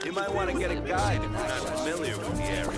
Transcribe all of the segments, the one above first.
You might want to get a guide if you're not familiar with the area.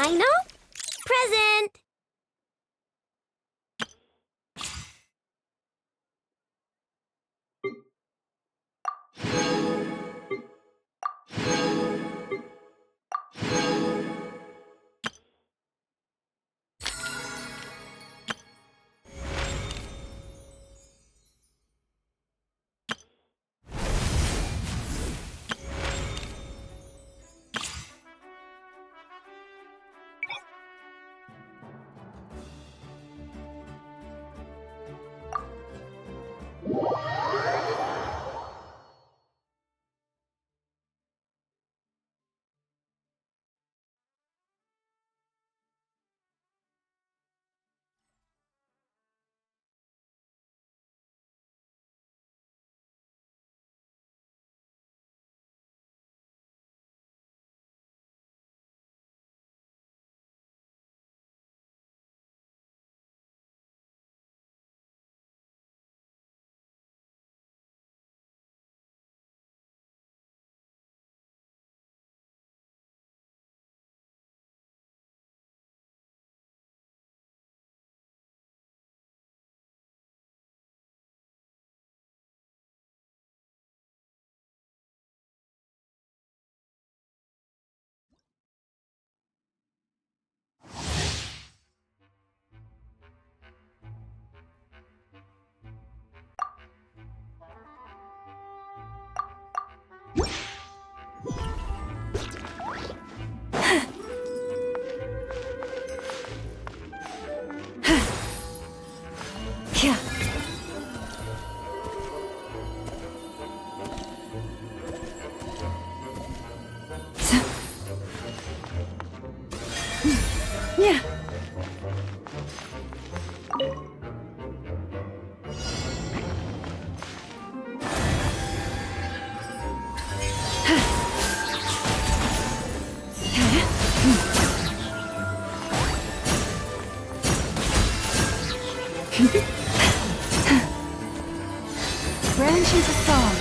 I know. Present! Yeah. Yeah. Branch into song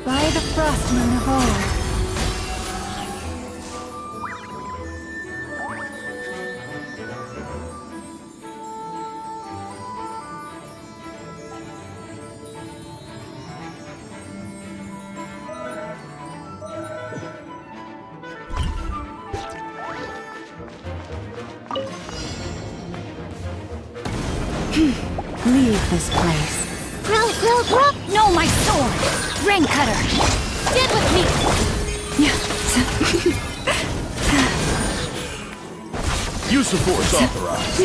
by the frostmoon of old. Leave this place. Grow! No, my sword! Rain cutter! Get with me! Use of force authorized.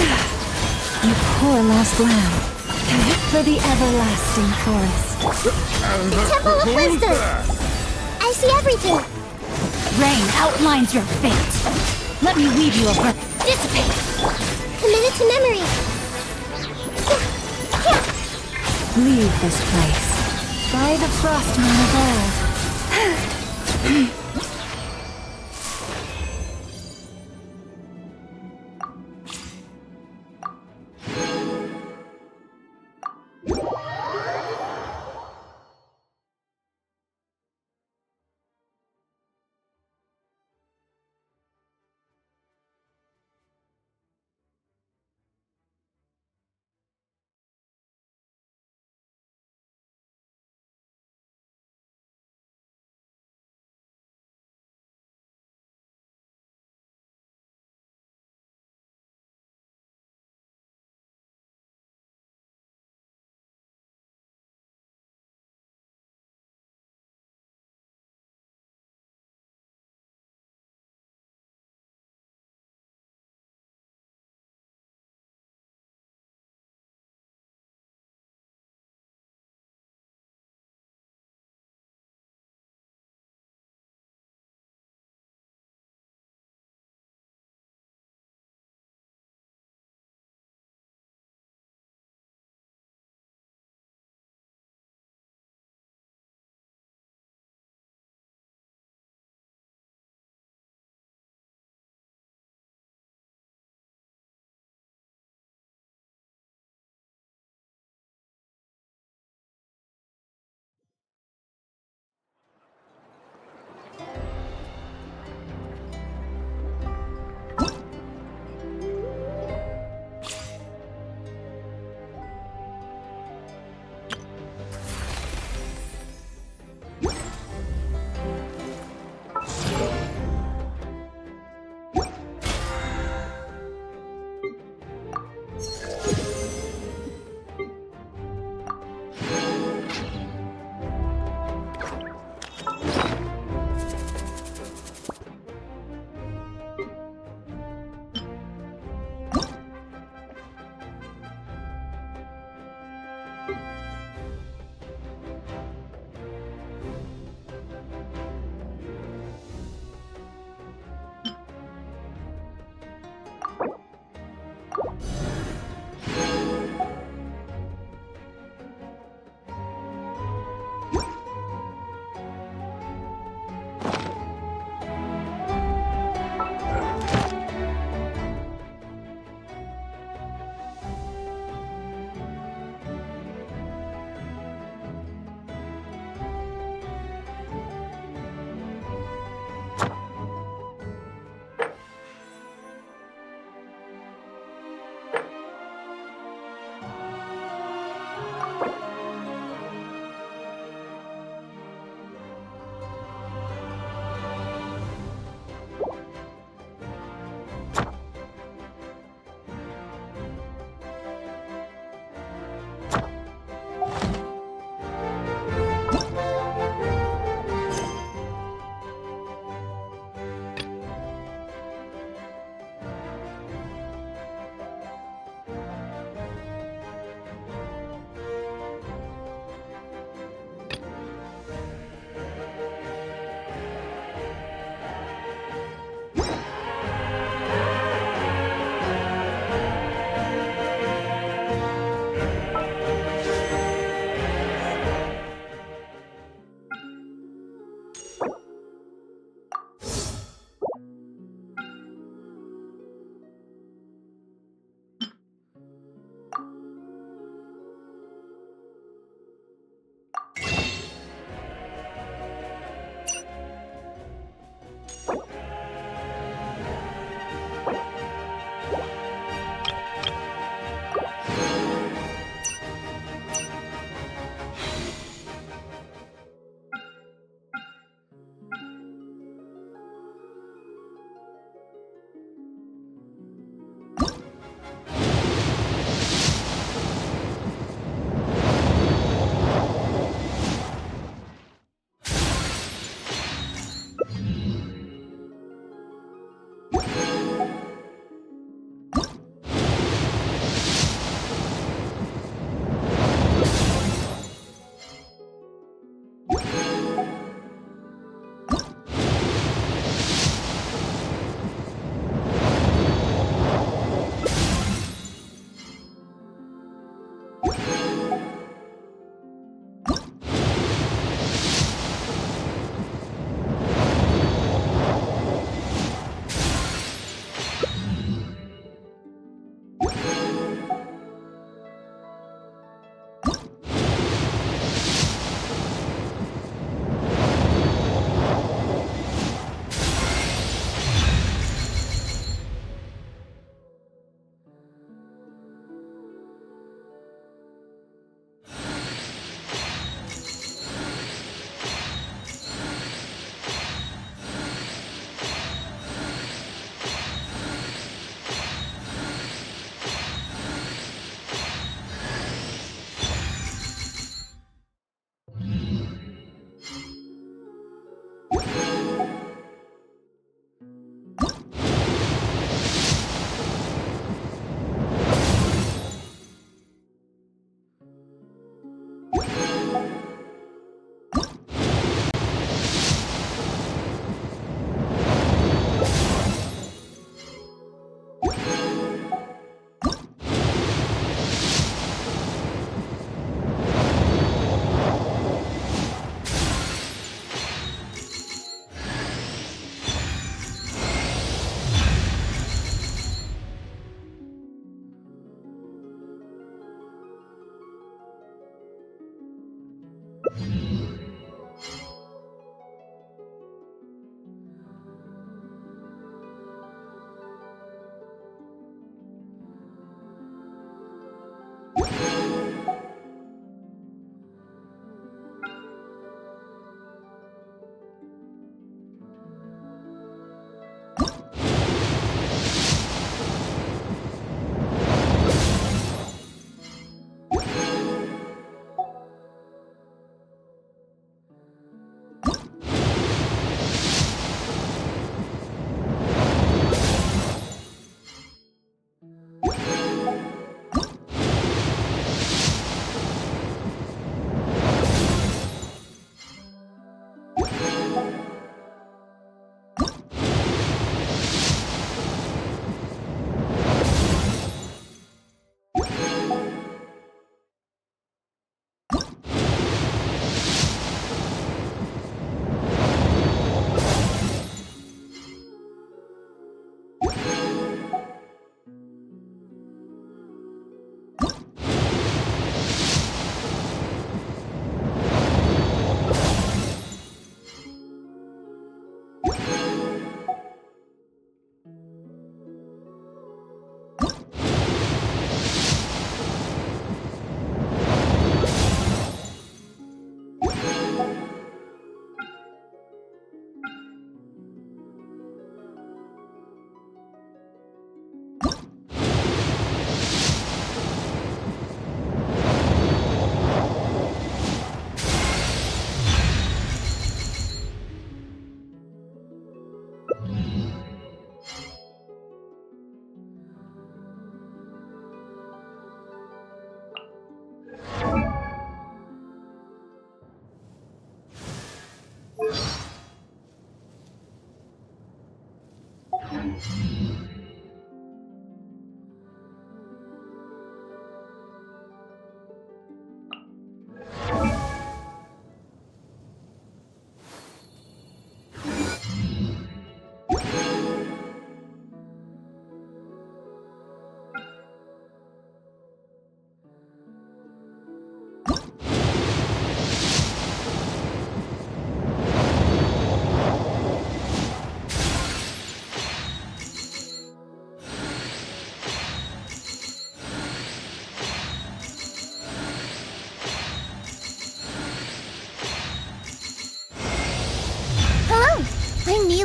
You poor lost lamb. For the everlasting forest. Temple of Wisdom! I see everything! Rain outlines your fate. Let me weave you a breath. Dissipate! Committed to memory! Leave this place. By the frostmoon of old.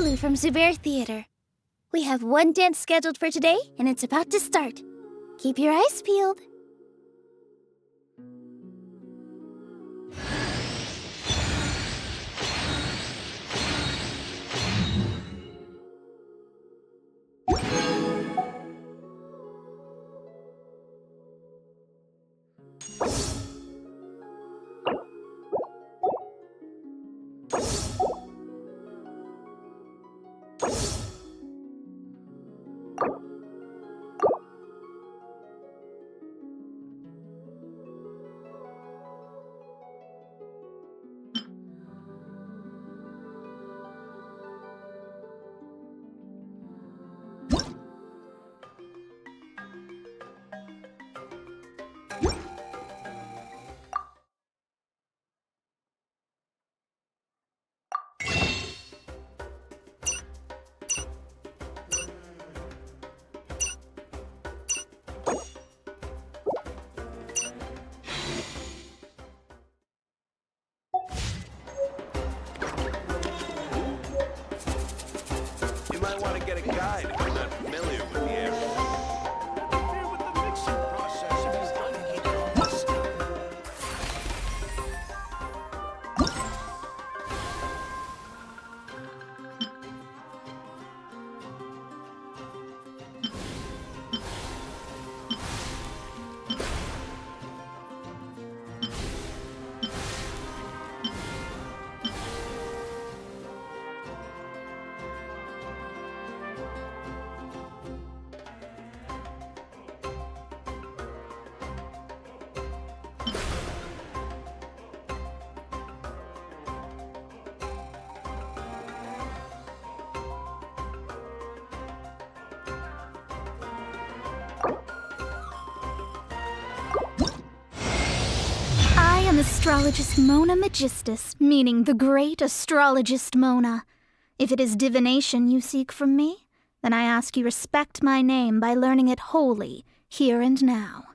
Nilou from Zubair Theater. We have one dance scheduled for today, and it's about to start. Keep your eyes peeled. You might want to get a guide if you're not familiar with the area. Interfere with the mixing process if he's going to keep all this stuff. I am Astrologist Mona Magistus, meaning the great astrologist Mona. If it is divination you seek from me, then I ask you respect my name by learning it wholly, here and now.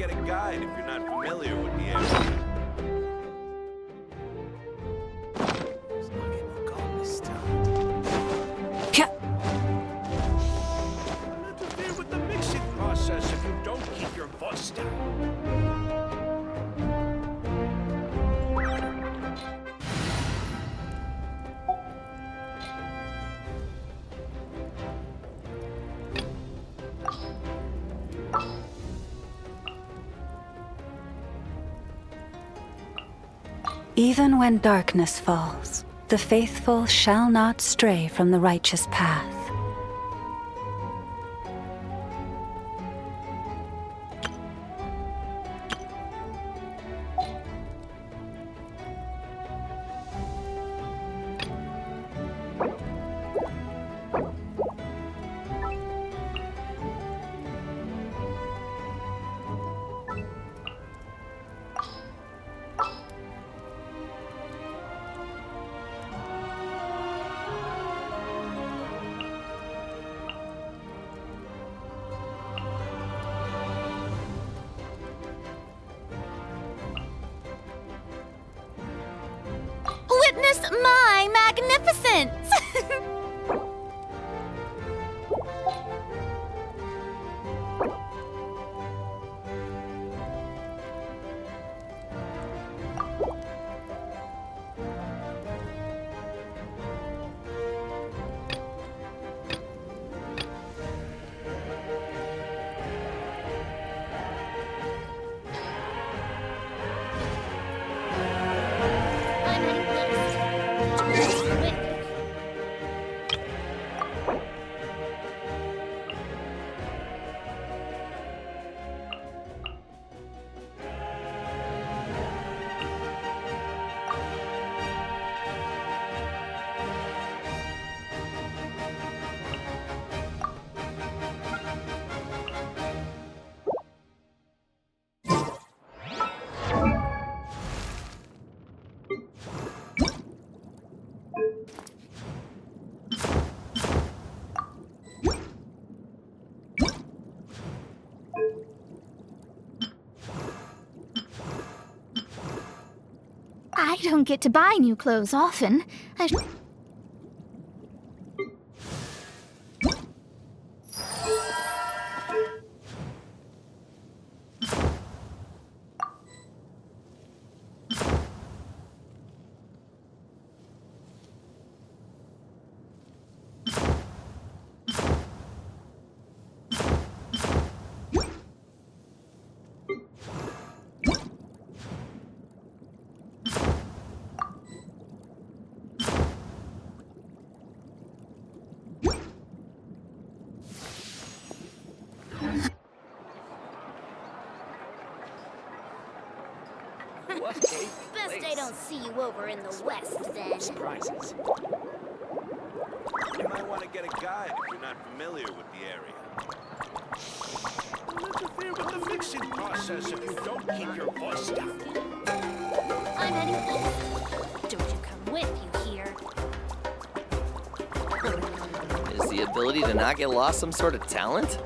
get a guide if you're not familiar with the area. Don't interfere with the mixing process if you don't keep your voice down. Even when darkness falls, the faithful shall not stray from the righteous path. Witness my magnificence! I'm heading east. With I don't get to buy new clothes often. What a Best I place. don't see you over in the west, then. Surprises. You might want to get a guide if you're not familiar with the area. Don't interfere with the mixing process if you don't keep your voice down. I'm heading east. Don't you come with, you hear? Is the ability to not get lost some sort of talent?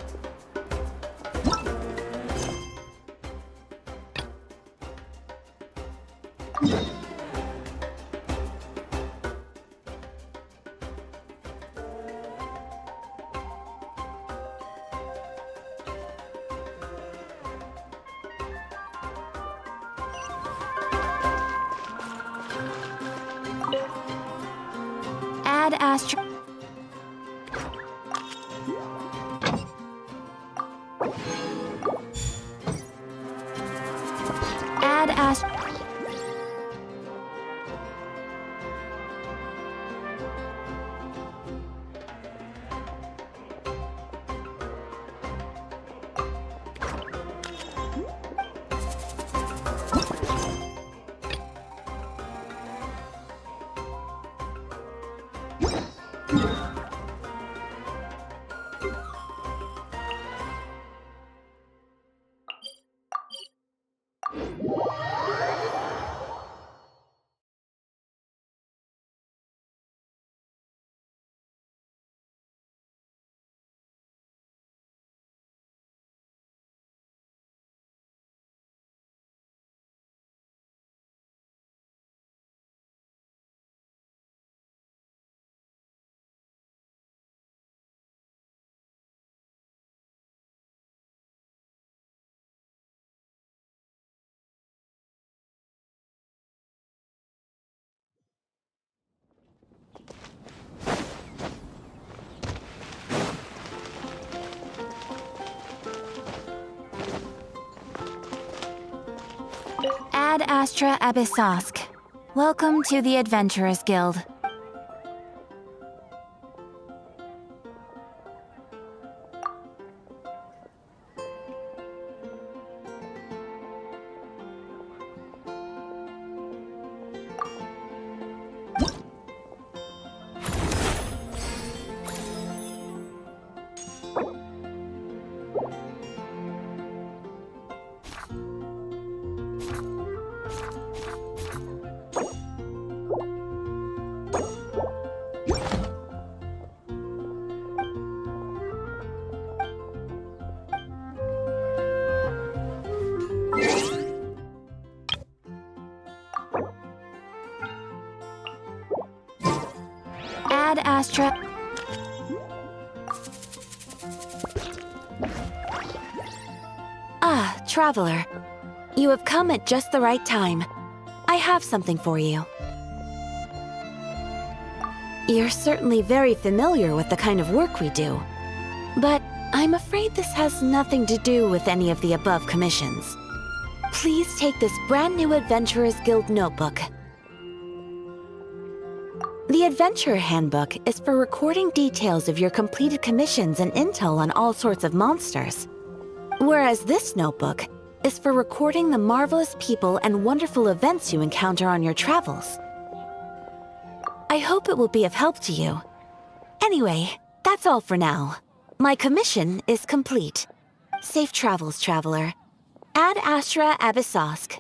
Add Astro. Add Astro. Ad Astra Abyssosk. Welcome to the Adventurers Guild. Ad Astra. Ah, traveler. You have come at just the right time. I have something for you. You're certainly very familiar with the kind of work we do. But I'm afraid this has nothing to do with any of the above commissions. Please take this brand new Adventurers Guild notebook. The Adventurer Handbook is for recording details of your completed commissions and intel on all sorts of monsters. Whereas this notebook is for recording the marvelous people and wonderful events you encounter on your travels. I hope it will be of help to you. Anyway, that's all for now. My commission is complete. Safe travels, traveler. Ad Astra Abyssosk.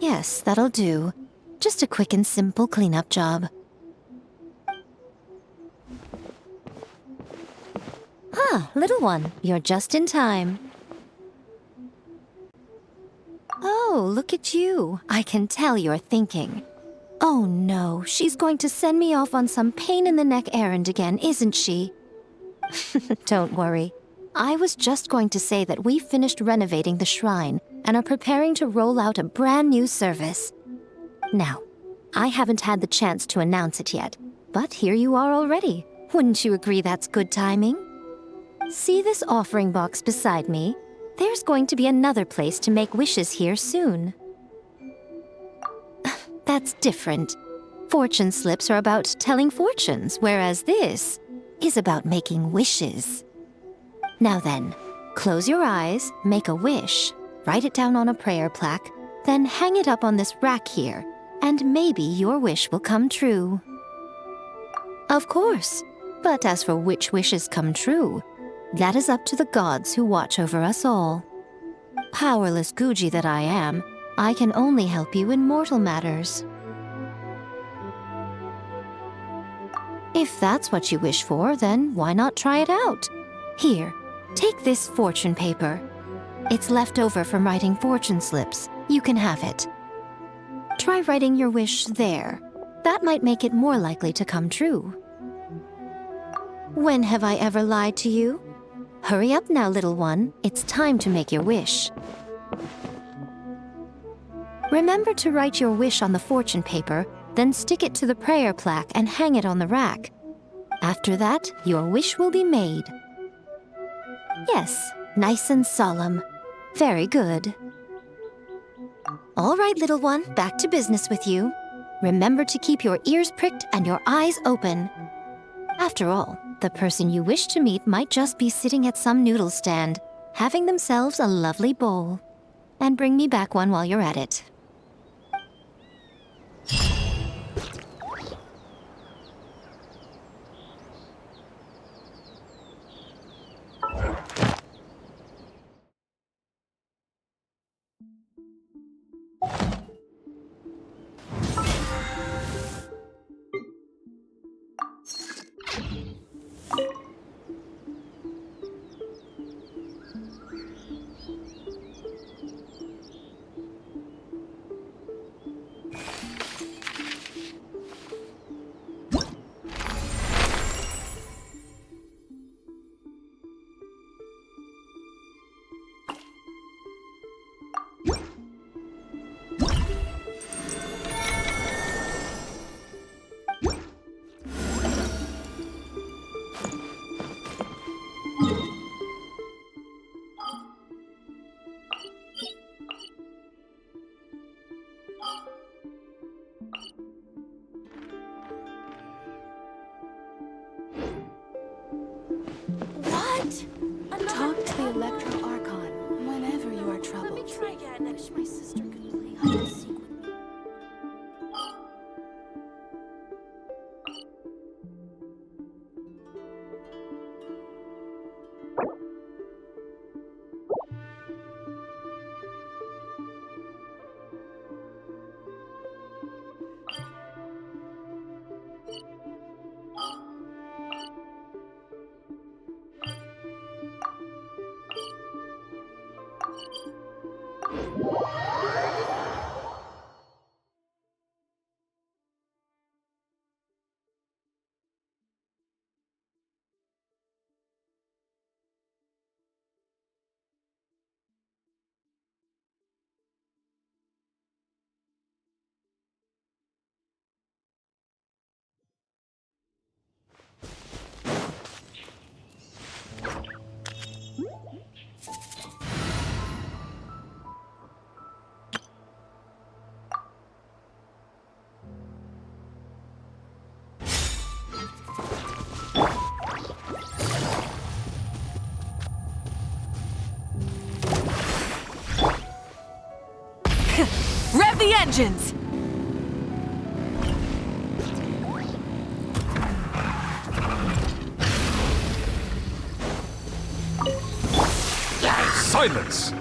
Yes, that'll do. Just a quick and simple cleanup job. Ah, little one, you're just in time. Oh, look at you. I can tell you're thinking. Oh no, she's going to send me off on some pain-in-the-neck errand again, isn't she? Don't worry. I was just going to say that we finished renovating the shrine and are preparing to roll out a brand new service. Now, I haven't had the chance to announce it yet, but here you are already. Wouldn't you agree that's good timing? See this offering box beside me? There's going to be another place to make wishes here soon. That's different. Fortune slips are about telling fortunes, whereas this is about making wishes. Now then, close your eyes, make a wish, write it down on a prayer plaque, then hang it up on this rack here, and maybe your wish will come true. Of course. But as for which wishes come true, that is up to the gods who watch over us all. Powerless Guji that I am, I can only help you in mortal matters. If that's what you wish for, then why not try it out? Here, take this fortune paper. It's left over from writing fortune slips. You can have it. Try writing your wish there. That might make it more likely to come true. When have I ever lied to you? Hurry up now, little one. It's time to make your wish. Remember to write your wish on the fortune paper, then stick it to the prayer plaque and hang it on the rack. After that, your wish will be made. Yes, nice and solemn. Very good. All right, little one, back to business with you. Remember to keep your ears pricked and your eyes open. After all, the person you wish to meet might just be sitting at some noodle stand, having themselves a lovely bowl. And bring me back one while you're at it. Talk to the Electro Archon whenever you are troubled. Let me try again. I wish my sister could play hide and seek with me. Rev the engines! Silence!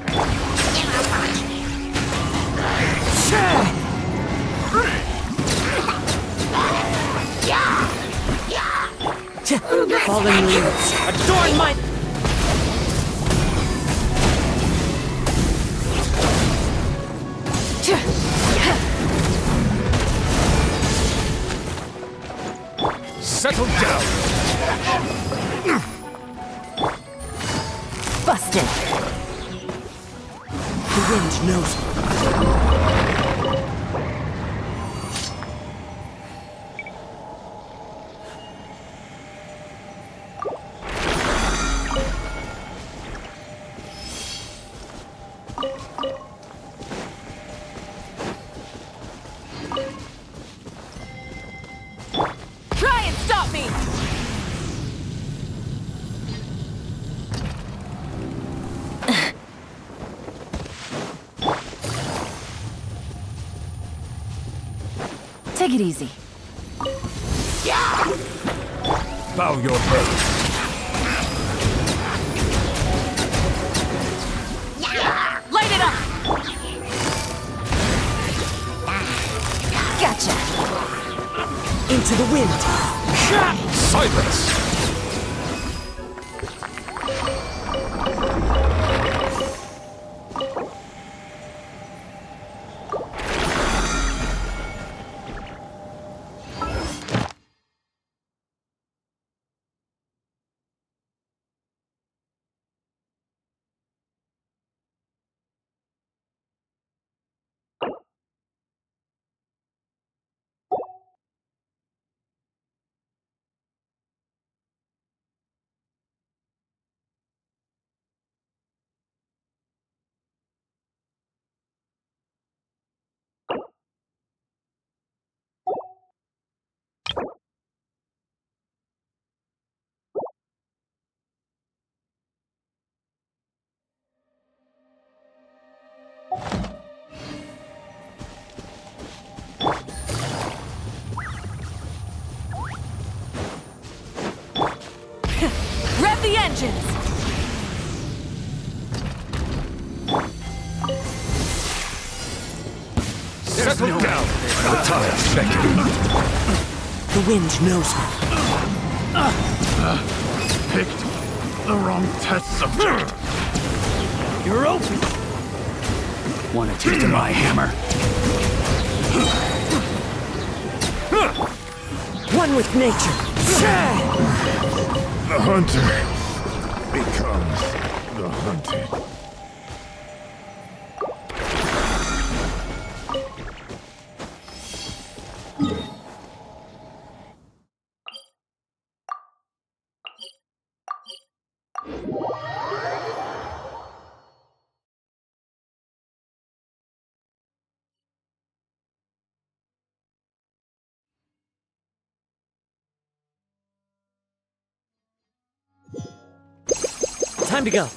Fallen leaves, adorn my... Settle down! Busted! The wind knows me. Try and stop me! Take it easy. Bow your head. Light it up! Gotcha! Into the wind! Silence! Rev the engines! Settle down! The time's beckoning. The wind knows me. Picked the wrong test subject. You're open! Want to taste of my hammer? One with nature! The hunter becomes the hunted. Time to go.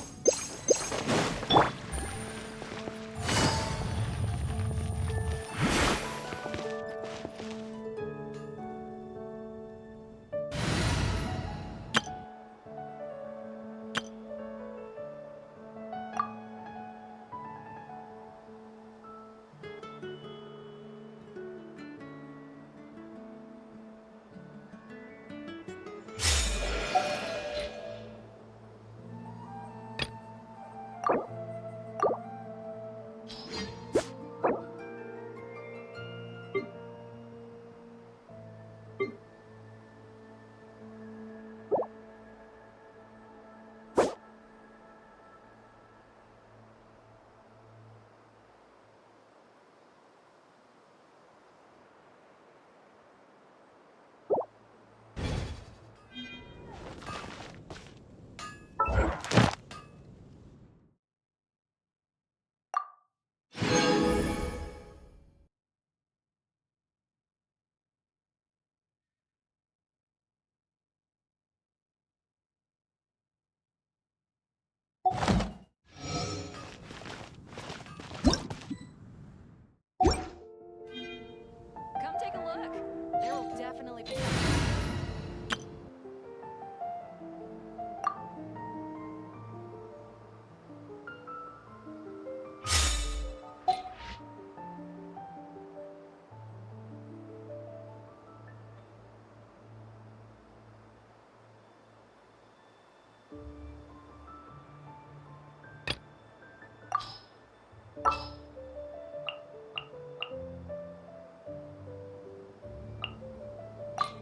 Come take a look. There will definitely be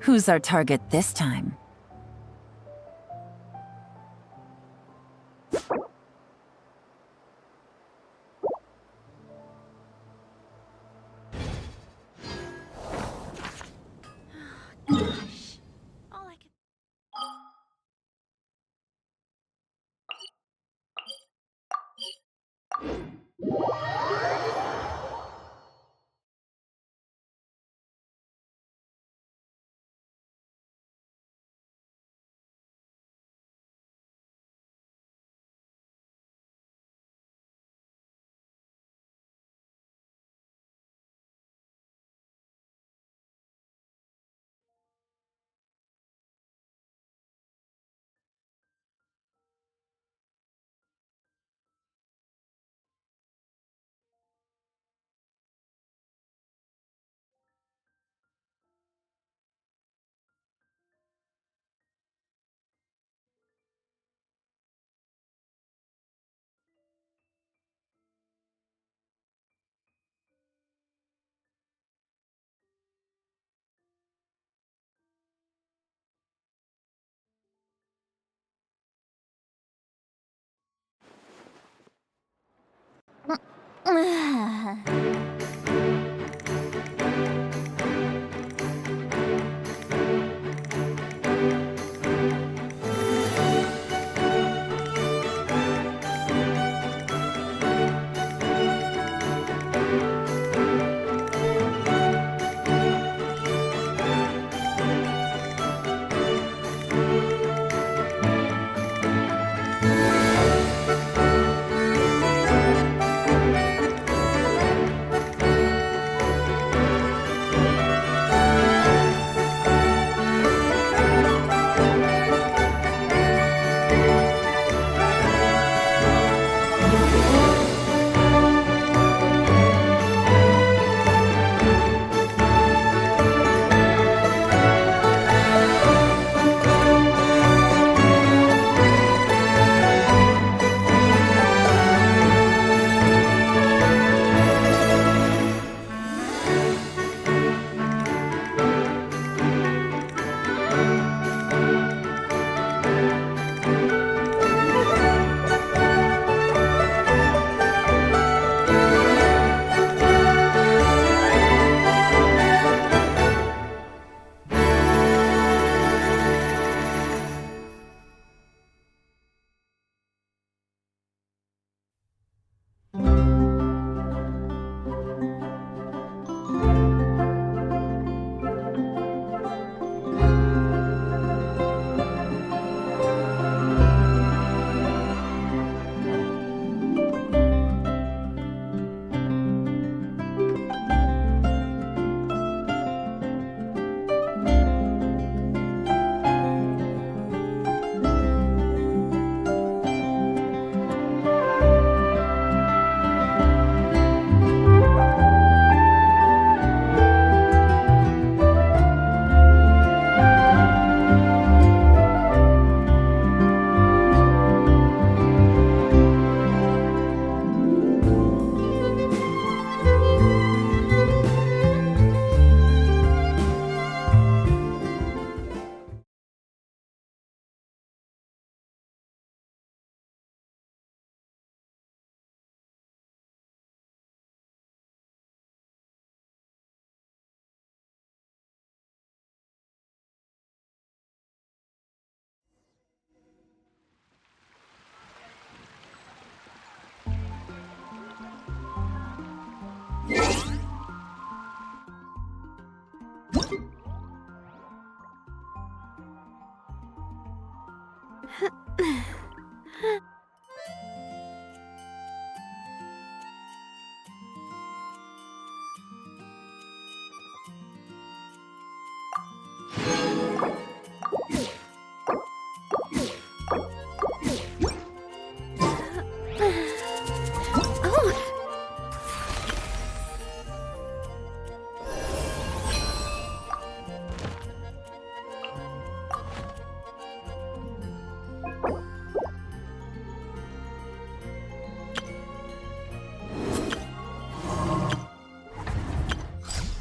Who's our target this time?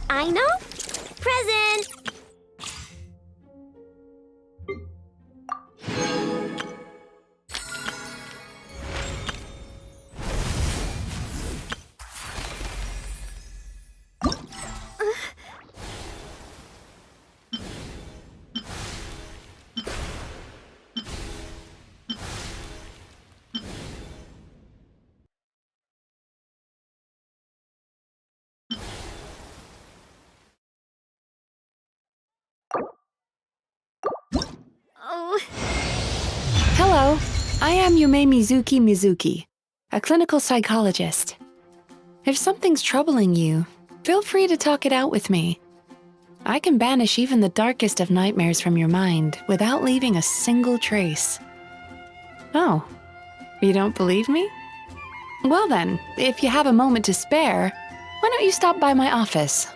I know. Present! Oh. Hello, I am Yume Mizuki, a clinical psychologist. If something's troubling you, feel free to talk it out with me. I can banish even the darkest of nightmares from your mind without leaving a single trace. Oh, you don't believe me? Well then, if you have a moment to spare, why don't you stop by my office?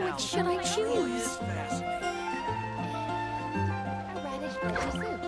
What should I choose? Fascinating. A radish veggie soup.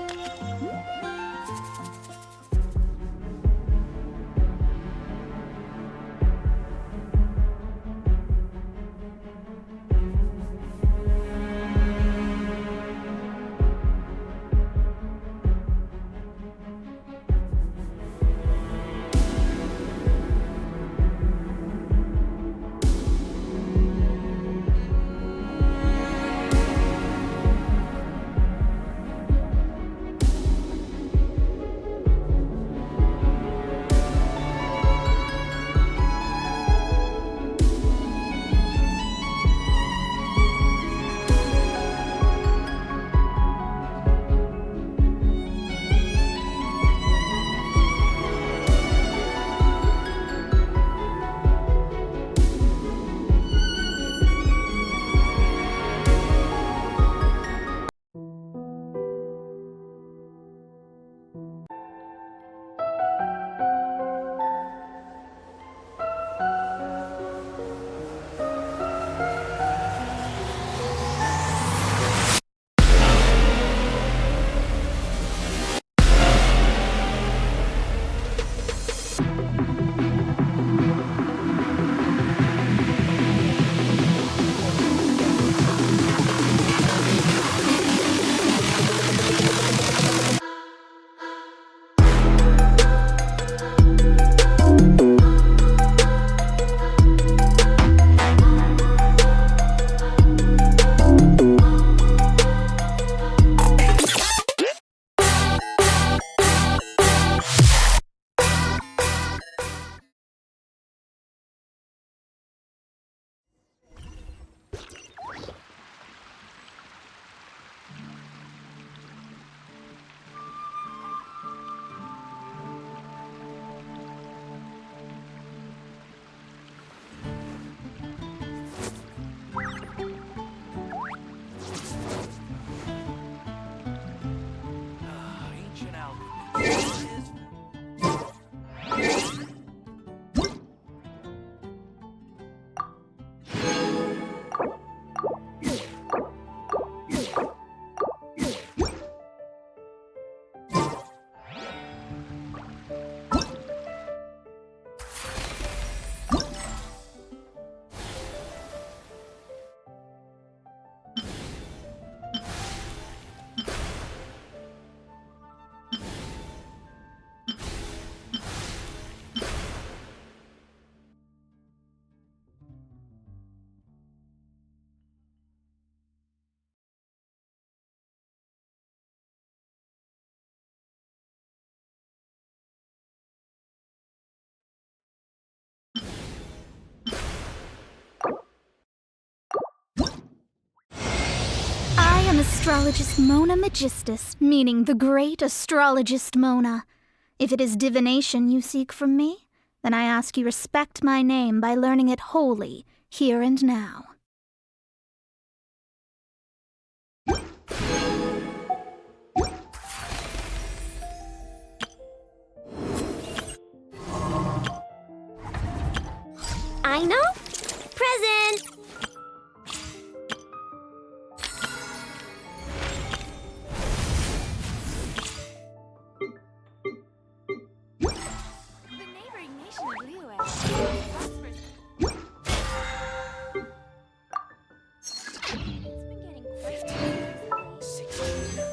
Ancient alchemy. I am astrologist Mona Magistus, meaning the great astrologist Mona. If it is divination you seek from me, then I ask you respect my name by learning it wholly, here and now. I know. Present. The neighboring nation of Liyue prospers. It's been getting quite busy recently.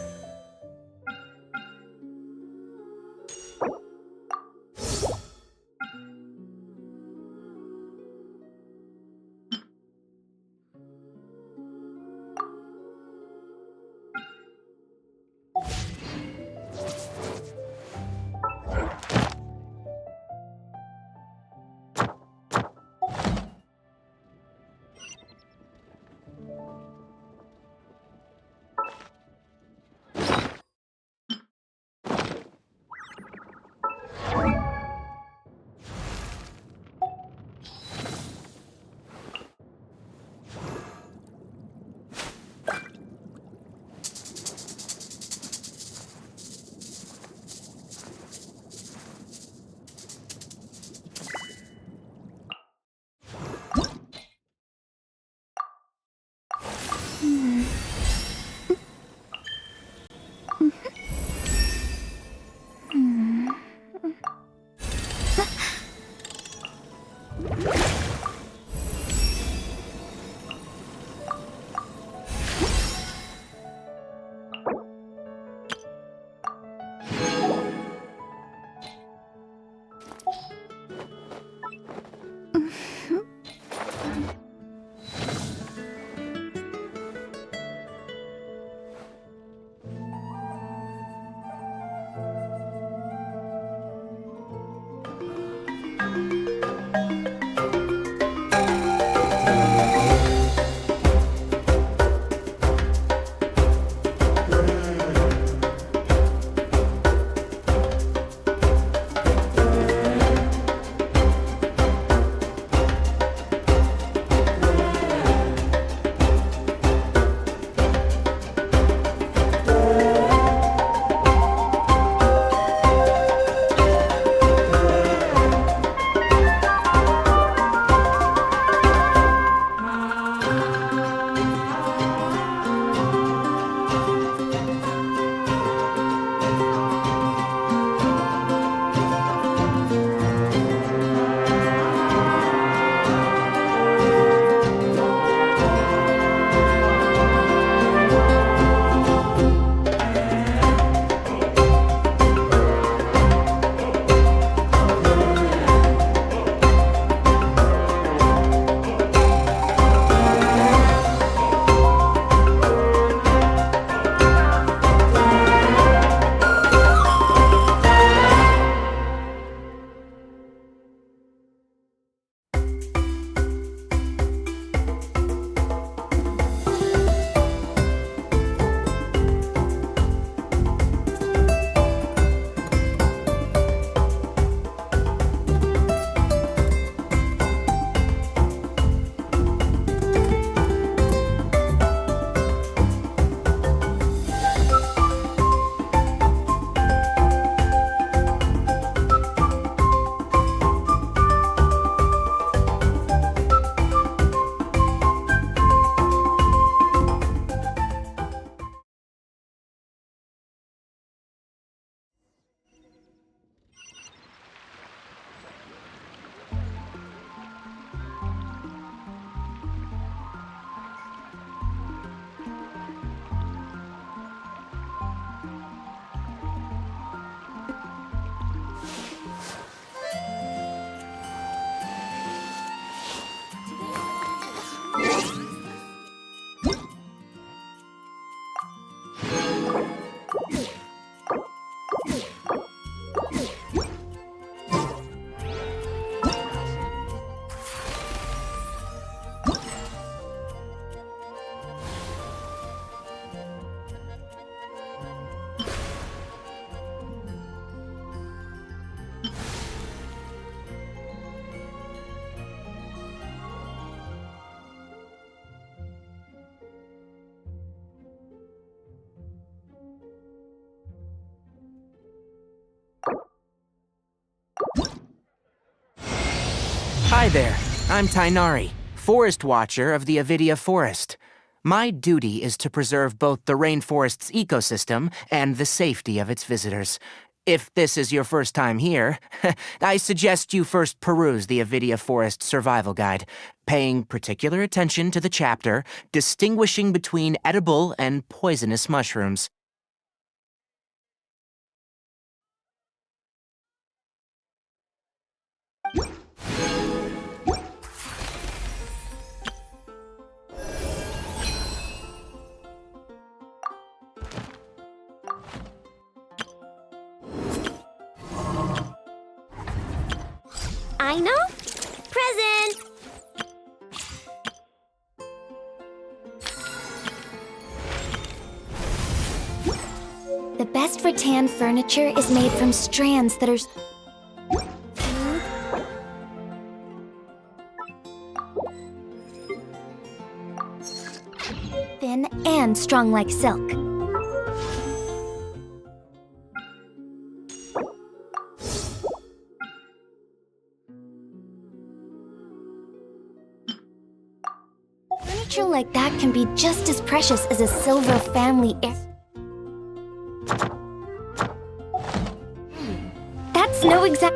Hi there, I'm Tainari, Forest Watcher of the Avidia Forest. My duty is to preserve both the rainforest's ecosystem and the safety of its visitors. If this is your first time here, I suggest you first peruse the Avidia Forest Survival Guide, paying particular attention to the chapter distinguishing between edible and poisonous mushrooms. I know. Present! The best rattan furniture is made from strands that are thin and strong like silk. Furniture like that can be just as precious as a silver family heir. That's no exact.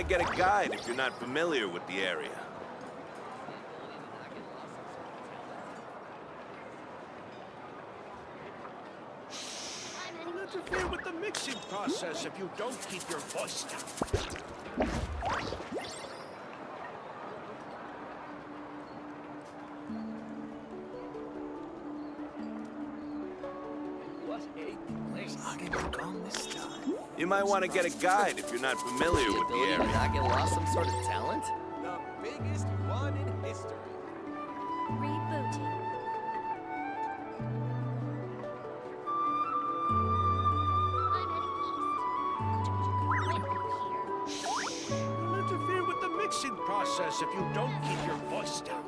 to get a guide if you're not familiar with the area. You'll interfere with the mixing process if you don't keep your voice down. You might want to get a guide if you're not familiar The with the ability to area. not get lost some sort of talent? The biggest one in history. Rebooting. You'll interfere with the mixing process if you don't keep your voice down.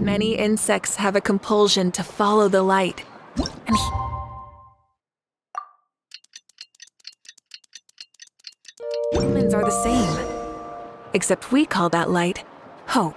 Many insects have a compulsion to follow the light. And humans are the same. Except we call that light hope.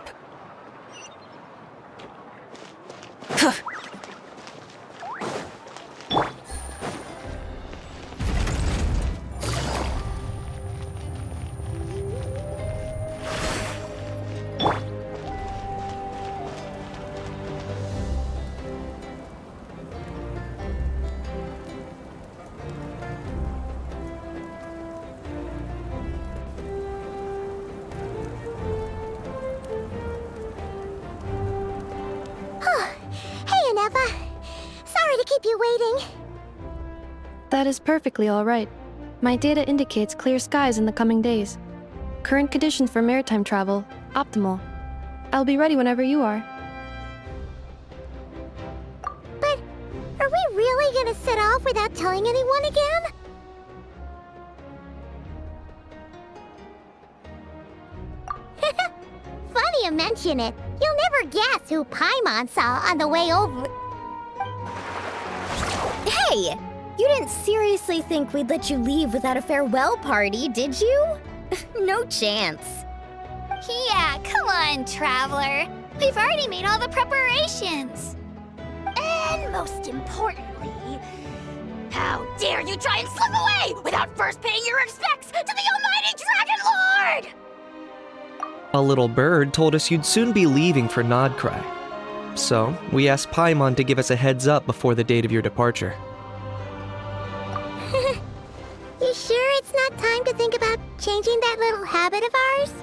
That is perfectly all right. My data indicates clear skies in the coming days. Current conditions for maritime travel, optimal. I'll be ready whenever you are. But are we really gonna set off without telling anyone again? Funny you mention it. You'll never guess who Paimon saw on the way over. Hey! You didn't seriously think we'd let you leave without a farewell party, did you? No chance. Yeah, come on, Traveler. We've already made all the preparations. And most importantly, how dare you try and slip away without first paying your respects to the almighty Dragon Lord! A little bird told us you'd soon be leaving for Nodkrai. So, we asked Paimon to give us a heads up before the date of your departure. You sure it's not time to think about changing that little habit of ours?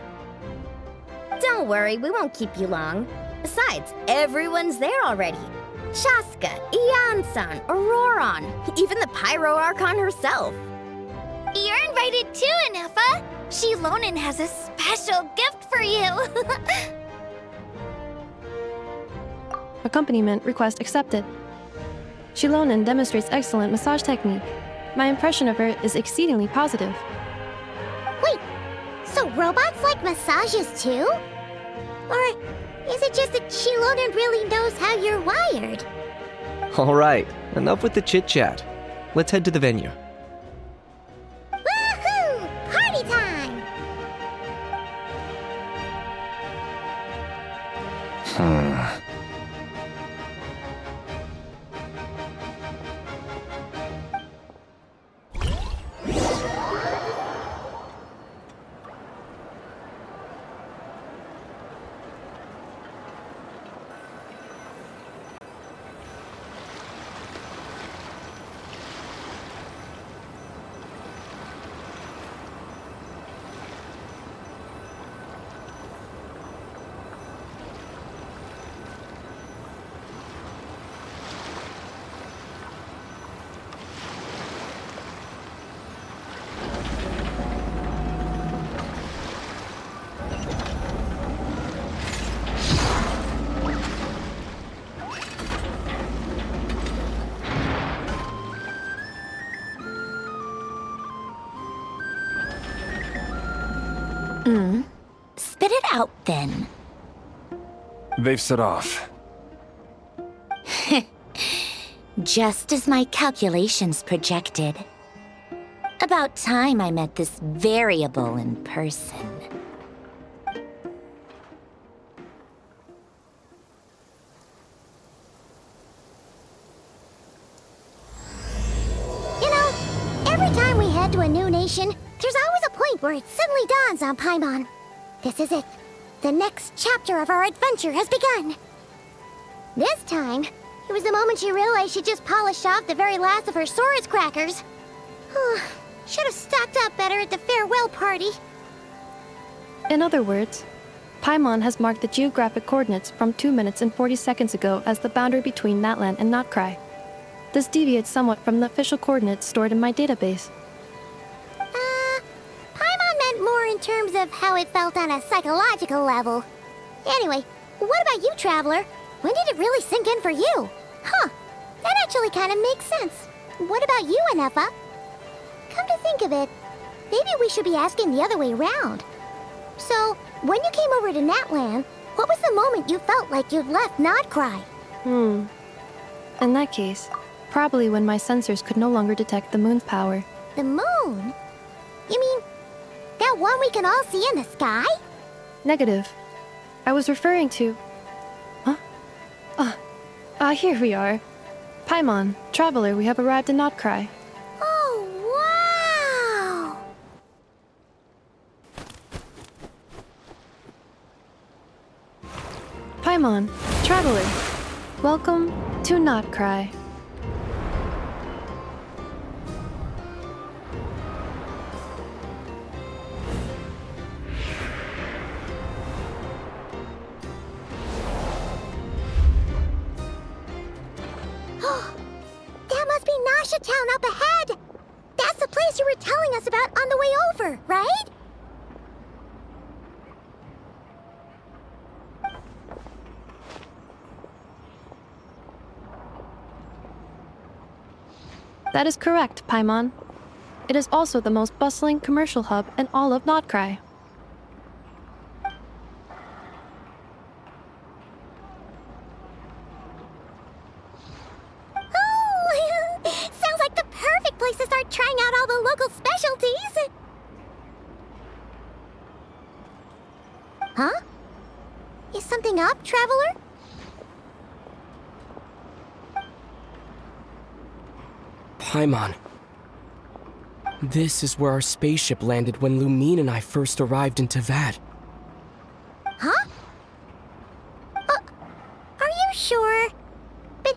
Don't worry, we won't keep you long. Besides, everyone's there already. Shaska, Ian-san, Auroron, even the Pyro Archon herself. You're invited too, Anefa. Shilonen has a special gift for you. Accompaniment request accepted. Shilonen demonstrates excellent massage technique. My impression of her is exceedingly positive. Wait, so robots like massages too? Or is it just that Shilonen really knows how you're wired? Alright, enough with the chit-chat. Let's head to the venue. Woohoo! Party time! Spit it out, then. They've set off. Just as my calculations projected. About time I met this variable in person. You know, every time we head to a new nation, there's always a point where it suddenly dawns on Paimon. This is it. The next chapter of our adventure has begun. This time, it was the moment she realized she just polished off the very last of her Saurus crackers. Should have stocked up better at the farewell party. In other words, Paimon has marked the geographic coordinates from 2 minutes and 40 seconds ago as the boundary between Natlan and Nodkrai. This deviates somewhat from the official coordinates stored in my database. Paimon meant more in terms of how it felt on a psychological level. Anyway, what about you, Traveler? When did it really sink in for you? That actually kind of makes sense. What about you, Anefa? Come to think of it, maybe we should be asking the other way around. So, when you came over to Natlan, what was the moment you felt like you'd left Nodkrai? In that case, probably when my sensors could no longer detect the moon's power. The moon? You mean, that one we can all see in the sky? Negative. I was referring to... Here we are. Paimon, Traveler, we have arrived in Nodkrai. Oh, wow! Paimon, Traveler, welcome to Nodkrai. That must be Nasha Town up ahead! That's the place you were telling us about on the way over, right? That is correct, Paimon. It is also the most bustling commercial hub in all of Nodkrai. Sounds like the perfect place to start trying out all the local specialties! Huh? Is something up, Traveler? Paimon. This is where our spaceship landed when Lumine and I first arrived in Teyvat. Huh? Are you sure? But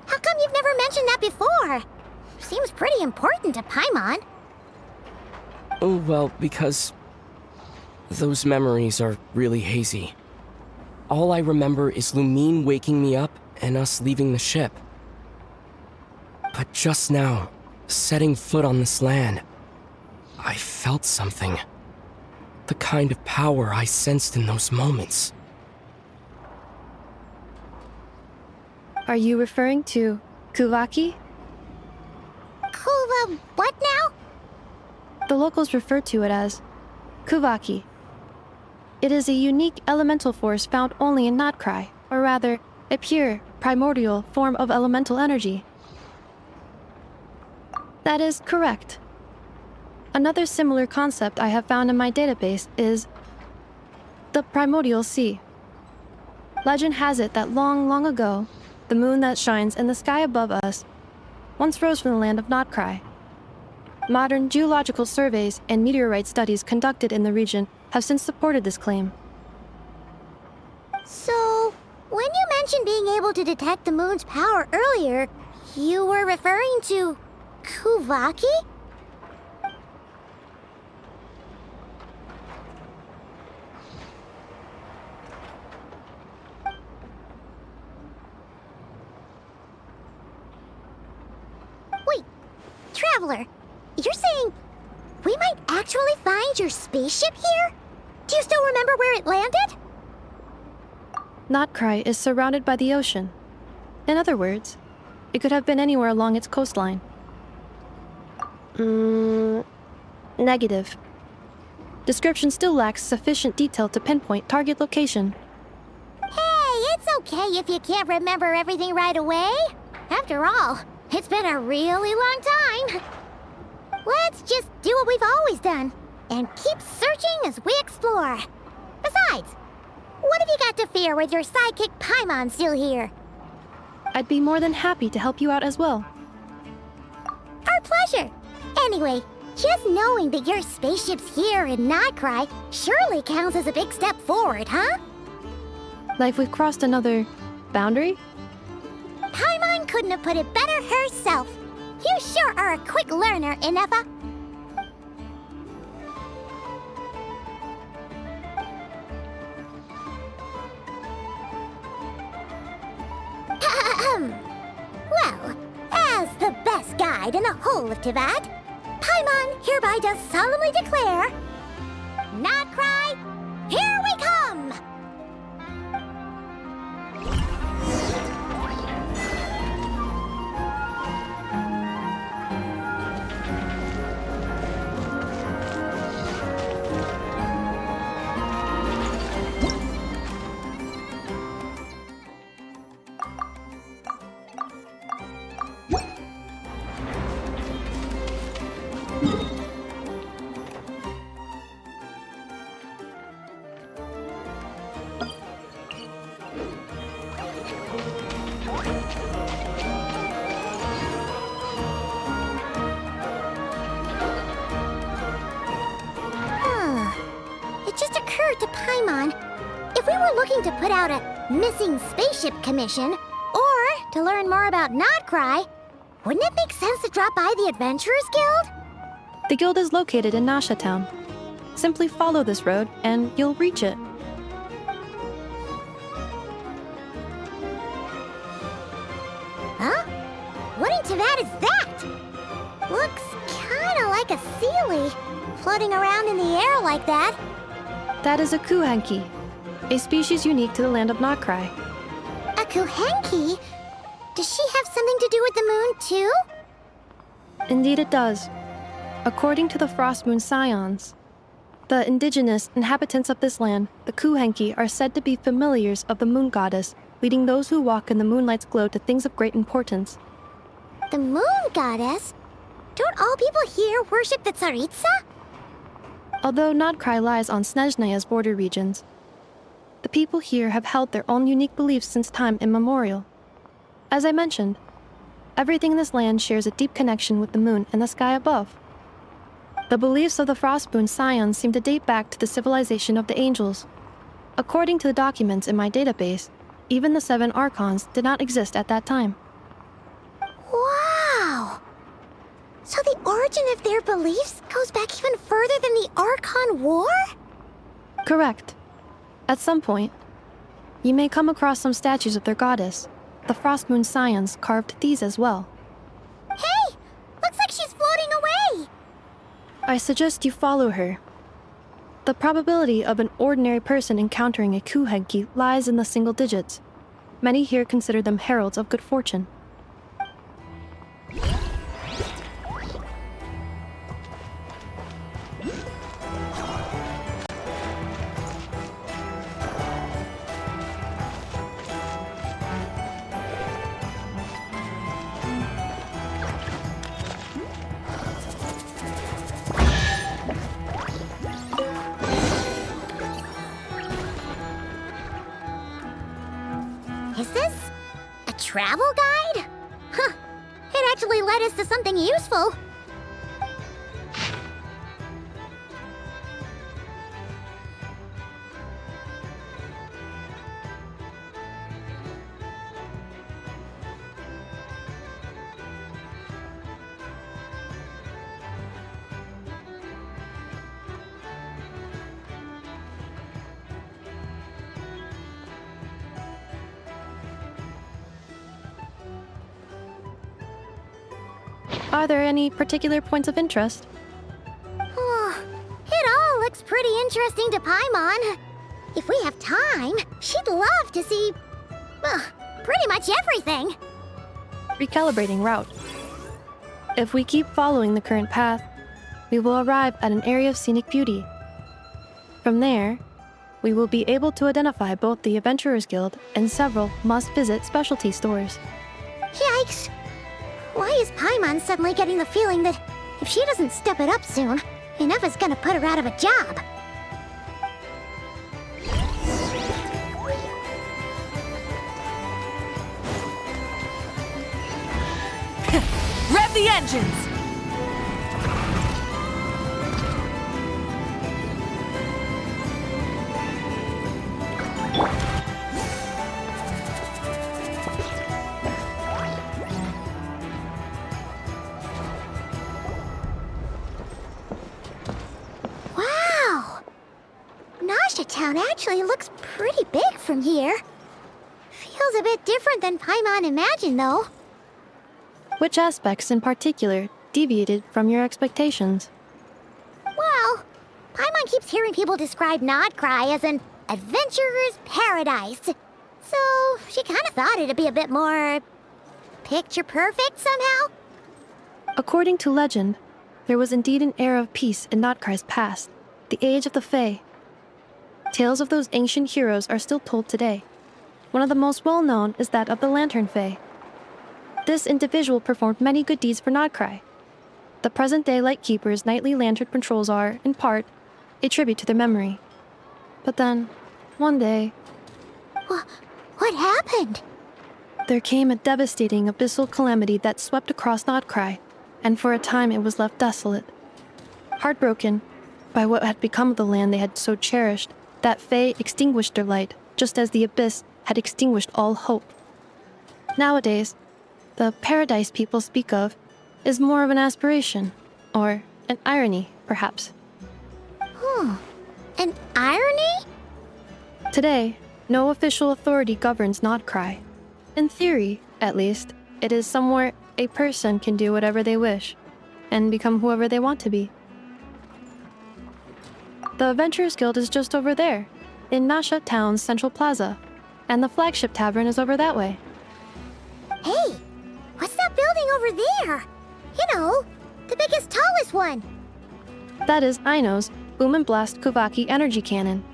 how come you've never mentioned that before? Seems pretty important to Paimon. Oh, well, because those memories are really hazy. All I remember is Lumine waking me up and us leaving the ship. But just now, setting foot on this land, I felt something. The kind of power I sensed in those moments. Are you referring to Kuvaki? Kuva what now? The locals refer to it as Kuvaki. It is a unique elemental force found only in Nodkrai, or rather, a pure, primordial form of elemental energy. That is correct. Another similar concept I have found in my database is the primordial sea. Legend has it that long ago, the moon that shines in the sky above us once rose from the land of Nodkrai. Modern geological surveys and meteorite studies conducted in the region have since supported this claim. So, when you mentioned being able to detect the moon's power earlier, you were referring to Kuvaki? Wait, Traveler, you're saying we might actually find your spaceship here? Do you still remember where it landed? Nodkrai is surrounded by the ocean. In other words, it could have been anywhere along its coastline. Negative. Description still lacks sufficient detail to pinpoint target location. Hey, it's okay if you can't remember everything right away. After all, it's been a really long time. Let's just do what we've always done, and keep searching as we explore. Besides, what have you got to fear with your sidekick Paimon still here? I'd be more than happy to help you out as well. Our pleasure. Anyway, just knowing that your spaceship's here in nodkrai surely counts as a big step forward, huh? Like we've crossed another boundary? Paimon couldn't have put it better herself. You sure are a quick learner, Inefa. Well, as the best guide in the whole of Teyvat, Paimon hereby does solemnly declare, nodkrai, here we come! It just occurred to Paimon, if we were looking to put out a missing spaceship commission, or to learn more about nodkrai, wouldn't it make sense to drop by the Adventurers Guild? The guild is located in Nasha Town. Simply follow this road and you'll reach it. Huh? What in Teyvat is that? Looks kinda like a Sealy, floating around in the air like that. That is a kuhenki, a species unique to the land of nodkrai. A kuhenki? Does she have something to do with the moon, too? Indeed it does. According to the Frost Moon Scions, the indigenous inhabitants of this land, the kuhenki, are said to be familiars of the moon goddess, leading those who walk in the moonlight's glow to things of great importance. The moon goddess? Don't all people here worship the Tsaritsa? Although nodkrai lies on Snezhnaya's border regions, the people here have held their own unique beliefs since time immemorial. As I mentioned, everything in this land shares a deep connection with the moon and the sky above. The beliefs of the Frost Moon Scions seem to date back to the civilization of the angels. According to the documents in my database, even the 7 Archons did not exist at that time. Wow! So the origin of their beliefs goes back even further than the Archon War? Correct. At some point, you may come across some statues of their goddess. The Frost Moon Scions carved these as well. Hey! Looks like she's floating away! I suggest you follow her. The probability of an ordinary person encountering a kuhenki lies in the single digits. Many here consider them heralds of good fortune. Is this a travel guide? Huh, it actually led us to something useful. Are there any particular points of interest? Oh, it all looks pretty interesting to Paimon. If we have time, she'd love to see, pretty much everything. Recalibrating route. If we keep following the current path, we will arrive at an area of scenic beauty. From there, we will be able to identify both the Adventurers Guild and several must-visit specialty stores. Yikes! Why is Paimon suddenly getting the feeling that if she doesn't step it up soon, Ineva's gonna put her out of a job? Rev the engines! Wow! Nasha Town actually looks pretty big from here. Feels a bit different than Paimon imagined, though. Which aspects in particular deviated from your expectations? Well, Paimon keeps hearing people describe Nodkrai as an adventurer's paradise. So she kind of thought it'd be a bit more picture perfect somehow. According to legend, there was indeed an era of peace in Nodkrai's past, the age of the Fae. Tales of those ancient heroes are still told today. One of the most well-known is that of the Lantern Fae. This individual performed many good deeds for Nodkrai. The present-day Lightkeeper's nightly lantern patrols are, in part, a tribute to their memory. But then, one day... What happened? There came a devastating abyssal calamity that swept across Nodkrai, and for a time it was left desolate. Heartbroken by what had become of the land they had so cherished, that Fae extinguished their light, just as the abyss had extinguished all hope. Nowadays, the paradise people speak of is more of an aspiration, or an irony, perhaps. An irony? Today, no official authority governs Nodkrai. In theory, at least, it is somewhere a person can do whatever they wish, and become whoever they want to be. The Adventurers Guild is just over there, in Nasha Town's Central Plaza, and the flagship tavern is over that way. Hey, what's that building over there? You know, the biggest, tallest one. That is Aino's Boom and Blast Kuvaki energy cannon.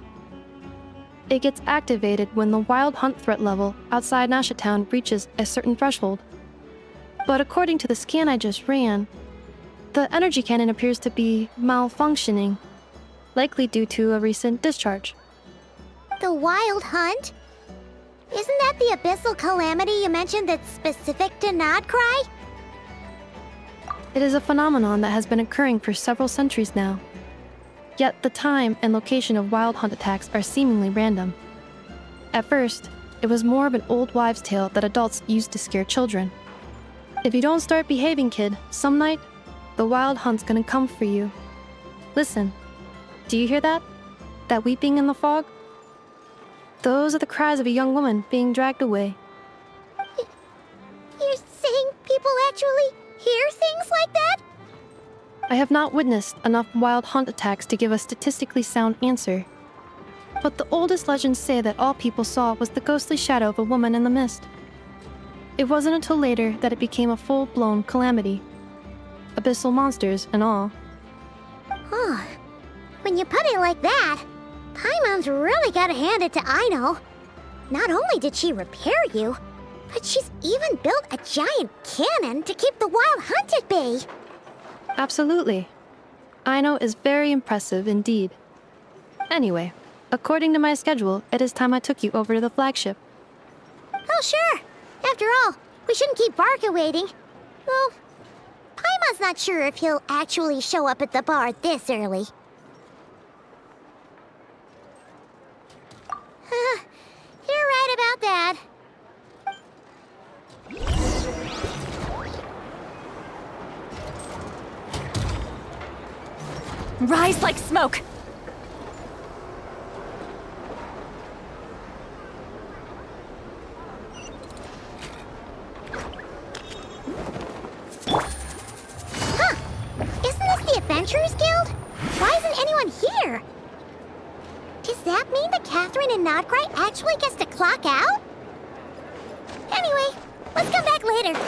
It gets activated when the wild hunt threat level outside Nasha Town reaches a certain threshold. But according to the scan I just ran, the energy cannon appears to be malfunctioning, likely due to a recent discharge. The wild hunt? Isn't that the abyssal calamity you mentioned that's specific to Nodkrai? It is a phenomenon that has been occurring for several centuries now. Yet the time and location of wild hunt attacks are seemingly random. At first, it was more of an old wives' tale that adults used to scare children. If you don't start behaving, kid, some night, the wild hunt's gonna come for you. Listen, do you hear that? That weeping in the fog? Those are the cries of a young woman being dragged away. You're saying people actually hear things like that? I have not witnessed enough wild hunt attacks to give a statistically sound answer. But the oldest legends say that all people saw was the ghostly shadow of a woman in the mist. It wasn't until later that it became a full-blown calamity. Abyssal monsters and all. When you put it like that, Paimon's really gotta hand it to Aino. Not only did she repair you, but she's even built a giant cannon to keep the wild hunt at bay. Absolutely. Aino is very impressive indeed. Anyway, according to my schedule, it is time I took you over to the flagship. Oh, sure. After all, we shouldn't keep Barca waiting. Well, Paimon's not sure if he'll actually show up at the bar this early. You're right about that. Rise like smoke! Isn't this the Adventurers Guild? Why isn't anyone here? Does that mean that Catherine and Nodkrai actually gets to clock out? Anyway, let's come back later.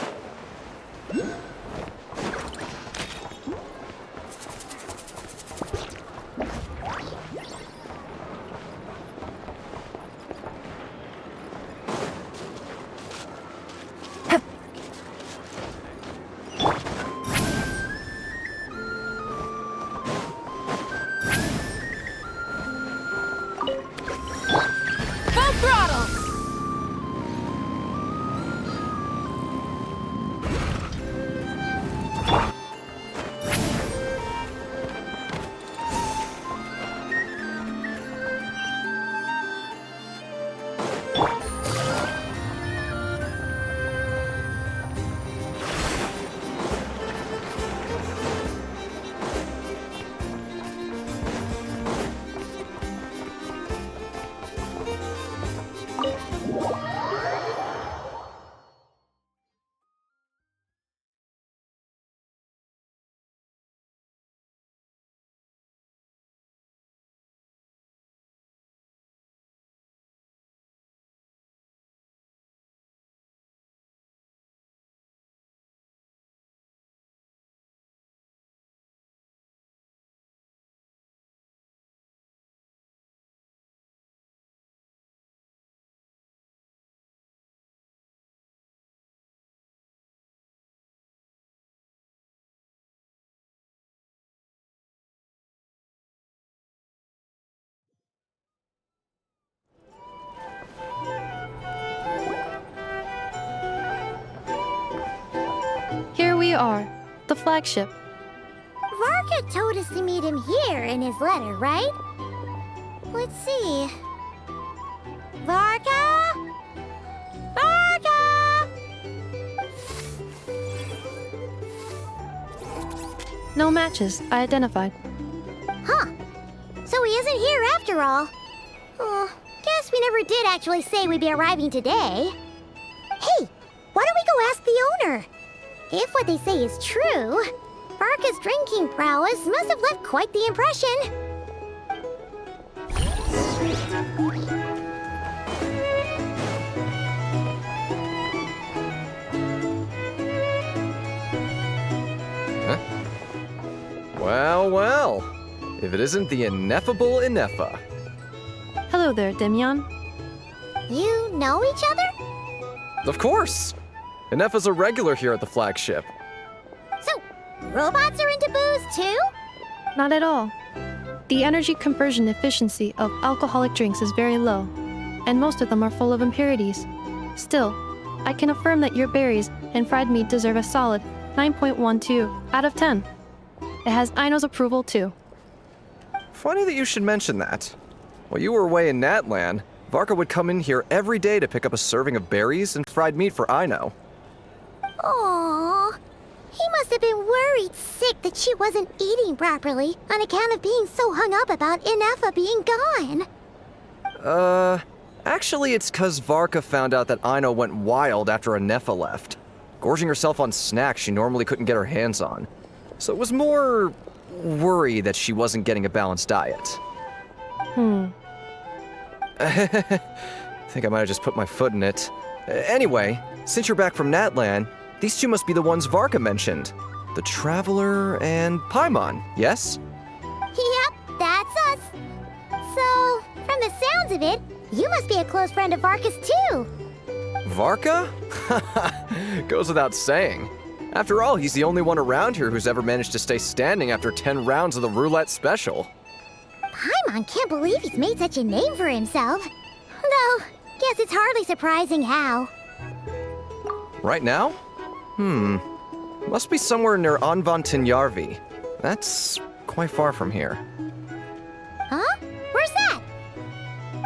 we are. The flagship. Varka told us to meet him here in his letter, right? Let's see. Varka? Varka! No matches. I identified. Huh. So he isn't here after all. Oh, guess we never did actually say we'd be arriving today. Hey, why don't we go ask the owner? If what they say is true, Varka's drinking prowess must have left quite the impression. Huh? Well, well. If it isn't the ineffable Ineffa. Hello there, Demyon. You know each other? Of course! Ineffa's a regular here at the flagship. So, robots are into booze too? Not at all. The energy conversion efficiency of alcoholic drinks is very low, and most of them are full of impurities. Still, I can affirm that your berries and fried meat deserve a solid 9.12 out of 10. It has Aino's approval too. Funny that you should mention that. While you were away in Natlan, Varka would come in here every day to pick up a serving of berries and fried meat for Aino. Aww. He must have been worried sick that she wasn't eating properly on account of being so hung up about Ineffa being gone. Actually it's 'cause Varka found out that Aino went wild after Ineffa left, gorging herself on snacks she normally couldn't get her hands on. So it was more worry that she wasn't getting a balanced diet. I think I might have just put my foot in it. Anyway, since you're back from Natlan, these two must be the ones Varka mentioned. The Traveler and Paimon, yes? Yep, that's us. So, from the sounds of it, you must be a close friend of Varka's too. Varka? Goes without saying. After all, he's the only one around here who's ever managed to stay standing after 10 rounds of the roulette special. Paimon can't believe he's made such a name for himself. Though, guess it's hardly surprising how. Right now? Must be somewhere near Anvantinyarvi. That's quite far from here. Huh? Where's that?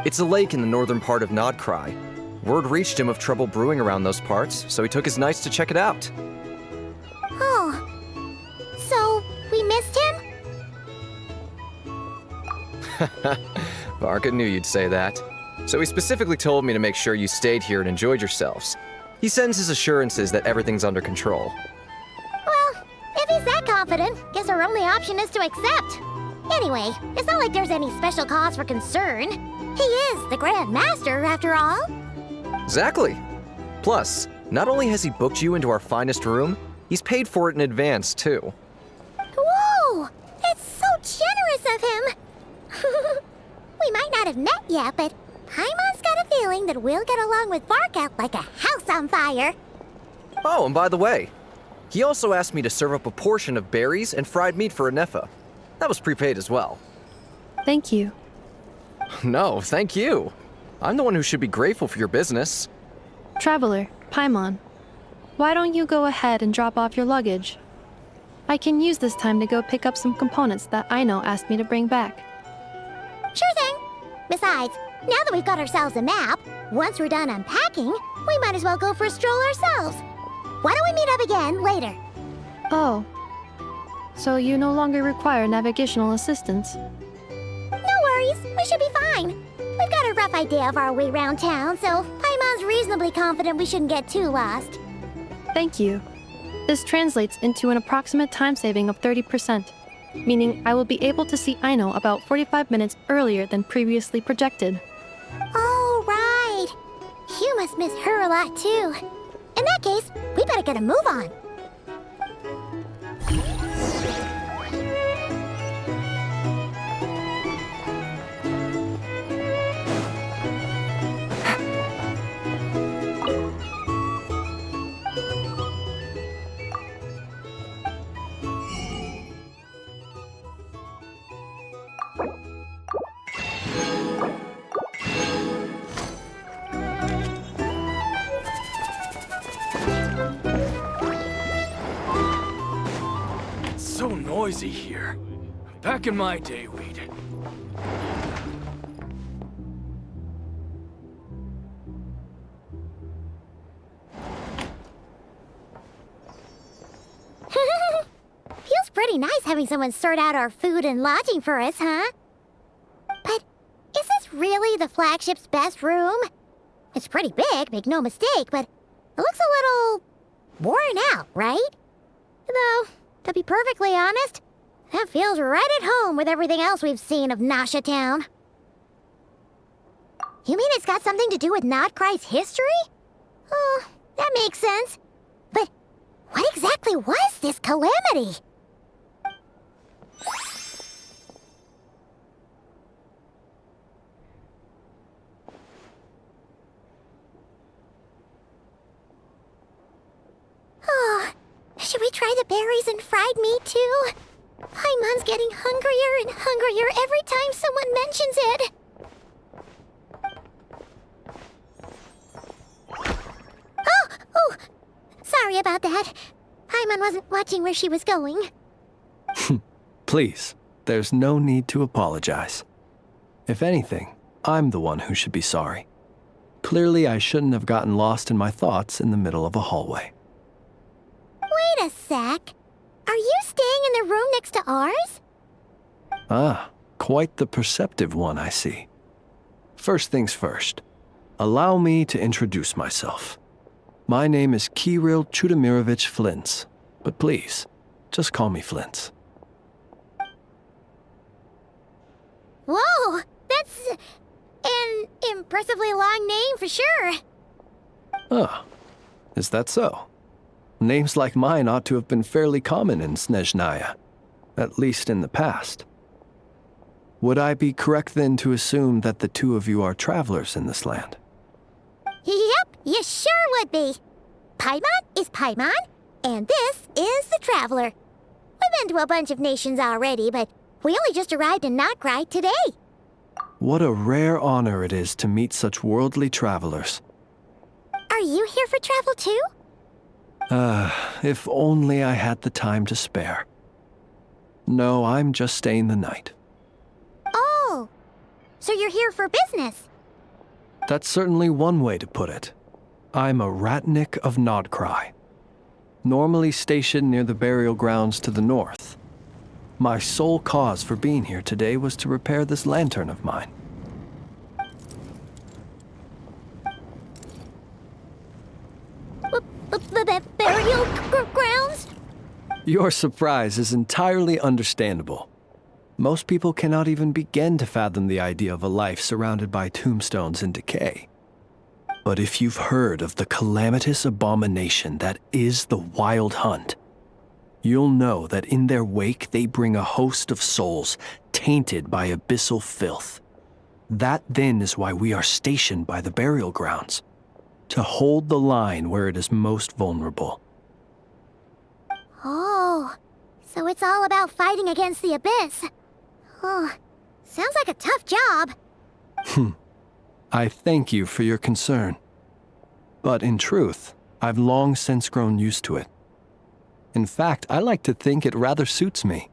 It's a lake in the northern part of Nodkrai. Word reached him of trouble brewing around those parts, so he took his knights to check it out. Oh. So, we missed him? Varka knew you'd say that. So he specifically told me to make sure you stayed here and enjoyed yourselves. He sends his assurances that everything's under control. Well, if he's that confident, guess our only option is to accept. Anyway, it's not like there's any special cause for concern. He is the Grand Master, after all. Exactly. Plus, not only has he booked you into our finest room, he's paid for it in advance, too. Whoa! That's so generous of him! We might not have met yet, but Paimon's got a feeling that we'll get along with Varka like a house on fire. Oh, and by the way, he also asked me to serve up a portion of berries and fried meat for Ineffa. That was prepaid as well. Thank you. No, thank you. I'm the one who should be grateful for your business. Traveler, Paimon, why don't you go ahead and drop off your luggage? I can use this time to go pick up some components that Aino asked me to bring back. Sure thing. Besides, now that we've got ourselves a map, once we're done unpacking, we might as well go for a stroll ourselves. Why don't we meet up again later? Oh. So you no longer require navigational assistance? No worries, we should be fine. We've got a rough idea of our way around town, so Paimon's reasonably confident we shouldn't get too lost. Thank you. This translates into an approximate time saving of 30%, meaning I will be able to see Aino about 45 minutes earlier than previously projected. Oh, right. You must miss her a lot, too. In that case, we better get a move on. noisy here. Back in my day, we'd... Feels pretty nice having someone sort out our food and lodging for us, huh? But is this really the flagship's best room? It's pretty big, make no mistake, but it looks a little worn out, right? Though, to be perfectly honest, that feels right at home with everything else we've seen of Nasha Town. You mean it's got something to do with Nodkrai's history? Oh, that makes sense. But what exactly was this calamity? Oh, should we try the berries and fried meat too? Paimon's getting hungrier and hungrier every time someone mentions it. Oh, sorry about that. Paimon wasn't watching where she was going. Please, there's no need to apologize. If anything, I'm the one who should be sorry. Clearly, I shouldn't have gotten lost in my thoughts in the middle of a hallway. Wait a sec. Are you staying in the room next to ours? Ah, quite the perceptive one, I see. First things first, allow me to introduce myself. My name is Kirill Chudamirovich Flintz, but please, just call me Flintz. Whoa, that's an impressively long name for sure. Ah, is that so? Names like mine ought to have been fairly common in Snezhnaya, at least in the past. Would I be correct then to assume that the two of you are travelers in this land? Yep, you sure would be. Paimon is Paimon, and this is the Traveler. We've been to a bunch of nations already, but we only just arrived in Nodkrai today. What a rare honor it is to meet such worldly travelers. Are you here for travel too? If only I had the time to spare. No, I'm just staying the night. Oh, so you're here for business? That's certainly one way to put it. I'm a Ratnik of Nodkrai, normally stationed near the burial grounds to the north. My sole cause for being here today was to repair this lantern of mine. The burial grounds? Your surprise is entirely understandable. Most people cannot even begin to fathom the idea of a life surrounded by tombstones and decay. But if you've heard of the calamitous abomination that is the Wild Hunt, you'll know that in their wake they bring a host of souls tainted by abyssal filth. That then is why we are stationed by the burial grounds, to hold the line where it is most vulnerable. Oh, so it's all about fighting against the abyss. Oh, sounds like a tough job. I thank you for your concern. But in truth, I've long since grown used to it. In fact, I like to think it rather suits me.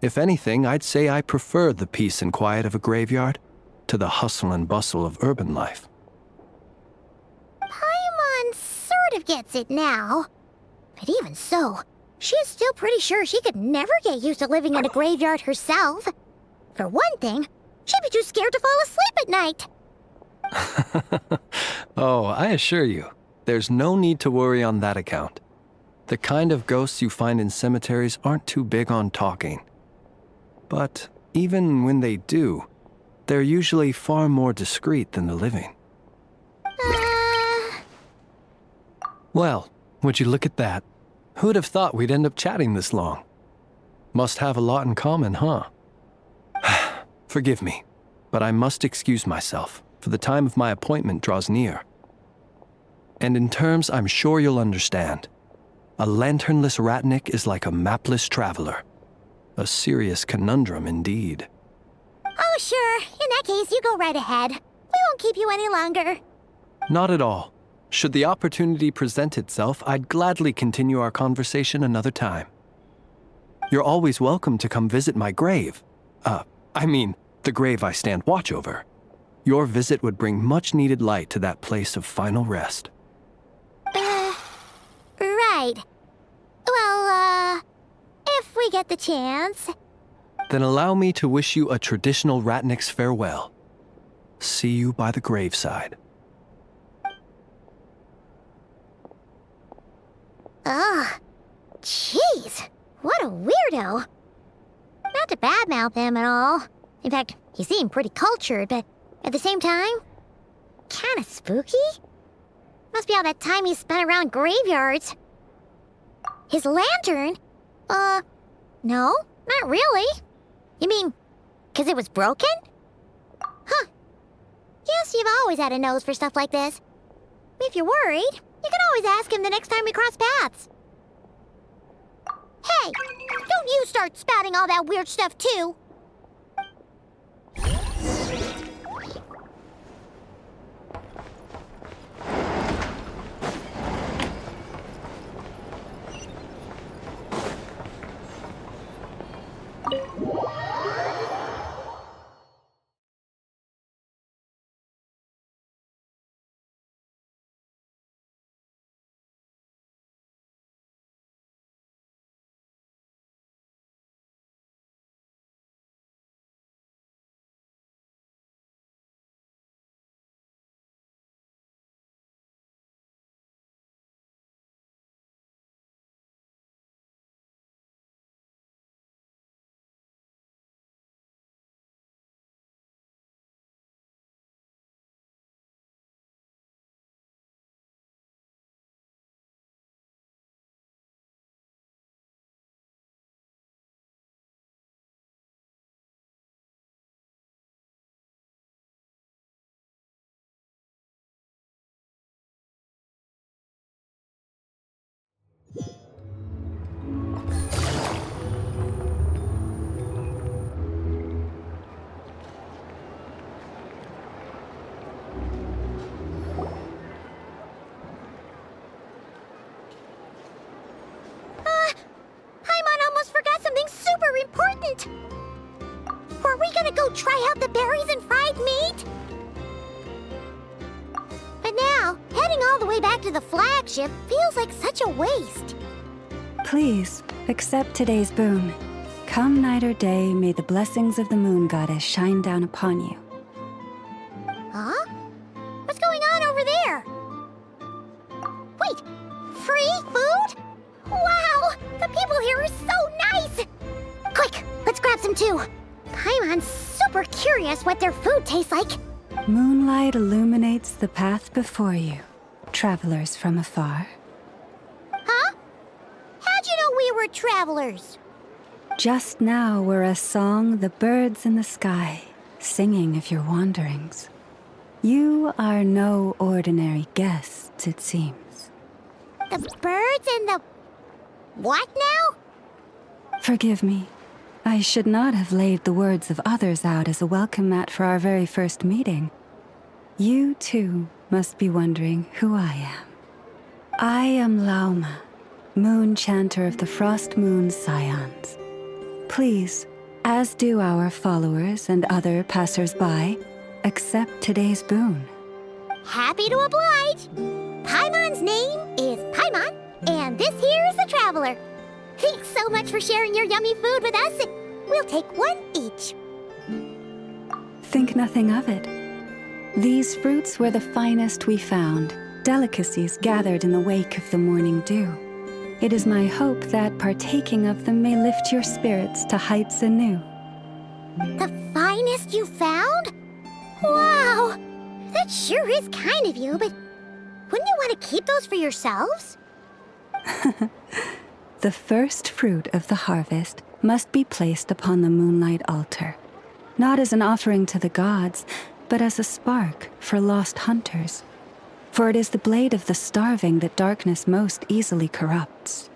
If anything, I'd say I prefer the peace and quiet of a graveyard to the hustle and bustle of urban life. Paimon sort of gets it now. But even so, she's still pretty sure she could never get used to living in a graveyard herself. For one thing, she'd be too scared to fall asleep at night. Oh, I assure you, there's no need to worry on that account. The kind of ghosts you find in cemeteries aren't too big on talking. But even when they do, they're usually far more discreet than the living. Well, would you look at that? Who'd have thought we'd end up chatting this long? Must have a lot in common, huh? Forgive me, but I must excuse myself, for the time of my appointment draws near. And in terms I'm sure you'll understand, a lanternless Ratnik is like a mapless traveler. A serious conundrum indeed. Oh, sure. In that case, you go right ahead. We won't keep you any longer. Not at all. Should the opportunity present itself, I'd gladly continue our conversation another time. You're always welcome to come visit my grave. The grave I stand watch over. Your visit would bring much-needed light to that place of final rest. Right. Well, if we get the chance. Then allow me to wish you a traditional Ratnik's farewell. See you by the graveside. Ugh. Jeez. What a weirdo. Not to badmouth him at all. In fact, he seemed pretty cultured, but at the same time, kinda spooky? Must be all that time he spent around graveyards. His lantern? No, not really. You mean, 'cause it was broken? Huh. Guess you've always had a nose for stuff like this. If you're worried, you can always ask him the next time we cross paths. Hey, don't you start spouting all that weird stuff too. Important! Were we gonna go try out the berries and fried meat? But now, heading all the way back to the flagship feels like such a waste. Please, accept today's boon. Come night or day, may the blessings of the moon goddess shine down upon you. Huh? What's going on over there? Wait, free food? Wow, the people here are so nice! Quick, let's grab some too. Paimon's super curious what their food tastes like. Moonlight illuminates the path before you, travelers from afar. Huh? How'd you know we were travelers? Just now were a song the birds in the sky, singing of your wanderings. You are no ordinary guests, it seems. The birds and the... what now? Forgive me. I should not have laid the words of others out as a welcome mat for our very first meeting. You, too, must be wondering who I am. I am Lauma, moon chanter of the Frost Moon's Scions. Please, as do our followers and other passers-by, accept today's boon. Happy to oblige. Paimon's name is Paimon, and this here is the traveler. Thanks so much for sharing your yummy food with us. We'll take one each. Think nothing of it. These fruits were the finest we found, delicacies gathered in the wake of the morning dew. It is my hope that partaking of them may lift your spirits to heights anew. The finest you found? Wow! That sure is kind of you, but wouldn't you want to keep those for yourselves? The first fruit of the harvest must be placed upon the moonlight altar, not as an offering to the gods, but as a spark for lost hunters. For it is the blade of the starving that darkness most easily corrupts.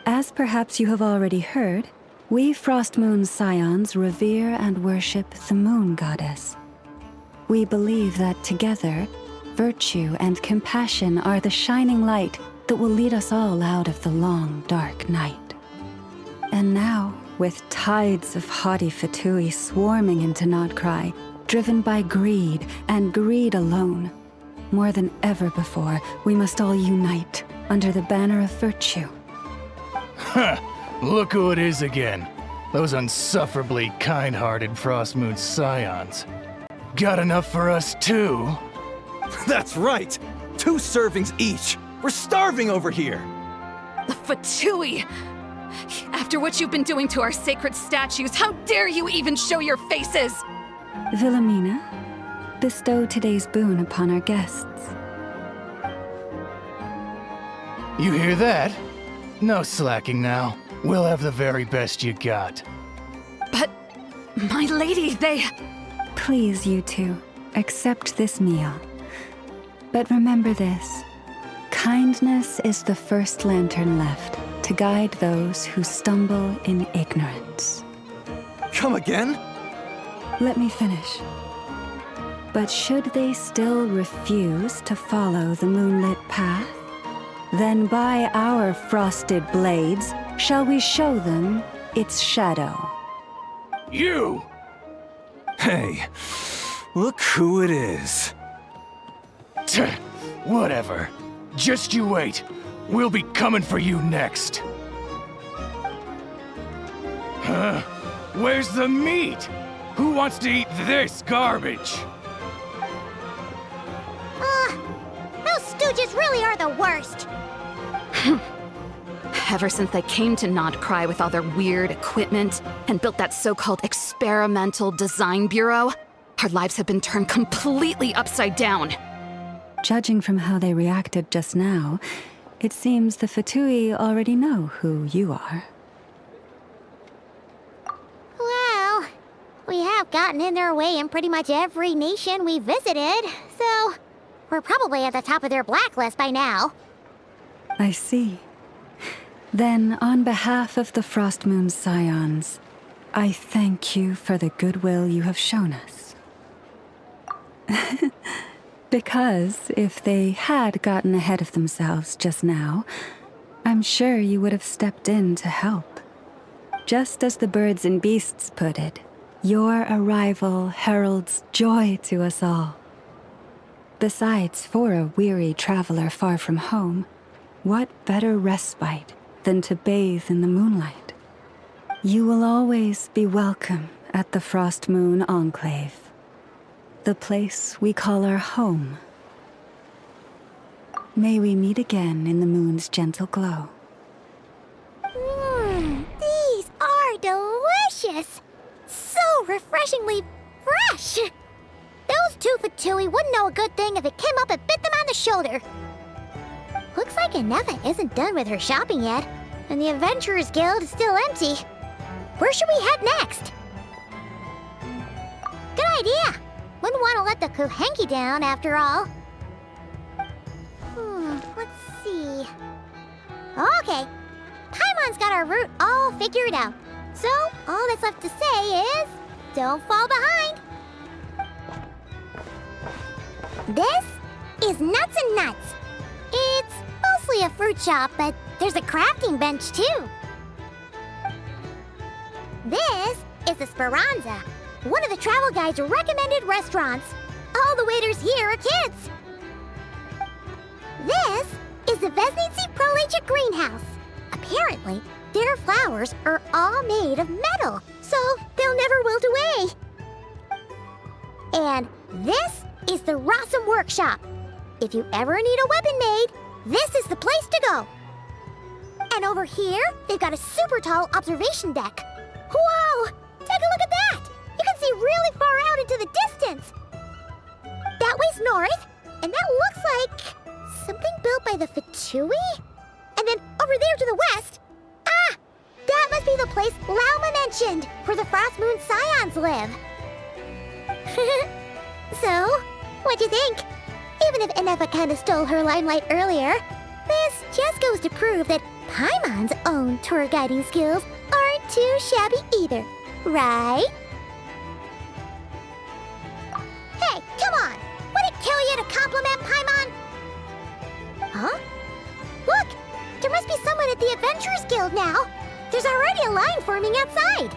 As perhaps you have already heard, we Frost Moon's Scions revere and worship the moon goddess. We believe that together, virtue and compassion are the shining light that will lead us all out of the long, dark night. And now, with tides of haughty Fatui swarming into Nodkrai, driven by greed, and greed alone, more than ever before, we must all unite under the banner of virtue. Huh, look who it is again. Those unsufferably kind-hearted Frostmoon scions. Got enough for us too? That's right! 2 servings each! We're starving over here! The Fatui! After what you've been doing to our sacred statues, how dare you even show your faces! Wilhelmina, bestow today's boon upon our guests. You hear that? No slacking now. We'll have the very best you got. But, my lady, they... Please, you two, accept this meal. But remember this. Kindness is the first lantern left to guide those who stumble in ignorance. Come again? Let me finish. But should they still refuse to follow the moonlit path, then by our frosted blades shall we show them its shadow. You! Hey, look who it is. Whatever. Just you wait. We'll be coming for you next. Huh? Where's the meat? Who wants to eat this garbage? Those stooges really are the worst. Ever since they came to Nodkrai with all their weird equipment and built that so-called experimental design bureau, our lives have been turned completely upside down. Judging from how they reacted just now, it seems the Fatui already know who you are. Well, we have gotten in their way in pretty much every nation we visited, so we're probably at the top of their blacklist by now. I see. Then, on behalf of the Frostmoon Scions, I thank you for the goodwill you have shown us. Because if they had gotten ahead of themselves just now, I'm sure you would have stepped in to help. Just as the birds and beasts put it, your arrival heralds joy to us all. Besides, for a weary traveler far from home, what better respite than to bathe in the moonlight? You will always be welcome at the Frostmoon Enclave, the place we call our home. May we meet again in the moon's gentle glow. These are delicious! So refreshingly fresh! Those 2 Fatui wouldn't know a good thing if it came up and bit them on the shoulder. Looks like Inefa isn't done with her shopping yet, and the Adventurers Guild is still empty. Where should we head next? Good idea! Wouldn't want to let the Kuhenki down, after all. Let's see... Okay, Paimon's got our route all figured out. So, all that's left to say is... don't fall behind! This is Nuts and Nuts. It's mostly a fruit shop, but there's a crafting bench, too. This is the Speranza, one of the travel guide's recommended restaurants. All the waiters here are kids. This is the Vesnici Prolegia greenhouse. Apparently, their flowers are all made of metal, so they'll never wilt away. And this is the Rossum Workshop. If you ever need a weapon made, this is the place to go. And over here, they've got a super tall observation deck. Whoa! Take a look at that! You can see really far out into the distance. That way's north, and that looks like something built by the Fatui? And then over there to the west, that must be the place Lauma mentioned, where the Frostmoon Scions live. So, what'd you think? Even if Inefa kinda stole her limelight earlier, this just goes to prove that Paimon's own tour guiding skills aren't too shabby either, right? Hey, come on! Would it kill you to compliment Paimon? Huh? Look! There must be someone at the Adventurers Guild now! There's already a line forming outside.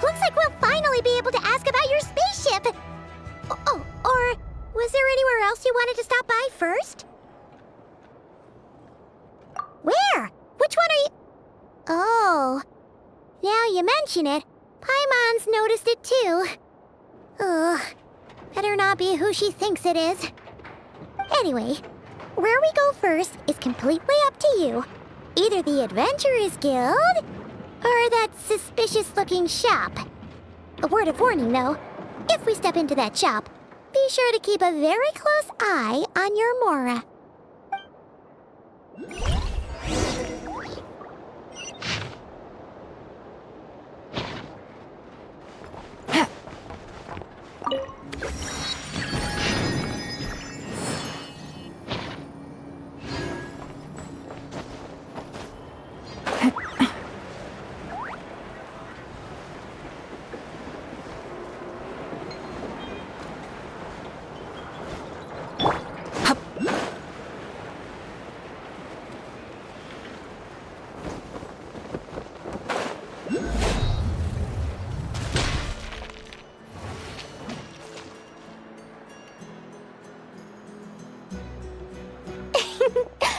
Looks like we'll finally be able to ask about your spaceship. Oh, or was there anywhere else you wanted to stop by first? Where? Which one are you? Oh, now you mention it, Paimon's noticed it too. Ugh, better not be who she thinks it is. Anyway, where we go first is completely up to you. Either the Adventurers Guild, or that suspicious-looking shop. A word of warning, though. If we step into that shop, be sure to keep a very close eye on your Mora.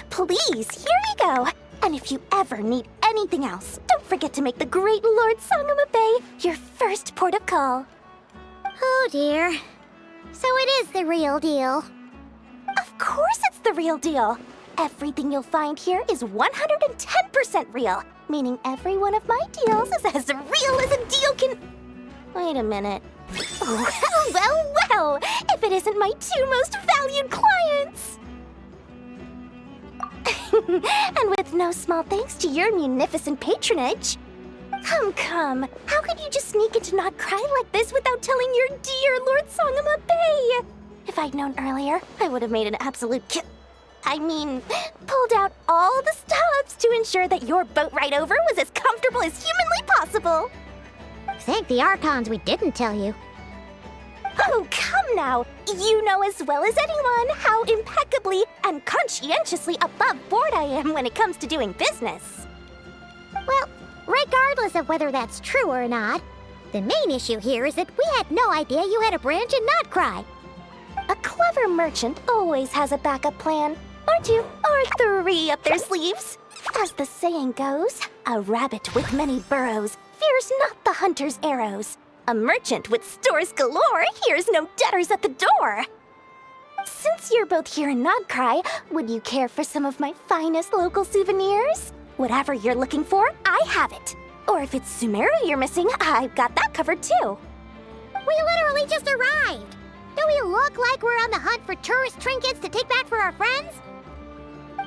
Please, here you go. And if you ever need anything else, don't forget to make the great Lord Sangama Bay your first port of call. Oh dear. So it is the real deal. Of course it's the real deal. Everything you'll find here is 110% real, meaning every one of my deals is as real as a deal can... Wait a minute. Well, if it isn't my two most valued clients! And with no small thanks to your munificent patronage. Come, how could you just sneak into nodkrai like this without telling your dear Lord Sangama Bay? If I'd known earlier, I would have made an absolute pulled out all the stops to ensure that your boat ride over was as comfortable as humanly possible. Thank the Archons we didn't tell you. Oh, come now! You know as well as anyone how impeccably and conscientiously above board I am when it comes to doing business. Well, regardless of whether that's true or not, the main issue here is that we had no idea you had a branch in nodkrai. A clever merchant always has a backup plan, or two, or three up their sleeves. As the saying goes, a rabbit with many burrows fears not the hunter's arrows. A merchant with stores galore hears no debtors at the door. Since you're both here in nodkrai, would you care for some of my finest local souvenirs? Whatever you're looking for, I have it. Or if it's Sumeru you're missing, I've got that covered too. We literally just arrived. Do we look like we're on the hunt for tourist trinkets to take back for our friends?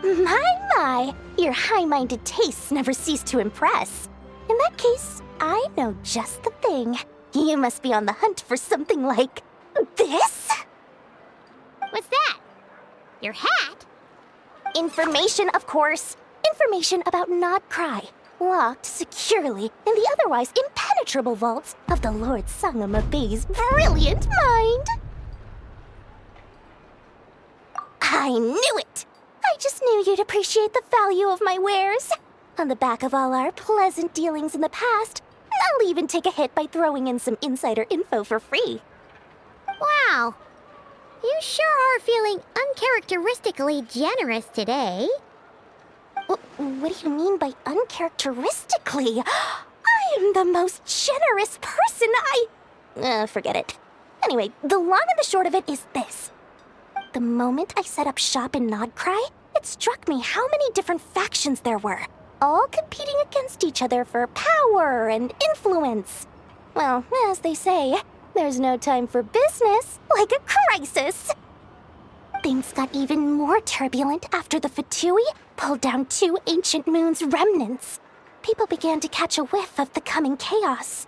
My, your high-minded tastes never cease to impress. In that case, I know just the thing. You must be on the hunt for something like this? What's that? Your hat? Information, of course. Information about nodkrai, locked securely in the otherwise impenetrable vaults of the Lord Sangama Bay's brilliant mind. I knew it! I just knew you'd appreciate the value of my wares. On the back of all our pleasant dealings in the past, I'll even take a hit by throwing in some insider info for free. Wow. You sure are feeling uncharacteristically generous today. What do you mean by uncharacteristically? I am the most generous person forget it. Anyway, the long and the short of it is this. The moment I set up shop in nodkrai, it struck me how many different factions there were, all competing against each other for power and influence. Well, as they say, there's no time for business like a crisis. Things got even more turbulent after the Fatui pulled down 2 ancient moons' remnants. People began to catch a whiff of the coming chaos.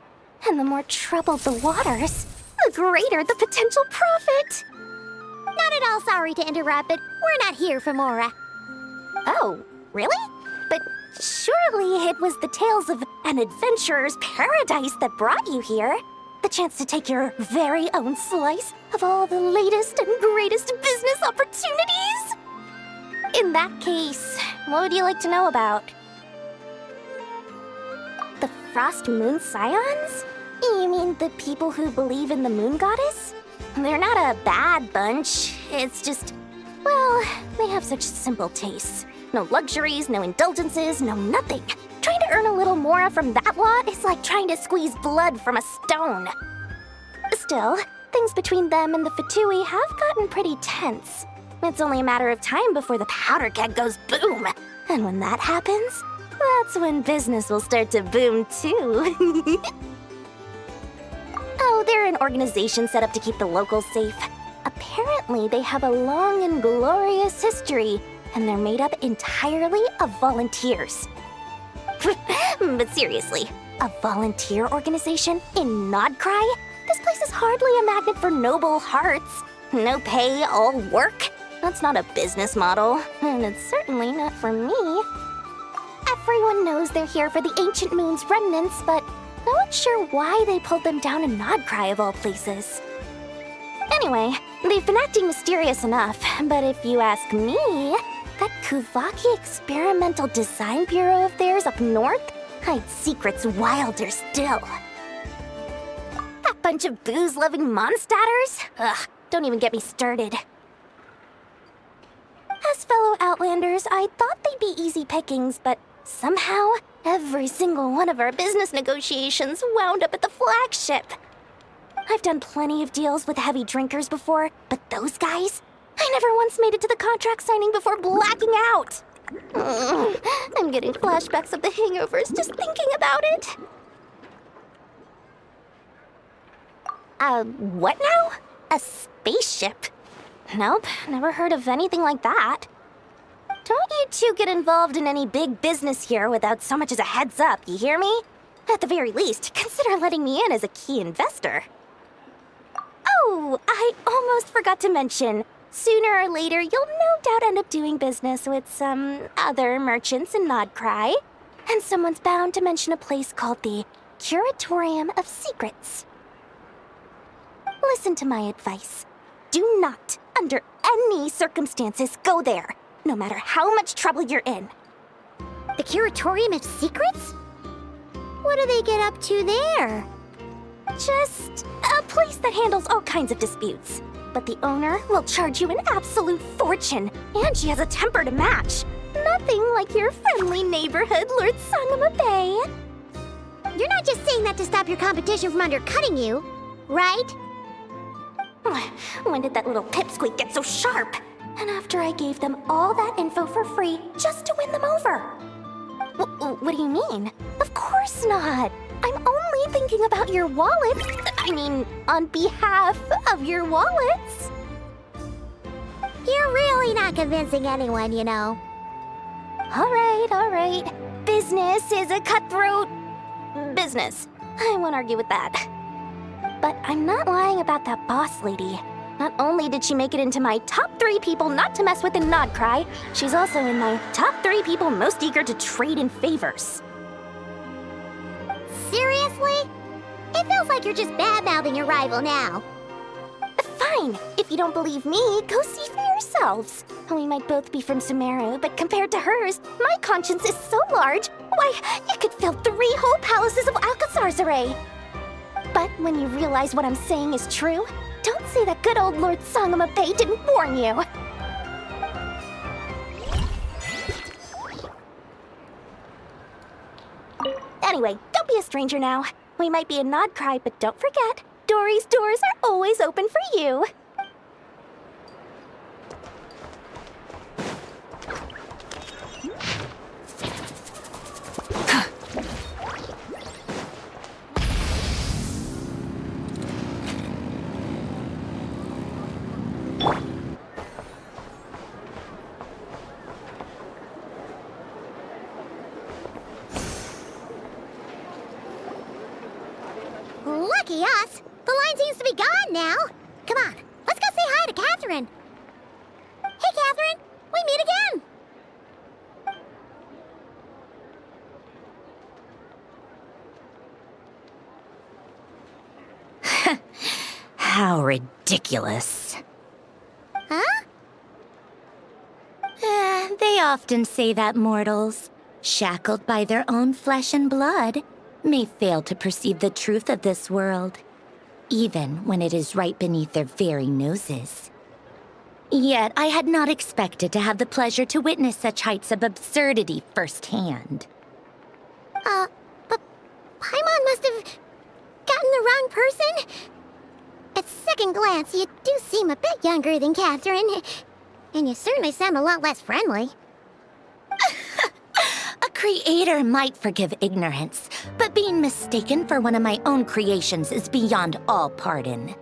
And the more troubled the waters, the greater the potential profit. Not at all sorry to interrupt, but we're not here for Mora. Oh, really? But surely it was the tales of an adventurer's paradise that brought you here. The chance to take your very own slice of all the latest and greatest business opportunities? In that case, what would you like to know about? Frost Moon Scions? You mean the people who believe in the moon goddess? They're not a bad bunch. It's just, well, they have such simple tastes. No luxuries, no indulgences, no nothing. Trying to earn a little more from that lot is like trying to squeeze blood from a stone. Still, things between them and the Fatui have gotten pretty tense. It's only a matter of time before the powder keg goes boom. And when that happens, that's when business will start to boom too. Oh, they're an organization set up to keep the locals safe. Apparently, they have a long and glorious history, and they're made up entirely of volunteers. But seriously, a volunteer organization in nodkrai? This place is hardly a magnet for noble hearts. No pay, all work. That's not a business model, and it's certainly not for me. Everyone knows they're here for the Ancient Moon's remnants, but no one's sure why they pulled them down in nodkrai of all places. Anyway, they've been acting mysterious enough, but if you ask me, that Kuvaki Experimental Design Bureau of theirs up north hides secrets wilder still. That bunch of booze-loving monsters? Ugh, don't even get me started. As fellow Outlanders, I thought they'd be easy pickings, but somehow, every single one of our business negotiations wound up at the flagship. I've done plenty of deals with heavy drinkers before, but those guys? I never once made it to the contract signing before blacking out. I'm getting flashbacks of the hangovers just thinking about it. What now? A spaceship? Nope, never heard of anything like that. Don't you two get involved in any big business here without so much as a heads up, you hear me? At the very least, consider letting me in as a key investor. Oh, I almost forgot to mention. Sooner or later, you'll no doubt end up doing business with some other merchants in nodkrai. And someone's bound to mention a place called the Curatorium of Secrets. Listen to my advice. Do not, under any circumstances, go there, no matter how much trouble you're in. The Curatorium of Secrets? What do they get up to there? Just a place that handles all kinds of disputes. But the owner will charge you an absolute fortune, and she has a temper to match. Nothing like your friendly neighborhood, Lord Sangama Bay. You're not just saying that to stop your competition from undercutting you, right? When did that little pipsqueak get so sharp? And after I gave them all that info for free just to win them over. What do you mean? Of course not. I'm only thinking about your wallets. I mean, on behalf of your wallets. You're really not convincing anyone, you know. All right. Business is a cutthroat business. I won't argue with that. But I'm not lying about that boss lady. Not only did she make it into my top 3 people not to mess with in nodkrai, she's also in my top 3 people most eager to trade in favors. Seriously? It feels like you're just bad-mouthing your rival now. Fine. If you don't believe me, go see for yourselves. We might both be from Sumeru, but compared to hers, my conscience is so large, why, you could fill 3 whole palaces of Alcazar's. But when you realize what I'm saying is true, don't say that good old Lord Sangama Bay didn't warn you. Anyway, don't be a stranger now. We might be in nodkrai, but don't forget, Dory's doors are always open for you. Lucky us! The line seems to be gone now. Come on, let's go say hi to Catherine. Hey, Catherine! We meet again! How ridiculous. Huh? They often say that mortals, shackled by their own flesh and blood, may fail to perceive the truth of this world, even when it is right beneath their very noses. Yet I had not expected to have the pleasure to witness such heights of absurdity firsthand. But Paimon must have gotten the wrong person? At second glance, you do seem a bit younger than Catherine, and you certainly sound a lot less friendly. A creator might forgive ignorance, but being mistaken for one of my own creations is beyond all pardon.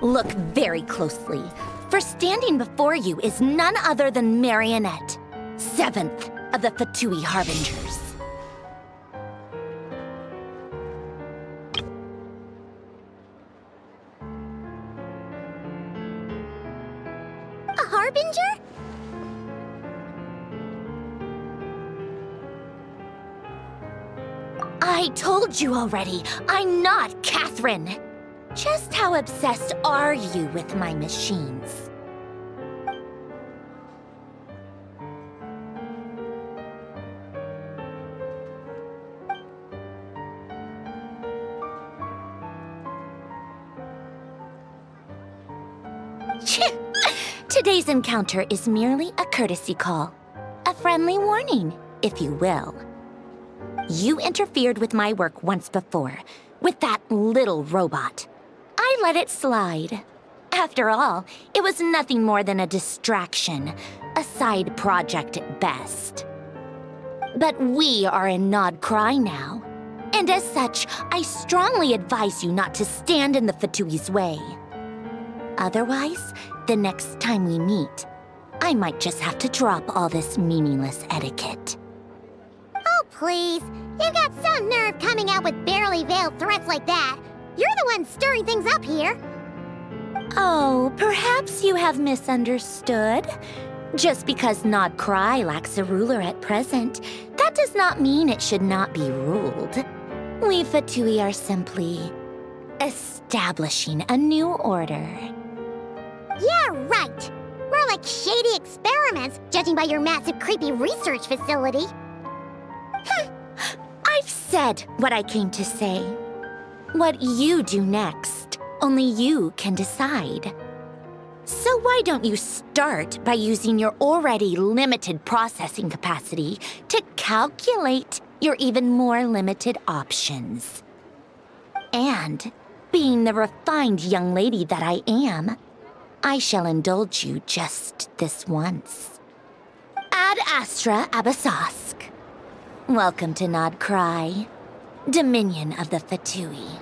Look very closely, for standing before you is none other than Marionette, 7th of the Fatui Harbingers. A Harbinger? I told you already, I'm not Catherine. Just how obsessed are you with my machines? Today's encounter is merely a courtesy call. A friendly warning, if you will. You interfered with my work once before, with that little robot. I let it slide. After all, it was nothing more than a distraction, a side project at best. But we are in nodkrai now, and as such, I strongly advise you not to stand in the Fatui's way. Otherwise, the next time we meet, I might just have to drop all this meaningless etiquette. Oh, please. You've got some nerve coming out with barely veiled threats like that. You're the one stirring things up here. Oh, perhaps you have misunderstood. Just because nodkrai lacks a ruler at present, that does not mean it should not be ruled. We Fatui are simply establishing a new order. Yeah, right. More like shady experiments, judging by your massive, creepy research facility. I've said what I came to say. What you do next, only you can decide. So why don't you start by using your already limited processing capacity to calculate your even more limited options? And, being the refined young lady that I am, I shall indulge you just this once. Ad Astra Abyssosque. Welcome to nodkrai, Dominion of the Fatui.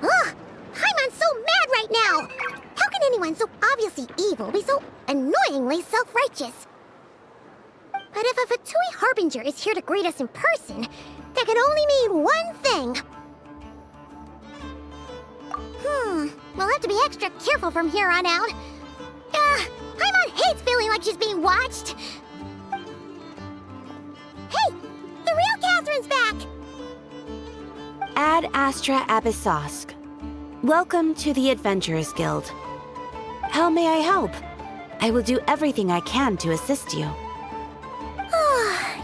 Ugh! Paimon's so mad right now! How can anyone so obviously evil be so annoyingly self-righteous? But if a Fatui Harbinger is here to greet us in person, that can only mean one thing. We'll have to be extra careful from here on out. Paimon hates feeling like she's being watched. Hey, the real Catherine's back! Ad Astra Abyssosque. Welcome to the Adventurers Guild. How may I help? I will do everything I can to assist you.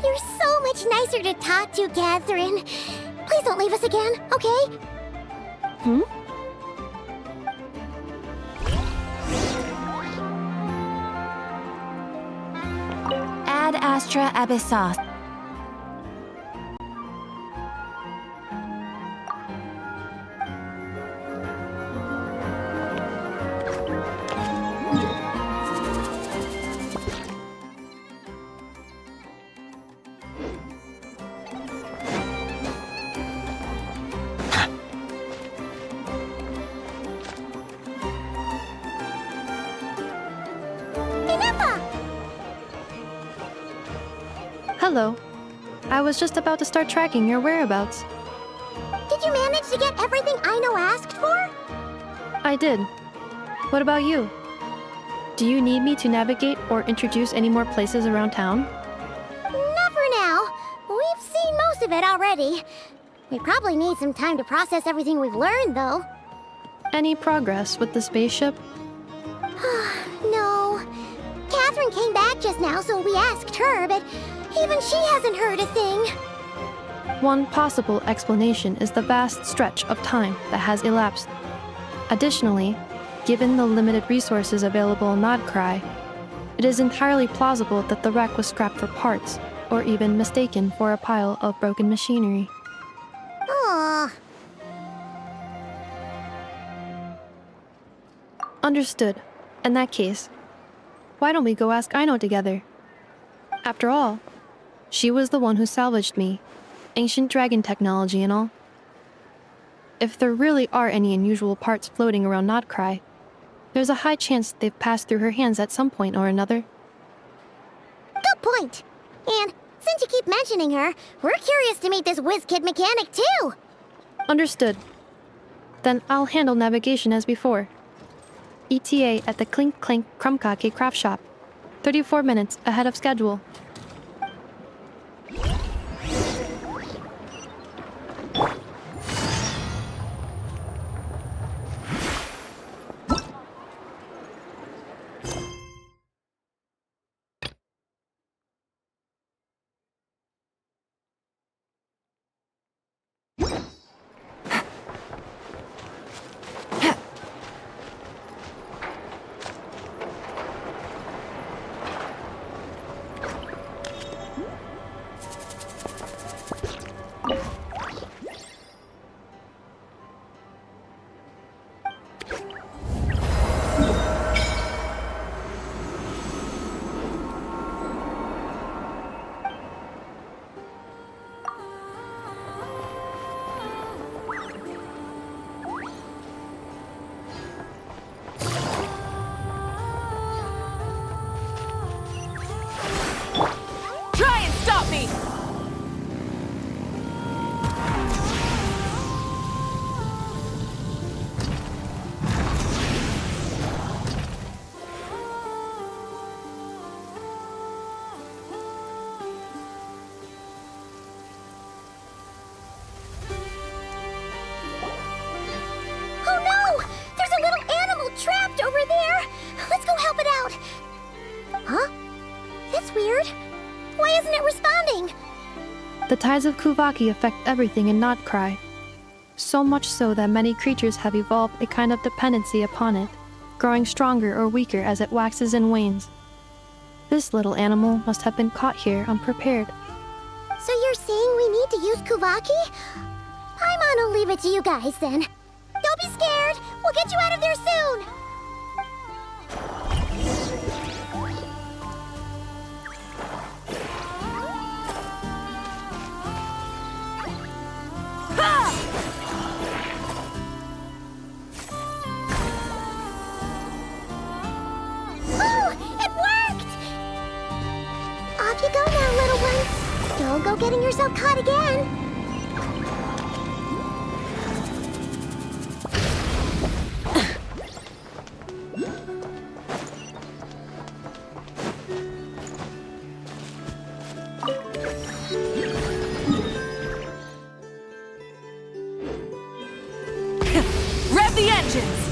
You're so much nicer to talk to, Catherine. Please don't leave us again, okay? Ad Astra Abyssosque. Hello. I was just about to start tracking your whereabouts. Did you manage to get everything Aino asked for? I did. What about you? Do you need me to navigate or introduce any more places around town? Not for now. We've seen most of it already. We probably need some time to process everything we've learned, though. Any progress with the spaceship? No. Catherine came back just now, so we asked her, but even she hasn't heard a thing. One possible explanation is the vast stretch of time that has elapsed. Additionally, given the limited resources available in nodkrai, it is entirely plausible that the wreck was scrapped for parts, or even mistaken for a pile of broken machinery. Aww. Understood. In that case, why don't we go ask Aino together? After all, she was the one who salvaged me, ancient dragon technology and all. If there really are any unusual parts floating around nodkrai, there's a high chance they've passed through her hands at some point or another. Good point. And since you keep mentioning her, we're curious to meet this whiz-kid mechanic too. Understood. Then I'll handle navigation as before. ETA at the Clink Clank Krumkake craft shop. 34 minutes ahead of schedule. Trapped over there! Let's go help it out! Huh? That's weird. Why isn't it responding? The tides of Kuvaki affect everything in nodkrai. So much so that many creatures have evolved a kind of dependency upon it, growing stronger or weaker as it waxes and wanes. This little animal must have been caught here unprepared. So you're saying we need to use Kuvaki? Paimon will leave it to you guys then. Don't be scared! We'll get you out of there soon! Oh! It worked! Off you go now, little one. Don't go getting yourself caught again. Rev the engines!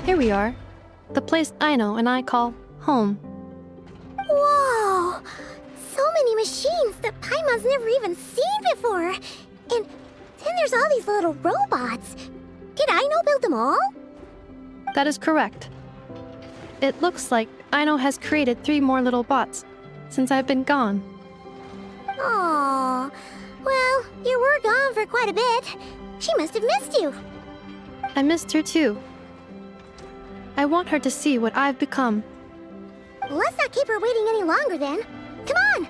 Here we are. The place Aino and I call home. Whoa! So many machines that Paimon's never even seen before. And then there's all these little robots. Did Aino build them all? That is correct. It looks like Aino has created 3 more little bots since I've been gone. Aww. Well, you were gone for quite a bit. She must have missed you. I missed her too. I want her to see what I've become. Let's not keep her waiting any longer then. Come on!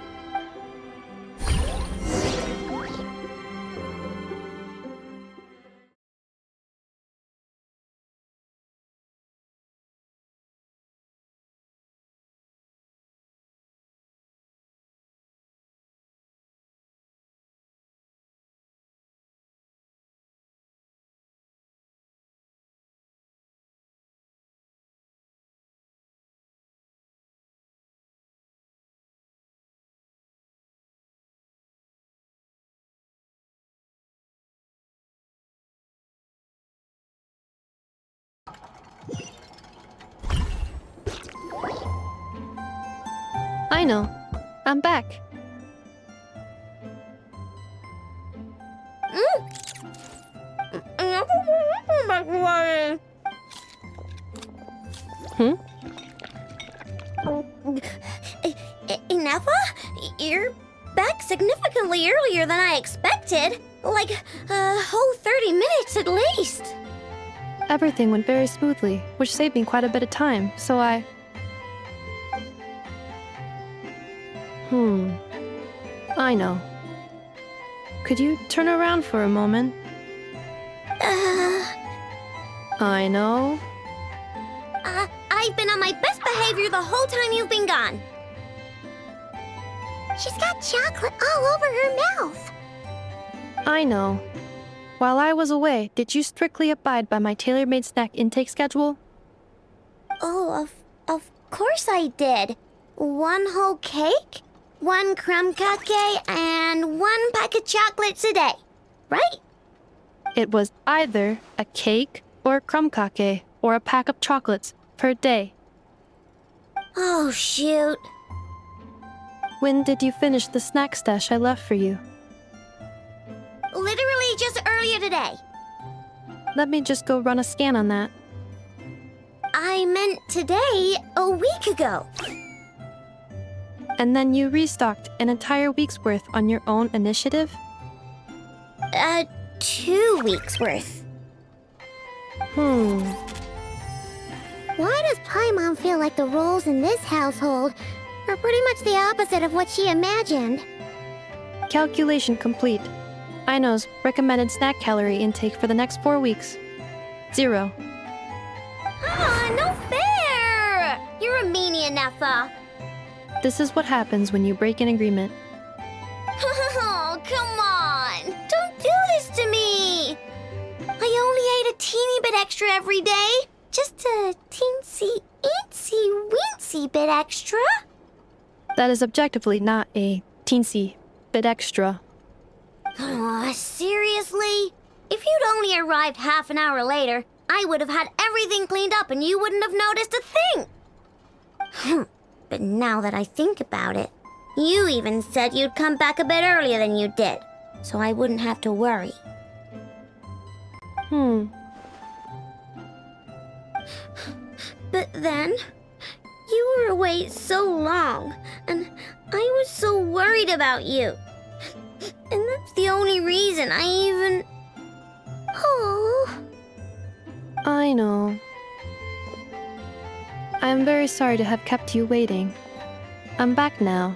I know. I'm back. Hmm? Ineffa? You're back significantly earlier than I expected. Like a whole 30 minutes at least. Everything went very smoothly, which saved me quite a bit of time, so I... I know. Could you turn around for a moment? I know. I've been on my best behavior the whole time you've been gone. She's got chocolate all over her mouth. I know. While I was away, did you strictly abide by my tailor-made snack intake schedule? Oh, of course I did. 1 whole cake, 1 crumb cake, and 1 pack of chocolates a day, right? It was either a cake or a crumb cake or a pack of chocolates per day. Oh, shoot. When did you finish the snack stash I left for you? Literally just earlier today. Let me just go run a scan on that. I meant today, a week ago. And then you restocked an entire week's worth on your own initiative? 2 weeks worth. Why does Paimon feel like the roles in this household are pretty much the opposite of what she imagined? Calculation complete. Aino's recommended snack calorie intake for the next 4 weeks. 0. No fair! You're a meanie, Ineffa. This is what happens when you break an agreement. Oh, come on! Don't do this to me! I only ate a teeny bit extra every day. Just a teensy-weensy bit extra. That is objectively not a teensy bit extra. Oh, seriously? If you'd only arrived half an hour later, I would have had everything cleaned up and you wouldn't have noticed a thing. But now that I think about it, you even said you'd come back a bit earlier than you did, so I wouldn't have to worry. But then, you were away so long, and I was so worried about you. And that's the only reason I even... Oh. I know. I am very sorry to have kept you waiting. I'm back now.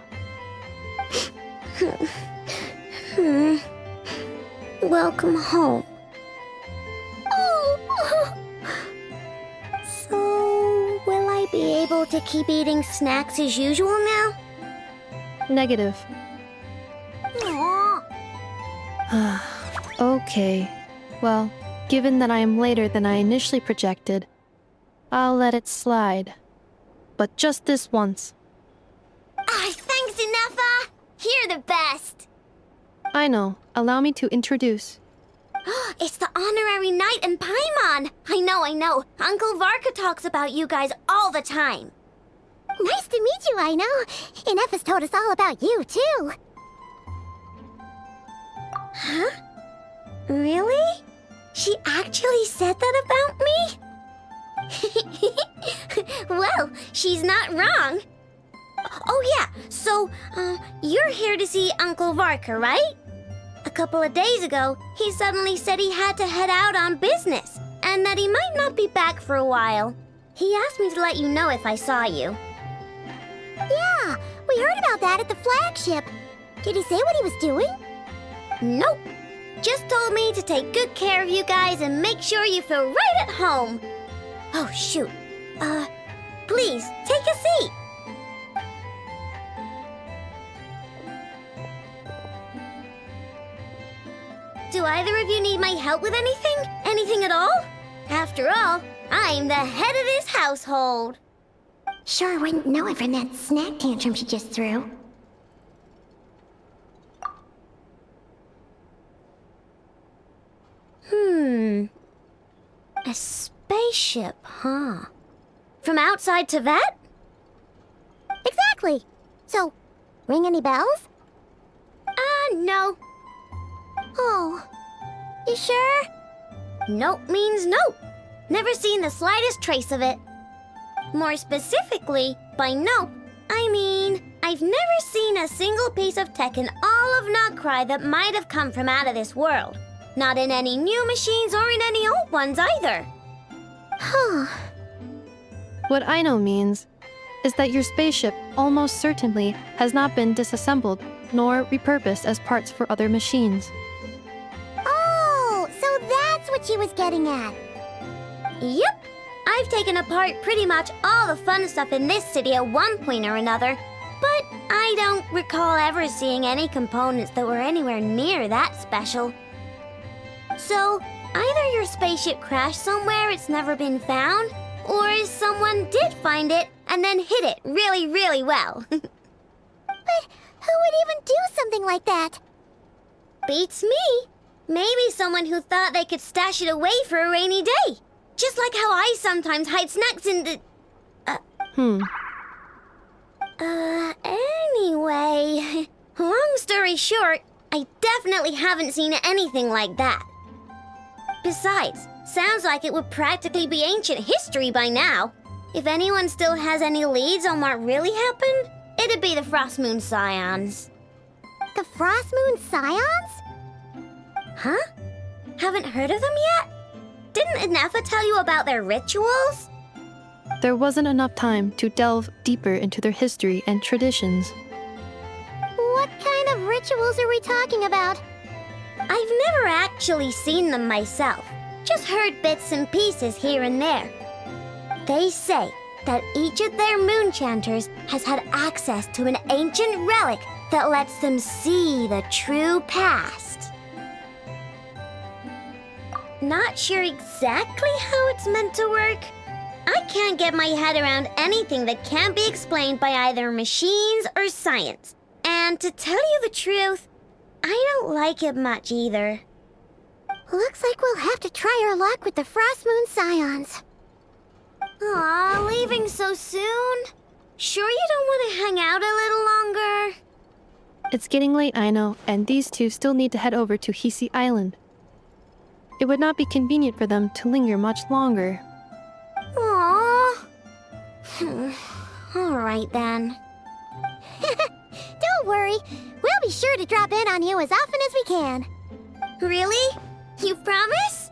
Welcome home. Oh. So, will I be able to keep eating snacks as usual now? Negative. Aww. Okay. Well, given that I am later than I initially projected, I'll let it slide. But just this once. Thanks, Ineffa! You're the best! I know. Allow me to introduce. It's the honorary knight and Paimon! I know. Uncle Varka talks about you guys all the time. Nice to meet you, I know. Ineffa's told us all about you, too. Huh? Really? She actually said that about me? Well, she's not wrong. Oh yeah, so, you're here to see Uncle Varka, right? A couple of days ago, he suddenly said he had to head out on business. And and that he might not be back for a while. He asked me to let you know if I saw you. Yeah, we heard about that at the flagship. Did he say what he was doing? Nope. Just told me to take good care of you guys and make sure you feel right at home. Oh, shoot. Please, take a seat. Do either of you need my help with anything? Anything at all? After all, I'm the head of this household. Sure wouldn't know it from that snack tantrum she just threw. A spaceship, huh? From outside to that? Exactly. So, ring any bells? No. Oh, you sure? Nope means nope. Never seen the slightest trace of it. More specifically, by nope, I mean, I've never seen a single piece of tech in all of nodkrai that might have come from out of this world. Not in any new machines or in any old ones either. Huh. What I know means is that your spaceship almost certainly has not been disassembled nor repurposed as parts for other machines. Oh, so that's what she was getting at. Yep. I've taken apart pretty much all the fun stuff in this city at one point or another, but I don't recall ever seeing any components that were anywhere near that special. So, either your spaceship crashed somewhere it's never been found, or someone did find it and then hid it really, really well. But who would even do something like that? Beats me. Maybe someone who thought they could stash it away for a rainy day. Just like how I sometimes hide snacks in the... Anyway, long story short, I definitely haven't seen anything like that. Besides, sounds like it would practically be ancient history by now. If anyone still has any leads on what really happened, it'd be the Frost Moon Scions. The Frost Moon Scions? Huh? Haven't heard of them yet? Didn't Inefa tell you about their rituals? There wasn't enough time to delve deeper into their history and traditions. What kind of rituals are we talking about? I've never actually seen them myself, just heard bits and pieces here and there. They say that each of their moon chanters has had access to an ancient relic that lets them see the true past. Not sure exactly how it's meant to work. I can't get my head around anything that can't be explained by either machines or science. And to tell you the truth, I don't like it much either. Looks like we'll have to try our luck with the Frost Moon Scions. Aw, leaving so soon? Sure you don't want to hang out a little longer? It's getting late, I know, and these two still need to head over to Hisi Island. It would not be convenient for them to linger much longer. Aww. All right then. Don't worry. We'll be sure to drop in on you as often as we can. Really? You promise?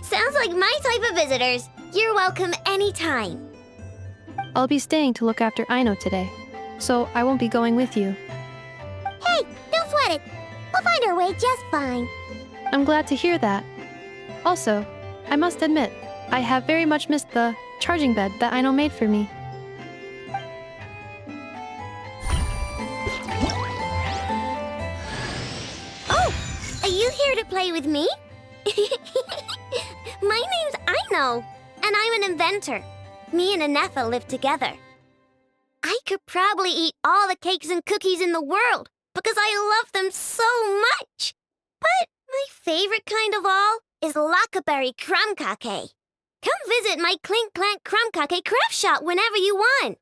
Sounds like my type of visitors. You're welcome anytime. I'll be staying to look after Aino today, so I won't be going with you. Hey, don't sweat it. We'll find our way just fine. I'm glad to hear that. Also, I must admit, I have very much missed the charging bed that Aino made for me. Oh, are you here to play with me? My name's Aino, and I'm an inventor. Me and Inefa live together. I could probably eat all the cakes and cookies in the world because I love them so much. But my favorite kind of all is lacquerberry crumb cake. Come visit my Clink Clank crumb cake craft shop whenever you want.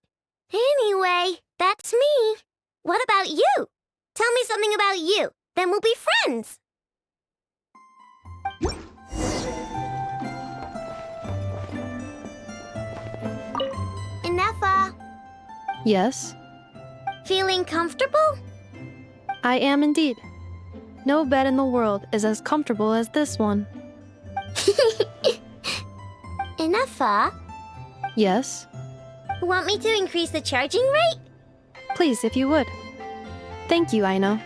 Anyway, that's me. What about you? Tell me something about you, then we'll be friends. Inefa, Yes, feeling comfortable? I am indeed. No bed in the world is as comfortable as this one. Enough. Yes? Want me to increase the charging rate? Please, if you would. Thank you, Aino.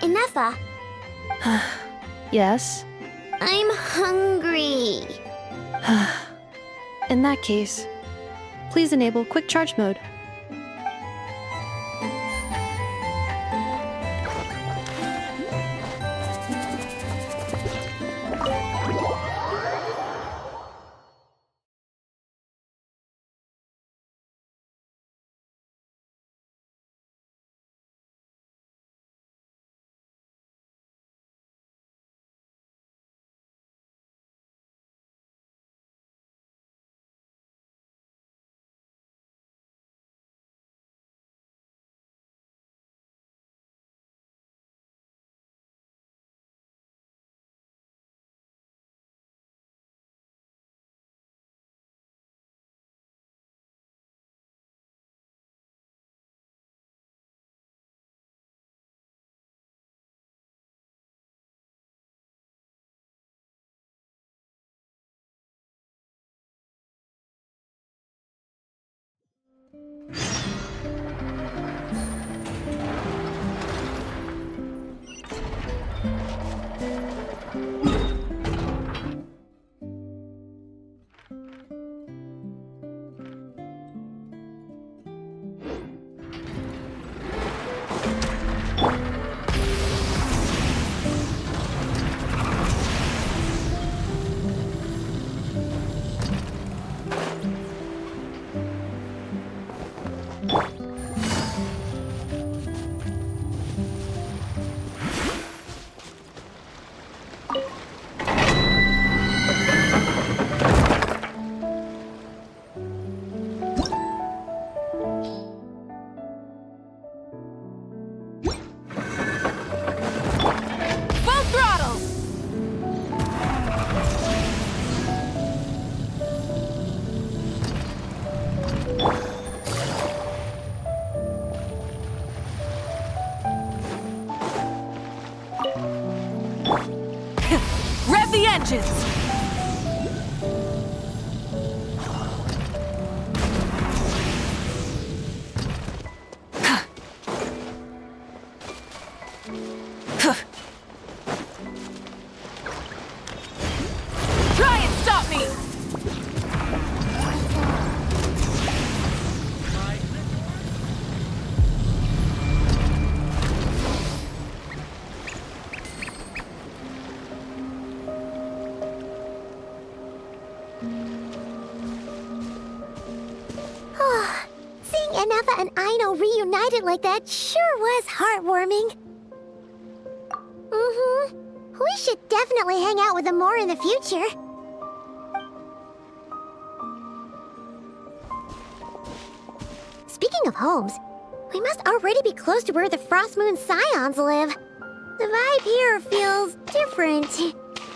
Enough. Yes? I'm hungry. In that case, please enable quick charge mode. Rev the engines! Try and stop me! Seeing Anafa and Aino reunited like that sure was heartwarming. We should definitely hang out with them more in the future. Speaking of homes, we must already be close to where the Frost Moon Scions live. The vibe here feels different,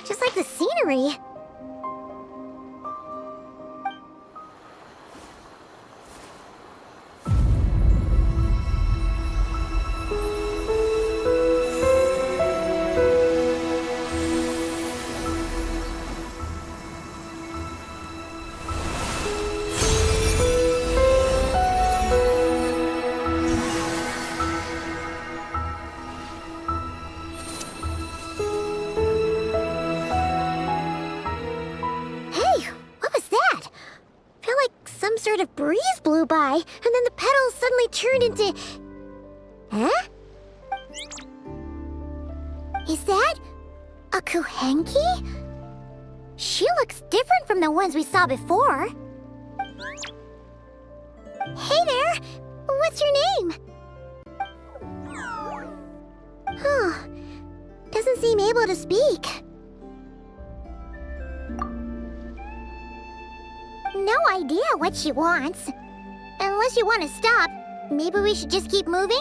just like the scenery. Sort of breeze blew by, and then the petals suddenly turned into... Huh? Is that a Kuhenki? She looks different from the ones we saw before. Hey there! What's your name? Huh. Doesn't seem able to speak. No idea what she wants. Unless you want to stop, maybe we should just keep moving?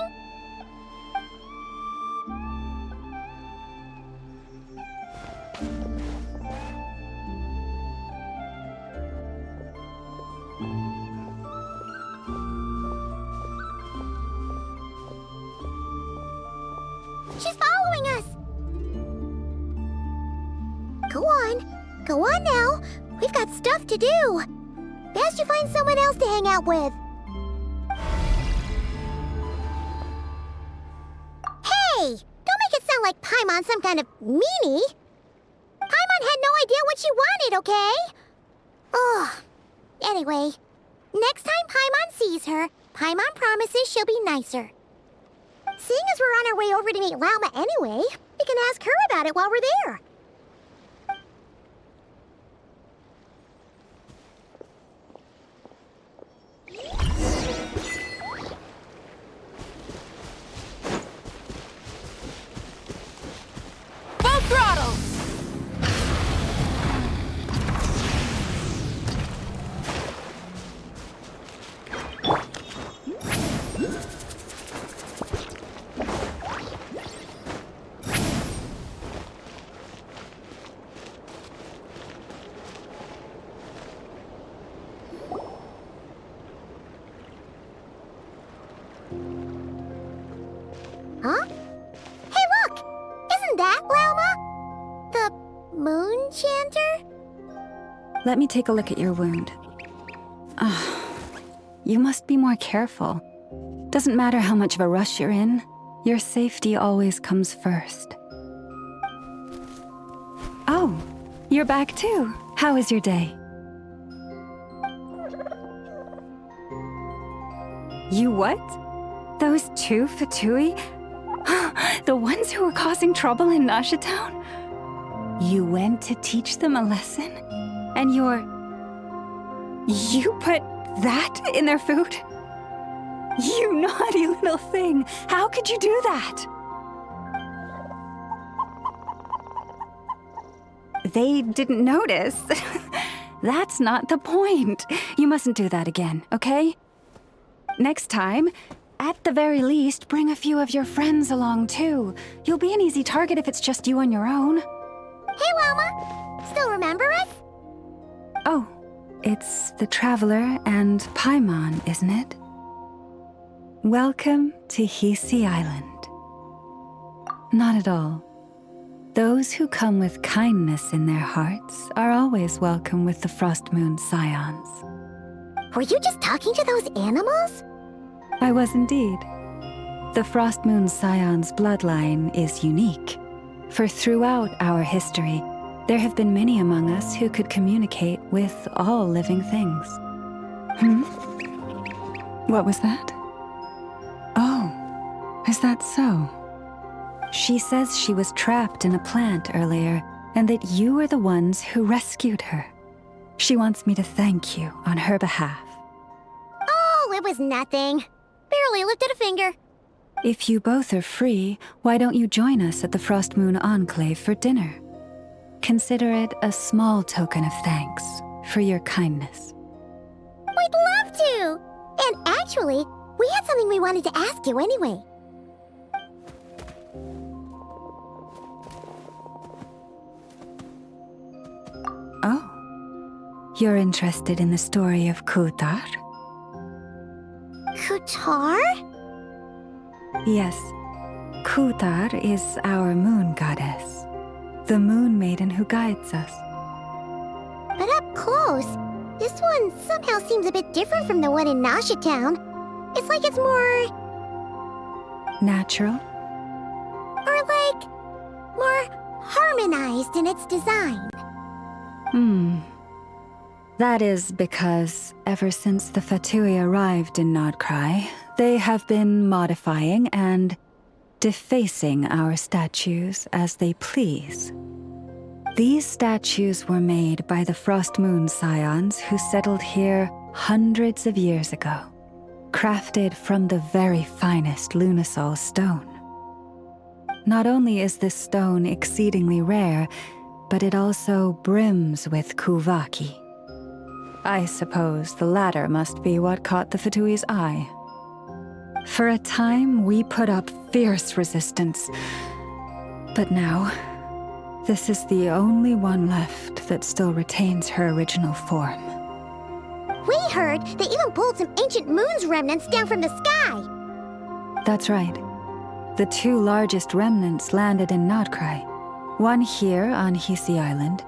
Go on. Go on now. We've got stuff to do. Best you find someone else to hang out with. Hey! Don't make it sound like Paimon's some kind of meanie. Paimon had no idea what she wanted, okay? Ugh. Anyway, next time Paimon sees her, Paimon promises she'll be nicer. Seeing as we're on our way over to meet Lauma anyway, we can ask her about it while we're there. Full throttle! Huh? Hey, look! Isn't that Lauma? The moon chanter? Let me take a look at your wound. You must be more careful. Doesn't matter how much of a rush you're in, your safety always comes first. Oh, you're back too. How was your day? You what? Those two Fatui? The ones who were causing trouble in Nasha Town? You went to teach them a lesson? And you put that in their food? You naughty little thing! How could you do that? They didn't notice. That's not the point. You mustn't do that again, okay? Next time, at the very least, bring a few of your friends along too. You'll be an easy target if it's just you on your own. Hey, Lauma! Still remember us? Oh, it's the Traveler and Paimon, isn't it? Welcome to Hisi Island. Not at all. Those who come with kindness in their hearts are always welcome with the Frost Moon Scions. Were you just talking to those animals? I was indeed. The Frost Moon Scion's bloodline is unique, for throughout our history, there have been many among us who could communicate with all living things. What was that? Oh, is that so? She says she was trapped in a plant earlier, and that you were the ones who rescued her. She wants me to thank you on her behalf. Oh, it was nothing. Barely lifted a finger. If you both are free, why don't you join us at the Frost Moon Enclave for dinner? Consider it a small token of thanks for your kindness. We'd love to! And actually, we had something we wanted to ask you anyway. Oh, you're interested in the story of Kutar? Kutar? Yes, Kutar is our moon goddess, the moon maiden who guides us. But up close, this one somehow seems a bit different from the one in Nasha Town. It's like it's more... natural? Or like... more harmonized in its design. That is because ever since the Fatui arrived in Nodkrai, they have been modifying and defacing our statues as they please. These statues were made by the Frost Moon Scions who settled here hundreds of years ago, crafted from the very finest Lunasol stone. Not only is this stone exceedingly rare, but it also brims with Kuvaki. I suppose the latter must be what caught the Fatui's eye. For a time, we put up fierce resistance. But now, this is the only one left that still retains her original form. We heard they even pulled some ancient moon's remnants down from the sky. That's right. The two largest remnants landed in Nodkrai, One here on Hisi Island,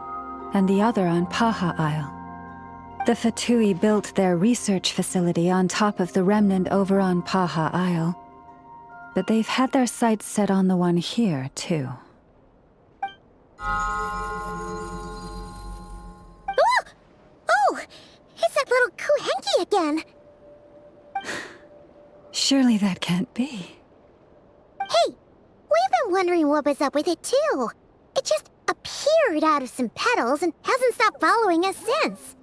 and the other on Paha Isle. The Fatui built their research facility on top of the remnant over on Paha Isle, but they've had their sights set on the one here, too. Ooh! Oh! It's that little Kuhenki again! Surely that can't be. Hey! We've been wondering what was up with it, too. It just appeared out of some petals and hasn't stopped following us since.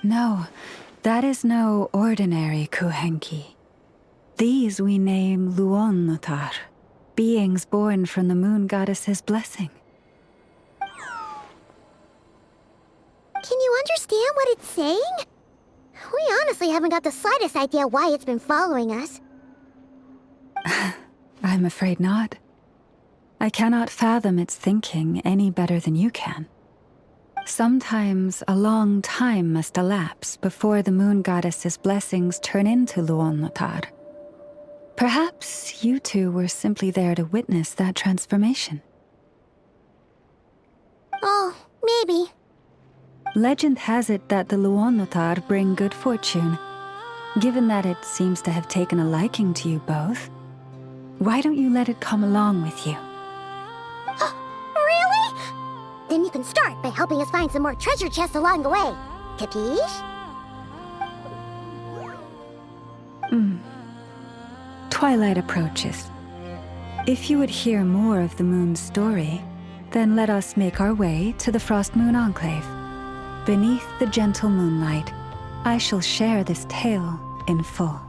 No, that is no ordinary Kuhenki. These we name Luonnotar, beings born from the moon goddess's blessing. Can you understand what it's saying? We honestly haven't got the slightest idea why it's been following us. I'm afraid not. I cannot fathom its thinking any better than you can. Sometimes a long time must elapse before the moon goddess's blessings turn into Luonnotar. Perhaps you two were simply there to witness that transformation. Oh, maybe. Legend has it that the Luonnotar bring good fortune. Given that it seems to have taken a liking to you both, why don't you let it come along with you? Really? Then you can start by helping us find some more treasure chests along the way. Capiche? Twilight approaches. If you would hear more of the moon's story, then let us make our way to the Frost Moon Enclave. Beneath the gentle moonlight, I shall share this tale in full.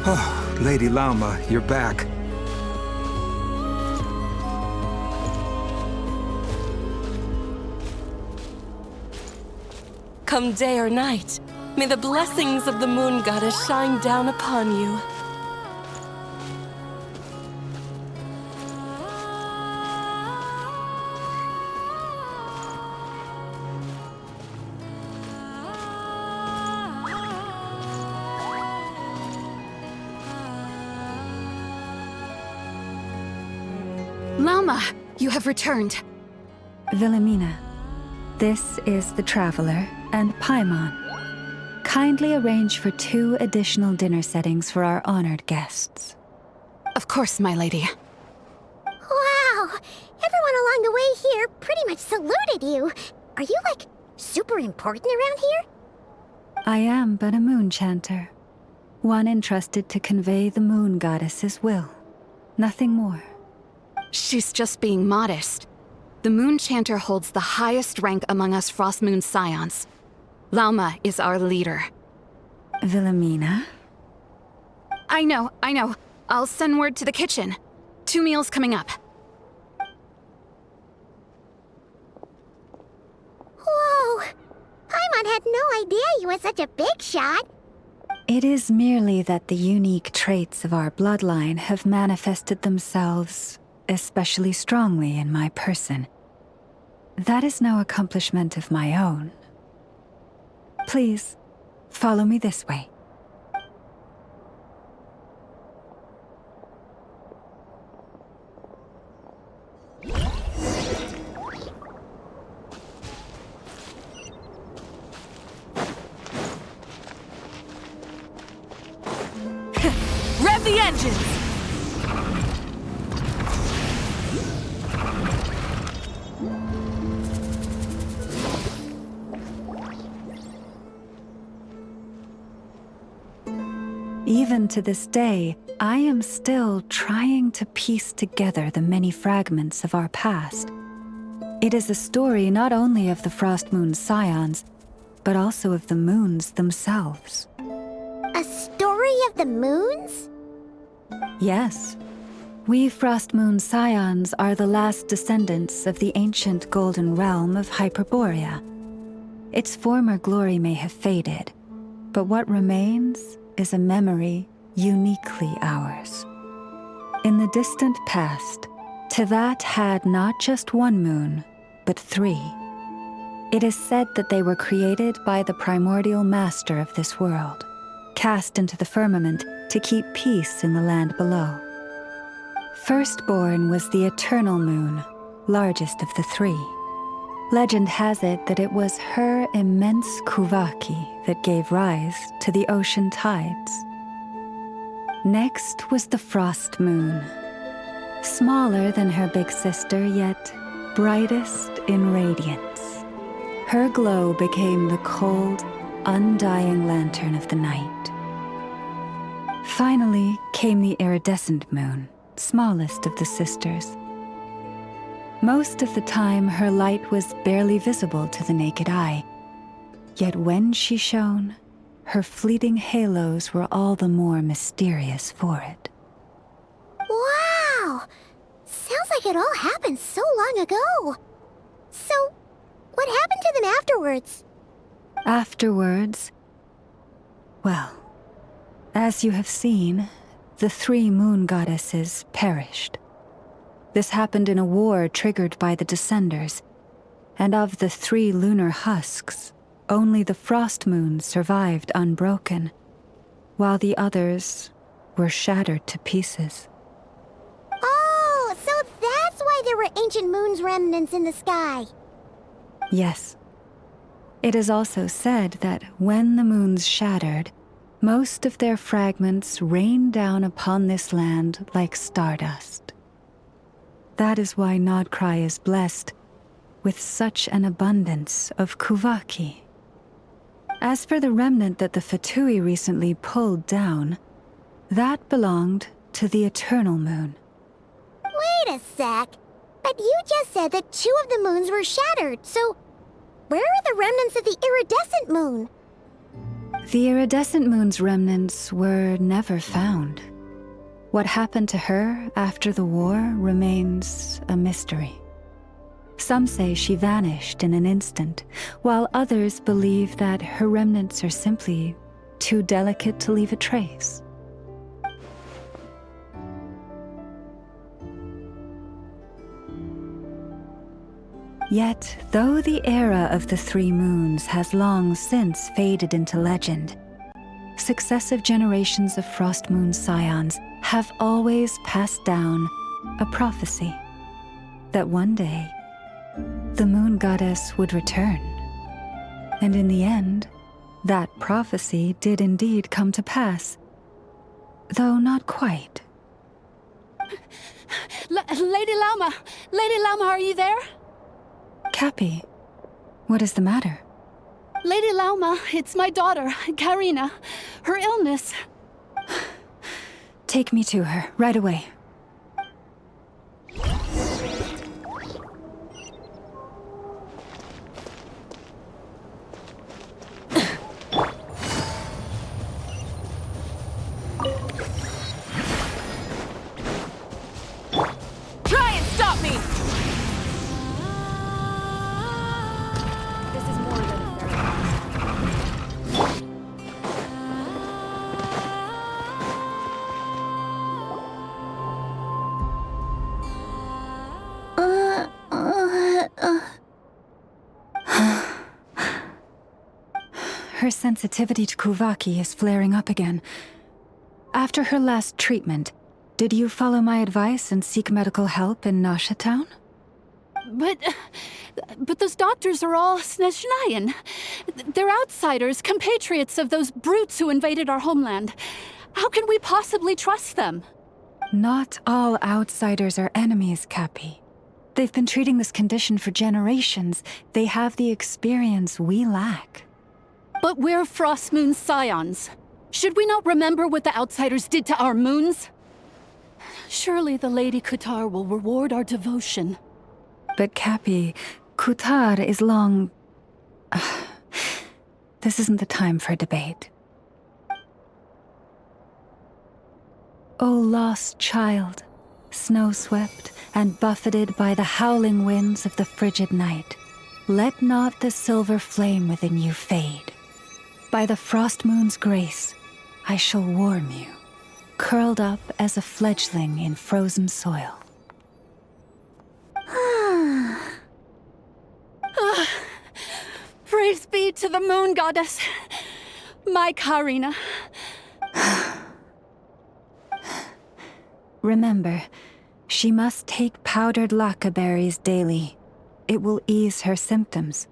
Oh, Lady Lauma, you're back. Come day or night, may the blessings of the moon goddess shine down upon you. Lauma, you have returned. Wilhelmina, this is the Traveler and Paimon. Kindly arrange for 2 additional dinner settings for our honored guests. Of course, my lady. Wow! Everyone along the way here pretty much saluted you. Are you, like, super important around here? I am but a moon chanter. One entrusted to convey the moon goddess's will. Nothing more. She's just being modest. The Moon Chanter holds the highest rank among us Frost Moon Scions. Lauma is our leader. Wilhelmina? I know. I'll send word to the kitchen. 2 meals coming up. Whoa! Paimon had no idea you were such a big shot. It is merely that the unique traits of our bloodline have manifested themselves especially strongly in my person. That is no accomplishment of my own. Please, follow me this way. vengeance! Even to this day, I am still trying to piece together the many fragments of our past. It is a story not only of the Frost Moon Scions, but also of the moons themselves. A story of the moons? Yes. We Frost Moon Scions are the last descendants of the ancient golden realm of Hyperborea. Its former glory may have faded, but what remains is a memory uniquely ours. In the distant past, Teyvat had not just one moon, but 3. It is said that they were created by the primordial master of this world, cast into the firmament to keep peace in the land below. Firstborn was the eternal moon, largest of the 3. Legend has it that it was her immense Kuvaki that gave rise to the ocean tides. Next was the Frost Moon. Smaller than her big sister, yet brightest in radiance. Her glow became the cold, undying lantern of the night. Finally came the iridescent moon, smallest of the sisters. Most of the time, her light was barely visible to the naked eye. Yet when she shone, her fleeting halos were all the more mysterious for it. Wow! Sounds like it all happened so long ago. So, what happened to them afterwards? Afterwards, well, as you have seen, the 3 moon goddesses perished. This happened in a war triggered by the Descenders, and of the 3 lunar husks, only the Frost Moon survived unbroken, while the others were shattered to pieces. Oh, so that's why there were ancient moon's remnants in the sky. Yes. It is also said that when the moons shattered, most of their fragments rained down upon this land like stardust. That is why Nodkrai is blessed with such an abundance of Kuvaki. As for the remnant that the Fatui recently pulled down, that belonged to the Eternal Moon. Wait a sec. But you just said that 2 of the moons were shattered, so where are the remnants of the iridescent moon? The iridescent moon's remnants were never found. What happened to her after the war remains a mystery. Some say she vanished in an instant, while others believe that her remnants are simply too delicate to leave a trace. Yet, though the era of the 3 moons has long since faded into legend, successive generations of Frost Moon Scions have always passed down a prophecy that one day the moon goddess would return. And in the end, that prophecy did indeed come to pass, though not quite. Lady Lauma! Lady Lauma, are you there? Cappy, what is the matter? Lady Lauma, it's my daughter, Karina. Her illness. Take me to her, right away. Try and stop me! This is more than a Her sensitivity to Kuvaki is flaring up again. After her last treatment, did you follow my advice and seek medical help in Nasha Town? But those doctors are all Snezhnayan. They're outsiders, compatriots of those brutes who invaded our homeland. How can we possibly trust them? Not all outsiders are enemies, Cappy. They've been treating this condition for generations. They have the experience we lack. But we're Frost Moon Scions. Should we not remember what the outsiders did to our moons? Surely the Lady Kutar will reward our devotion. But Cappy, Kutar is long... This isn't the time for debate. O lost child, snow-swept and buffeted by the howling winds of the frigid night, let not the silver flame within you fade. By the frost moon's grace, I shall warm you, curled up as a fledgling in frozen soil. Praise be to the moon goddess, my Karina. Remember, she must take powdered laka berries daily. It will ease her symptoms.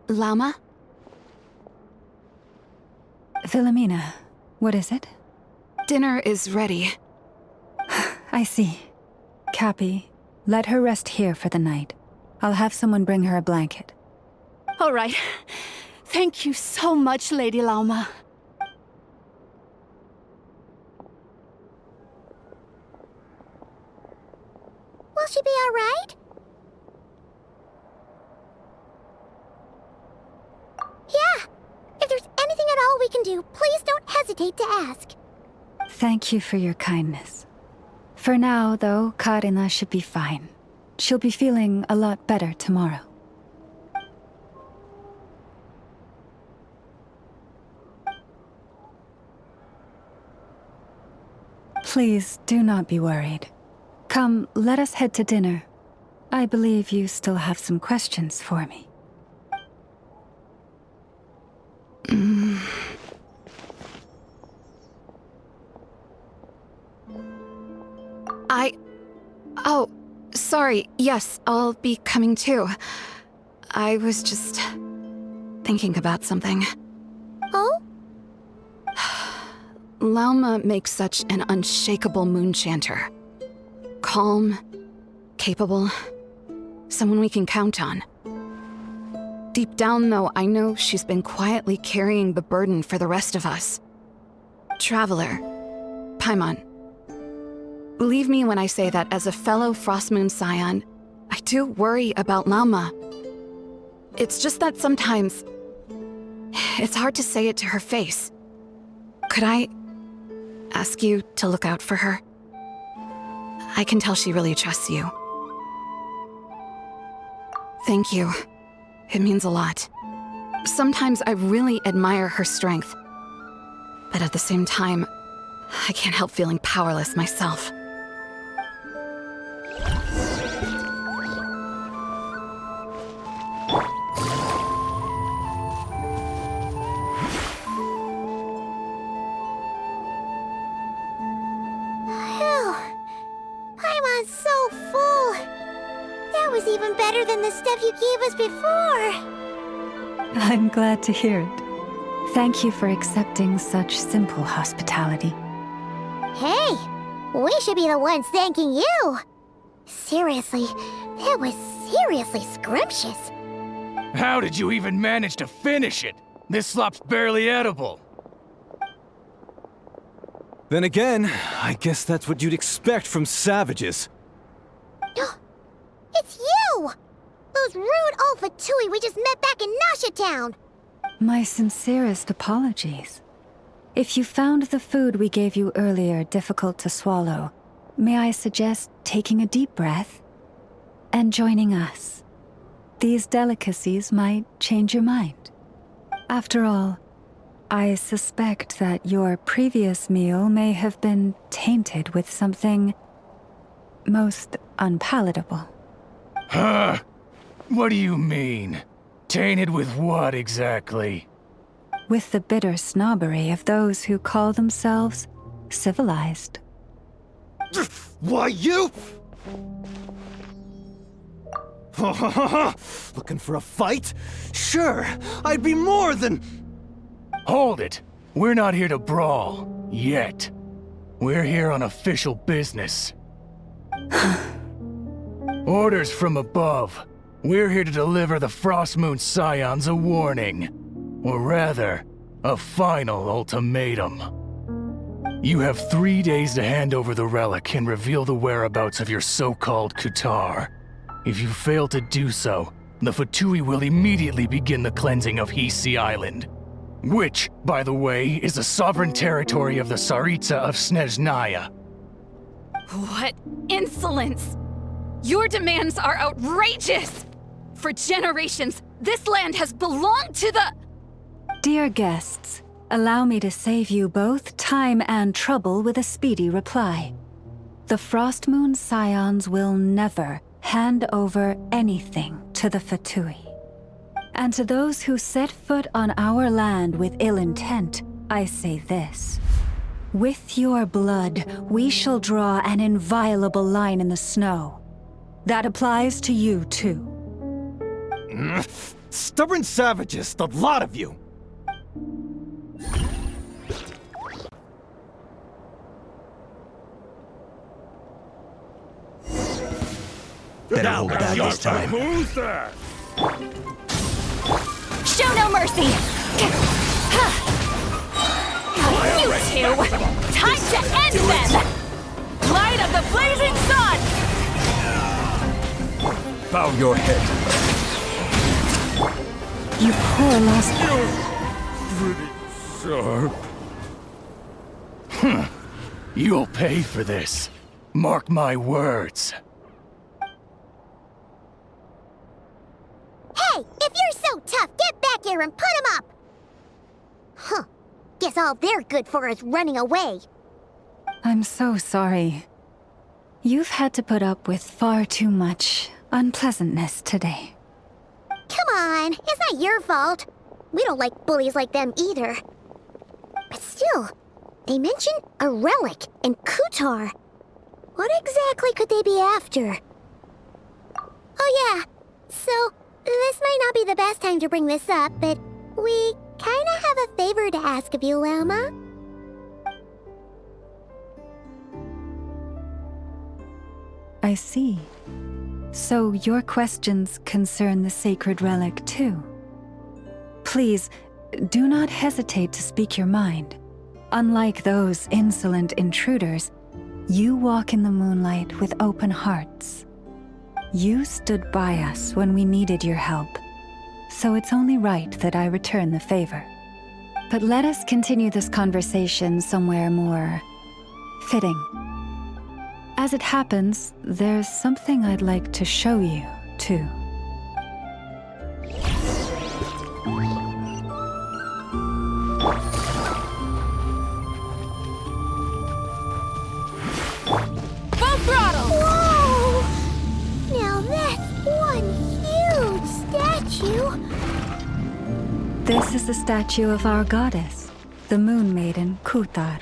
Lauma? Philomena, what is it? Dinner is ready. I see. Cappy, let her rest here for the night. I'll have someone bring her a blanket. All right. Thank you so much, Lady Lauma. Will she be all right? Yeah. If there's anything at all we can do, please don't hesitate to ask. Thank you for your kindness. For now, though, Karina should be fine. She'll be feeling a lot better tomorrow. Please do not be worried. Come, let us head to dinner. I believe you still have some questions for me. Oh, sorry. Yes, I'll be coming too. I was just thinking about something. Oh? Lauma makes such an unshakable moon chanter. Calm, capable, someone we can count on. Deep down, though, I know she's been quietly carrying the burden for the rest of us. Traveler, Paimon, believe me when I say that as a fellow Frostmoon Scion, I do worry about Lauma. It's just that sometimes it's hard to say it to her face. Could I ask you to look out for her? I can tell she really trusts you. Thank you. It means a lot. Sometimes I really admire her strength. But at the same time, I can't help feeling powerless myself. Paimon's so full. That was even better than the stuff you gave us before. I'm glad to hear it. Thank you for accepting such simple hospitality. Hey, we should be the ones thanking you. Seriously, that was seriously scrumptious. How did you even manage to finish it? This slop's barely edible. Then again, I guess that's what you'd expect from savages. It's you! Those rude old Fatui we just met back in Nasha Town! My sincerest apologies. If you found the food we gave you earlier difficult to swallow, may I suggest taking a deep breath and joining us? These delicacies might change your mind. After all, I suspect that your previous meal may have been tainted with something most unpalatable. Huh? What do you mean? Tainted with what exactly? With the bitter snobbery of those who call themselves civilized. Why, you? Looking for a fight? Sure, I'd be more than... Hold it! We're not here to brawl. Yet. We're here on official business. Orders from above. We're here to deliver the Frostmoon Scions a warning. Or rather, a final ultimatum. You have 3 days to hand over the relic and reveal the whereabouts of your so-called Kutar. If you fail to do so, the Fatui will immediately begin the cleansing of Hisi Island. Which, by the way, is the sovereign territory of the Tsaritsa of Snezhnaya. What insolence! Your demands are outrageous! For generations, this land has belonged to the... Dear guests, allow me to save you both time and trouble with a speedy reply. The Frostmoon Scions will never hand over anything to the Fatui. And to those who set foot on our land with ill intent, I say this. With your blood, we shall draw an inviolable line in the snow. That applies to you, too. Stubborn savages, the lot of you! Better hold back this time. Who's that? Show no mercy! You two! Time to end them! Light of the blazing sun! Bow your head. You poor lost... Pretty sharp. You'll pay for this. Mark my words. Hey, if you're so tough, get back here and put him up! Huh. Guess all they're good for is running away. I'm so sorry. You've had to put up with far too much unpleasantness today. Come on, it's not your fault. We don't like bullies like them either. But still, they mentioned a relic and Kutar. What exactly could they be after? Oh yeah, so this might not be the best time to bring this up, but we kinda have a favor to ask of you, Lauma. I see. So your questions concern the sacred relic too. Please, do not hesitate to speak your mind. Unlike those insolent intruders, you walk in the moonlight with open hearts. You stood by us when we needed your help, so it's only right that I return the favor. But let us continue this conversation somewhere more fitting. As it happens, there's something I'd like to show you, too. Full throttle! Whoa! Now that's one huge statue! This is the statue of our goddess, the Moon Maiden Kutar.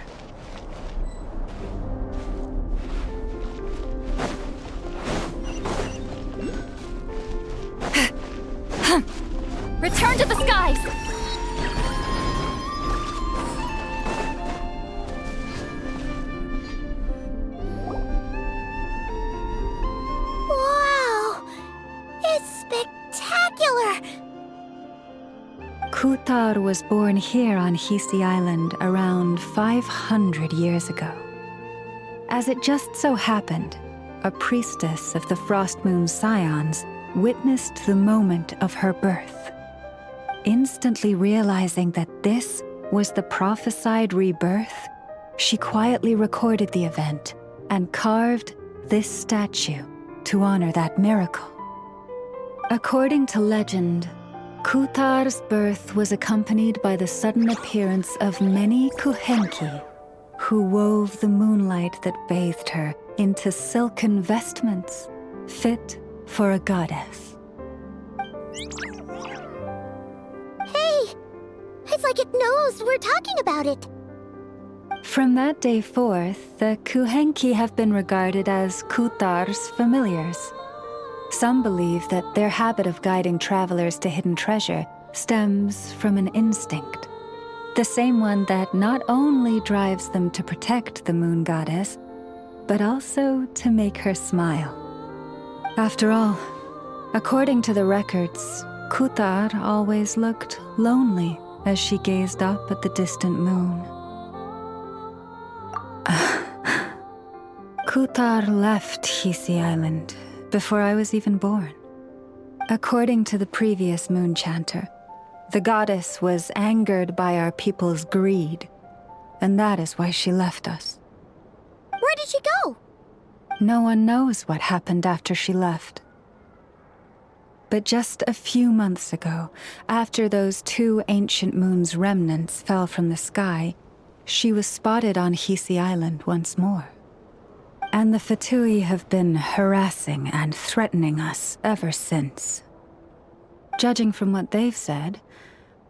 Return to the skies! Wow! It's spectacular! Kutar was born here on Hisi Island around 500 years ago. As it just so happened, a priestess of the Frostmoon Scions witnessed the moment of her birth. Instantly realizing that this was the prophesied rebirth, she quietly recorded the event and carved this statue to honor that miracle. According to legend, Kutar's birth was accompanied by the sudden appearance of many Kuhenki, who wove the moonlight that bathed her into silken vestments fit for a goddess. Hey! It's like it knows we're talking about it. From that day forth, the Kuhenki have been regarded as Kutar's familiars. Some believe that their habit of guiding travelers to hidden treasure stems from an instinct. The same one that not only drives them to protect the moon goddess, but also to make her smile. After all, according to the records, Kuthar always looked lonely as she gazed up at the distant moon. Kuthar left Hisi Island before I was even born. According to the previous moon chanter, the goddess was angered by our people's greed, and that is why she left us. Where did she go? No one knows what happened after she left. But just a few months ago, after those 2 ancient moon's remnants fell from the sky, she was spotted on Hisi Island once more. And the Fatui have been harassing and threatening us ever since. Judging from what they've said,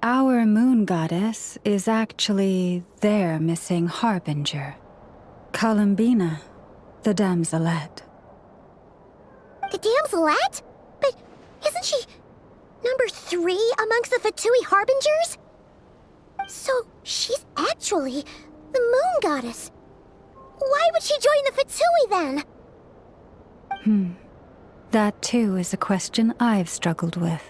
our moon goddess is actually their missing harbinger, Columbina, the damselette. The damselette? But isn't she number 3 amongst the Fatui harbingers? So she's actually the moon goddess. Why would she join the Fatui then? That too is a question I've struggled with.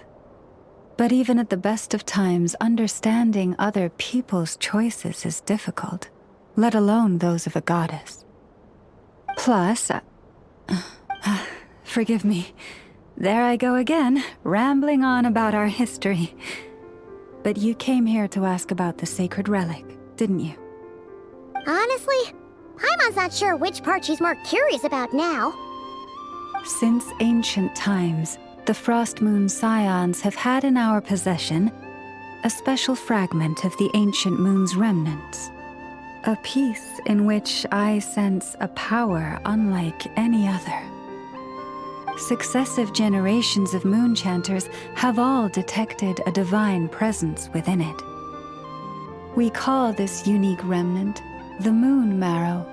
But even at the best of times, understanding other people's choices is difficult, let alone those of a goddess. Plus, forgive me, there I go again, rambling on about our history. But you came here to ask about the sacred relic, didn't you? Honestly, Paimon's not sure which part she's more curious about now. Since ancient times, the Frost Moon Scions have had in our possession a special fragment of the ancient moon's remnants. A piece in which I sense a power unlike any other. Successive generations of moon chanters have all detected a divine presence within it. We call this unique remnant the Moon Marrow.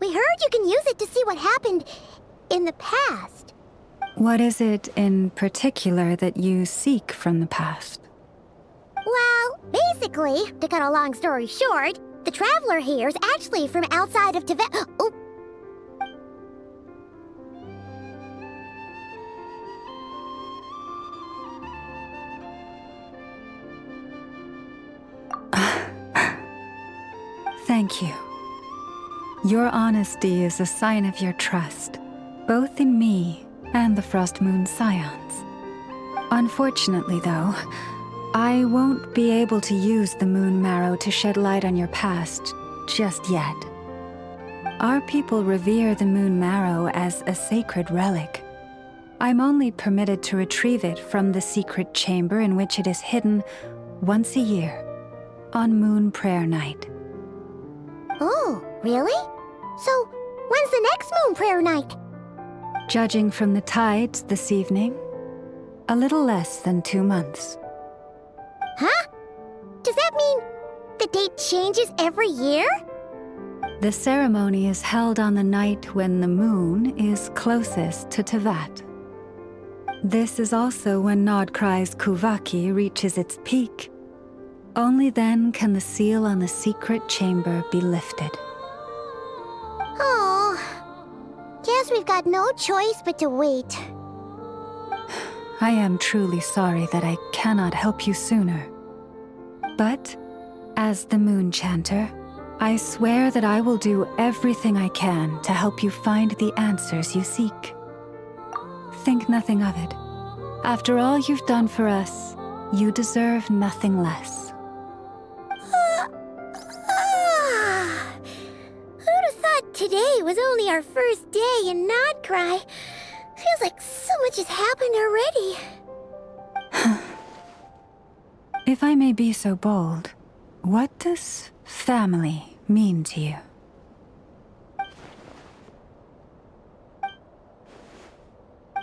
We heard you can use it to see what happened in the past. What is it in particular that you seek from the past? Well, basically, to cut a long story short, the traveler here is actually from outside of Tibet. Oh, Thank you. Your honesty is a sign of your trust, both in me and the Frost Moon Scions. Unfortunately, though, I won't be able to use the Moon Marrow to shed light on your past just yet. Our people revere the Moon Marrow as a sacred relic. I'm only permitted to retrieve it from the secret chamber in which it is hidden once a year, on Moon Prayer Night. Oh, really? So, when's the next Moon Prayer Night? Judging from the tides this evening, a little less than 2 months. Huh? Does that mean the date changes every year? The ceremony is held on the night when the moon is closest to Tevat. This is also when Nodkrai's Kuvaki reaches its peak. Only then can the seal on the secret chamber be lifted. Oh, guess we've got no choice but to wait. I am truly sorry that I cannot help you sooner. But, as the Moon Chanter, I swear that I will do everything I can to help you find the answers you seek. Think nothing of it. After all you've done for us, you deserve nothing less. Who'd have thought today was only our first day in Nodkrai? Feels like so much has happened already. If I may be so bold, what does family mean to you?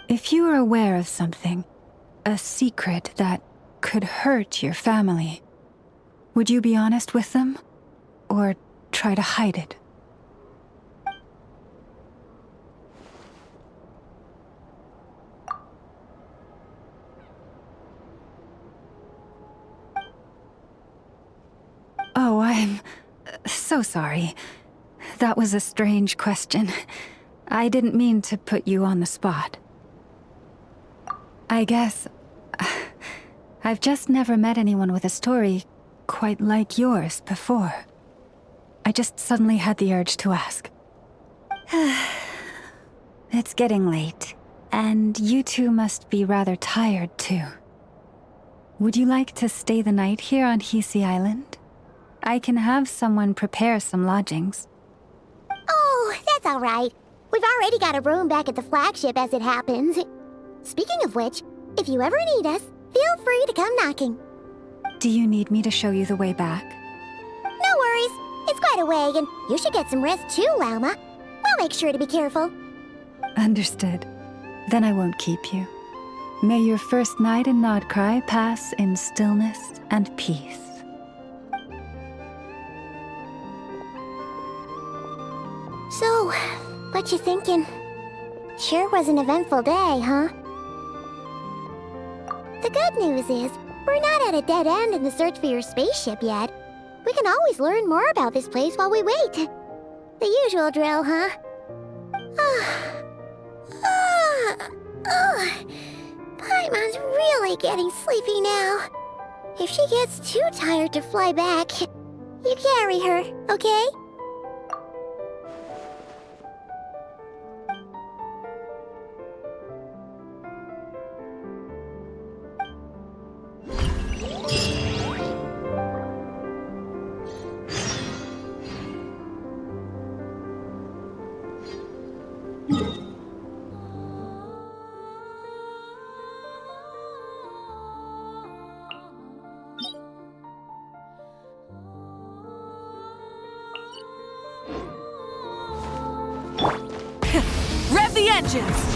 If you are aware of something, a secret that could hurt your family, would you be honest with them, or try to hide it? Oh, I'm so sorry. That was a strange question. I didn't mean to put you on the spot. I guess I've just never met anyone with a story quite like yours before. I just suddenly had the urge to ask. It's getting late, and you two must be rather tired too. Would you like to stay the night here on Hisi Island? I can have someone prepare some lodgings. Oh, that's all right. We've already got a room back at the flagship as it happens. Speaking of which, if you ever need us, feel free to come knocking. Do you need me to show you the way back? No worries. It's quite a way, and you should get some rest too, Lauma. We'll make sure to be careful. Understood. Then I won't keep you. May your first night in Nodkrai pass in stillness and peace. So, what you thinking? Sure was an eventful day, huh? The good news is, we're not at a dead end in the search for your spaceship yet. We can always learn more about this place while we wait. The usual drill, huh? Paimon's really getting sleepy now. If she gets too tired to fly back, you carry her, okay? Rev the engines!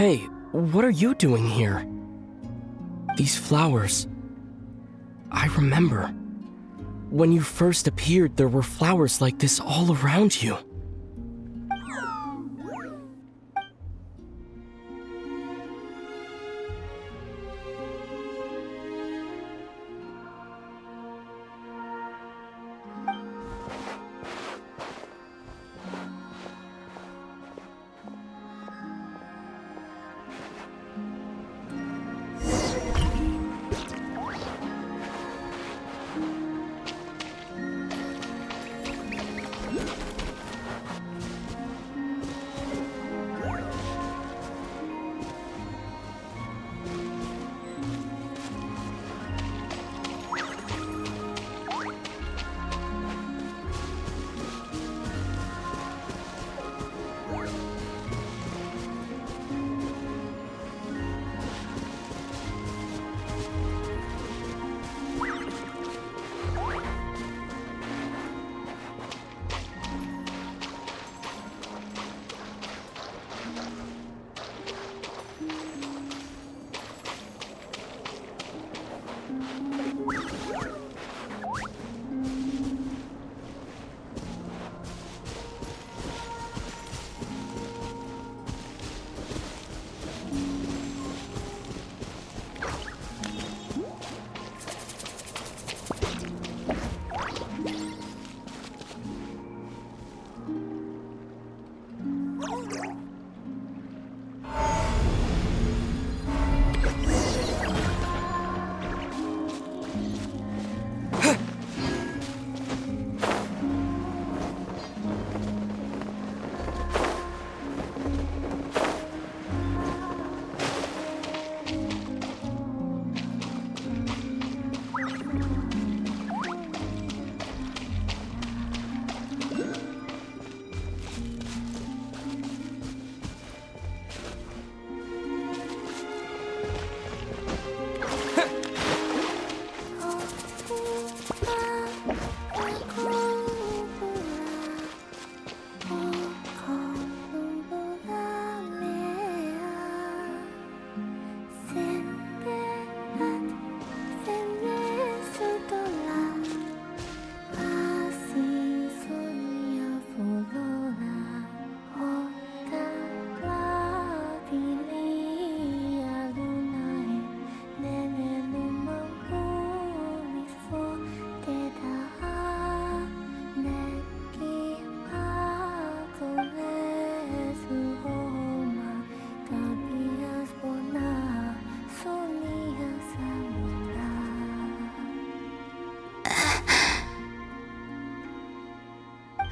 Hey, what are you doing here? These flowers. I remember. When you first appeared, there were flowers like this all around you.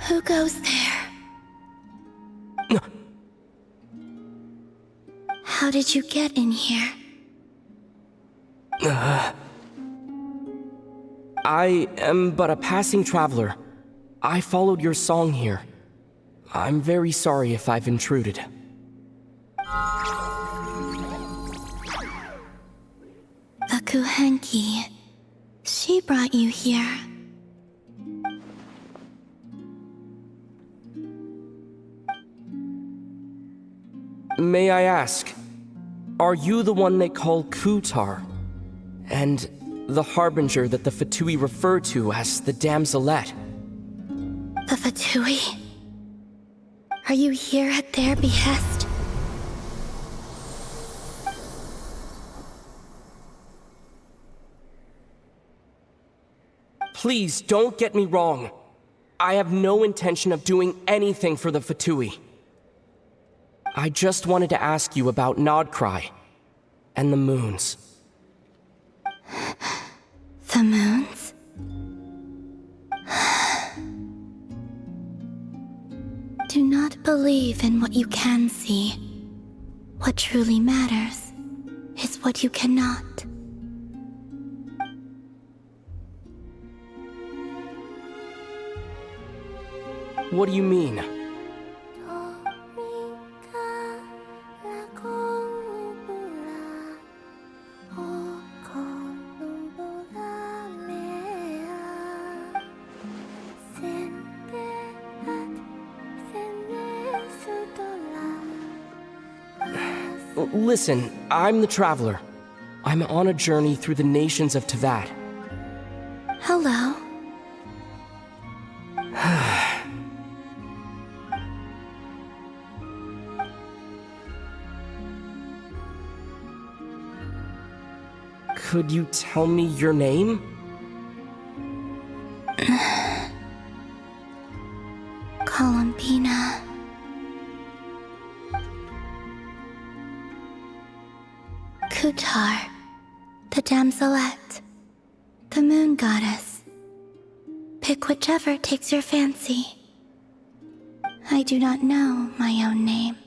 Who goes there? How did you get in here? I am but a passing traveler. I followed your song here. I'm very sorry if I've intruded. The Kuhenki. She brought you here. May I ask, are you the one they call Kutar? And the harbinger that the Fatui refer to as the Damselette? The Fatui? Are you here at their behest? Please don't get me wrong. I have no intention of doing anything for the Fatui. I just wanted to ask you about nodkrai and the moons. The moons? Do not believe in what you can see. What truly matters is what you cannot. What do you mean? Listen, I'm the Traveler. I'm on a journey through the nations of Teyvat. Hello. Could you tell me your name? Columbina. Kutar, the damselette, the moon goddess. Pick whichever takes your fancy. I do not know my own name.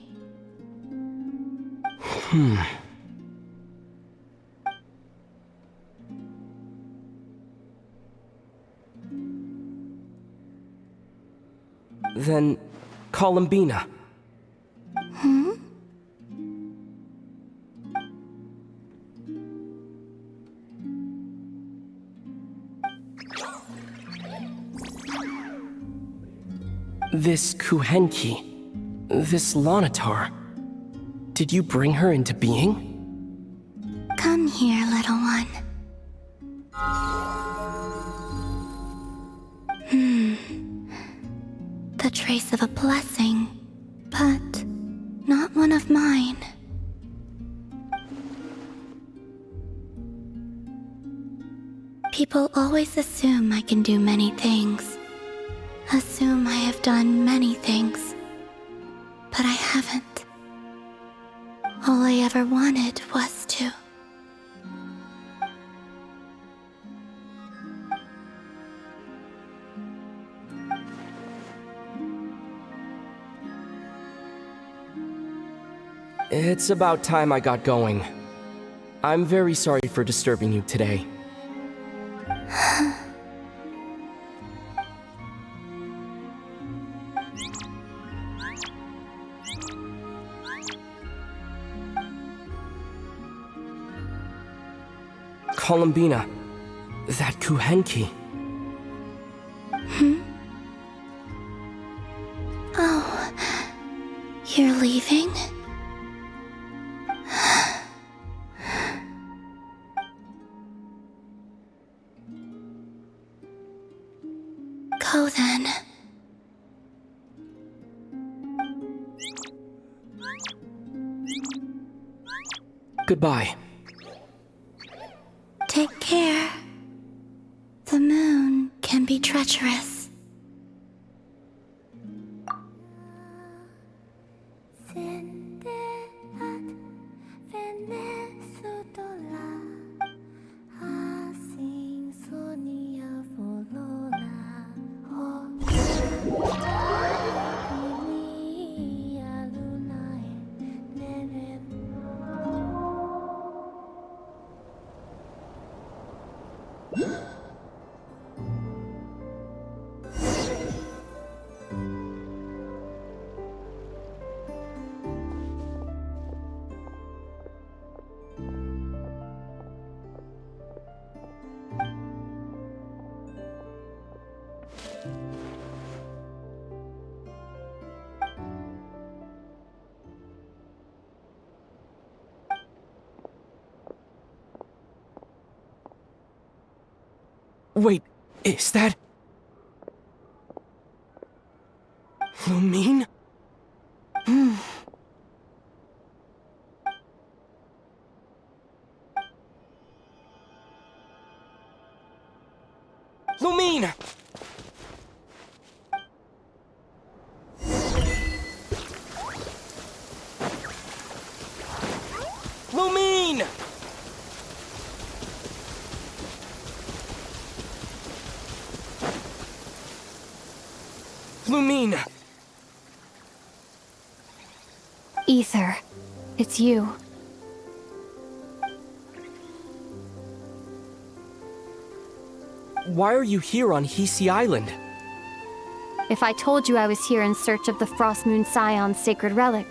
Then, Columbina. This Kuhenki, this Lanatar, did you bring her into being? Come here, little one. The trace of a blessing, but not one of mine. People always assume I can do many things. Assume I have done many things. But I haven't. All I ever wanted was to. It's about time I got going. I'm very sorry for disturbing you today. Columbina, that Kuhenki. Oh, you're leaving? Go then. Goodbye. Take care. The moon can be treacherous. Wait, is that... Lumine? Lumine! Lumine! Ether, it's you. Why are you here on Hisi Island? If I told you I was here in search of the Frost Moon Scion's sacred relic,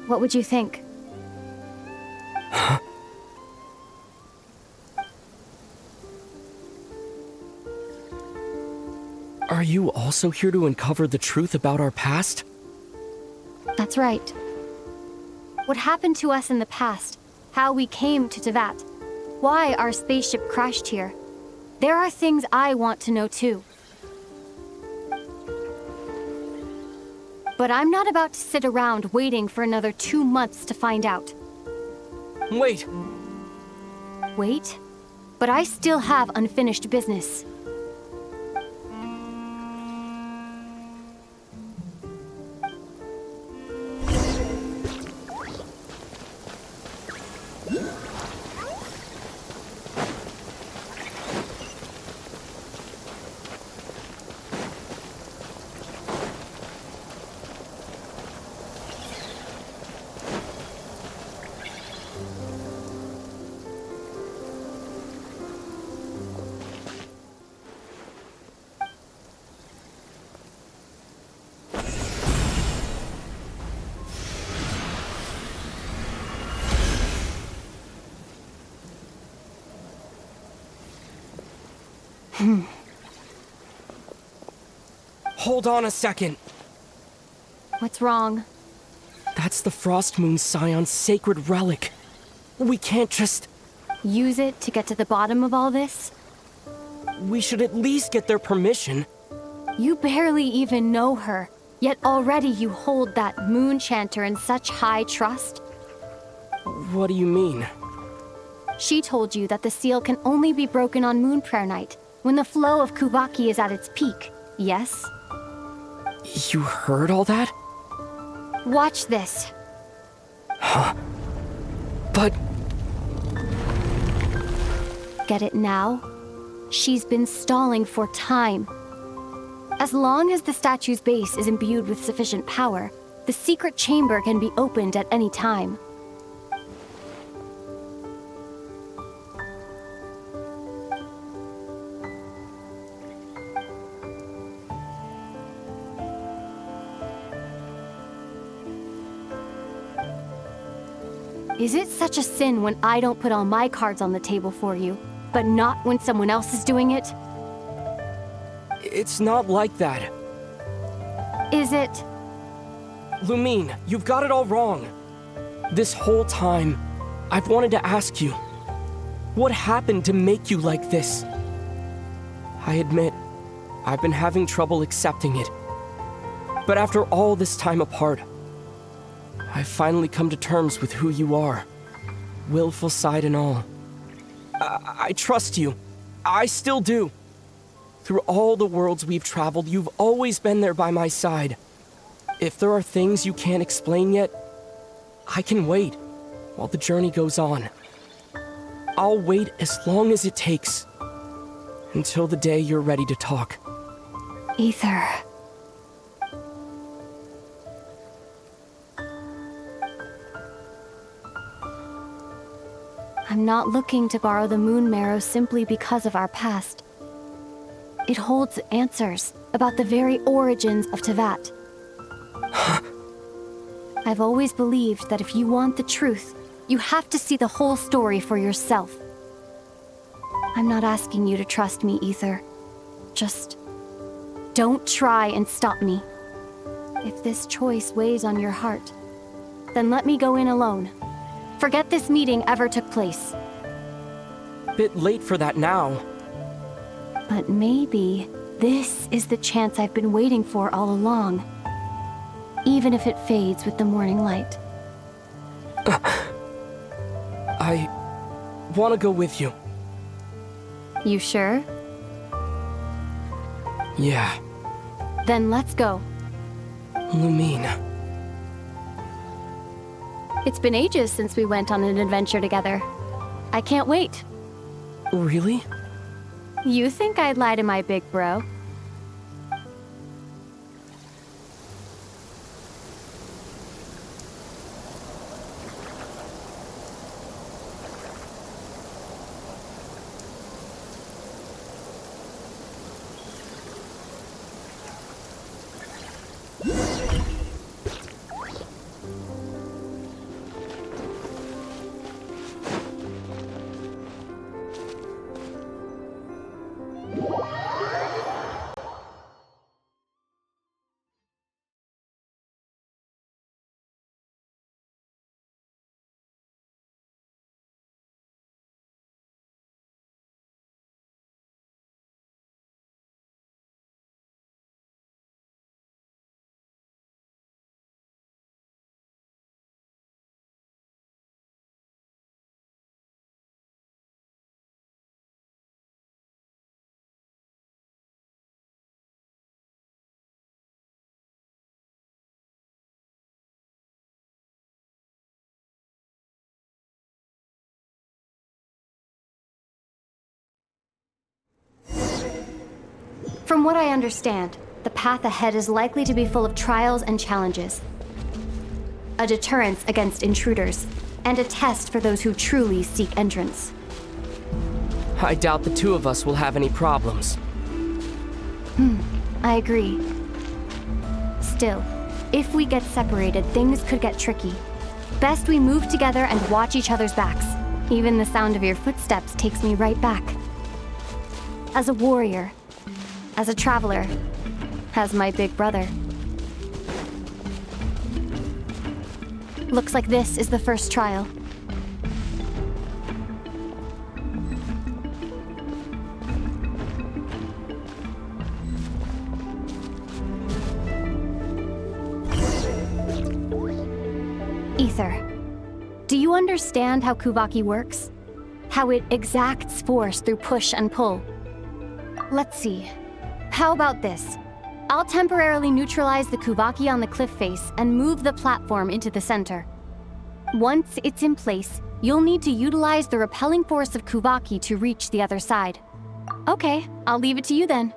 what would you think? Are you also here to uncover the truth about our past? That's right. What happened to us in the past, how we came to Teyvat, why our spaceship crashed here. There are things I want to know too. But I'm not about to sit around waiting for another 2 months to find out. Wait! Wait? But I still have unfinished business. Hold on a second. What's wrong? That's the Frost Moon Scion's sacred relic. We can't just... Use it to get to the bottom of all this? We should at least get their permission. You barely even know her, yet already you hold that moon chanter in such high trust? What do you mean? She told you that the seal can only be broken on Moon Prayer Night, when the flow of Kuvaki is at its peak, yes? You heard all that? Watch this. Huh? But... Get it now? She's been stalling for time. As long as the statue's base is imbued with sufficient power, the secret chamber can be opened at any time. Is it such a sin when I don't put all my cards on the table for you, but not when someone else is doing it? It's not like that. Is it? Lumine, you've got it all wrong. This whole time, I've wanted to ask you, what happened to make you like this? I admit, I've been having trouble accepting it. But after all this time apart, I've finally come to terms with who you are. Willful side and all. I trust you. I still do. Through all the worlds we've traveled, you've always been there by my side. If there are things you can't explain yet, I can wait while the journey goes on. I'll wait as long as it takes. Until the day you're ready to talk. Ether. I'm not looking to borrow the Moon Marrow simply because of our past. It holds answers about the very origins of Teyvat. I've always believed that if you want the truth, you have to see the whole story for yourself. I'm not asking you to trust me, Ether. Just don't try and stop me. If this choice weighs on your heart, then let me go in alone. Forget this meeting ever took place. Bit late for that now. But maybe this is the chance I've been waiting for all along. Even if it fades with the morning light. I want to go with you. You sure? Yeah. Then let's go. Lumine. It's been ages since we went on an adventure together. I can't wait. Really? You think I'd lie to my big bro? From what I understand, the path ahead is likely to be full of trials and challenges. A deterrence against intruders, and a test for those who truly seek entrance. I doubt the two of us will have any problems. I agree. Still, if we get separated, things could get tricky. Best we move together and watch each other's backs. Even the sound of your footsteps takes me right back. As a warrior, as a traveler, as my big brother. Looks like this is the first trial. Ether, do you understand how Kuvaki works? How it exacts force through push and pull? Let's see. How about this? I'll temporarily neutralize the Kuvaki on the cliff face and move the platform into the center. Once it's in place, you'll need to utilize the repelling force of Kuvaki to reach the other side. Okay, I'll leave it to you then.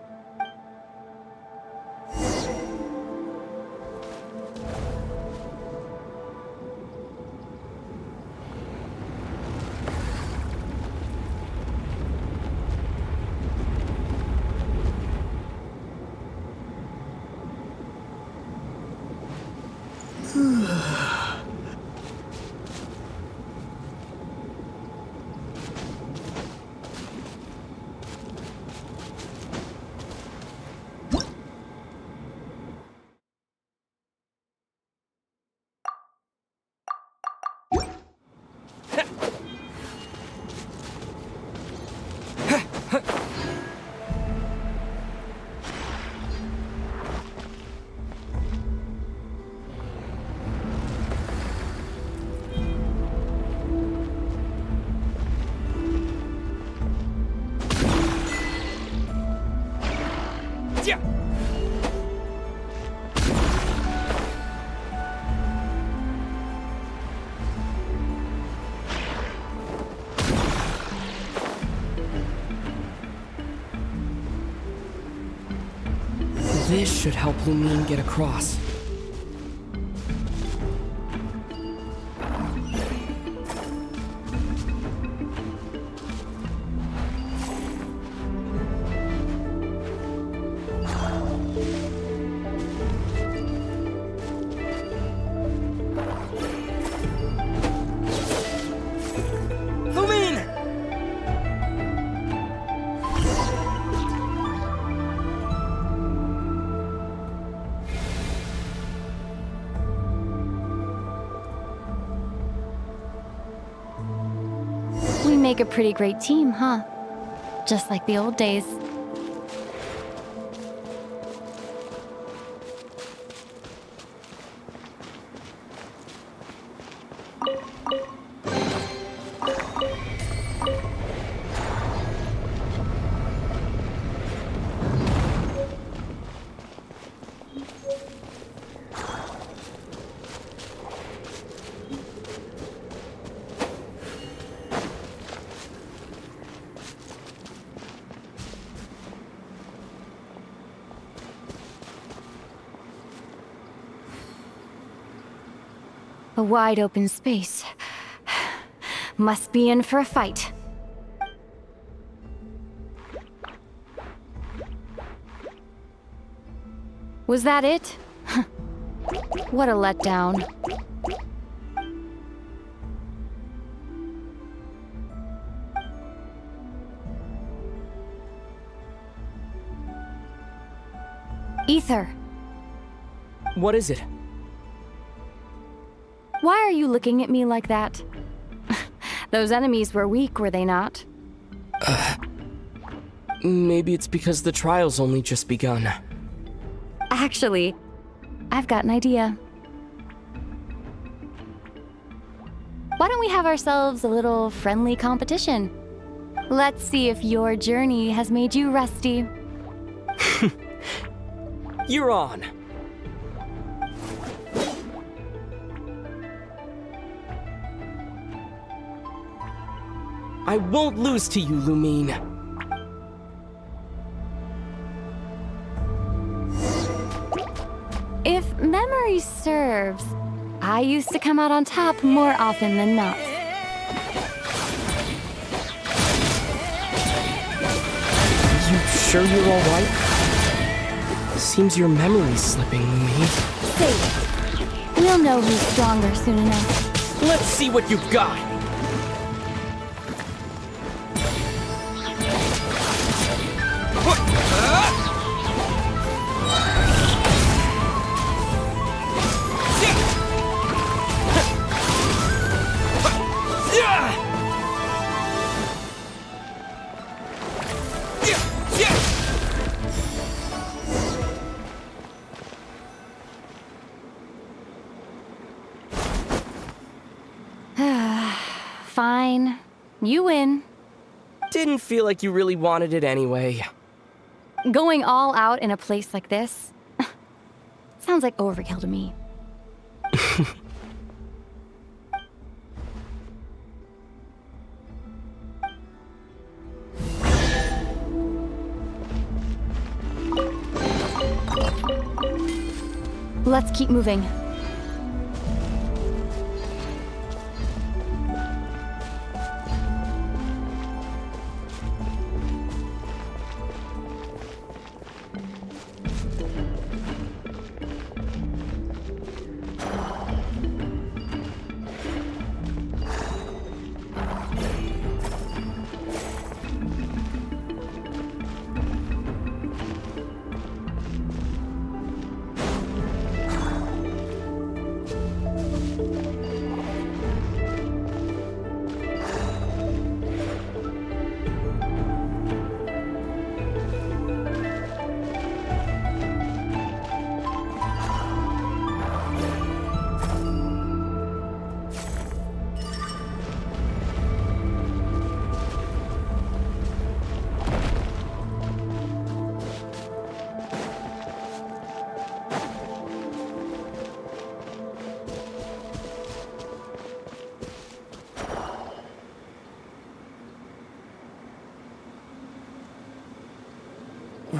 This should help Lumine get across. We make a pretty great team, huh? Just like the old days. A wide open space. Must be in for a fight. Was that it? What a letdown. Ether. What is it? Why are you looking at me like that? Those enemies were weak, were they not? Maybe it's because the trial's only just begun. Actually, I've got an idea. Why don't we have ourselves a little friendly competition? Let's see if your journey has made you rusty. You're on. I won't lose to you, Lumine. Memory serves. I used to come out on top more often than not. You sure you're alright? Seems your memory's slipping, Lumi. Save it. We'll know who's stronger soon enough. Let's see what you've got! Fine. You win. Didn't feel like you really wanted it anyway. Going all out in a place like this? Sounds like overkill to me. Let's keep moving.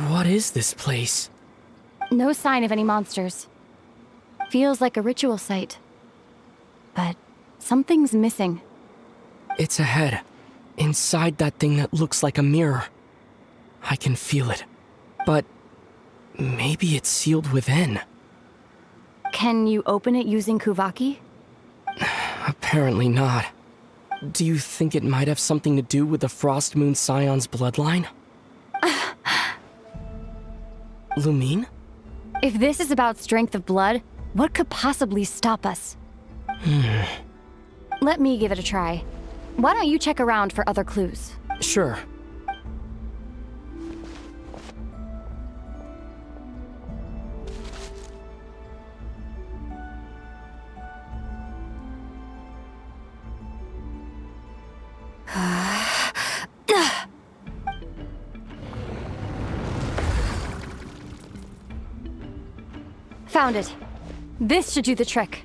What is this place? No sign of any monsters. Feels like a ritual site. But something's missing. It's ahead. Inside that thing that looks like a mirror. I can feel it. But maybe it's sealed within. Can you open it using Kuvaki? Apparently not. Do you think it might have something to do with the Frost Moon Scion's bloodline? Lumine? If this is about strength of blood, what could possibly stop us? Let me give it a try. Why don't you check around for other clues? Sure. Found it. This should do the trick.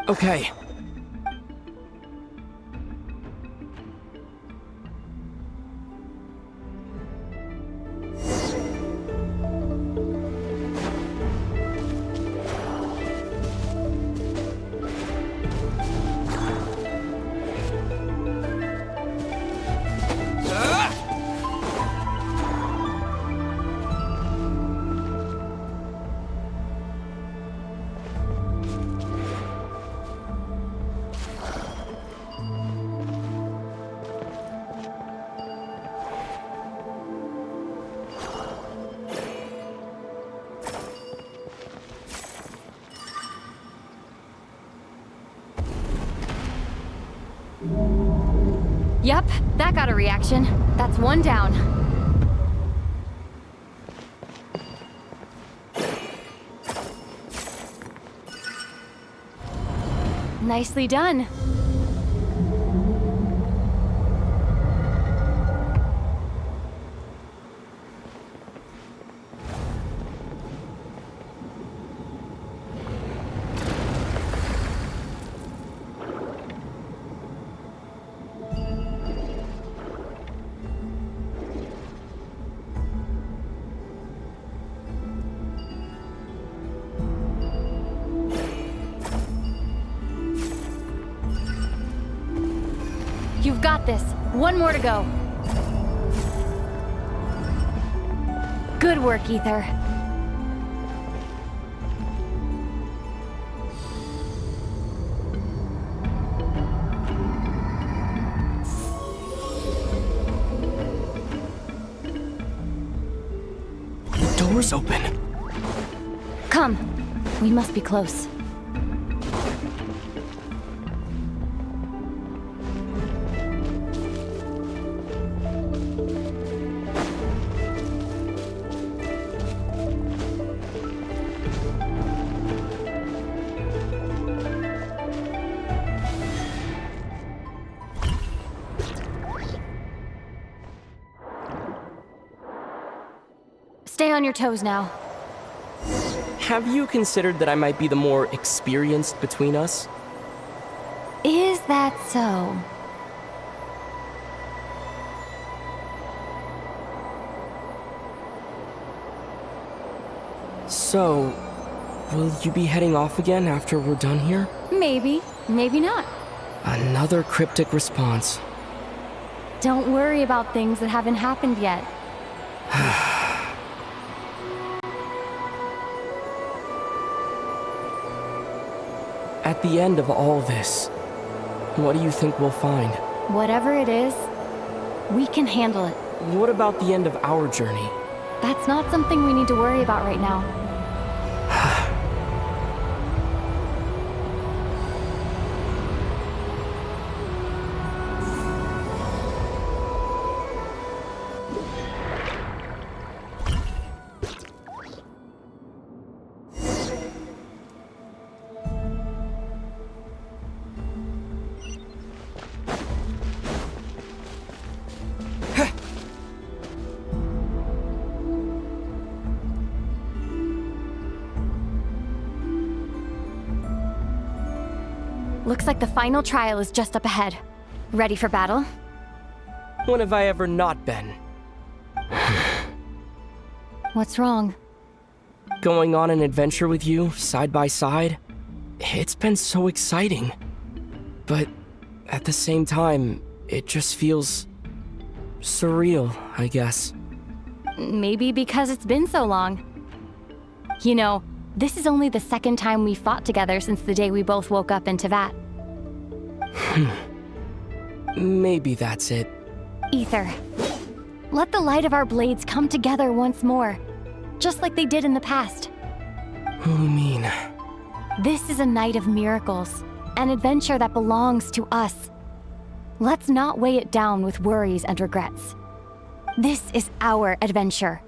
Okay. Yep, that got a reaction. That's one down. Nicely done. You've got this. One more to go. Good work, Ether. The door's open. Come. We must be close. Stay on your toes now. Have you considered that I might be the more experienced between us? Is that so? So, will you be heading off again after we're done here? Maybe, maybe not. Another cryptic response. Don't worry about things that haven't happened yet. At the end of all this, what do you think we'll find? Whatever it is, we can handle it. What about the end of our journey? That's not something we need to worry about right now. Looks like the final trial is just up ahead. Ready for battle? When have I ever not been? What's wrong? Going on an adventure with you, side by side? It's been so exciting. But at the same time, it just feels surreal, I guess. Maybe because it's been so long. You know, this is only the second time we fought together since the day we both woke up in Tevat. Maybe that's it. Ether, let the light of our blades come together once more, just like they did in the past. Lumine. This is a night of miracles, an adventure that belongs to us. Let's not weigh it down with worries and regrets. This is our adventure.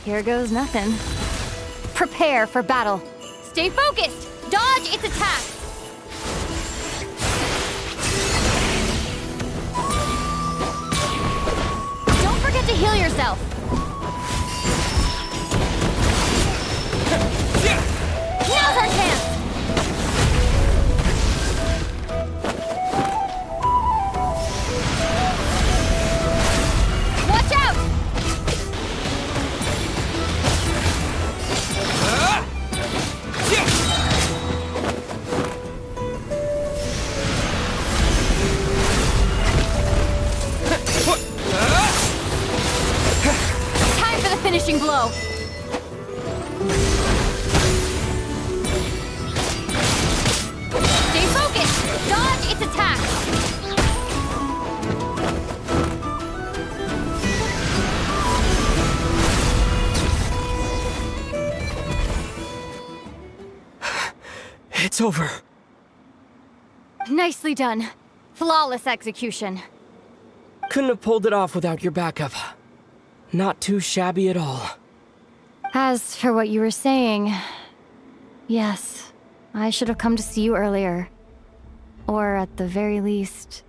Here goes nothing. Prepare for battle. Stay focused! Dodge its attacks! Don't forget to heal yourself! Now's our chance! Watch out! Time for the finishing blow. Stay focused. Dodge its attack. It's over. Nicely done. Flawless execution. Couldn't have pulled it off without your backup. Not too shabby at all. As for what you were saying, yes, I should have come to see you earlier. Or at the very least...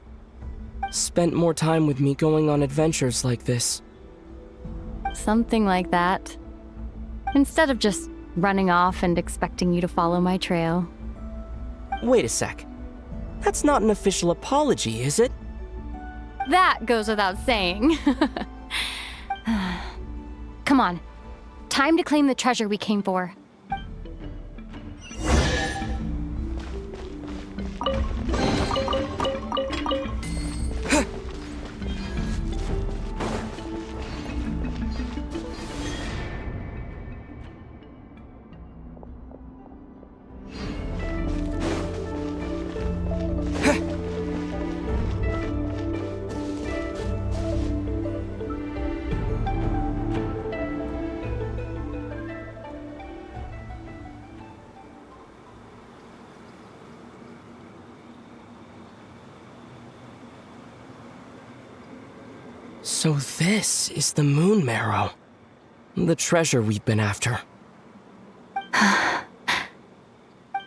Spent more time with me going on adventures like this. Something like that. Instead of just running off and expecting you to follow my trail. Wait a sec. That's not an official apology, is it? That goes without saying. Come on. Time to claim the treasure we came for. So this is the Moon Marrow. The treasure we've been after.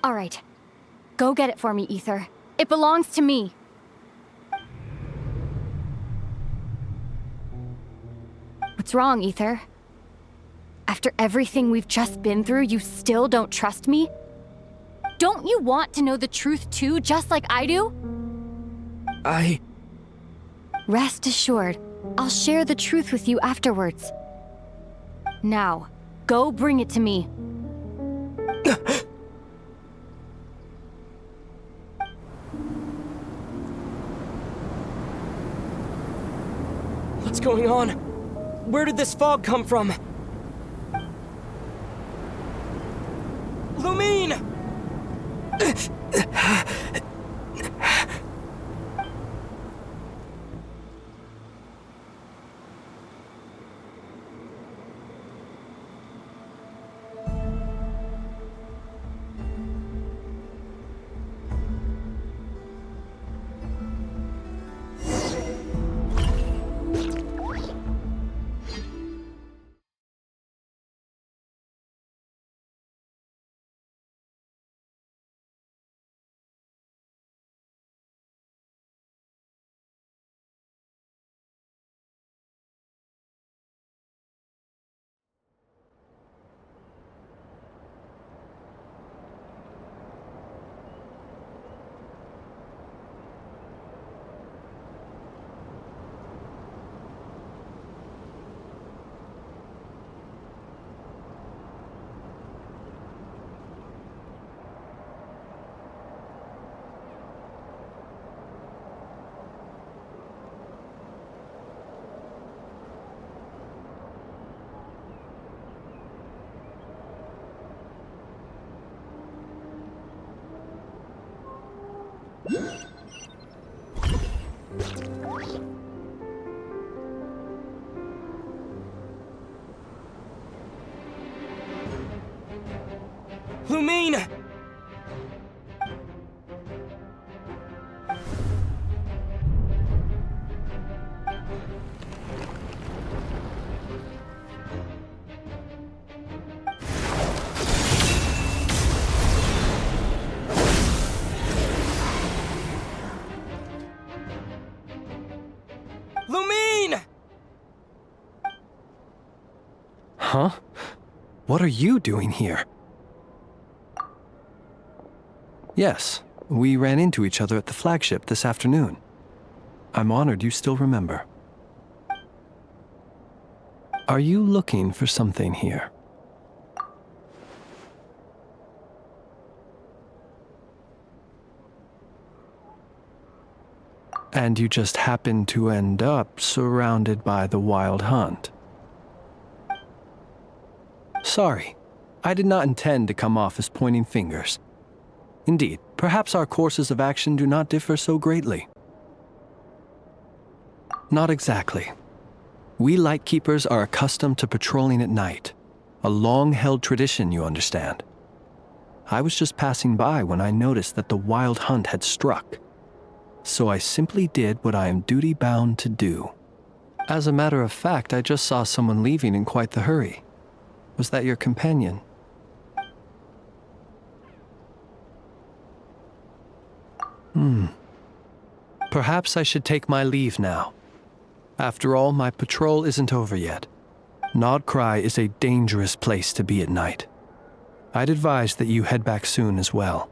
All right. Go get it for me, Ether. It belongs to me. What's wrong, Ether? After everything we've just been through, you still don't trust me? Don't you want to know the truth too, just like I do? Rest assured, I'll share the truth with you afterwards. Now, go bring it to me. What's going on? Where did this fog come from? Lumine! Lumine! Lumine! Huh? What are you doing here? Yes, we ran into each other at the flagship this afternoon. I'm honored you still remember. Are you looking for something here? And you just happened to end up surrounded by the Wild Hunt. Sorry, I did not intend to come off as pointing fingers. Indeed, perhaps our courses of action do not differ so greatly. Not exactly. We Lightkeepers are accustomed to patrolling at night. A long-held tradition, you understand. I was just passing by when I noticed that the Wild Hunt had struck. So I simply did what I am duty-bound to do. As a matter of fact, I just saw someone leaving in quite the hurry. Was that your companion? Perhaps I should take my leave now. After all, my patrol isn't over yet. Nodkrai is a dangerous place to be at night. I'd advise that you head back soon as well.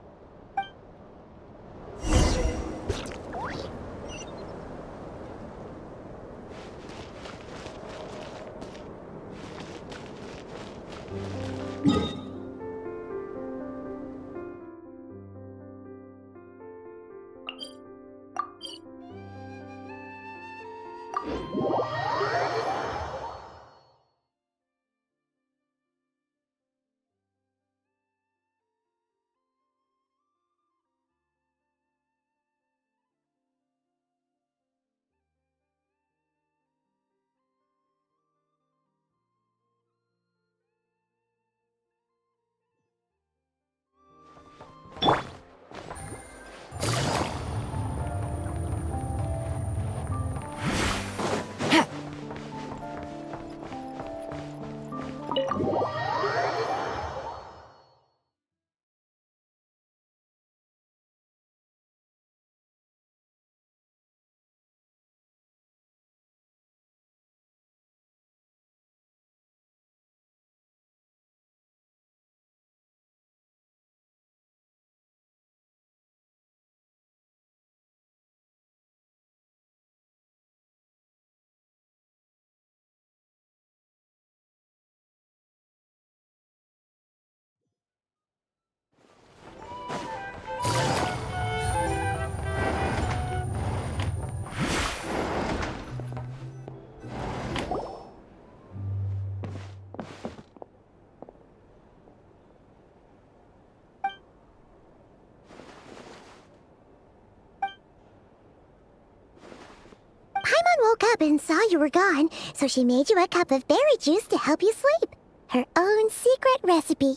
Woke up and saw you were gone, so she made you a cup of berry juice to help you sleep. Her own secret recipe.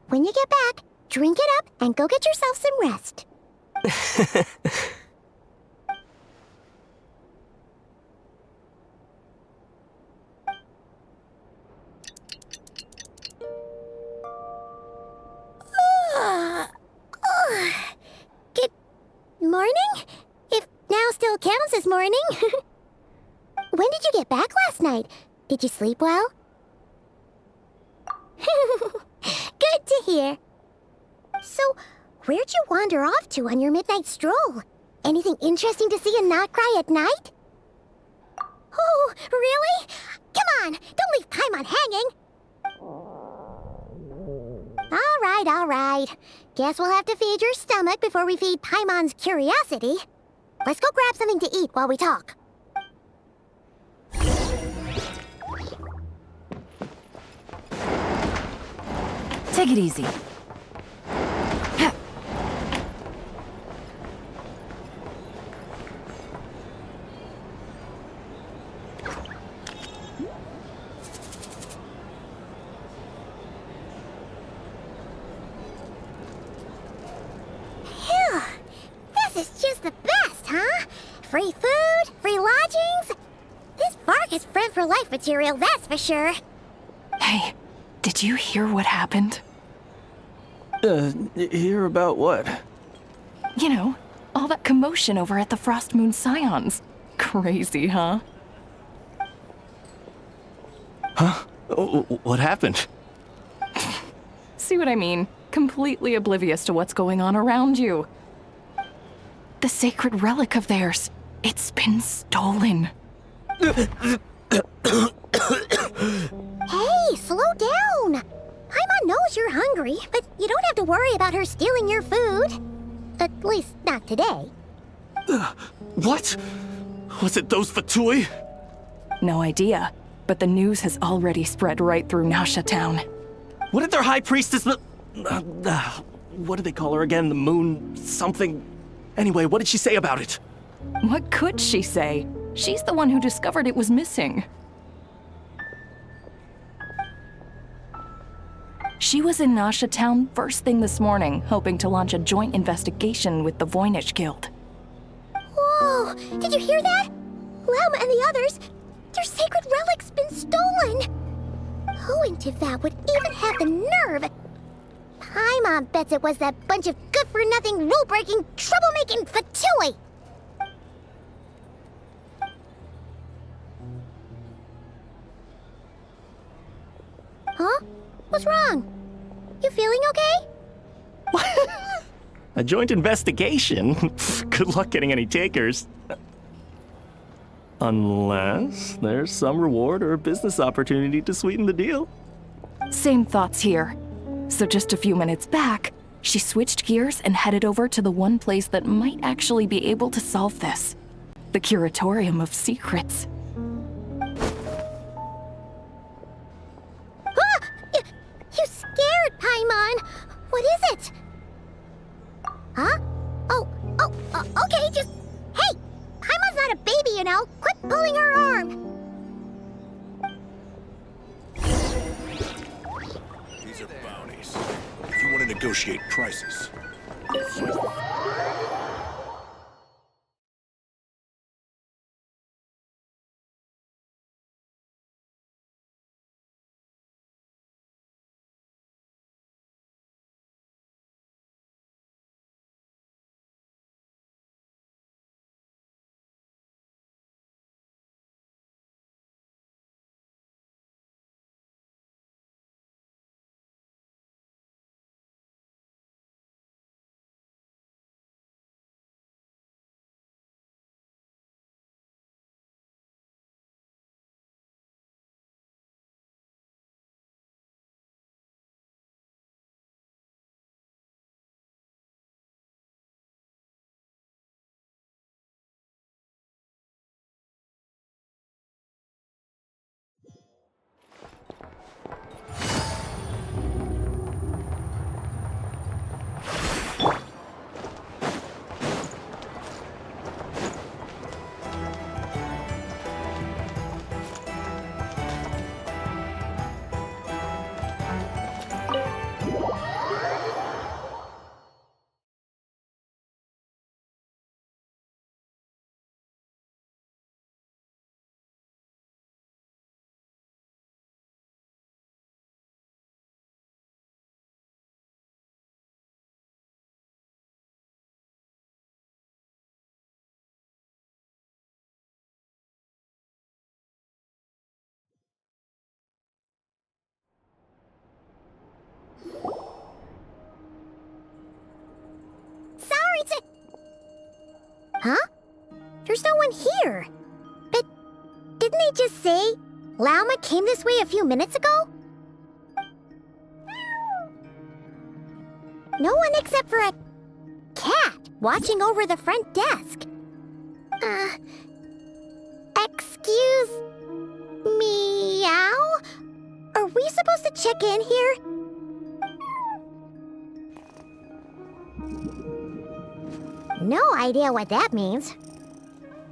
When you get back, drink it up and go get yourself some rest. Good morning? If now still counts as morning. When did you get back last night? Did you sleep well? Good to hear. So, where'd you wander off to on your midnight stroll? Anything interesting to see in nodkrai at night? Oh, really? Come on, don't leave Paimon hanging. All right. Guess we'll have to feed your stomach before we feed Paimon's curiosity. Let's go grab something to eat while we talk. Take it easy. Phew. This is just the best, huh? Free food, free lodgings. This bark is friend for life material, that's for sure. Hey, did you hear what happened? Hear about what? You know, all that commotion over at the Frost Moon Scions. Crazy, huh? Huh? What happened? See what I mean? Completely oblivious to what's going on around you. The sacred relic of theirs. It's been stolen. Hey, slow down. Paimon knows you're hungry, but you don't have to worry about her stealing your food. At least, not today. What? Was it those Fatui? No idea, but the news has already spread right through Nasha Town. What did their high priestess... what did they call her again? The moon... something... Anyway, what did she say about it? What could she say? She's the one who discovered it was missing. She was in Nasha Town first thing this morning, hoping to launch a joint investigation with the Voynich Guild. Whoa! Did you hear that? Lauma and the others, their sacred relic's been stolen! Who in Tivat would even have the nerve? Paimon bets it was that bunch of good-for-nothing, rule-breaking, troublemaking Fatui! Huh? What's wrong? You feeling okay? A joint investigation? Good luck getting any takers. Unless there's some reward or business opportunity to sweeten the deal. Same thoughts here. So just a few minutes back, she switched gears and headed over to the one place that might actually be able to solve this. The Curatorium of Secrets. Ah! You scared, Paimon! What is it? Huh? Okay, just... Hey! Paimon's not a baby, you know! Quit pulling her arm! These are bounties. If you want to negotiate prices. Huh? There's no one here. But didn't they just say Lauma came this way a few minutes ago? No one except for a cat watching over the front desk. Excuse... meow? Are we supposed to check in here? No idea what that means.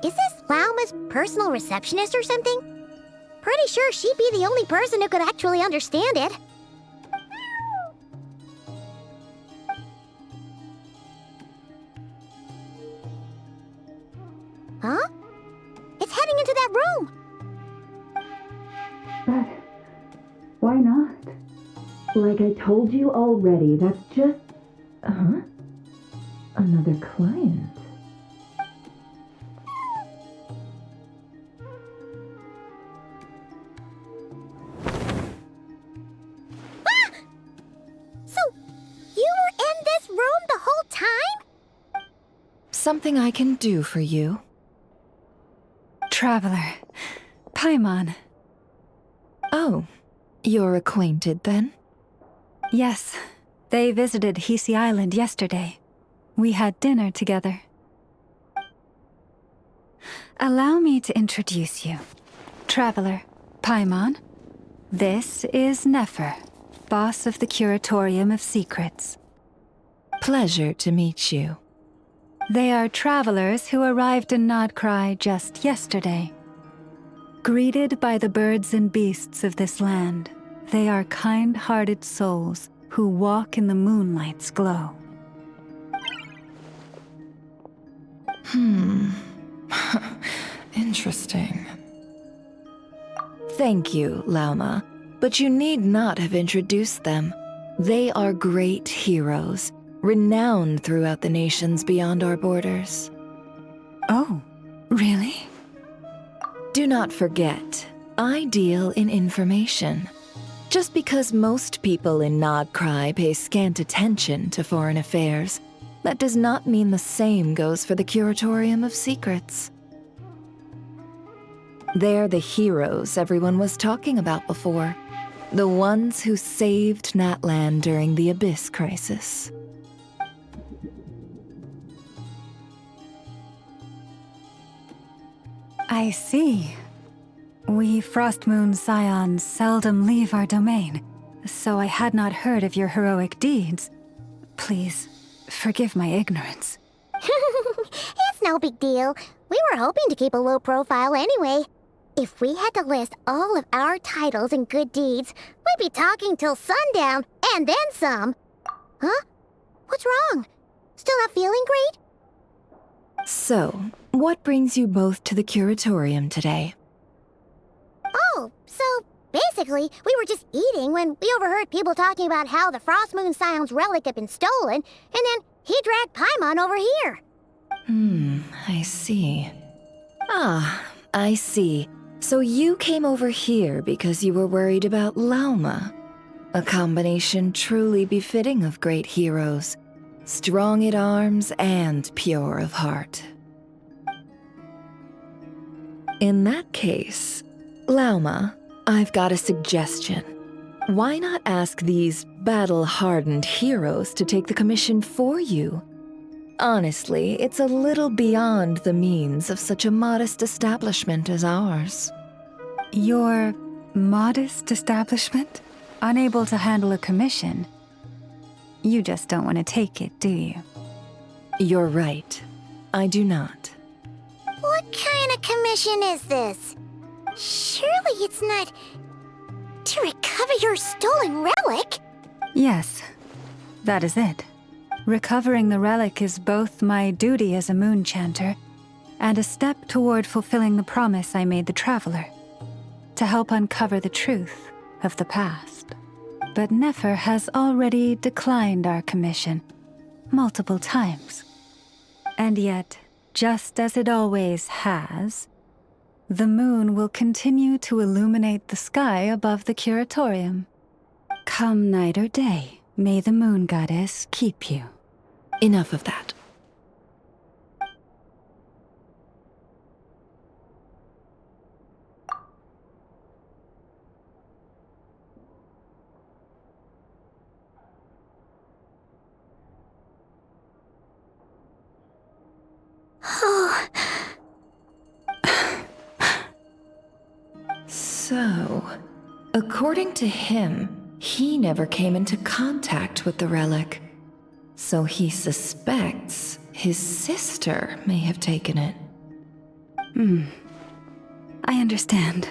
Is this Lauma's personal receptionist or something? Pretty sure she'd be the only person who could actually understand it. Huh? It's heading into that room! But why not? Like I told you already, that's just... Huh? Another client. Ah! So, you were in this room the whole time? Something I can do for you? Traveler. Paimon. Oh, you're acquainted then? Yes. They visited Hisi Island yesterday. We had dinner together. Allow me to introduce you. Traveler, Paimon. This is Nefer, boss of the Curatorium of Secrets. Pleasure to meet you. They are travelers who arrived in Nodkrai just yesterday. Greeted by the birds and beasts of this land, they are kind-hearted souls who walk in the moonlight's glow. Interesting. Thank you, Lauma, but you need not have introduced them. They are great heroes, renowned throughout the nations beyond our borders. Oh, really? Do not forget, I deal in information. Just because most people in nodkrai pay scant attention to foreign affairs, that does not mean the same goes for the Curatorium of Secrets. They're the heroes everyone was talking about before. The ones who saved Natlan during the Abyss crisis. I see. We Frostmoon Scions seldom leave our domain, so I had not heard of your heroic deeds. Please, forgive my ignorance. It's no big deal. We were hoping to keep a low profile anyway. If we had to list all of our titles and good deeds, we'd be talking till sundown, and then some. Huh? What's wrong? Still not feeling great? So, what brings you both to the Curatorium today? Oh, so basically, we were just eating when we overheard people talking about how the Frostmoon Scion's relic had been stolen, and then he dragged Paimon over here. I see. Ah, I see. So you came over here because you were worried about Lauma. A combination truly befitting of great heroes. Strong at arms and pure of heart. In that case, Lauma, I've got a suggestion. Why not ask these battle-hardened heroes to take the commission for you? Honestly, it's a little beyond the means of such a modest establishment as ours. Your modest establishment? Unable to handle a commission? You just don't want to take it, do you? You're right. I do not. What kind of commission is this? Surely it's not to recover your stolen relic? Yes, that is it. Recovering the relic is both my duty as a moon chanter and a step toward fulfilling the promise I made the Traveler, to help uncover the truth of the past. But Nefer has already declined our commission multiple times. And yet, just as it always has, the moon will continue to illuminate the sky above the Curatorium. Come night or day, may the moon goddess keep you. Enough of that. So, according to him, he never came into contact with the relic. So he suspects his sister may have taken it. I understand.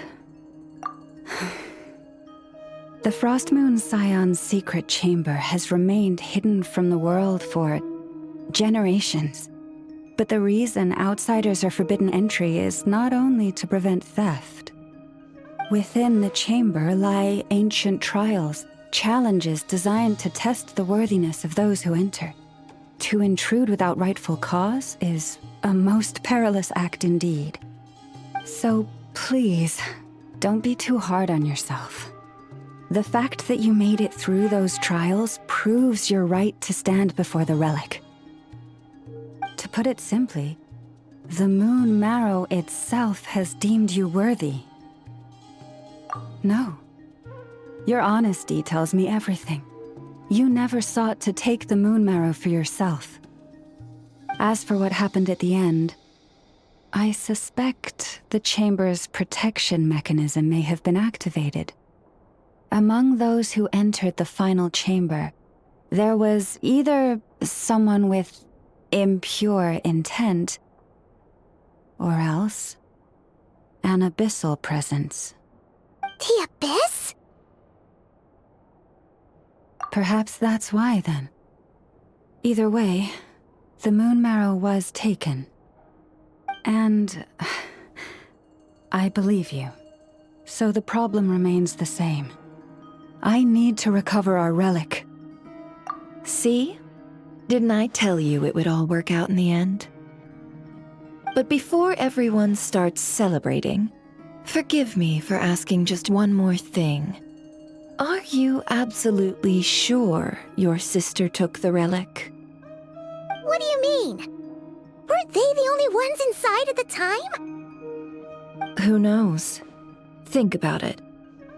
The Frostmoon Scion's secret chamber has remained hidden from the world for generations. But the reason outsiders are forbidden entry is not only to prevent theft. Within the chamber lie ancient trials, challenges designed to test the worthiness of those who enter. To intrude without rightful cause is a most perilous act indeed. So please, don't be too hard on yourself. The fact that you made it through those trials proves your right to stand before the relic. To put it simply, the Moon Marrow itself has deemed you worthy. No. Your honesty tells me everything. You never sought to take the Moon Marrow for yourself. As for what happened at the end, I suspect the Chamber's protection mechanism may have been activated. Among those who entered the final chamber, there was either someone with impure intent, or else an abyssal presence. The Abyss? Perhaps that's why, then. Either way, the Moon Marrow was taken. And I believe you. So the problem remains the same. I need to recover our relic. See? Didn't I tell you it would all work out in the end? But before everyone starts celebrating, forgive me for asking just one more thing. Are you absolutely sure your sister took the relic? What do you mean? Weren't they the only ones inside at the time? Who knows? Think about it.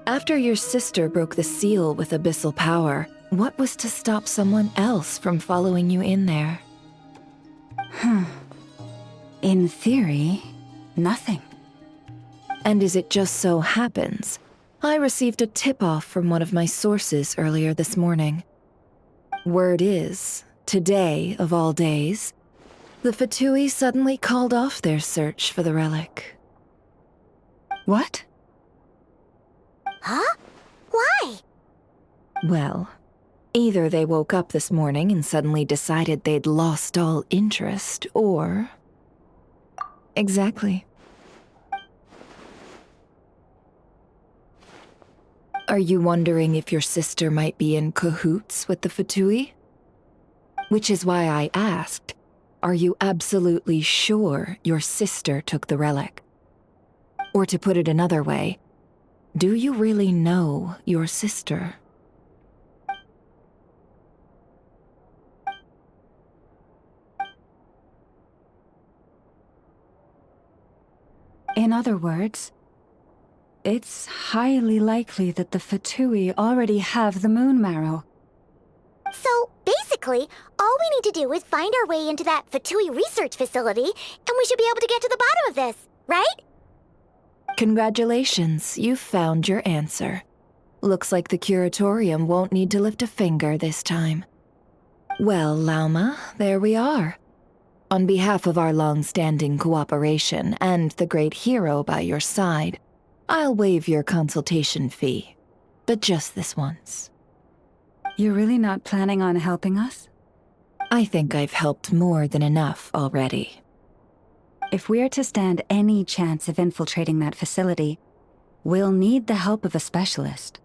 After your sister broke the seal with abyssal power, what was to stop someone else from following you in there? In theory, nothing. And as it just so happens, I received a tip-off from one of my sources earlier this morning. Word is, today of all days, the Fatui suddenly called off their search for the relic. What? Huh? Why? Well, either they woke up this morning and suddenly decided they'd lost all interest, or... Exactly. Are you wondering if your sister might be in cahoots with the Fatui? Which is why I asked, are you absolutely sure your sister took the relic? Or to put it another way, do you really know your sister? In other words, it's highly likely that the Fatui already have the moon marrow. So, basically, all we need to do is find our way into that Fatui research facility, and we should be able to get to the bottom of this, right? Congratulations, you've found your answer. Looks like the curatorium won't need to lift a finger this time. Well, Lauma, there we are. On behalf of our long-standing cooperation and the great hero by your side, I'll waive your consultation fee, but just this once. You're really not planning on helping us? I think I've helped more than enough already. If we're to stand any chance of infiltrating that facility, we'll need the help of a specialist.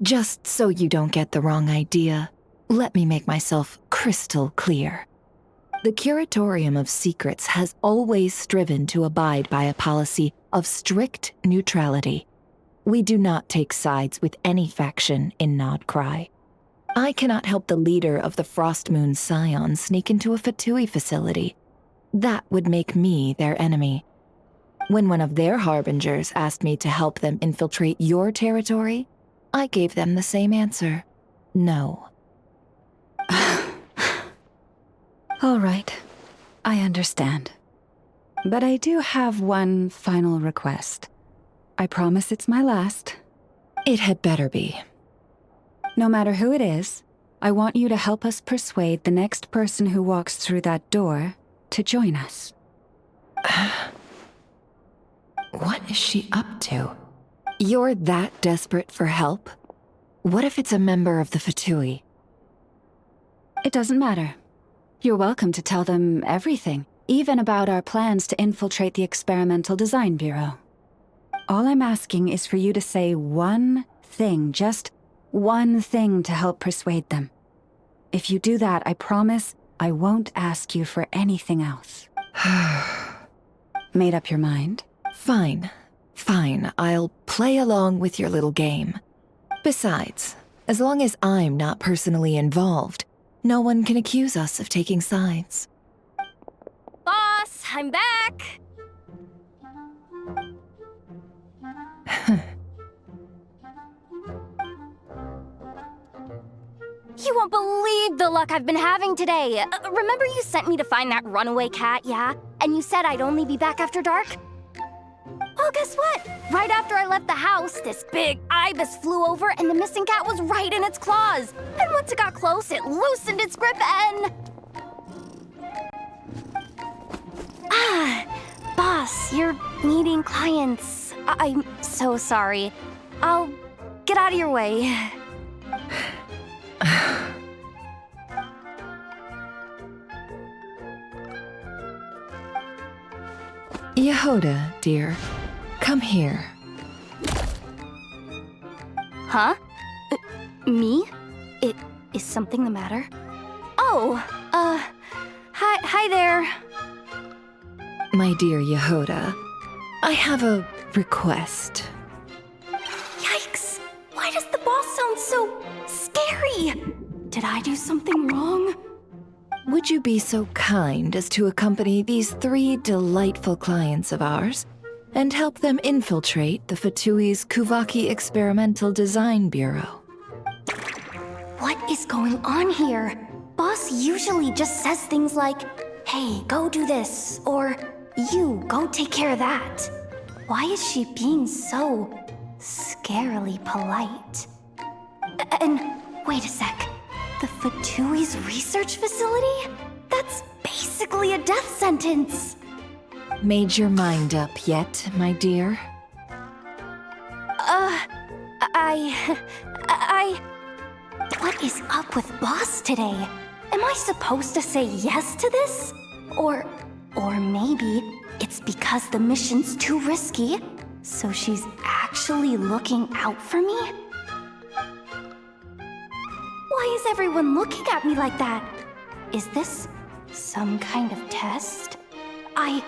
Just so you don't get the wrong idea, let me make myself crystal clear. The Curatorium of Secrets has always striven to abide by a policy of strict neutrality. We do not take sides with any faction in nodkrai. I cannot help the leader of the Frostmoon Scions sneak into a Fatui facility. That would make me their enemy. When one of their harbingers asked me to help them infiltrate your territory, I gave them the same answer. No. All right, I understand. But I do have one final request. I promise it's my last. It had better be. No matter who it is, I want you to help us persuade the next person who walks through that door to join us. What is she up to? You're that desperate for help? What if it's a member of the Fatui? It doesn't matter. You're welcome to tell them everything, even about our plans to infiltrate the Experimental Design Bureau. All I'm asking is for you to say one thing, just one thing to help persuade them. If you do that, I promise I won't ask you for anything else. Made up your mind? Fine. Fine, I'll play along with your little game. Besides, as long as I'm not personally involved, no one can accuse us of taking sides. Boss, I'm back! You won't believe the luck I've been having today. Remember you sent me to find that runaway cat, yeah? And you said I'd only be back after dark? Well, guess what? Right after I left the house, this big ibis flew over and the missing cat was right in its claws. And once it got close, it loosened its grip and... Boss, you're meeting clients. I'm so sorry. I'll get out of your way. Yehoda, dear, come here. Huh? Me? Is something the matter? Oh, hi there. My dear Yehoda, I have a request. Yikes! Why does the boss sound so scary? Did I do something wrong? Would you be so kind as to accompany these 3 delightful clients of ours and help them infiltrate the Fatui's Kuvaki Experimental Design Bureau? What is going on here? Boss usually just says things like, hey, go do this, or you, go take care of that. Why is she being so scarily polite? And wait a sec, the Fatui's research facility? That's basically a death sentence. Made your mind up yet, my dear? What is up with Boss today? Am I supposed to say yes to this? Or maybe it's because the mission's too risky, so she's actually looking out for me? Why is everyone looking at me like that? Is this some kind of test? I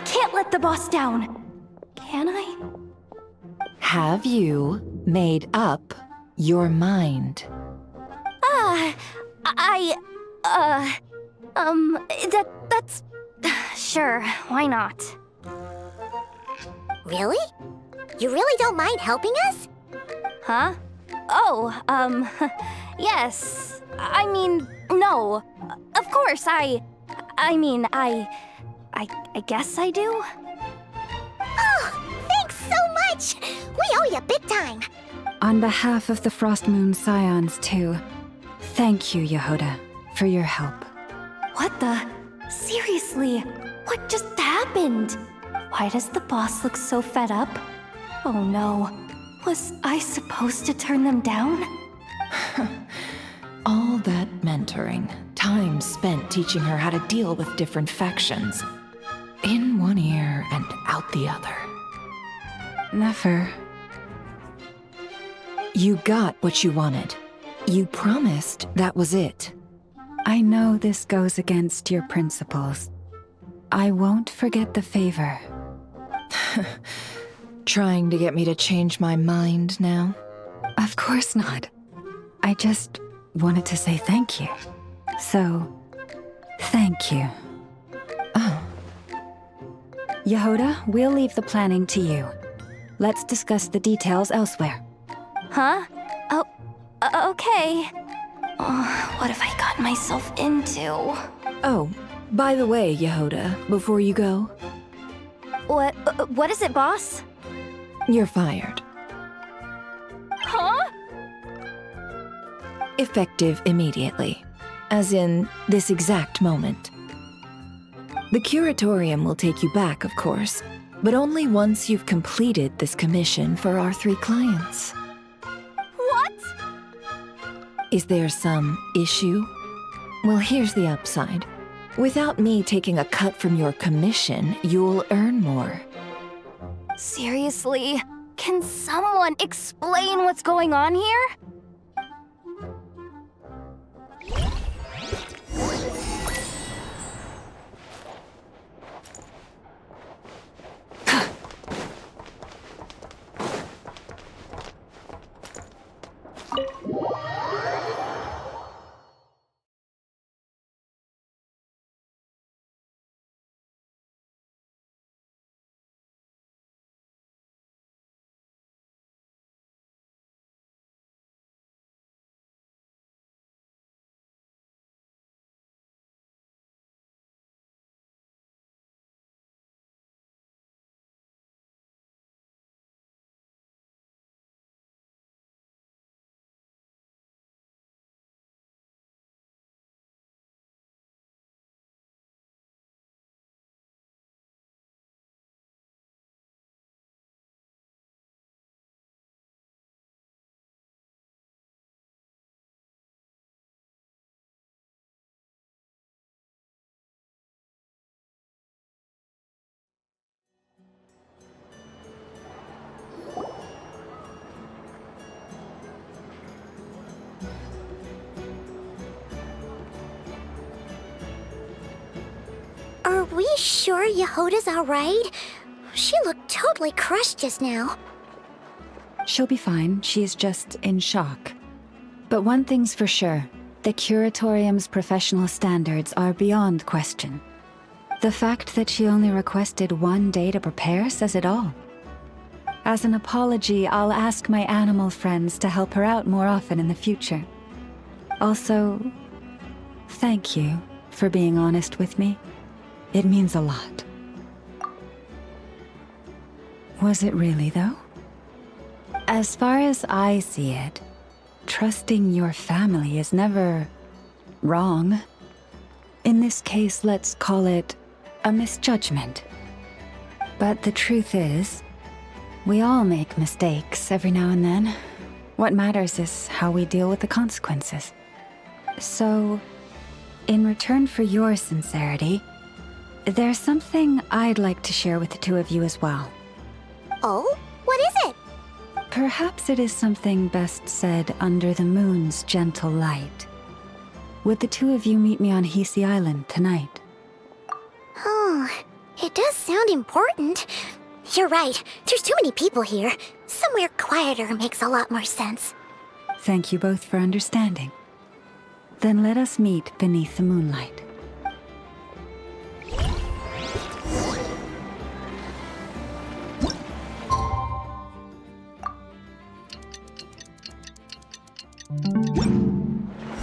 can't let the boss down. Can I? Have you made up your mind? That's... Sure, why not? Really? You really don't mind helping us? Huh? Oh, yes. I mean, no. Of course, I guess I do. Oh, thanks so much! We owe you big time! On behalf of the Frost Moon Scions, too, thank you, Yehoda, for your help. What the? Seriously, what just happened? Why does the boss look so fed up? Oh no, was I supposed to turn them down? All that mentoring, time spent teaching her how to deal with different factions. In one ear and out the other. Never. You got what you wanted. You promised that was it. I know this goes against your principles. I won't forget the favor. Trying to get me to change my mind now? Of course not. I just wanted to say thank you. So, thank you. Oh. Yehoda, we'll leave the planning to you. Let's discuss the details elsewhere. Huh? Oh, okay. Oh, what have I gotten myself into? Oh, by the way, Yehoda, before you go... What is it, boss? You're fired. Huh? Effective immediately. As in, this exact moment. The curatorium will take you back, of course, but only once you've completed this commission for our 3 clients. What? Is there some issue? Well, here's the upside. Without me taking a cut from your commission, you'll earn more. Seriously? Can someone explain what's going on here? Are we sure Yehoda's alright? She looked totally crushed just now. She'll be fine. She's just in shock. But one thing's for sure. The Curatorium's professional standards are beyond question. The fact that she only requested 1 day to prepare says it all. As an apology, I'll ask my animal friends to help her out more often in the future. Also, thank you for being honest with me. It means a lot. Was it really, though? As far as I see it, trusting your family is never wrong. In this case, let's call it a misjudgment. But the truth is, we all make mistakes every now and then. What matters is how we deal with the consequences. So, in return for your sincerity, there's something I'd like to share with the two of you as well. Oh? What is it? Perhaps it is something best said under the moon's gentle light. Would the two of you meet me on Hisi Island tonight? Oh, it does sound important. You're right, there's too many people here. Somewhere quieter makes a lot more sense. Thank you both for understanding. Then let us meet beneath the moonlight.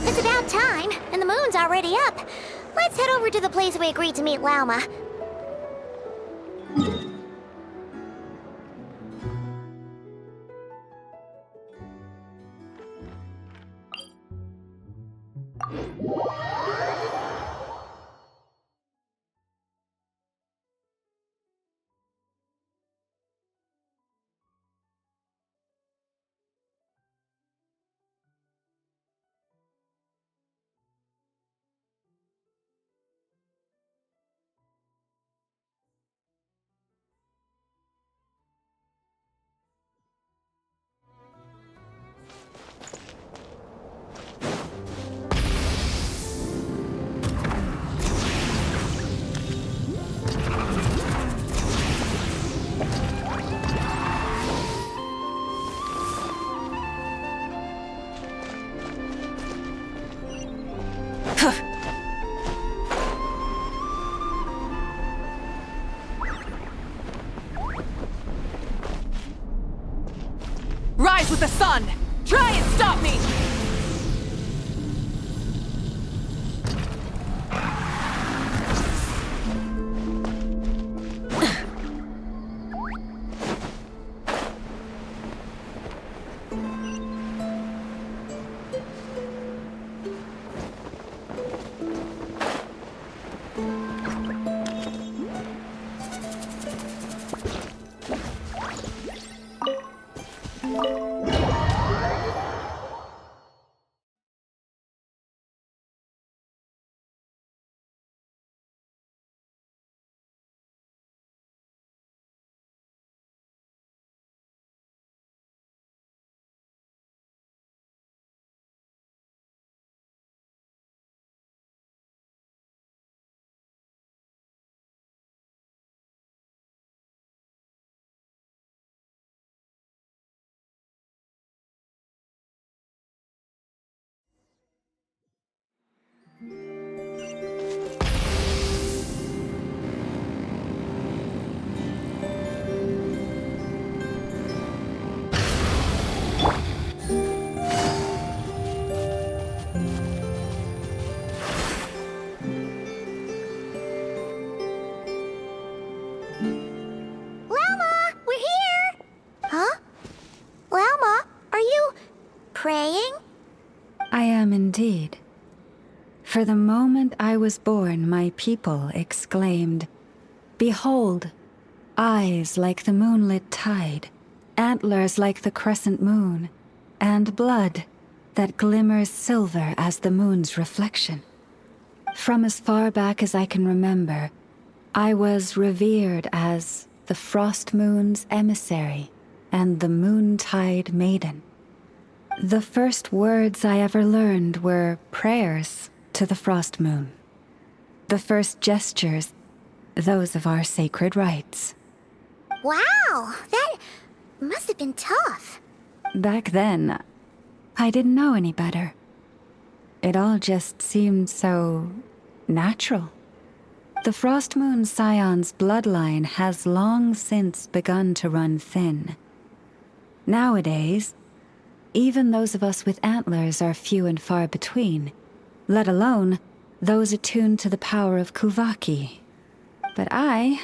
It's about time, and the moon's already up. Let's head over to the place we agreed to meet Lauma. Rise with the sun! Try and stop me! Praying? I am indeed. For the moment I was born, my people exclaimed, "Behold, eyes like the moonlit tide, antlers like the crescent moon, and blood that glimmers silver as the moon's reflection." From as far back as I can remember, I was revered as the Frost Moon's emissary and the Moontide Maiden. The first words I ever learned were prayers to the Frost Moon. The first gestures, those of our sacred rites. Wow, that must have been tough. Back then, I didn't know any better. It all just seemed so natural. The Frost Moon Scion's bloodline has long since begun to run thin. Nowadays, even those of us with antlers are few and far between, let alone those attuned to the power of Kuvaki. But I...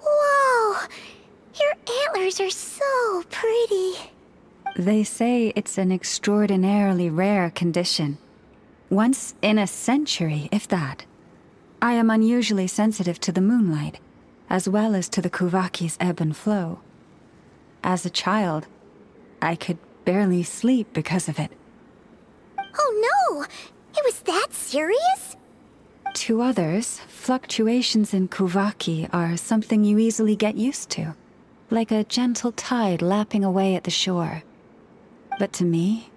Whoa! Your antlers are so pretty. They say it's an extraordinarily rare condition. Once in a century, if that. I am unusually sensitive to the moonlight, as well as to the Kuvaki's ebb and flow. As a child, I could barely sleep because of it. Oh no! It was that serious? To others, fluctuations in Kuvaki are something you easily get used to, like a gentle tide lapping away at the shore. But to me,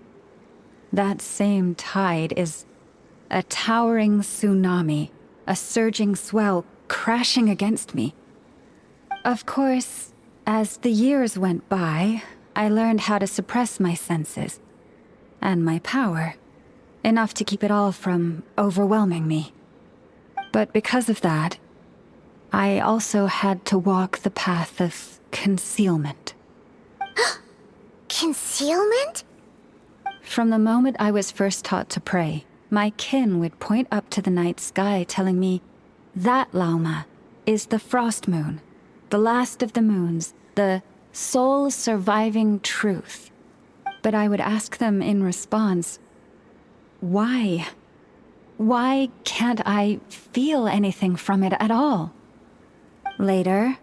that same tide is a towering tsunami, a surging swell crashing against me. Of course, as the years went by, I learned how to suppress my senses and my power, enough to keep it all from overwhelming me. But because of that, I also had to walk the path of concealment. Concealment? From the moment I was first taught to pray, my kin would point up to the night sky telling me, "That, Lauma, is the Frost Moon, the last of the moons, the sole surviving truth." But I would ask them in response, why? Why can't I feel anything from it at all? Later,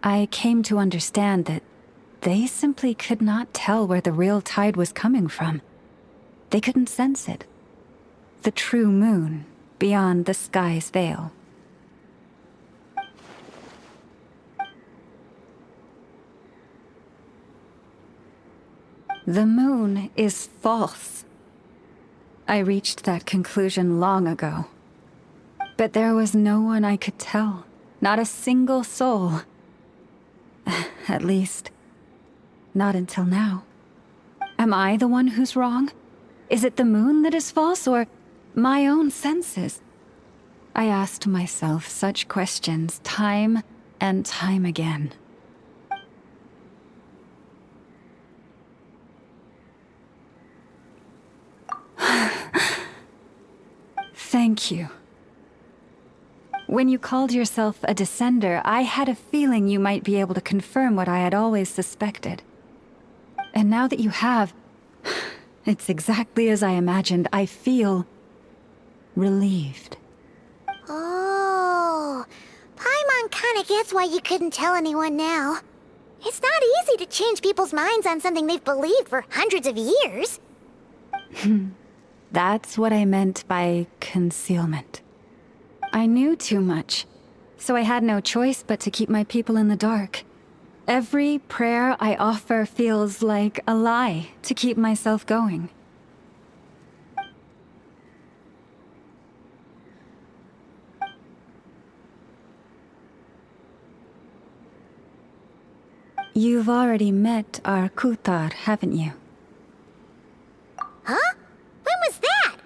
I came to understand that they simply could not tell where the real tide was coming from. They couldn't sense it. The true moon beyond the sky's veil. The moon is false. I reached that conclusion long ago. But there was no one I could tell, not a single soul. At least, not until now. Am I the one who's wrong? Is it the moon that is false, or my own senses? I asked myself such questions time and time again. Thank you. When you called yourself a descender, I had a feeling you might be able to confirm what I had always suspected. And now that you have, it's exactly as I imagined. I feel relieved. Oh, Paimon kinda gets why you couldn't tell anyone now. It's not easy to change people's minds on something they've believed for hundreds of years. That's what I meant by concealment. I knew too much, so I had no choice but to keep my people in the dark. Every prayer I offer feels like a lie to keep myself going. You've already met our Kutar, haven't you? Huh? When was that?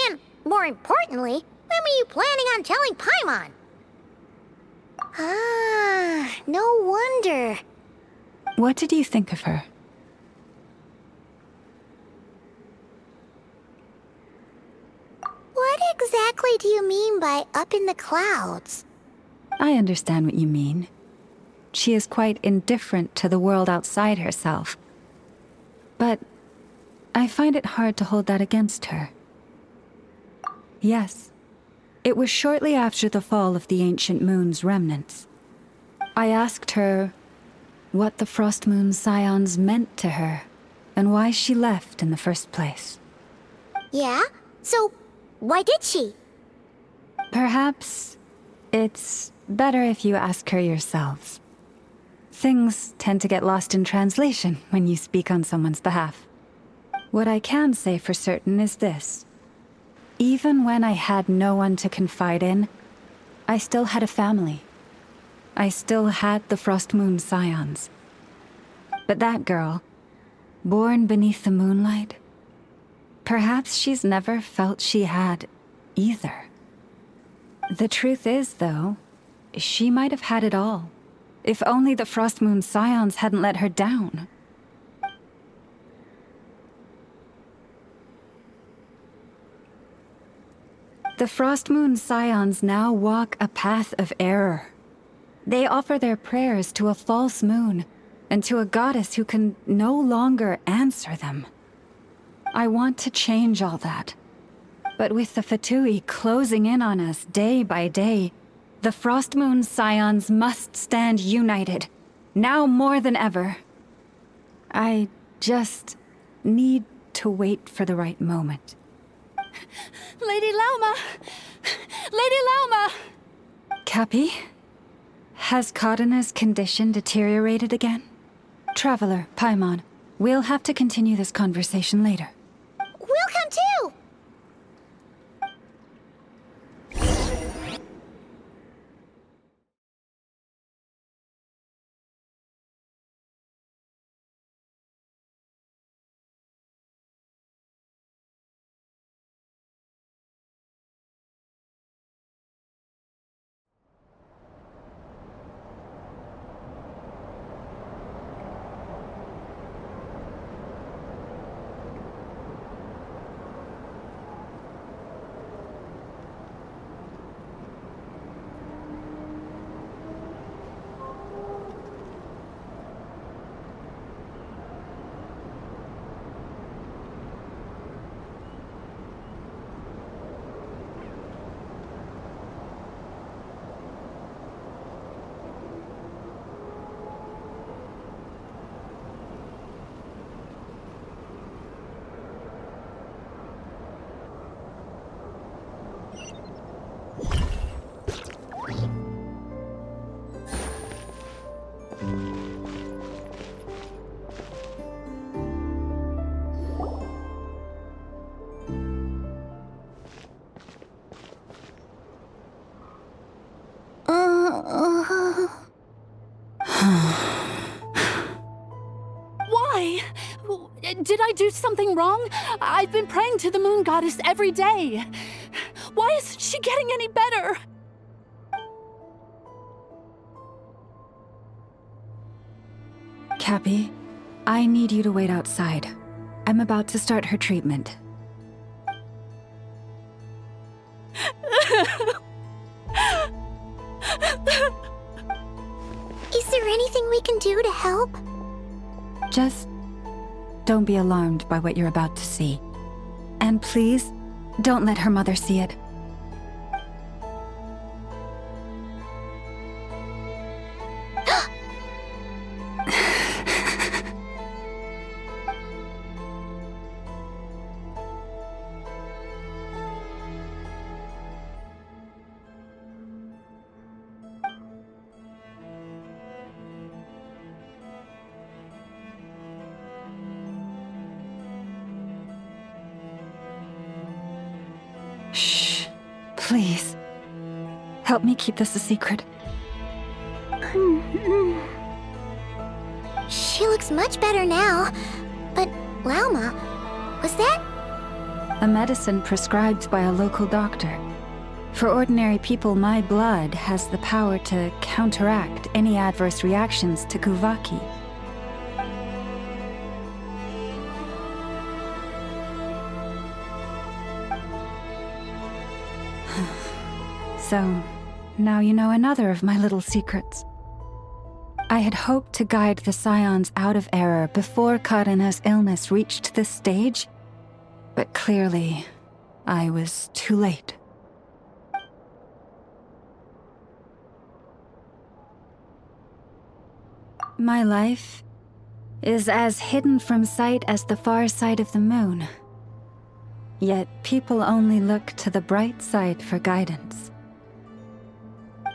And, more importantly, when were you planning on telling Paimon? Ah, no wonder. What did you think of her? What exactly do you mean by up in the clouds? I understand what you mean. She is quite indifferent to the world outside herself. But I find it hard to hold that against her. Yes, it was shortly after the fall of the ancient moon's remnants. I asked her what the Frost Moon Scions meant to her, and why she left in the first place. Yeah? So, why did she? Perhaps it's better if you ask her yourselves. Things tend to get lost in translation when you speak on someone's behalf. What I can say for certain is this. Even when I had no one to confide in, I still had a family. I still had the Frostmoon Scions. But that girl, born beneath the moonlight, perhaps she's never felt she had either. The truth is, though, she might have had it all. If only the Frostmoon Scions hadn't let her down. The Frostmoon Scions now walk a path of error. They offer their prayers to a false moon, and to a goddess who can no longer answer them. I want to change all that. But with the Fatui closing in on us day by day, the Frostmoon Scions must stand united, now more than ever. I just need to wait for the right moment. Lady Lauma! Lady Lauma! Cappy? Has Cardena's condition deteriorated again? Traveler, Paimon, we'll have to continue this conversation later. We'll come too! Why? Did I do something wrong? I've been praying to the moon goddess every day. Why isn't she getting any better? Cappy, I need you to wait outside. I'm about to start her treatment. Is there anything we can do to help? Just don't be alarmed by what you're about to see. And please, don't let her mother see it. Shh. Please. Help me keep this a secret. She looks much better now. But, Lauma, was that? A medicine prescribed by a local doctor. For ordinary people, my blood has the power to counteract any adverse reactions to Kuvaki. So, now you know another of my little secrets. I had hoped to guide the Scions out of error before Karena's illness reached this stage, but clearly, I was too late. My life is as hidden from sight as the far side of the moon. Yet people only look to the bright side for guidance.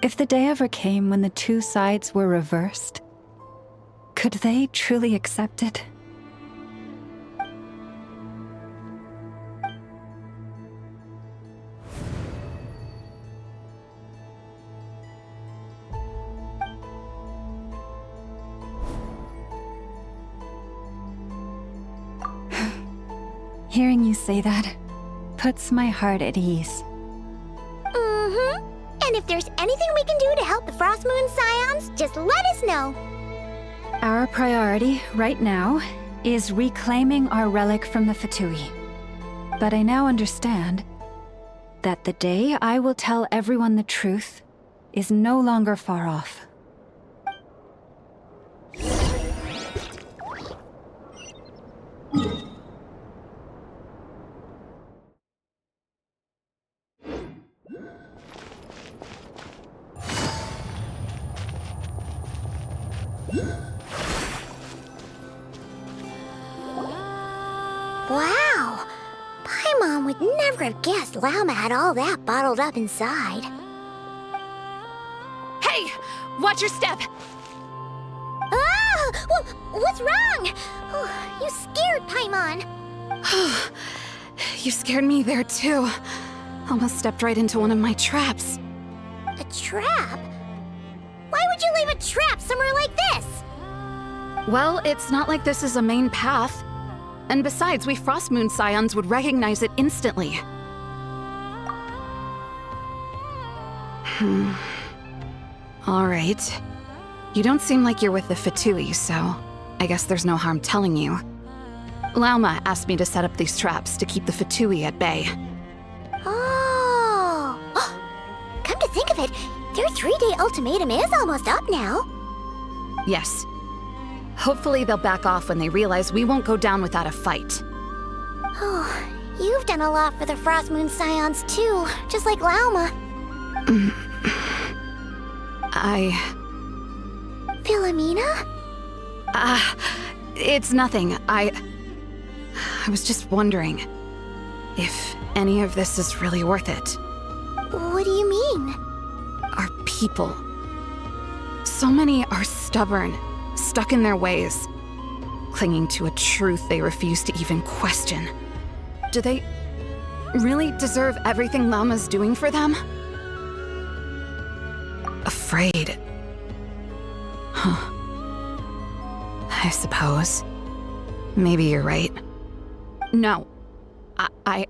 If the day ever came when the two sides were reversed, could they truly accept it? Hearing you say that puts my heart at ease. Mm-hmm. And if there's anything we can do to help the Frost Moon Scions, just let us know. Our priority right now is reclaiming our relic from the Fatui. But I now understand that the day I will tell everyone the truth is no longer far off. Wow! Paimon would never have guessed Lauma had all that bottled up inside. Hey! Watch your step! Ah! What's wrong? Oh, you scared Paimon. You scared me there too. Almost stepped right into one of my traps. A trap? Why would you leave a trap somewhere like this? Well, it's not like this is a main path. And besides, we Frost Moon Scions would recognize it instantly. Alright. You don't seem like you're with the Fatui, so I guess there's no harm telling you. Lauma asked me to set up these traps to keep the Fatui at bay. Oh! Come to think of it, their 3-day ultimatum is almost up now. Yes. Hopefully they'll back off when they realize we won't go down without a fight. Oh, you've done a lot for the Frost Moon Scions too, just like Lauma. Philomena? It's nothing. I was just wondering if any of this is really worth it. What do you mean? Our people. So many are stubborn, stuck in their ways, clinging to a truth they refuse to even question. Do they really deserve everything Lauma's doing for them? Afraid. Huh. I suppose. Maybe you're right. No. I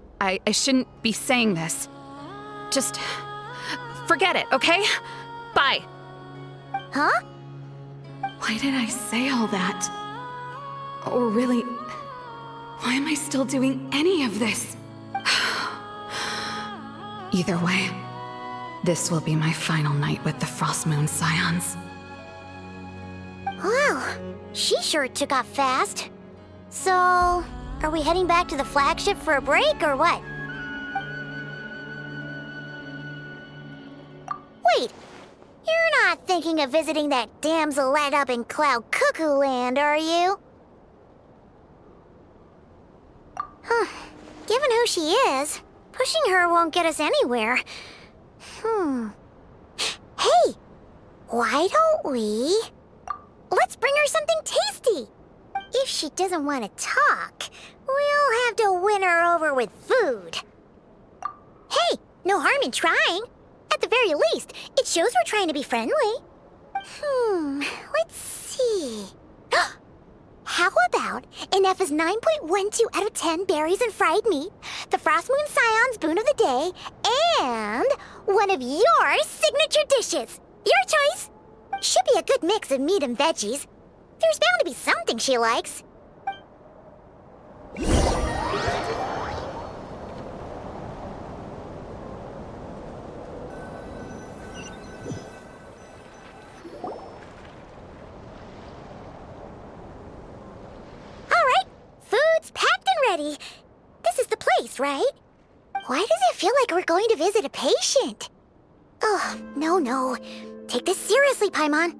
shouldn't be saying this. Just forget it, okay? Bye. Huh? Why did I say all that? Or really, why am I still doing any of this? Either way, this will be my final night with the Frost Moon Scions. Well, she sure took off fast. So, are we heading back to the flagship for a break or what? Wait, you're not thinking of visiting that damselette up in Cloud Cuckoo Land, are you? Huh. Given who she is, pushing her won't get us anywhere. Hey! Why don't we... Let's bring her something tasty! If she doesn't want to talk, we'll have to win her over with food. Hey, no harm in trying. At the very least, it shows we're trying to be friendly. Let's see... How about Ineffa's 9.12 out of 10 berries and fried meat, the Frost Moon Scion's boon of the day, and one of your signature dishes? Your choice! Should be a good mix of meat and veggies. There's bound to be something she likes. Food's packed and ready. This is the place, right? Why does it feel like we're going to visit a patient? Oh, no. Take this seriously, Paimon.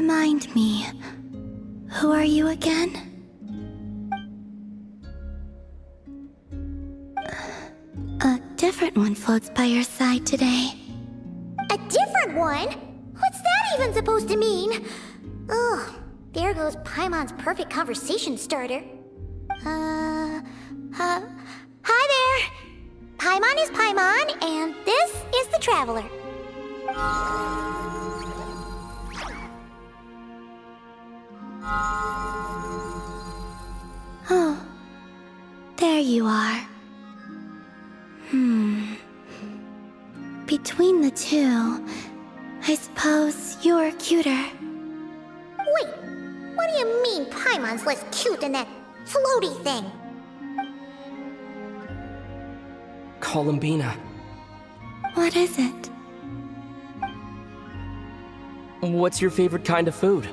Remind me, who are you again? A different one floats by your side today. A different one? What's that even supposed to mean? Ugh, there goes Paimon's perfect conversation starter. Hi there! Paimon is Paimon, and this is the Traveler. Oh, there you are. Between the two, I suppose you're cuter. Wait, what do you mean Paimon's less cute than that floaty thing? Columbina. What is it? What's your favorite kind of food?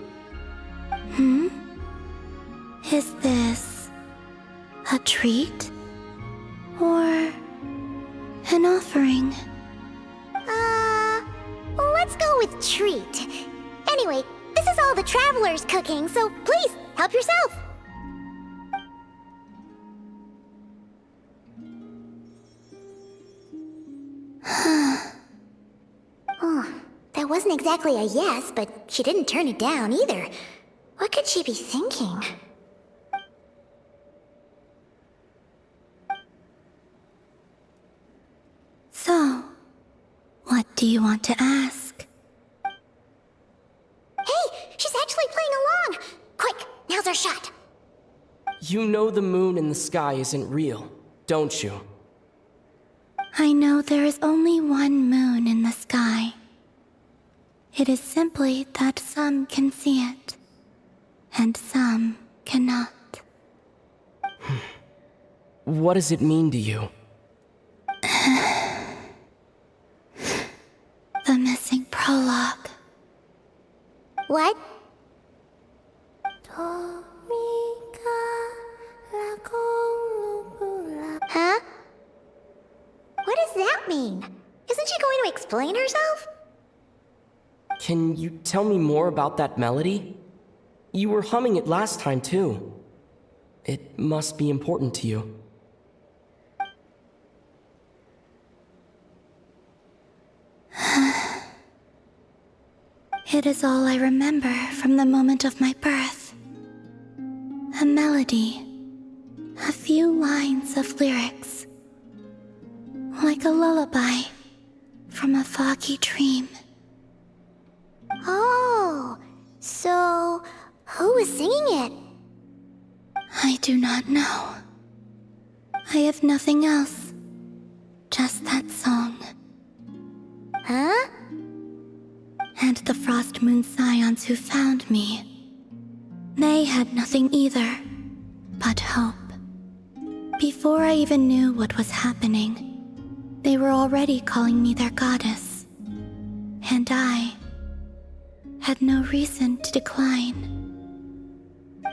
Is this a treat? Or an offering? Let's go with treat. Anyway, this is all the Traveler's cooking, so please, help yourself. Oh, that wasn't exactly a yes, but she didn't turn it down either. What could she be thinking? So, what do you want to ask? Hey, she's actually playing along! Quick, now's our shot. You know the moon in the sky isn't real, don't you? I know there is only one moon in the sky. It is simply that some can see it, and some cannot. What does it mean to you? The missing prologue. What? Huh? What does that mean? Isn't she going to explain herself? Can you tell me more about that melody? You were humming it last time, too. It must be important to you. It is all I remember from the moment of my birth. A melody. A few lines of lyrics. Like a lullaby from a foggy dream. Oh, so who was singing it? I do not know. I have nothing else. Just that song. Huh? And the Frost Moon Scions who found me. They had nothing either, but hope. Before I even knew what was happening, they were already calling me their goddess. And I had no reason to decline.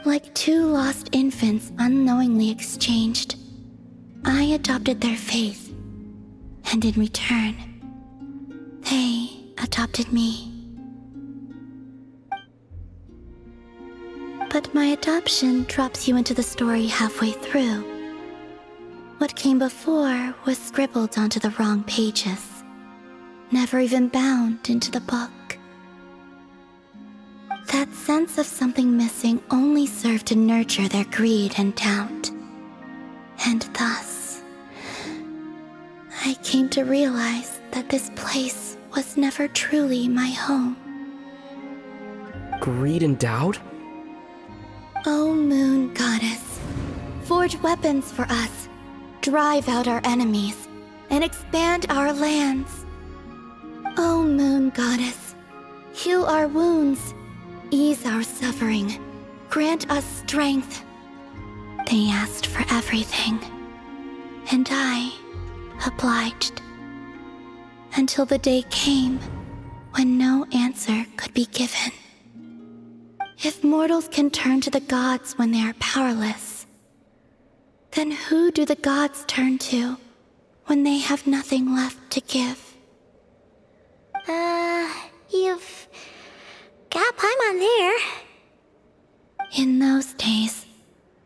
Like two lost infants unknowingly exchanged, I adopted their faith, and in return, they adopted me. But my adoption drops you into the story halfway through. What came before was scribbled onto the wrong pages, never even bound into the book. That sense of something missing only served to nurture their greed and doubt. And thus, I came to realize that this place was never truly my home. Greed and doubt? O Moon Goddess, forge weapons for us, drive out our enemies, and expand our lands. O Moon Goddess, heal our wounds, ease our suffering, grant us strength. They asked for everything, and I obliged. Until the day came when no answer could be given. If mortals can turn to the gods when they are powerless, then who do the gods turn to when they have nothing left to give? You've got Paimon there. In those days,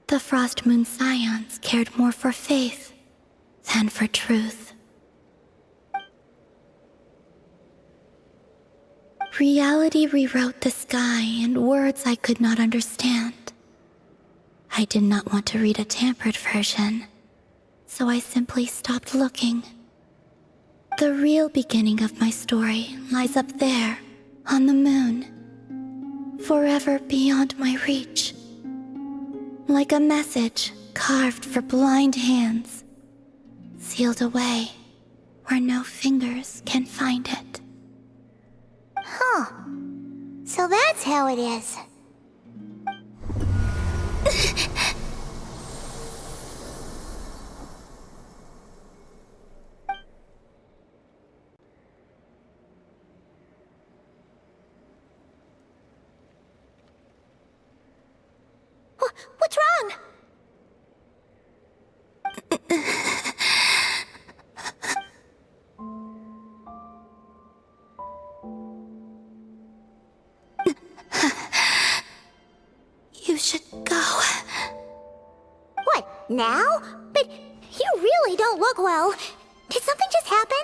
the Frost Moon Scions cared more for faith than for truth. Reality rewrote the sky in words I could not understand. I did not want to read a tampered version, so I simply stopped looking. The real beginning of my story lies up there, on the moon, forever beyond my reach. Like a message carved for blind hands, sealed away where no fingers can find it. Huh. So that's how it is. What's wrong? You should go. What, now? But you really don't look well. Did something just happen?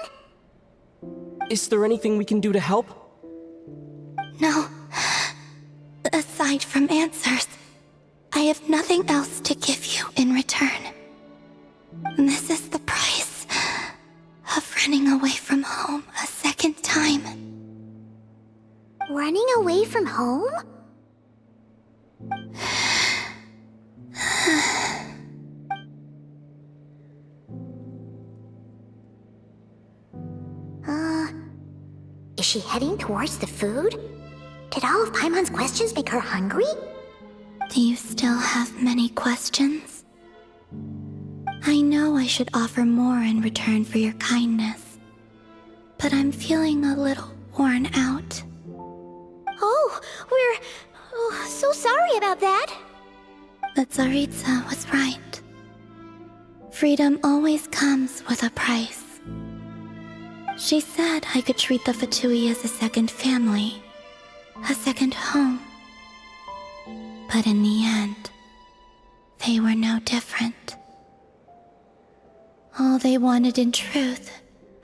Is there anything we can do to help? No. Aside from answers, I have nothing else to give you in return. This is the price of running away from home a second time. Running away from home? Is she heading towards the food? Did all of Paimon's questions make her hungry? Do you still have many questions? I know I should offer more in return for your kindness, but I'm feeling a little worn out. Oh, we're so sorry about that. The Tsaritsa was right. Freedom always comes with a price. She said I could treat the Fatui as a second family, a second home. But in the end, they were no different. All they wanted in truth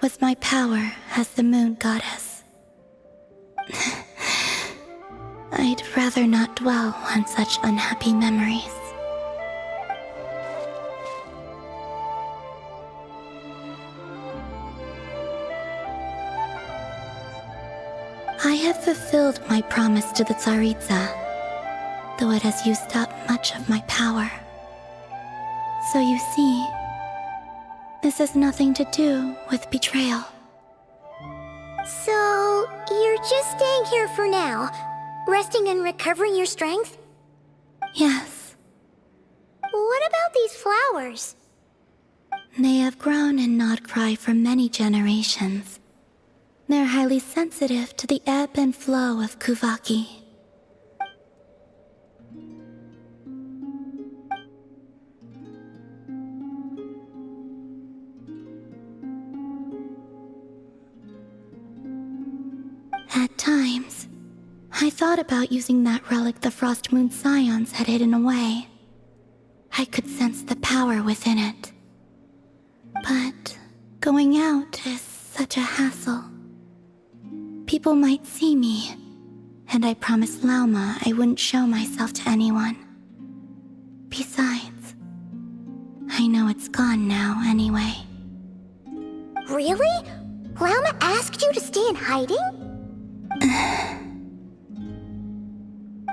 was my power as the moon goddess. I'd rather not dwell on such unhappy memories. I have fulfilled my promise to the Tsaritsa, though it has used up much of my power. So you see, this has nothing to do with betrayal. So, you're just staying here for now, resting and recovering your strength? Yes. What about these flowers? They have grown in nodkrai for many generations. They're highly sensitive to the ebb and flow of Kuvaki. At times, I thought about using that relic the Frost Moon Scions had hidden away. I could sense the power within it. But going out is such a hassle. People might see me, and I promised Lauma I wouldn't show myself to anyone. Besides, I know it's gone now anyway. Really? Lauma asked you to stay in hiding?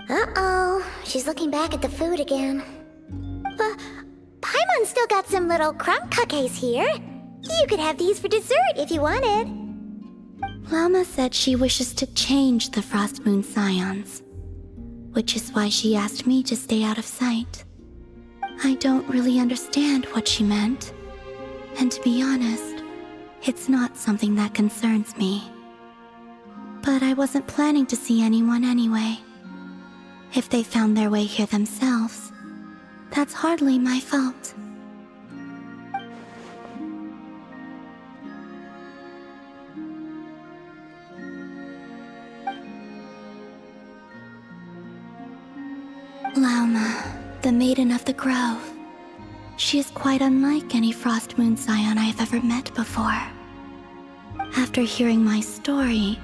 Uh-oh, she's looking back at the food again. Paimon's still got some little crumb cookies here. You could have these for dessert if you wanted. Lauma said she wishes to change the Frost Moon Scions, which is why she asked me to stay out of sight. I don't really understand what she meant, and to be honest, it's not something that concerns me. But I wasn't planning to see anyone anyway. If they found their way here themselves, that's hardly my fault. Lauma, the Maiden of the Grove. She is quite unlike any Frost Moon Scion I have ever met before. After hearing my story,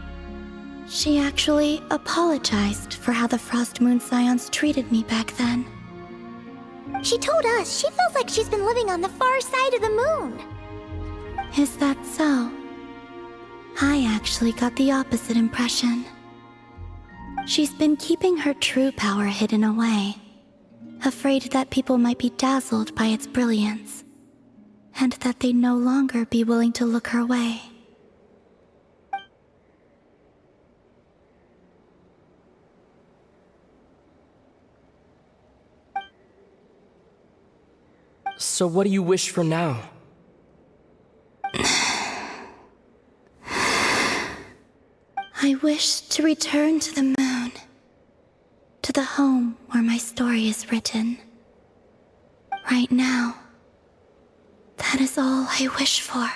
she actually apologized for how the Frost Moon Scions treated me back then. She told us she feels like she's been living on the far side of the moon. Is that so? I actually got the opposite impression. She's been keeping her true power hidden away, afraid that people might be dazzled by its brilliance, and that they'd no longer be willing to look her way. So what do you wish for now? I wish to return to the moon, to the home where my story is written. Right now, that is all I wish for.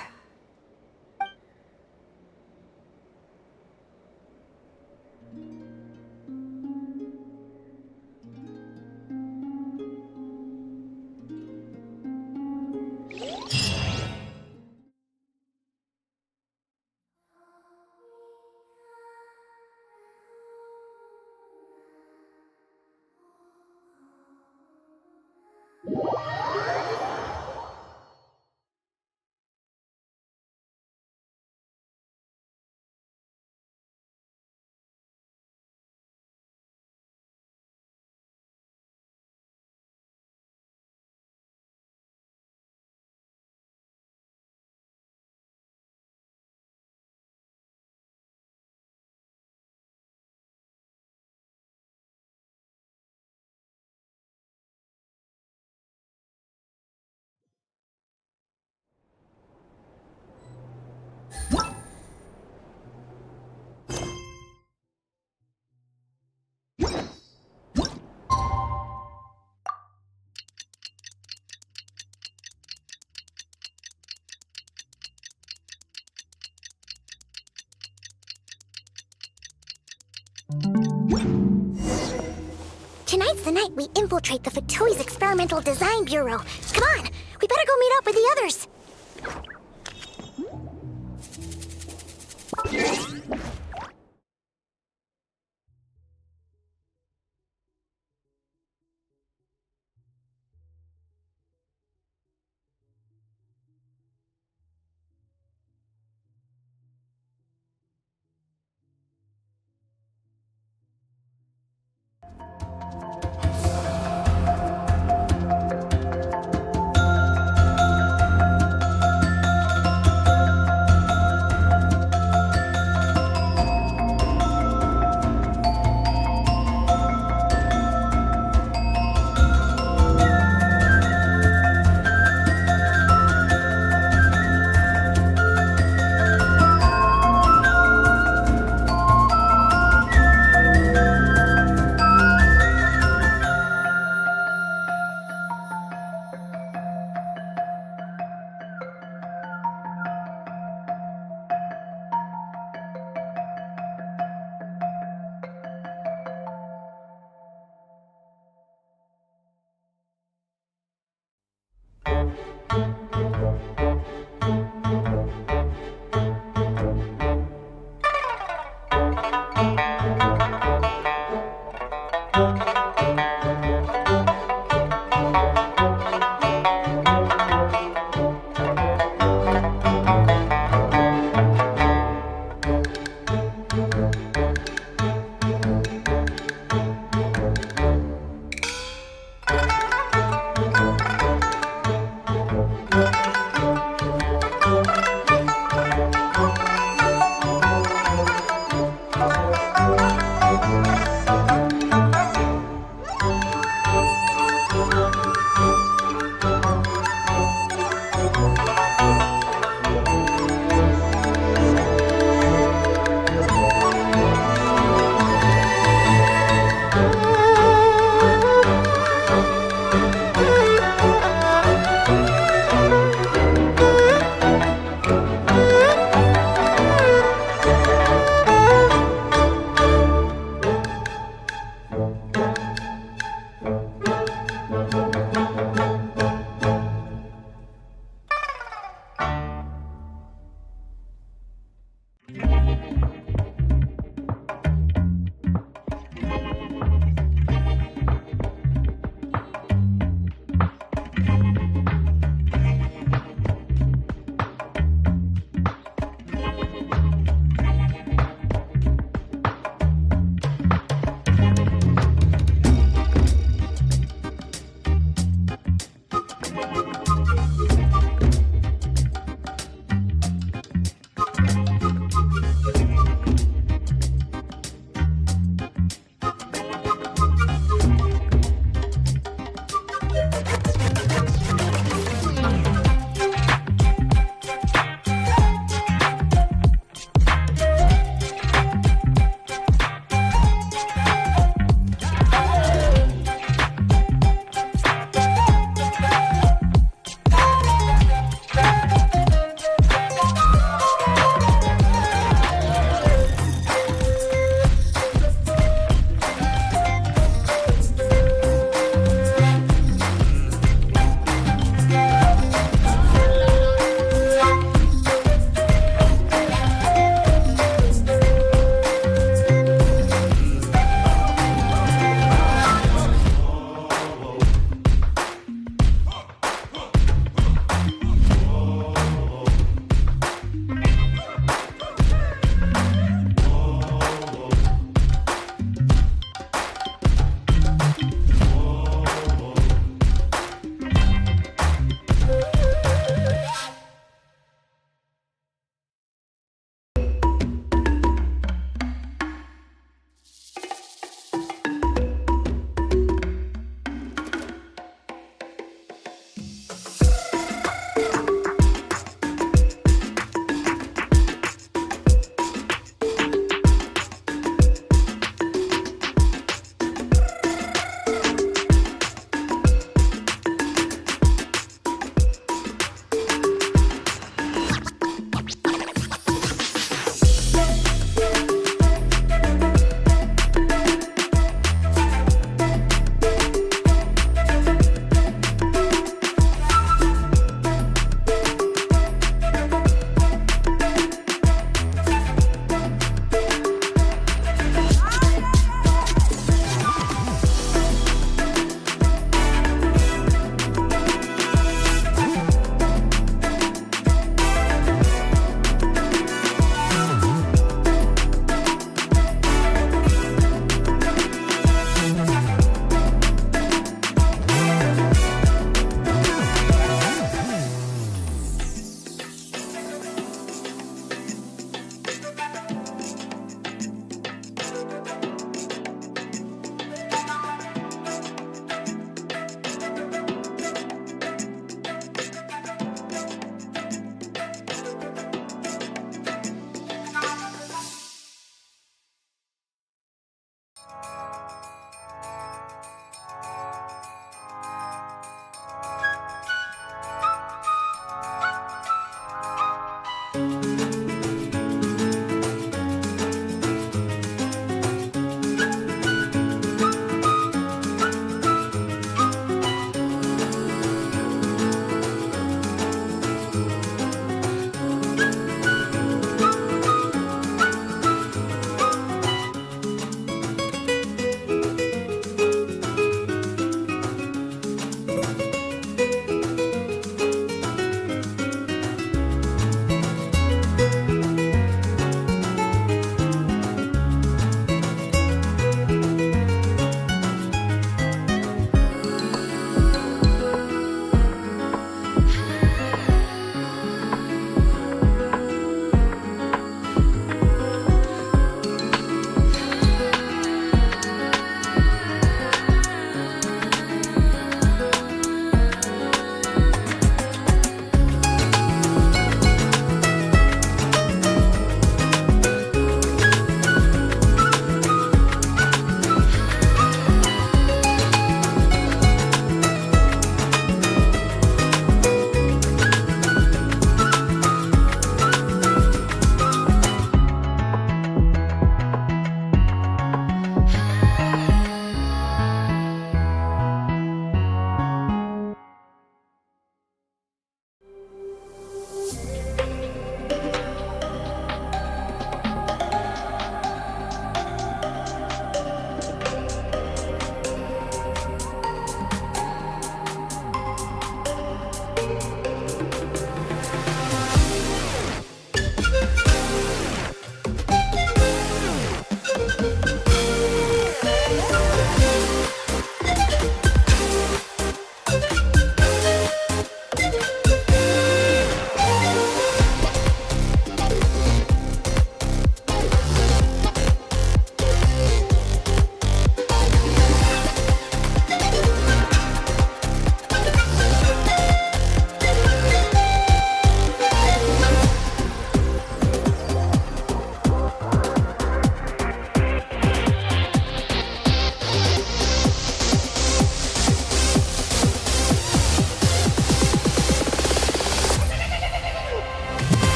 Tonight's the night we infiltrate the Fatoi's Experimental Design Bureau. Come on, we better go meet up with the others.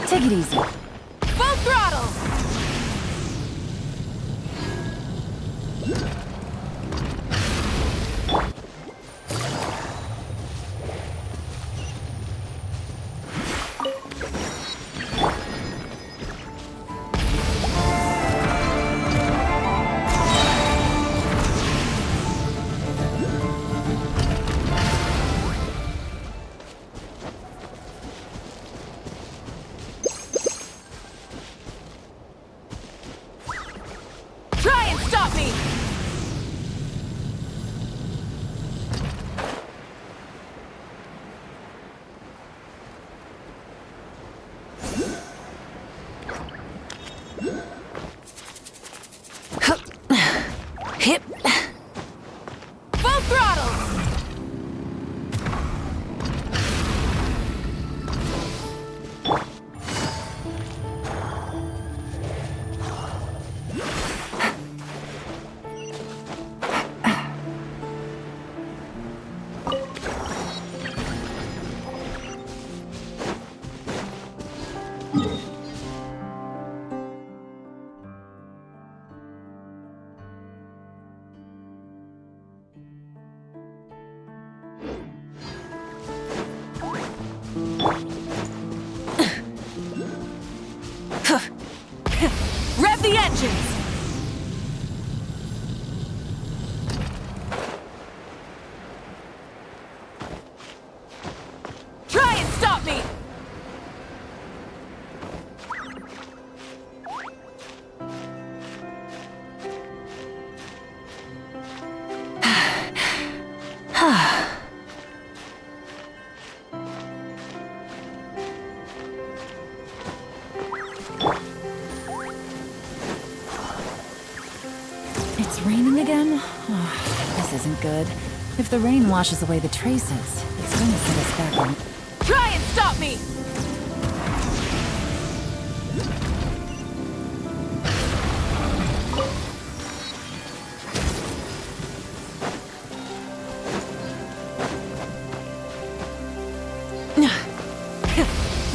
Take it easy. Full throttle! Hip. Full throttle! Rev the engines! Try and stop me! It's raining again? Oh, this isn't good. If the rain washes away the traces, it's gonna set us back on. Try and stop me!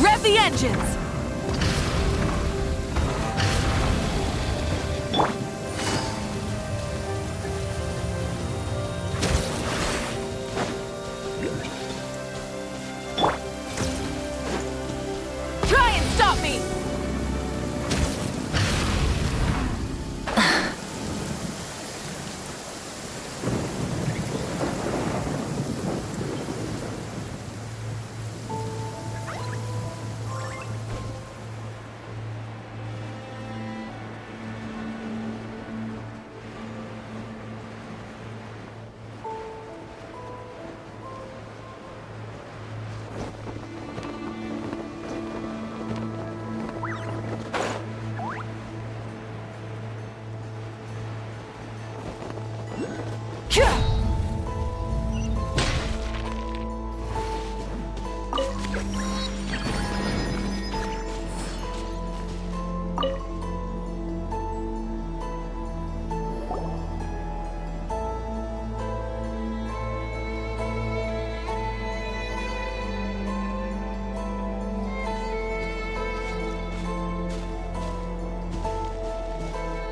Rev the engines! Try and stop me!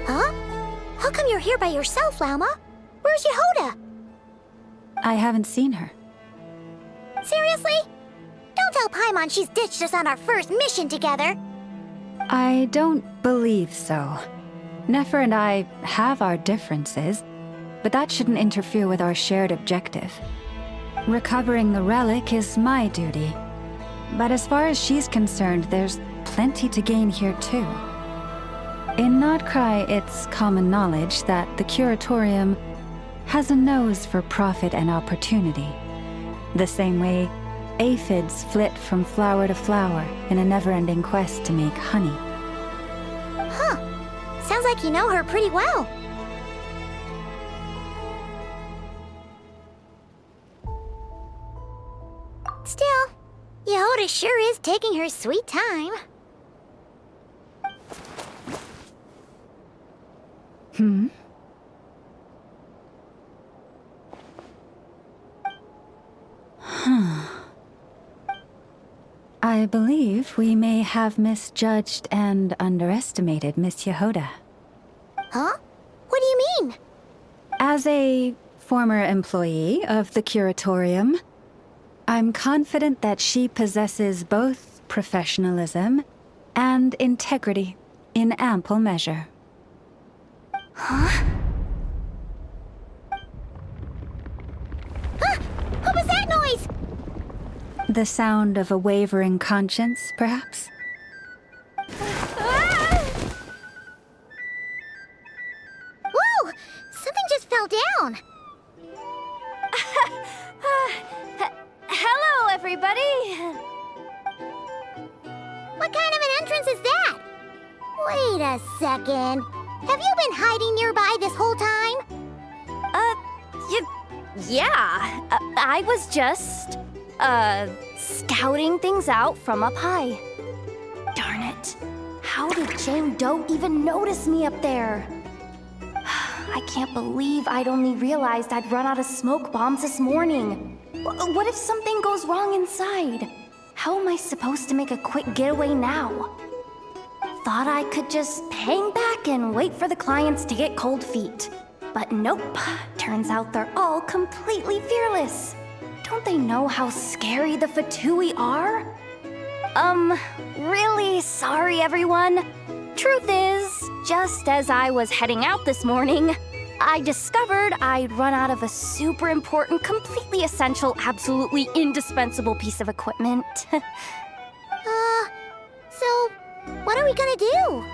Huh? How come you're here by yourself, Lauma? Where's Yehoda? I haven't seen her. Seriously? Don't tell Paimon she's ditched us on our first mission together. I don't believe so. Nefer and I have our differences, but that shouldn't interfere with our shared objective. Recovering the relic is my duty. But as far as she's concerned, there's plenty to gain here too. In Nodkrai, it's common knowledge that the Curatorium has a nose for profit and opportunity. The same way aphids flit from flower to flower in a never-ending quest to make honey. Huh. Sounds like you know her pretty well. Still, Yehoda sure is taking her sweet time. Hmm? Huh. I believe we may have misjudged and underestimated Miss Yehoda. Huh? What do you mean? As a former employee of the Curatorium, I'm confident that she possesses both professionalism and integrity in ample measure. Huh? Ah! What was that noise? The sound of a wavering conscience, perhaps? Ah! Whoa! Something just fell down. Hello, everybody! What kind of an entrance is that? Wait a second. Have you been hiding nearby this whole time? Yeah. I was just, scouting things out from up high. Darn it. How did Jane Doe even notice me up there? I can't believe I'd only realized I'd run out of smoke bombs this morning. What if something goes wrong inside? How am I supposed to make a quick getaway now? Thought I could just hang back and wait for the clients to get cold feet. But nope, turns out they're all completely fearless. Don't they know how scary the Fatui are? Really sorry everyone. Truth is, just as I was heading out this morning, I discovered I'd run out of a super important, completely essential, absolutely indispensable piece of equipment. So, what are we gonna do?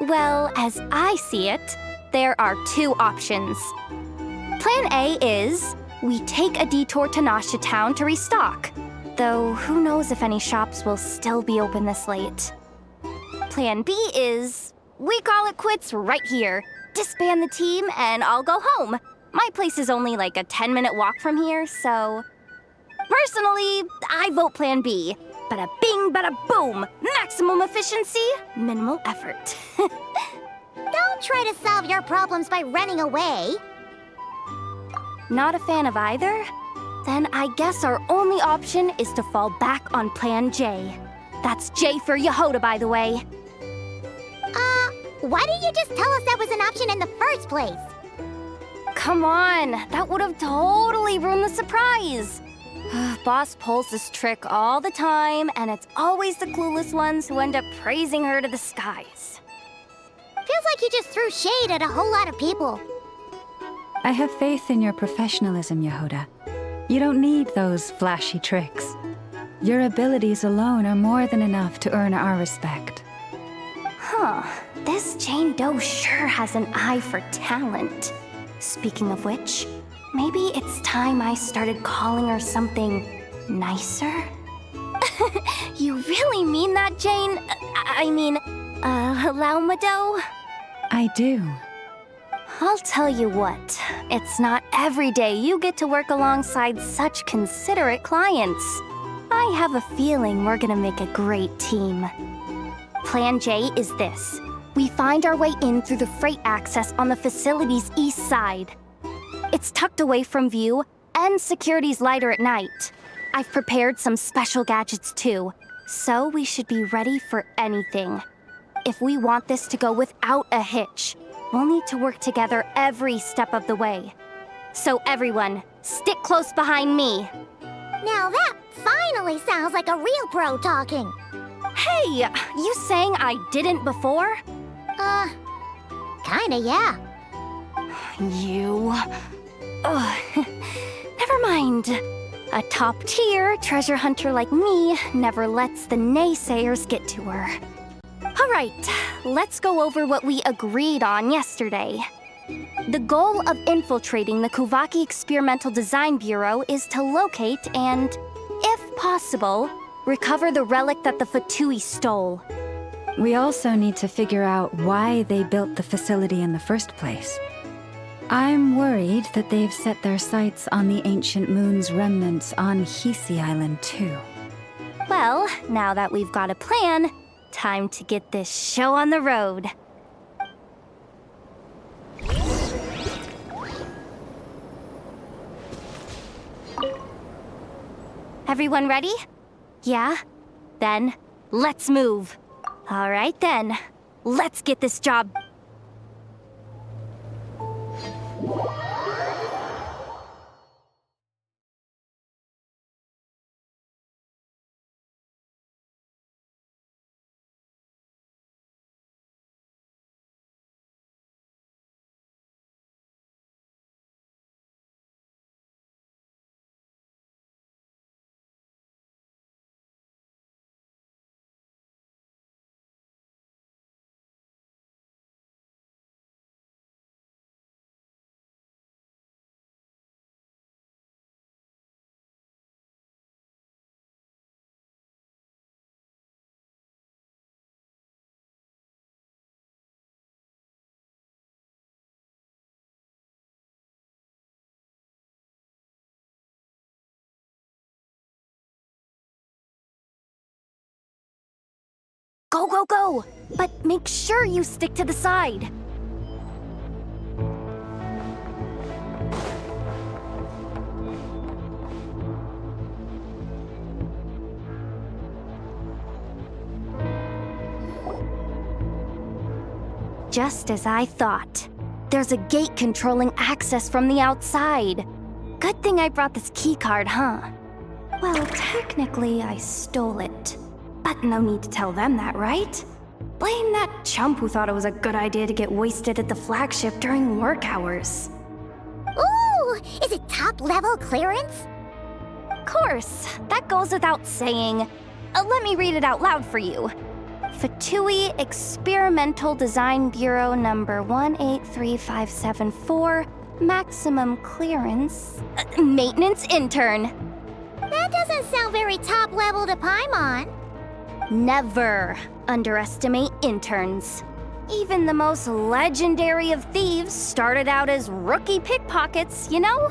Well, as I see it, there are two options. Plan A is we take a detour to Nasha Town to restock, though who knows if any shops will still be open this late. Plan B is we call it quits right here, disband the team and I'll go home. My place is only like a 10-minute walk from here, so... Personally, I vote Plan B. Bada bing, bada boom! Maximum efficiency, minimal effort. Don't try to solve your problems by running away. Not a fan of either? Then I guess our only option is to fall back on Plan J. That's J for Yehoda, by the way. Why didn't you just tell us that was an option in the first place? Come on, that would have totally ruined the surprise. Boss pulls this trick all the time, and it's always the clueless ones who end up praising her to the skies. Feels like you just threw shade at a whole lot of people. I have faith in your professionalism, Yehoda. You don't need those flashy tricks. Your abilities alone are more than enough to earn our respect. Huh, this Jane Doe sure has an eye for talent. Speaking of which, maybe it's time I started calling her something nicer? You really mean that, Jane? Lauma Doe? I do. I'll tell you what, it's not every day you get to work alongside such considerate clients. I have a feeling we're gonna make a great team. Plan J is this. We find our way in through the freight access on the facility's east side. It's tucked away from view, and security's lighter at night. I've prepared some special gadgets too, so we should be ready for anything. If we want this to go without a hitch, we'll need to work together every step of the way. So everyone, stick close behind me. Now that finally sounds like a real pro talking. Hey, you saying I didn't before? Kinda, yeah. You... Never mind. A top-tier treasure hunter like me never lets the naysayers get to her. All right, let's go over what we agreed on yesterday. The goal of infiltrating the Kuvaki Experimental Design Bureau is to locate and, if possible, recover the relic that the Fatui stole. We also need to figure out why they built the facility in the first place. I'm worried that they've set their sights on the ancient moon's remnants on Hisi Island too. Well, now that we've got a plan, time to get this show on the road. Everyone ready? Yeah? Then, let's move. All right then, let's get this job. Go, go, go! But make sure you stick to the side. Just as I thought. There's a gate controlling access from the outside. Good thing I brought this keycard, huh? Well, technically, I stole it. But no need to tell them that, right? Blame that chump who thought it was a good idea to get wasted at the flagship during work hours. Ooh! Is it top-level clearance? Of course, that goes without saying. Let me read it out loud for you. Fatui Experimental Design Bureau number 183574, maximum clearance, maintenance intern. That doesn't sound very top-level to Paimon. Never underestimate interns. Even the most legendary of thieves started out as rookie pickpockets, you know?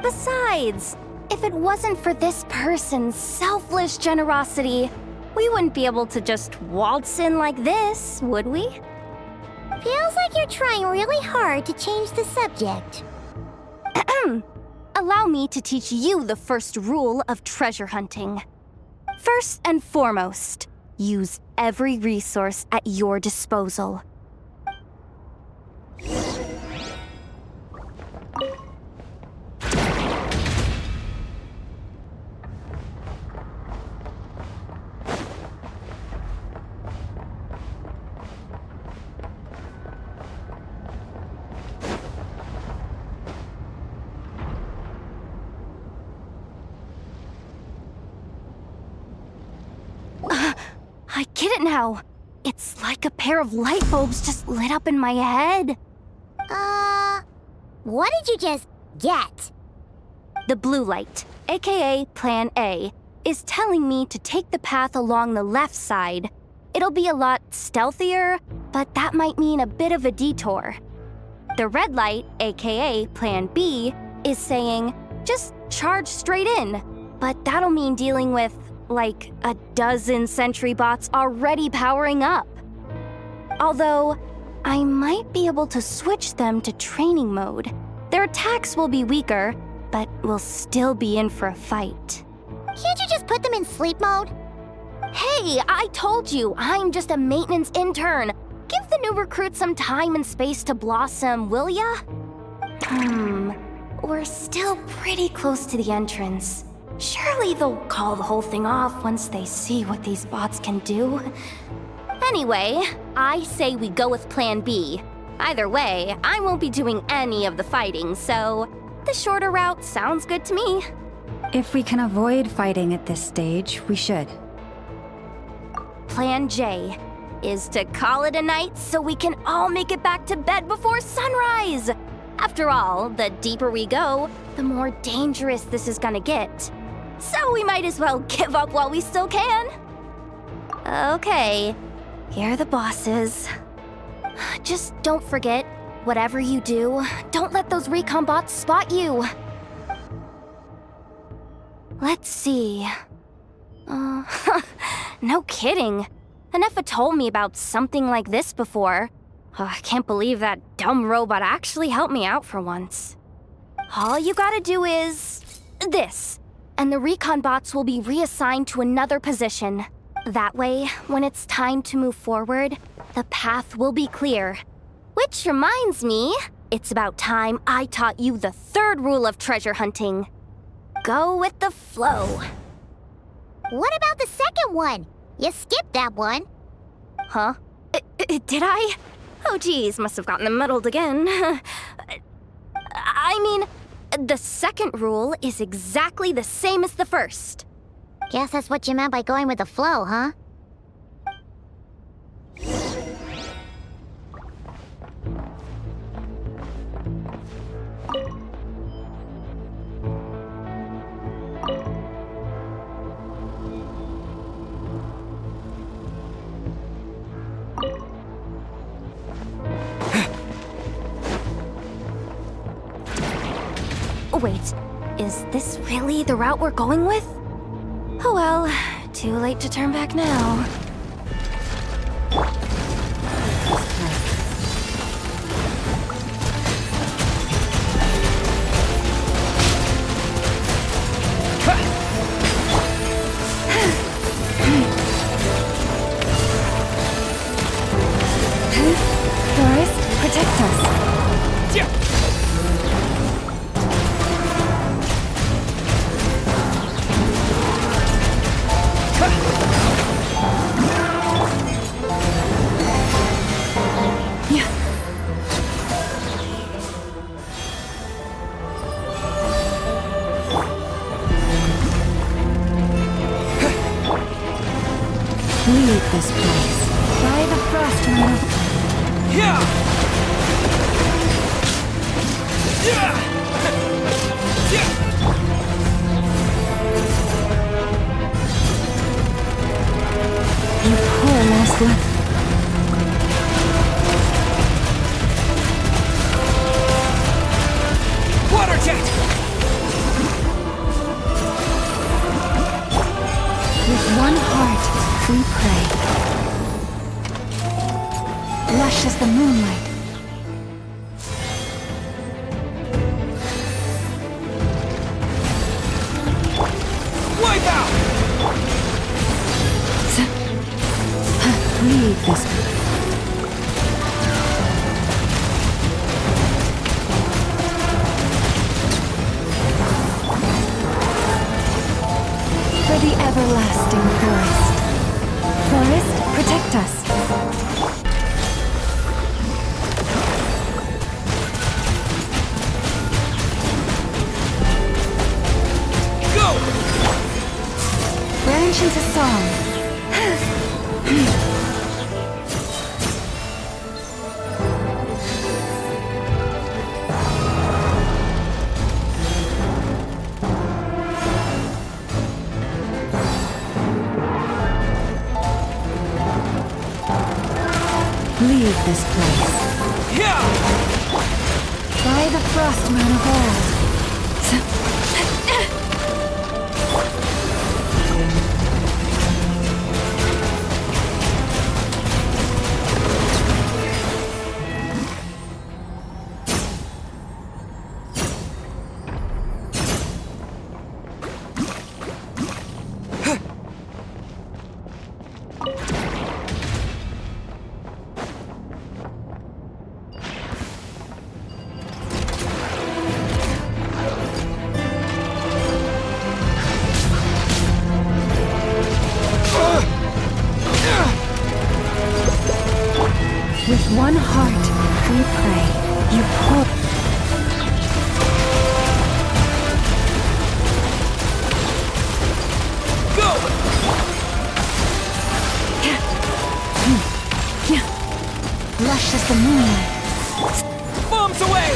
Besides, if it wasn't for this person's selfless generosity, we wouldn't be able to just waltz in like this, would we? Feels like you're trying really hard to change the subject. Allow me to teach you the first rule of treasure hunting. First and foremost, use every resource at your disposal. I get it now. It's like a pair of light bulbs just lit up in my head. What did you just get? The blue light, aka Plan A, is telling me to take the path along the left side. It'll be a lot stealthier, but that might mean a bit of a detour. The red light, aka Plan B, is saying, just charge straight in, but that'll mean dealing with like a dozen sentry bots already powering up. Although, I might be able to switch them to training mode. Their attacks will be weaker, but we'll still be in for a fight. Can't you just put them in sleep mode? Hey, I told you, I'm just a maintenance intern. Give the new recruits some time and space to blossom, will ya? We're still pretty close to the entrance. Surely they'll call the whole thing off once they see what these bots can do. Anyway, I say we go with Plan B. Either way, I won't be doing any of the fighting, so the shorter route sounds good to me. If we can avoid fighting at this stage, we should. Plan J is to call it a night so we can all make it back to bed before sunrise. After all, the deeper we go, the more dangerous this is gonna get. So we might as well give up while we still can. Okay, here are the bosses. Just don't forget, whatever you do, don't let those recon bots spot you. Let's see. No kidding. Anefa told me about something like this before. I can't believe that dumb robot actually helped me out for once. All you gotta do is this, and the recon bots will be reassigned to another position. That way, when it's time to move forward, the path will be clear. Which reminds me, it's about time I taught you the third rule of treasure hunting. Go with the flow. What about the second one? You skipped that one. Huh? Did I? Oh geez, must have gotten them muddled again. I mean, the second rule is exactly the same as the first. Guess that's what you meant by going with the flow, huh? Wait, is this really the route we're going with? Oh well, too late to turn back now. Doris, protect us. Leave this place. By the frost moon. You poor lost left. into song. Leave this place. By the frost moon of old. With one heart, we pray. You pour. Lush as the moonlight. Bombs away!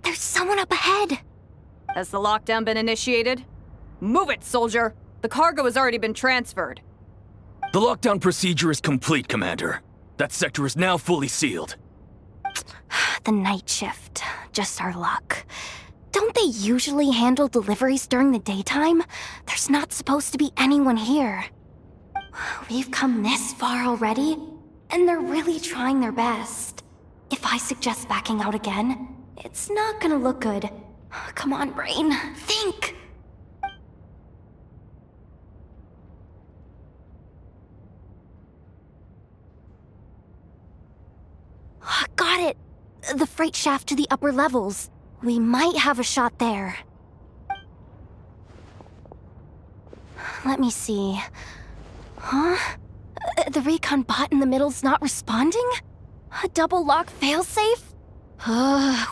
There's someone up ahead. Has the lockdown been initiated? Move it, soldier! The cargo has already been transferred. The lockdown procedure is complete, Commander. That sector is now fully sealed. The night shift. Just our luck. Don't they usually handle deliveries during the daytime? There's not supposed to be anyone here. We've come this far already, and they're really trying their best. If I suggest backing out again, it's not gonna look good. Come on, brain. Think! Got it! The freight shaft to the upper levels. We might have a shot there. Let me see. Huh? The recon bot in the middle's not responding? A double lock failsafe?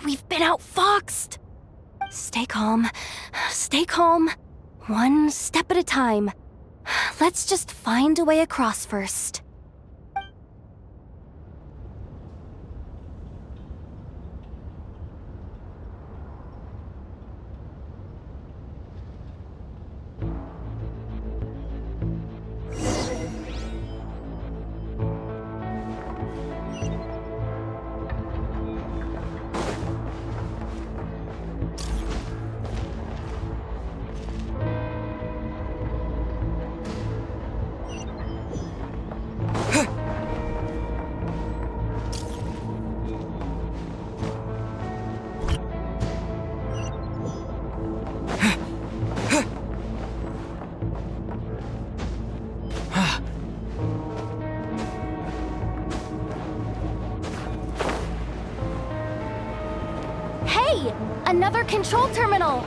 We've been outfoxed! Stay calm. Stay calm. One step at a time. Let's just find a way across first. Another control terminal!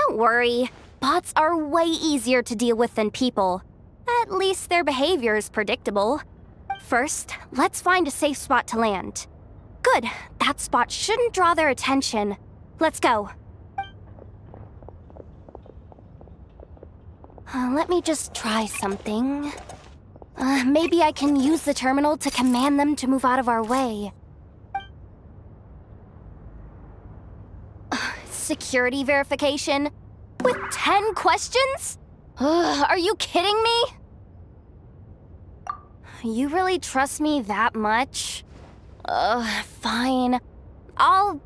Don't worry. Bots are way easier to deal with than people. At least their behavior is predictable. First, let's find a safe spot to land. Good. That spot shouldn't draw their attention. Let's go. Let me just try something. Maybe I can use the terminal to command them to move out of our way. Security verification? With 10 questions? Are you kidding me? You really trust me that much? Fine. I'll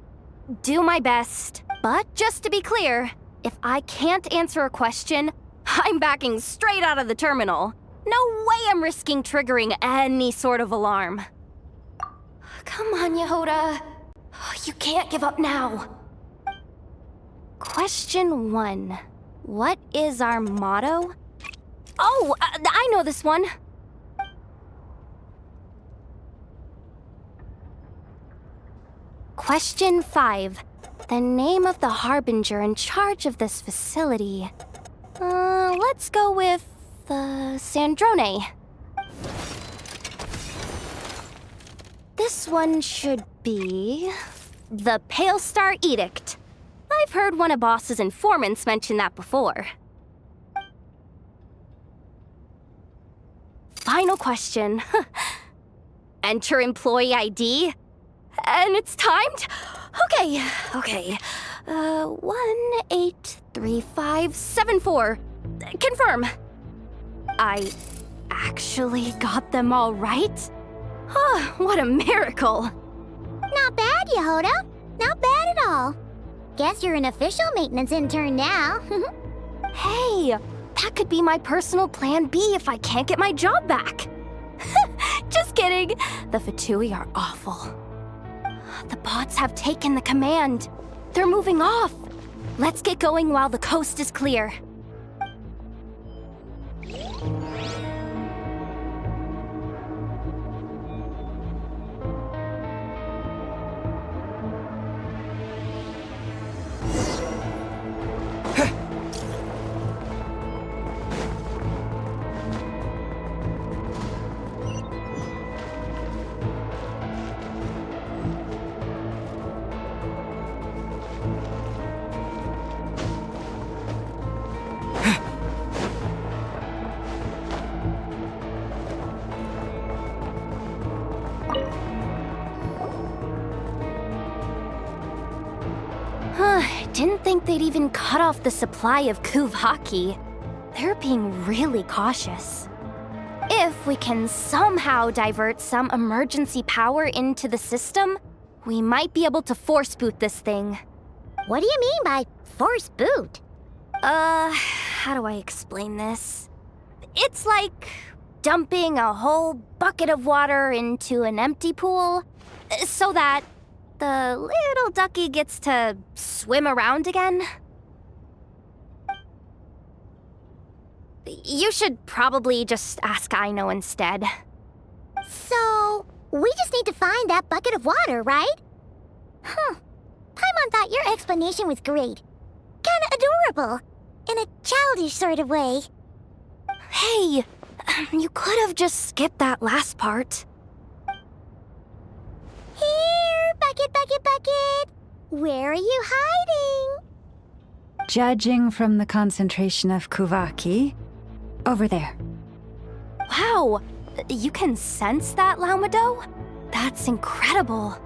do my best. But just to be clear, if I can't answer a question, I'm backing straight out of the terminal. No way I'm risking triggering any sort of alarm. Come on, Yehoda. You can't give up now. Question 1. What is our motto? Oh, I know this one. Question 5. The name of the harbinger in charge of this facility. Let's go with Sandrone. This one should be the Pale Star Edict. I've heard one of Boss's informants mention that before. Final question. Enter employee ID. And it's timed? Okay. 183574. Confirm. I actually got them all right? Oh, what a miracle. Not bad, Yehoda. Not bad at all. Guess you're an official maintenance intern now. Hey, that could be my personal plan B if I can't get my job back. Just kidding. The Fatui are awful. The bots have taken the command. They're moving off. Let's get going while the coast is clear. Didn't think they'd even cut off the supply of Kuvaki. They're being really cautious. If we can somehow divert some emergency power into the system, we might be able to force boot this thing. What do you mean by force boot? How do I explain this? It's like dumping a whole bucket of water into an empty pool, so that the little ducky gets to swim around again. You should probably just ask Aino instead. So, we just need to find that bucket of water, right? Paimon thought your explanation was great. Kinda adorable. In a childish sort of way. Hey, you could have just skipped that last part. Here, bucket, bucket, bucket. Where are you hiding? Judging from the concentration of Kuvaki, over there. Wow, you can sense that, Laumado? That's incredible.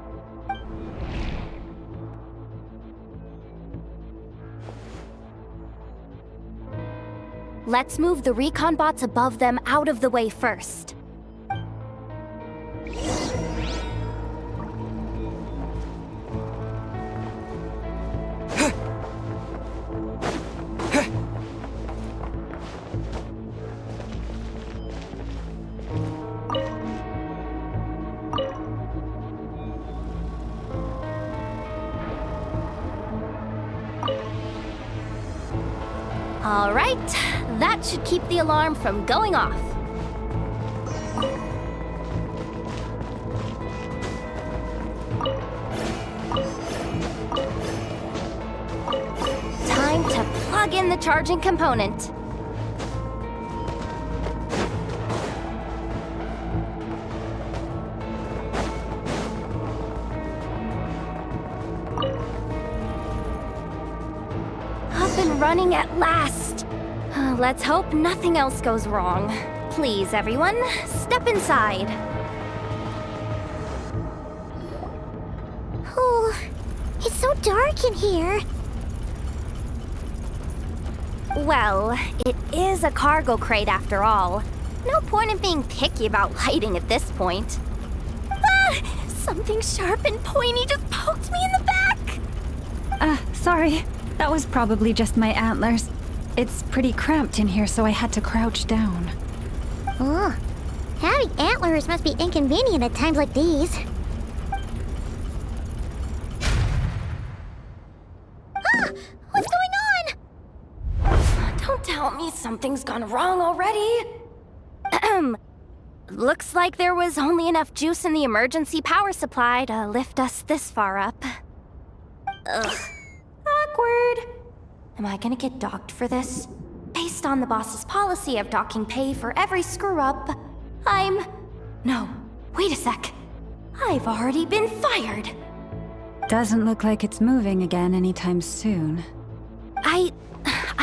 Let's move the recon bots above them out of the way first. All right, that should keep the alarm from going off. Time to plug in the charging component. Up and running at last. Let's hope nothing else goes wrong. Please, everyone, step inside. Oh, it's so dark in here. Well, it is a cargo crate after all. No point in being picky about lighting at this point. Ah! Something sharp and pointy just poked me in the back! Sorry. That was probably just my antlers. It's pretty cramped in here, so I had to crouch down. Oh, having antlers must be inconvenient at times like these. Ah! What's going on? Don't tell me something's gone wrong already. Looks like there was only enough juice in the emergency power supply to lift us this far up. Ugh. Awkward. Am I gonna get docked for this? Based on the boss's policy of docking pay for every screw-up, No, wait a sec. I've already been fired. Doesn't look like it's moving again anytime soon. I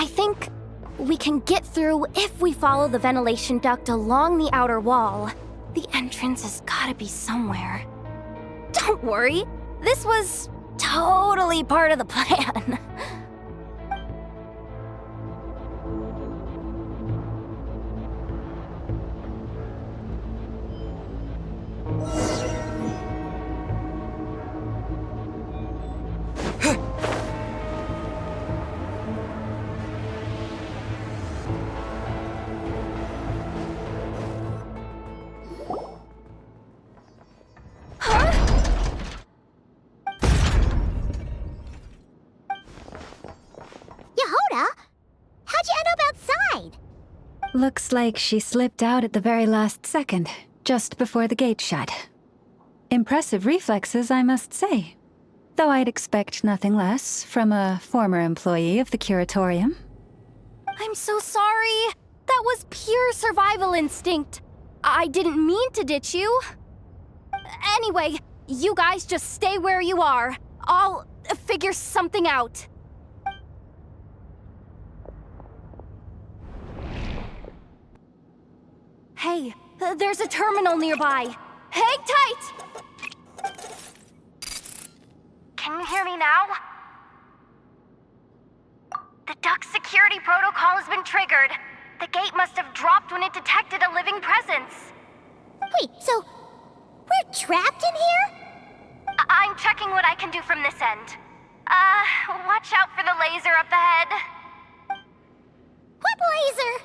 think we can get through if we follow the ventilation duct along the outer wall. The entrance has gotta be somewhere. Don't worry, this was totally part of the plan. Looks like she slipped out at the very last second, just before the gate shut. Impressive reflexes, I must say. Though I'd expect nothing less from a former employee of the Curatorium. I'm so sorry. That was pure survival instinct. I didn't mean to ditch you. Anyway, you guys just stay where you are. I'll figure something out. Hey, there's a terminal nearby. Hang tight! Can you hear me now? The duct security protocol has been triggered. The gate must have dropped when it detected a living presence. Wait, so we're trapped in here? I'm checking what I can do from this end. Watch out for the laser up ahead. What laser?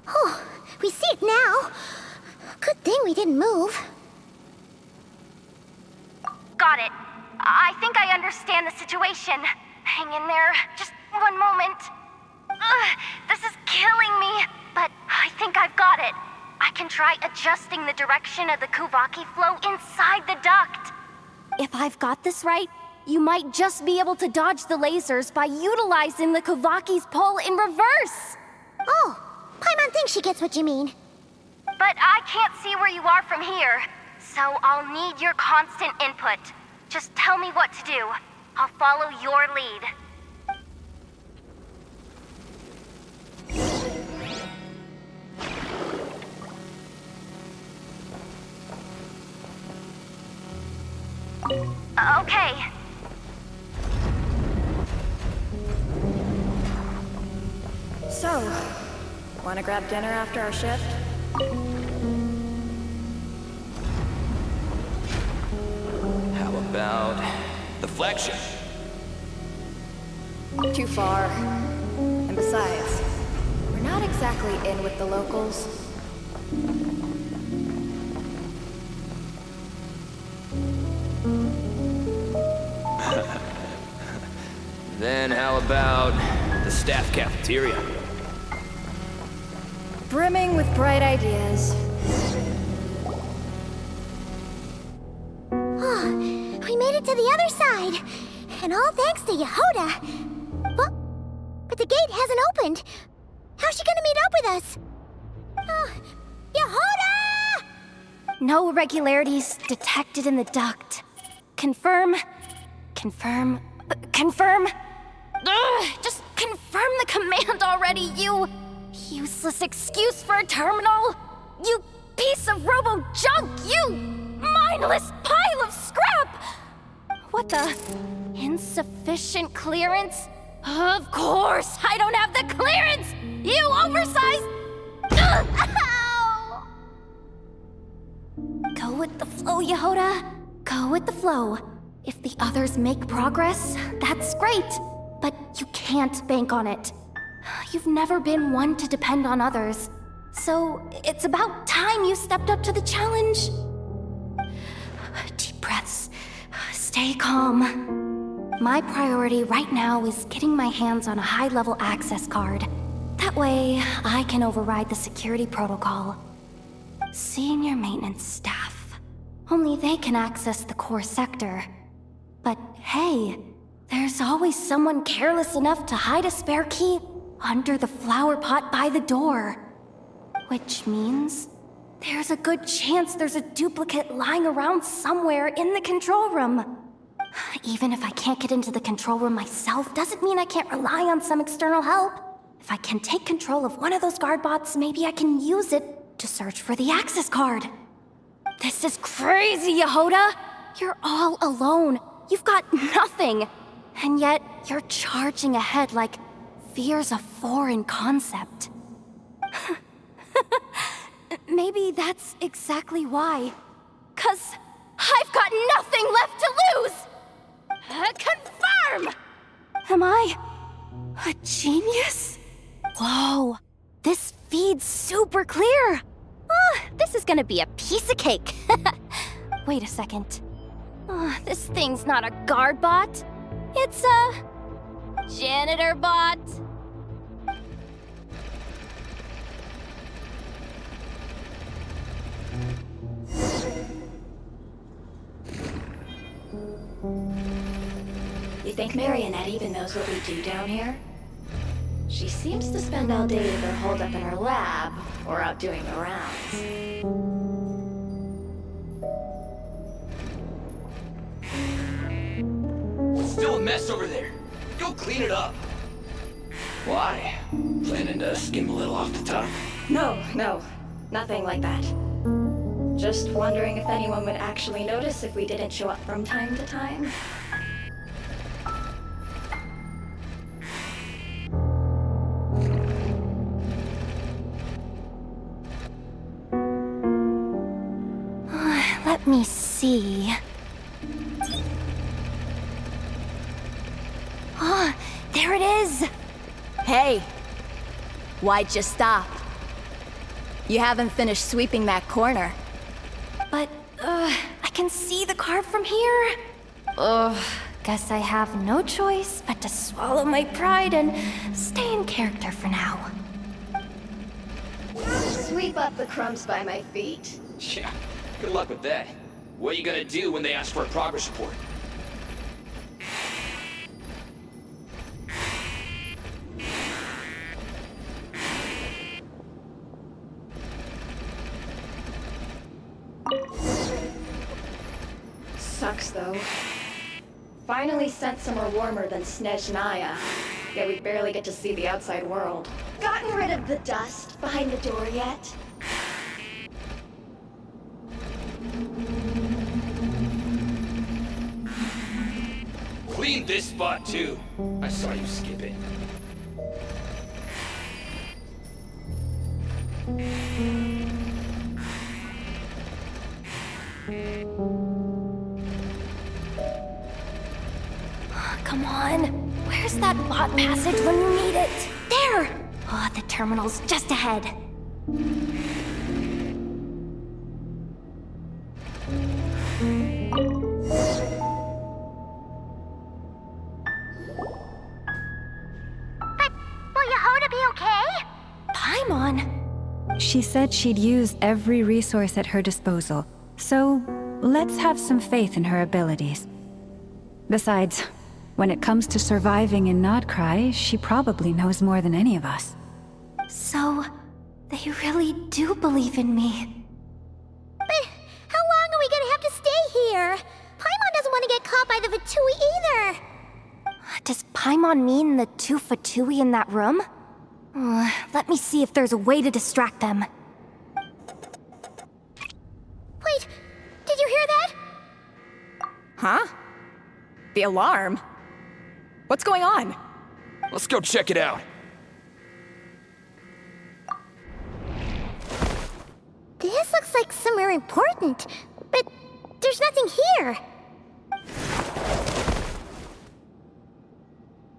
Oh, we see it now. Good thing we didn't move. Got it. I think I understand the situation. Hang in there. Just one moment. This is killing me, but I think I've got it. I can try adjusting the direction of the Kuvaki flow inside the duct. If I've got this right, you might just be able to dodge the lasers by utilizing the Kuvaki's pull in reverse. Oh, Paimon thinks she gets what you mean. But I can't see where you are from here, so I'll need your constant input. Just tell me what to do. I'll follow your lead. Okay. So, wanna grab dinner after our shift? How about the flagship? Too far. And besides, we're not exactly in with the locals. Then how about the staff cafeteria? Brimming with bright ideas. We made it to the other side. And all thanks to Yehoda. But the gate hasn't opened. How's she gonna meet up with us? Yehoda! No irregularities detected in the duct. Confirm. Confirm. Confirm. Ugh, just confirm the command already, you useless excuse for a terminal. You piece of robo-junk, you mindless pile of scrap! What the? Insufficient clearance? Of course, I don't have the clearance! You oversized... Ugh, ow! Go with the flow, Yehoda. Go with the flow. If the others make progress, that's great. But you can't bank on it. You've never been one to depend on others. So it's about time you stepped up to the challenge. Deep breaths. Stay calm. My priority right now is getting my hands on a high-level access card. That way, I can override the security protocol. Senior maintenance staff. Only they can access the core sector. But hey, there's always someone careless enough to hide a spare key under the flower pot by the door. Which means there's a good chance there's a duplicate lying around somewhere in the control room. Even if I can't get into the control room myself, doesn't mean I can't rely on some external help. If I can take control of one of those guard bots, maybe I can use it to search for the access card. This is crazy, Yehoda! You're all alone. You've got nothing. And yet, you're charging ahead like fear's a foreign concept. Maybe that's exactly why. 'Cause I've got nothing left to lose! Confirm! Am I a genius? Whoa, this feed's super clear. This is gonna be a piece of cake. Wait a second. This thing's not a guard bot. It's a janitor bot. You think Marionette even knows what we do down here? She seems to spend all day either holed up in her lab or out doing the rounds. It's still a mess over there. Go clean it up. Why? Planning to skim a little off the top? No, nothing like that. Just wondering if anyone would actually notice if we didn't show up from time to time. Let me see. There it is! Hey! Why'd you stop? You haven't finished sweeping that corner. But, I can see the card from here. Guess I have no choice but to swallow my pride and stay in character for now. Sweep up the crumbs by my feet. Yeah, good luck with that. What are you gonna do when they ask for a progress report? Sucks, though. Finally sent somewhere warmer than Snezhnaya, yet we barely get to see the outside world. Gotten rid of the dust behind the door yet? Clean this spot, too. I saw you skip it. Come on. Where's that bot passage when you need it? There! The terminal's just ahead. But will Yehoda be okay? Paimon! She said she'd use every resource at her disposal. So, let's have some faith in her abilities. Besides, when it comes to surviving in Nodkrai, she probably knows more than any of us. So, they really do believe in me. But how long are we gonna have to stay here? Paimon doesn't want to get caught by the Fatui either. Does Paimon mean the two Fatui in that room? Let me see if there's a way to distract them. Wait, did you hear that? Huh? The alarm? What's going on? Let's go check it out. This looks like somewhere important, but there's nothing here.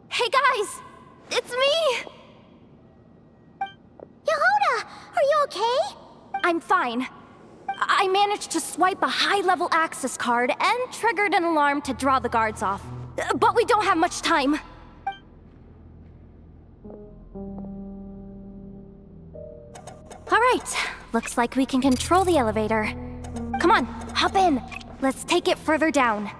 Hey guys, it's me! Yehuda, are you okay? I'm fine. I managed to swipe a high-level access card and triggered an alarm to draw the guards off. But we don't have much time. Alright, looks like we can control the elevator. Come on, hop in. Let's take it further down.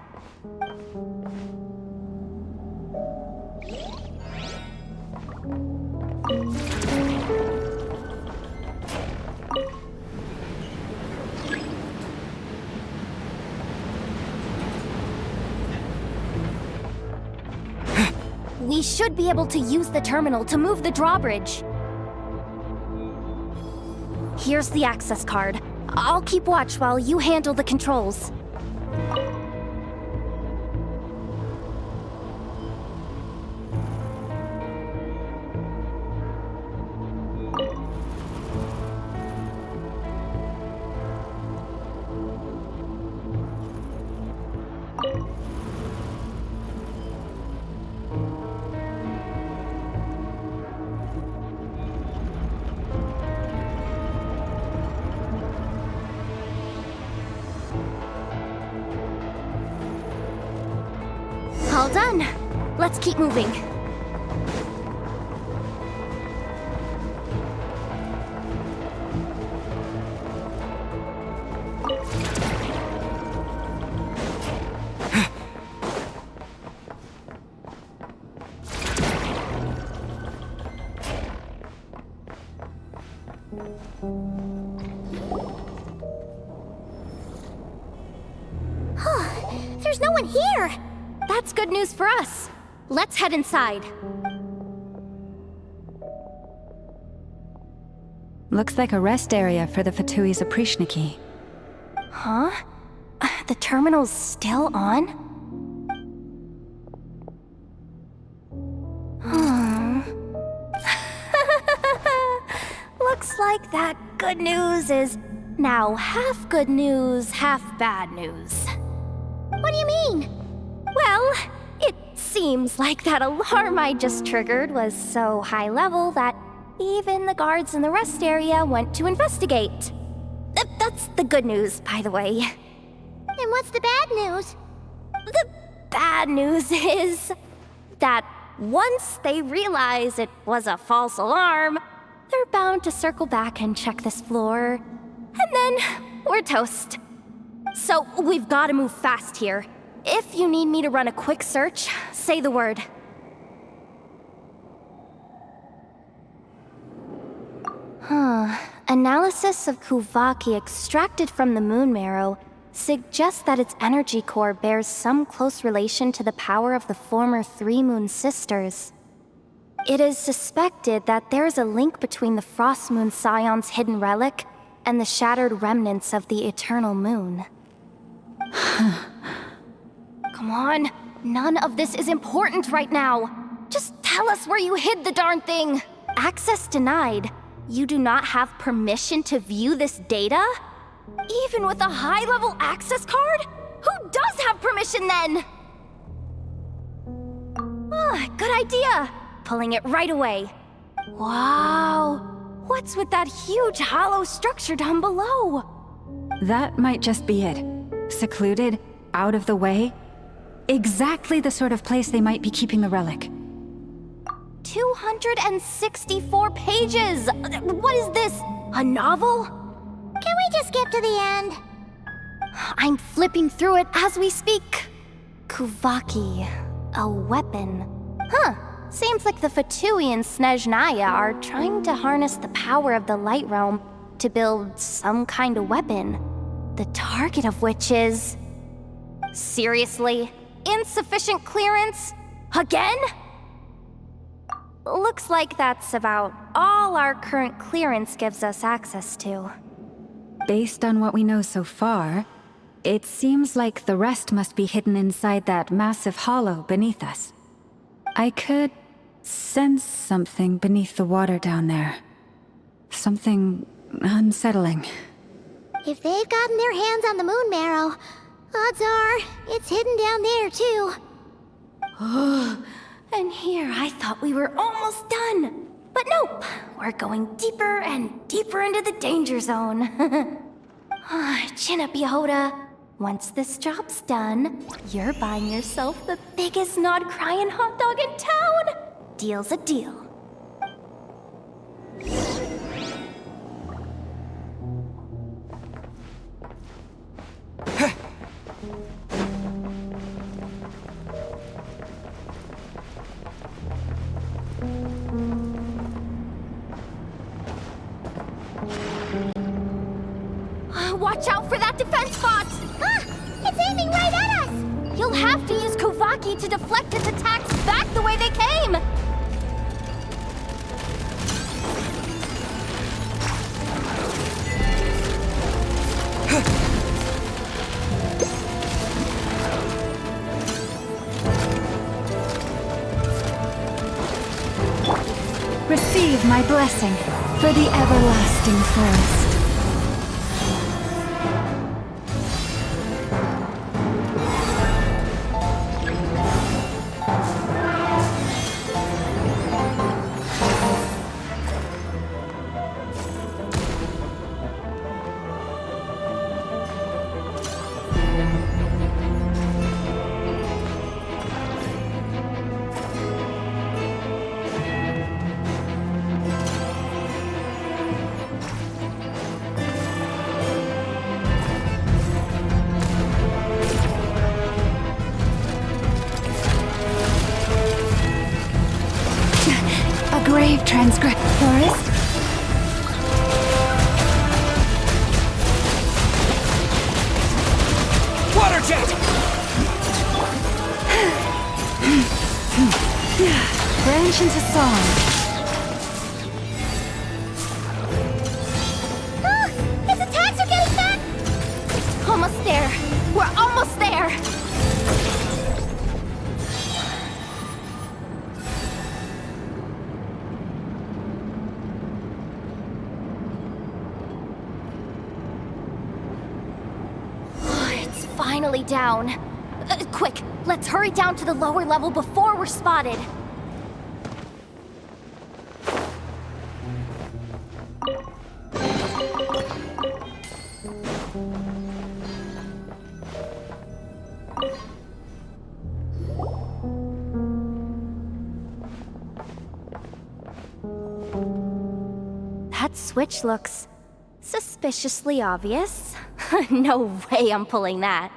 We should be able to use the terminal to move the drawbridge. Here's the access card. I'll keep watch while you handle the controls. All done. Let's keep moving. There's no one here! That's good news for us. Let's head inside. Looks like a rest area for the Fatui's Oprishniki. Huh? The terminal's still on? Looks like that good news is now half good news, half bad news. What do you mean? Well, it seems like that alarm I just triggered was so high level that even the guards in the rest area went to investigate. That's the good news, by the way. And what's the bad news? The bad news is that once they realize it was a false alarm, they're bound to circle back and check this floor. And then we're toast. So we've got to move fast here. If you need me to run a quick search, say the word. Analysis of Kuvaki extracted from the moon marrow suggests that its energy core bears some close relation to the power of the former Three Moon Sisters. It is suspected that there is a link between the Frost Moon Scion's hidden relic and the shattered remnants of the Eternal Moon. Come on, none of this is important right now. Just tell us where you hid the darn thing. Access denied. You do not have permission to view this data? Even with a high-level access card? Who does have permission then? Good idea. Pulling it right away. Wow. What's with that huge hollow structure down below? That might just be it. Secluded, out of the way. Exactly the sort of place they might be keeping the relic. 264 pages! What is this? A novel? Can we just skip to the end? I'm flipping through it as we speak. Kuvaki, a weapon. Huh. Seems like the Fatui and Snezhnaya are trying to harness the power of the Light Realm to build some kind of weapon. The target of which is... Seriously? Insufficient clearance? Again? Looks like that's about all our current clearance gives us access to. Based on what we know so far, it seems like the rest must be hidden inside that massive hollow beneath us. I could sense something beneath the water down there. Something unsettling. If they've gotten their hands on the moon marrow, odds are it's hidden down there too. And here I thought we were almost done. But nope, we're going deeper and deeper into the danger zone. Chin up, Yehoda. Once this job's done, you're buying yourself the biggest nodkrai and hot dog in town. Deal's a deal. Watch out for that defense bot! Ah! It's aiming right at us! You'll have to use Kuvaki to deflect its attacks back the way they came! Receive my blessing for the everlasting forest. Grave transgress forest. Water jet! Branch into song. Ah! Its attacks are getting back! Almost there. We're almost there. Finally down. Quick, let's hurry down to the lower level before we're spotted. That switch looks suspiciously obvious. No way I'm pulling that.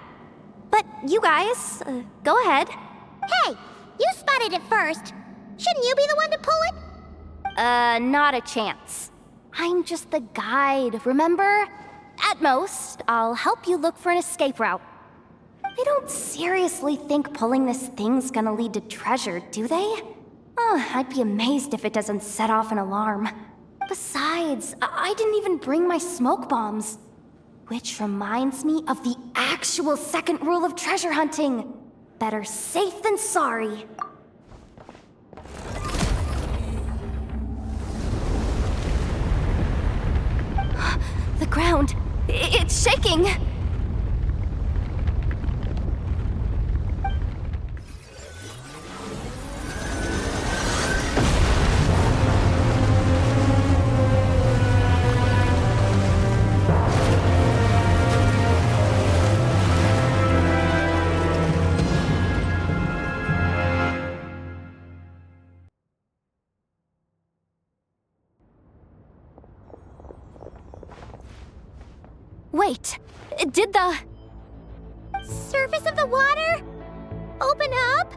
But you guys, go ahead. Hey, you spotted it first. Shouldn't you be the one to pull it? Not a chance. I'm just the guide, remember? At most, I'll help you look for an escape route. They don't seriously think pulling this thing's gonna lead to treasure, do they? I'd be amazed if it doesn't set off an alarm. Besides, I didn't even bring my smoke bombs. Which reminds me of the actual second rule of treasure hunting. Better safe than sorry. The ground, it's shaking. Wait, did the... Surface of the water? Open up?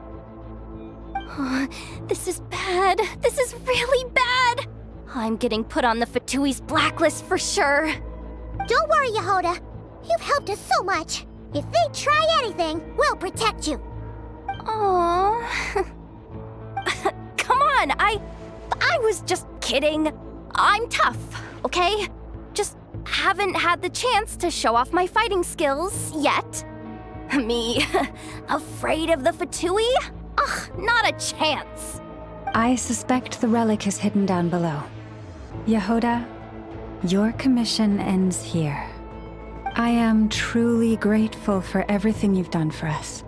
This is bad. This is really bad. I'm getting put on the Fatui's blacklist for sure. Don't worry, Yehoda. You've helped us so much. If they try anything, we'll protect you. Aww. Come on, I was just kidding. I'm tough, okay? Just haven't had the chance to show off my fighting skills yet. Me, afraid of the Fatui? Ugh, not a chance. I suspect the relic is hidden down below. Yehoda, your commission ends here. I am truly grateful for everything you've done for us.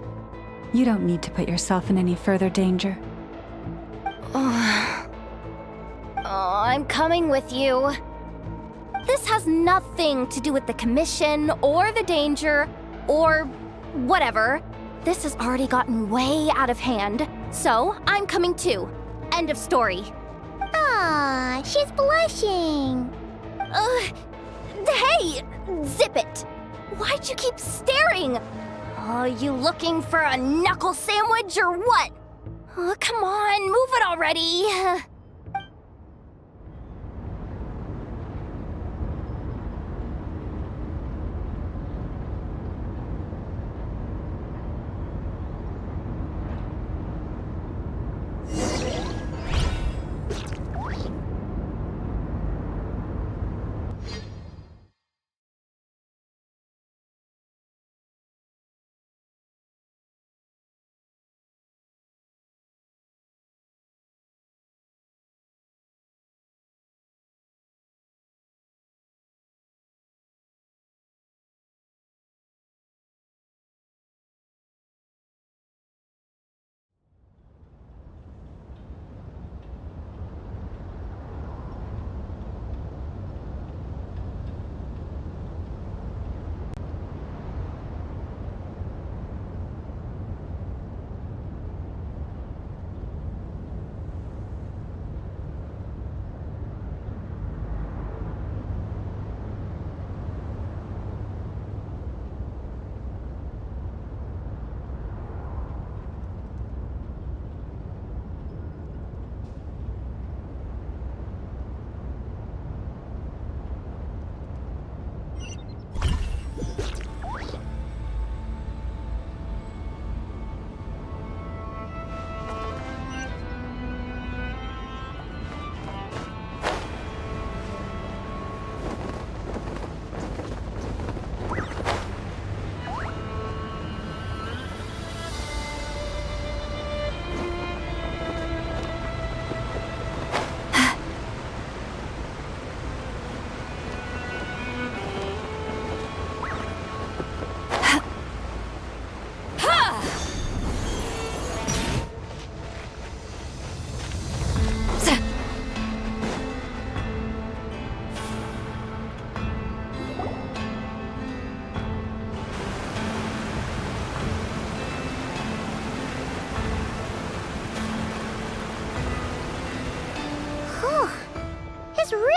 You don't need to put yourself in any further danger. I'm coming with you. This has nothing to do with the commission or the danger or whatever. This has already gotten way out of hand, so I'm coming too. End of story. Ah, she's blushing. Hey, zip it. Why'd you keep staring? Are you looking for a knuckle sandwich or what? Oh, come on, move it already.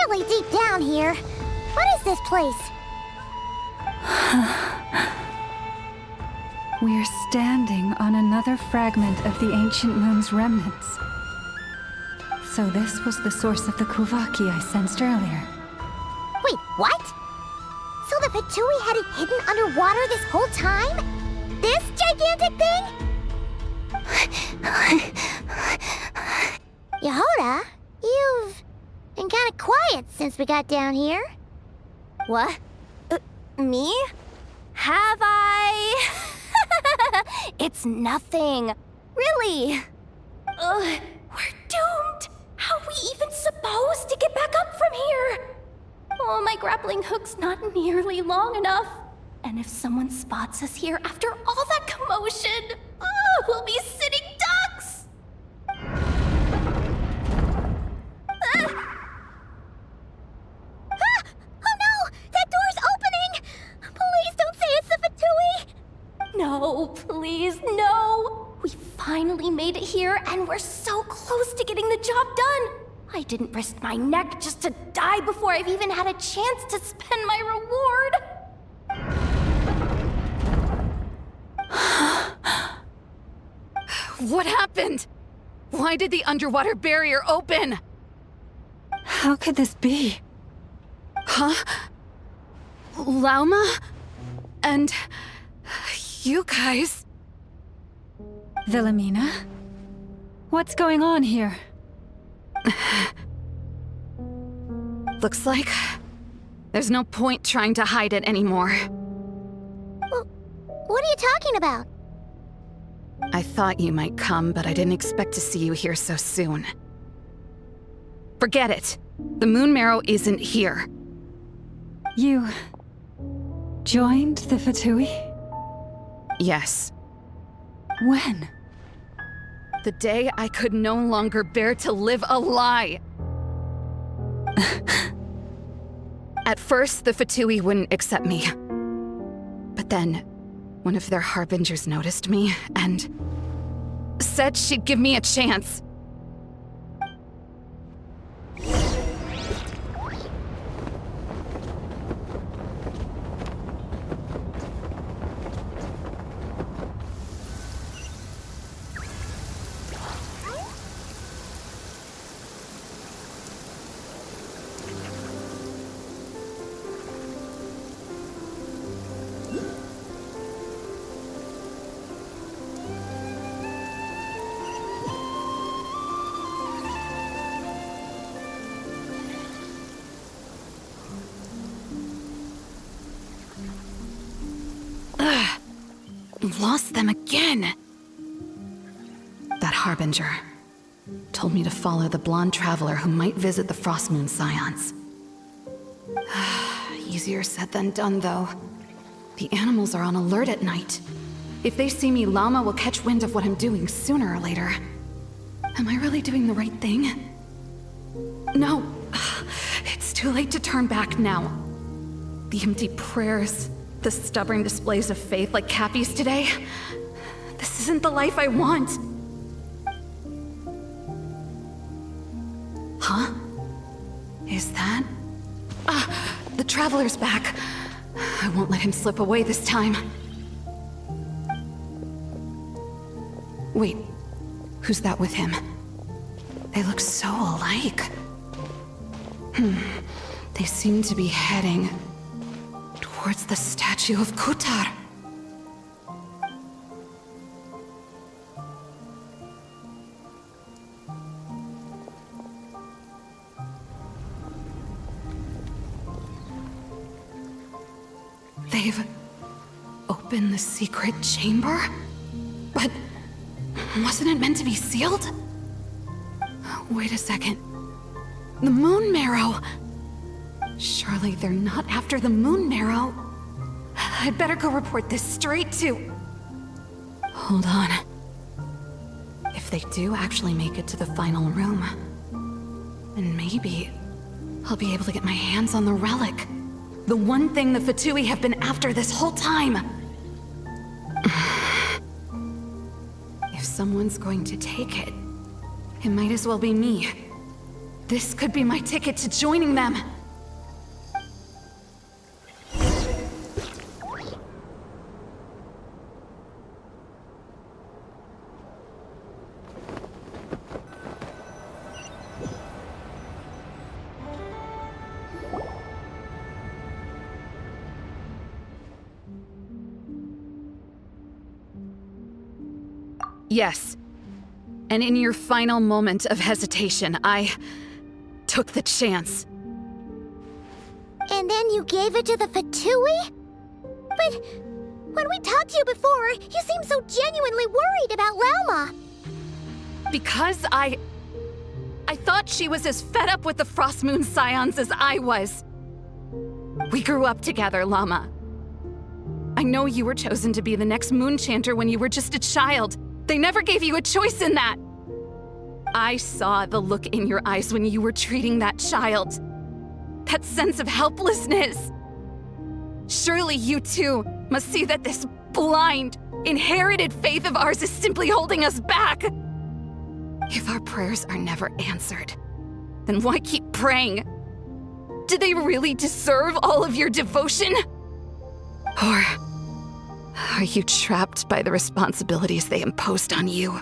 Really deep down here. What is this place? We're standing on another fragment of the ancient moon's remnants. So this was the source of the Kuvaki I sensed earlier. Wait, what? So the Fatui had it hidden underwater this whole time? This gigantic thing? Yehoda, you've been kind of quiet since we got down here. What? Me? Have I? It's nothing. Really. We're doomed. How are we even supposed to get back up from here? Oh, my grappling hook's not nearly long enough. And if someone spots us here after all that commotion, we'll be sitting ducks. No, please, no! We finally made it here, and we're so close to getting the job done! I didn't risk my neck just to die before I've even had a chance to spend my reward! What happened? Why did the underwater barrier open? How could this be? Huh? Lauma? And... you guys... Wilhelmina? What's going on here? Looks like... there's no point trying to hide it anymore. What are you talking about? I thought you might come, but I didn't expect to see you here so soon. Forget it. The Moon Marrow isn't here. You... joined the Fatui? Yes. When? The day I could no longer bear to live a lie. At first, the Fatui wouldn't accept me. But then, one of their harbingers noticed me and said she'd give me a chance. Lost them again. That harbinger told me to follow the blonde traveler who might visit the Frostmoon Scions. Easier said than done, though. The animals are on alert at night. If they see me, Lauma will catch wind of what I'm doing sooner or later. Am I really doing the right thing? No. It's too late to turn back now. The empty prayers, the stubborn displays of faith like Cappy's today. This isn't the life I want. Huh? Is that? The Traveler's back. I won't let him slip away this time. Wait, who's that with him? They look so alike. They seem to be heading towards the statue of Kutar. They've opened the secret chamber? But wasn't it meant to be sealed? Wait a second. The Moon Marrow! Surely they're not after the Moon Marrow. I'd better go report this straight to... Hold on. If they do actually make it to the final room, then maybe I'll be able to get my hands on the relic. The one thing the Fatui have been after this whole time. If someone's going to take it, it might as well be me. This could be my ticket to joining them. Yes. And in your final moment of hesitation, I took the chance. And then you gave it to the Fatui? But when we talked to you before, you seemed so genuinely worried about Lauma. Because I thought she was as fed up with the Frostmoon Scions as I was. We grew up together, Lauma. I know you were chosen to be the next Moon Chanter when you were just a child. They never gave you a choice in that. I saw the look in your eyes when you were treating that child. That sense of helplessness. Surely you too must see that this blind, inherited faith of ours is simply holding us back. If our prayers are never answered, then why keep praying? Do they really deserve all of your devotion? Or are you trapped by the responsibilities they imposed on you?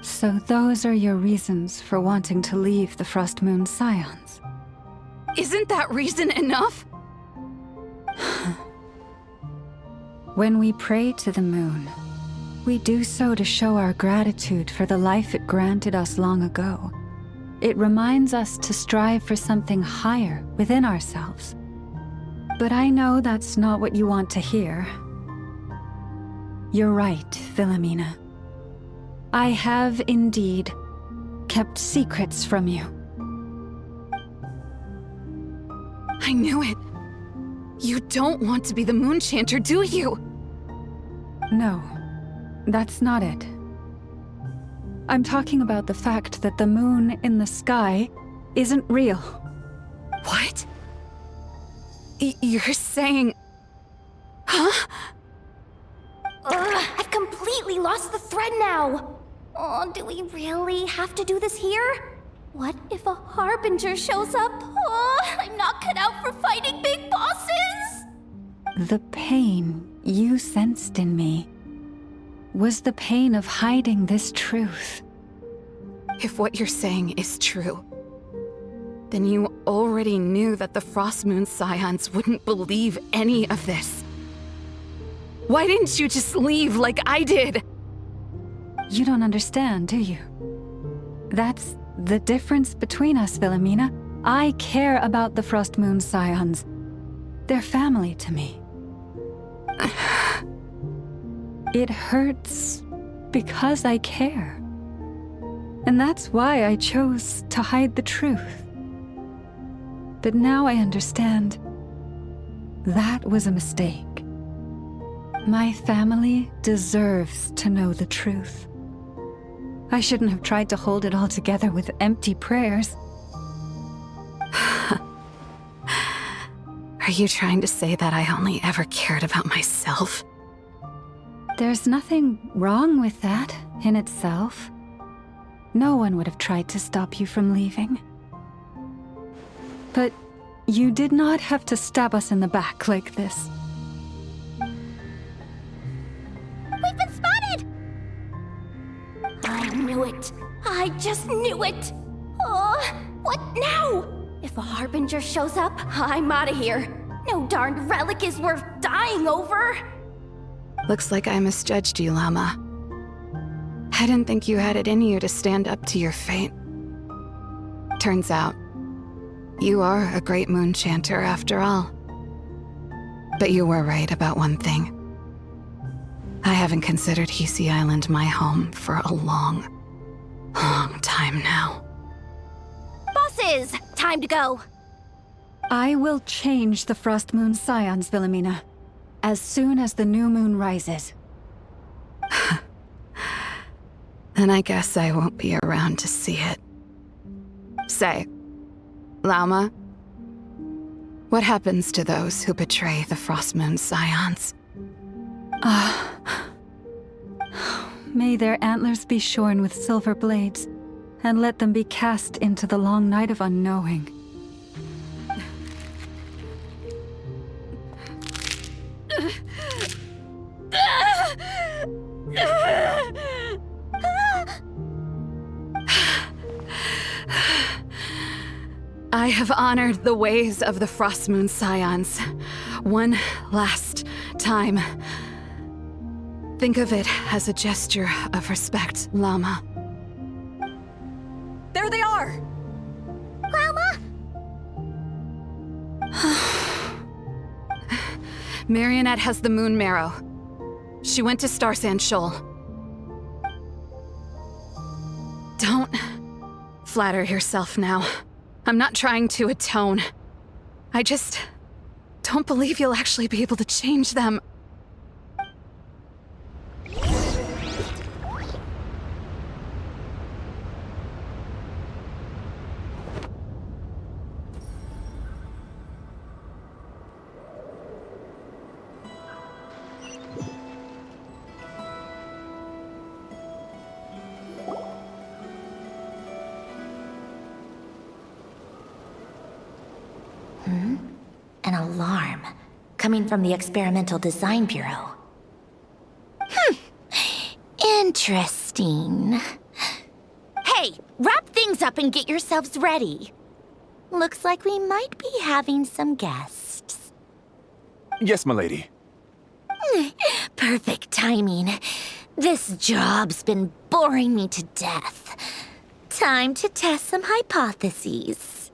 So those are your reasons for wanting to leave the Frost Moon Scions? Isn't that reason enough? When we pray to the moon, we do so to show our gratitude for the life it granted us long ago. It reminds us to strive for something higher within ourselves. But I know that's not what you want to hear. You're right, Philomena. I have indeed kept secrets from you. I knew it. You don't want to be the Moon Chanter, do you? No, that's not it. I'm talking about the fact that the moon in the sky isn't real. What? You're saying... Huh? I've completely lost the thread now! Oh, do we really have to do this here? What if a Harbinger shows up? Oh, I'm not cut out for fighting big bosses! The pain you sensed in me was the pain of hiding this truth. If what you're saying is true, then you already knew that the Frost Moon Scions wouldn't believe any of this. Why didn't you just leave like I did? You don't understand, do you? That's the difference between us, Philomena. I care about the Frost Moon Scions. They're family to me. It hurts because I care. And that's why I chose to hide the truth. But now I understand. That was a mistake. My family deserves to know the truth. I shouldn't have tried to hold it all together with empty prayers. Are you trying to say that I only ever cared about myself? There's nothing wrong with that in itself. No one would have tried to stop you from leaving. But you did not have to stab us in the back like this. We've been spotted! I knew it. I just knew it. Oh, what now? If a Harbinger shows up, I'm out of here. No darned relic is worth dying over. Looks like I misjudged you, Lauma. I didn't think you had it in you to stand up to your fate. Turns out, you are a great Moon Chanter after all. But you were right about one thing. I haven't considered Hisi Island my home for a long, long time now. Bosses! Time to go! I will change the Frost Moon Scions, Philomena, as soon as the new moon rises. Then I guess I won't be around to see it. Say, Lauma, what happens to those who betray the Frost Moon Scions? May their antlers be shorn with silver blades, and let them be cast into the long night of unknowing. I have honored the ways of the Frost Moon Scions one last time. Think of it as a gesture of respect, Lauma. There they are! Lauma! Marionette has the Moon Marrow. She went to Star Sand Shoal. Don't flatter yourself now. I'm not trying to atone. I just don't believe you'll actually be able to change them. An alarm coming from the Experimental Design Bureau. Interesting. Hey, wrap things up and get yourselves ready. Looks like we might be having some guests. Yes, milady. Perfect timing. This job's been boring me to death. Time to test some hypotheses.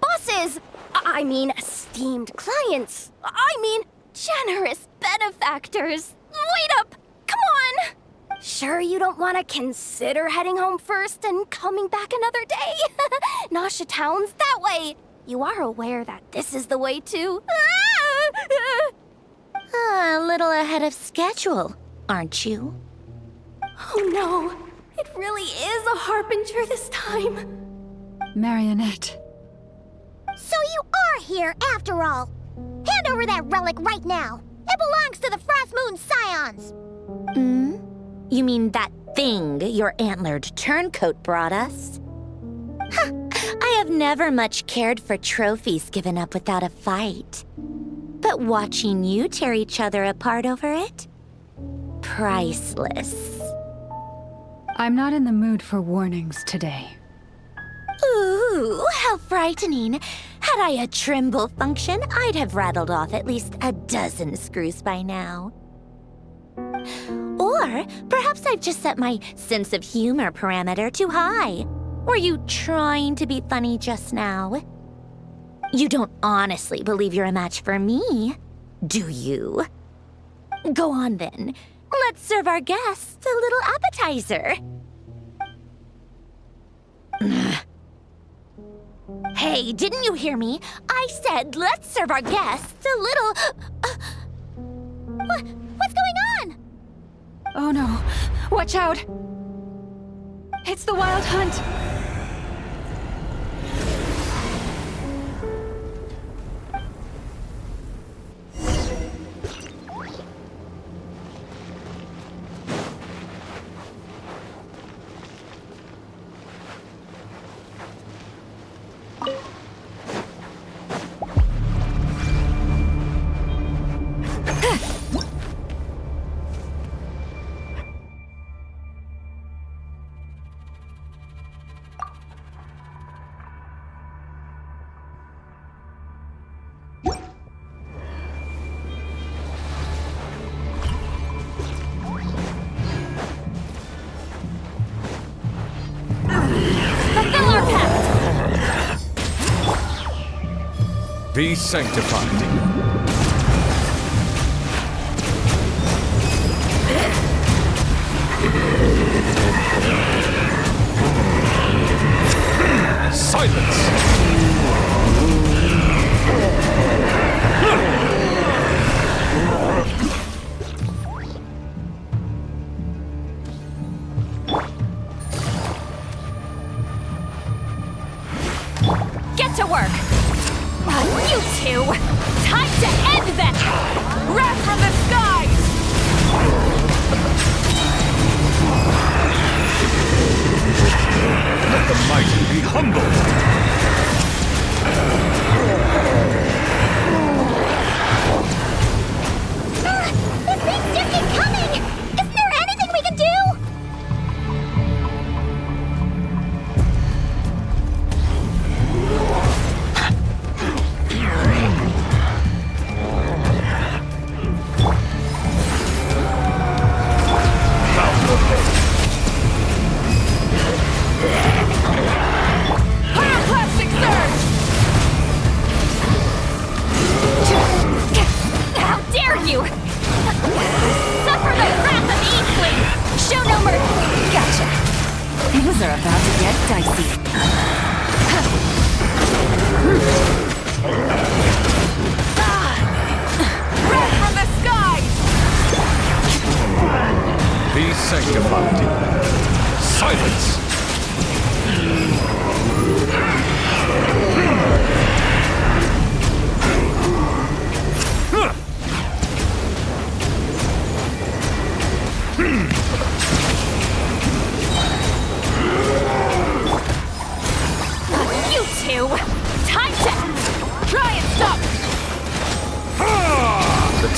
Bosses! I mean, esteemed clients. I mean, generous benefactors. Wait up! Come on! Sure you don't want to consider heading home first and coming back another day? Nasha Town's that way. You are aware that this is the way too. A little ahead of schedule, aren't you? Oh no, it really is a harbinger this time. Marionette. So you are here after all. Hand over that relic right now. It belongs to the Frost Moon Scions. You mean that thing your antlered turncoat brought us? Huh, I have never much cared for trophies given up without a fight. But watching you tear each other apart over it? Priceless. I'm not in the mood for warnings today. Ooh, how frightening. Had I a Trimble function, I'd have rattled off at least a dozen screws by now. Or perhaps I've just set my sense of humor parameter too high. Were you trying to be funny just now? You don't honestly believe you're a match for me, do you? Go on then. Let's serve our guests a little appetizer. Hey, didn't you hear me? I said let's serve our guests a little... What's going on? Oh no. Watch out. It's the Wild Hunt. Be sanctified. Silence! Get to work! You two! Time to end this! Wrath from the skies! Let the mighty be humbled! The things just keep coming! Isn't there anything we can do? Class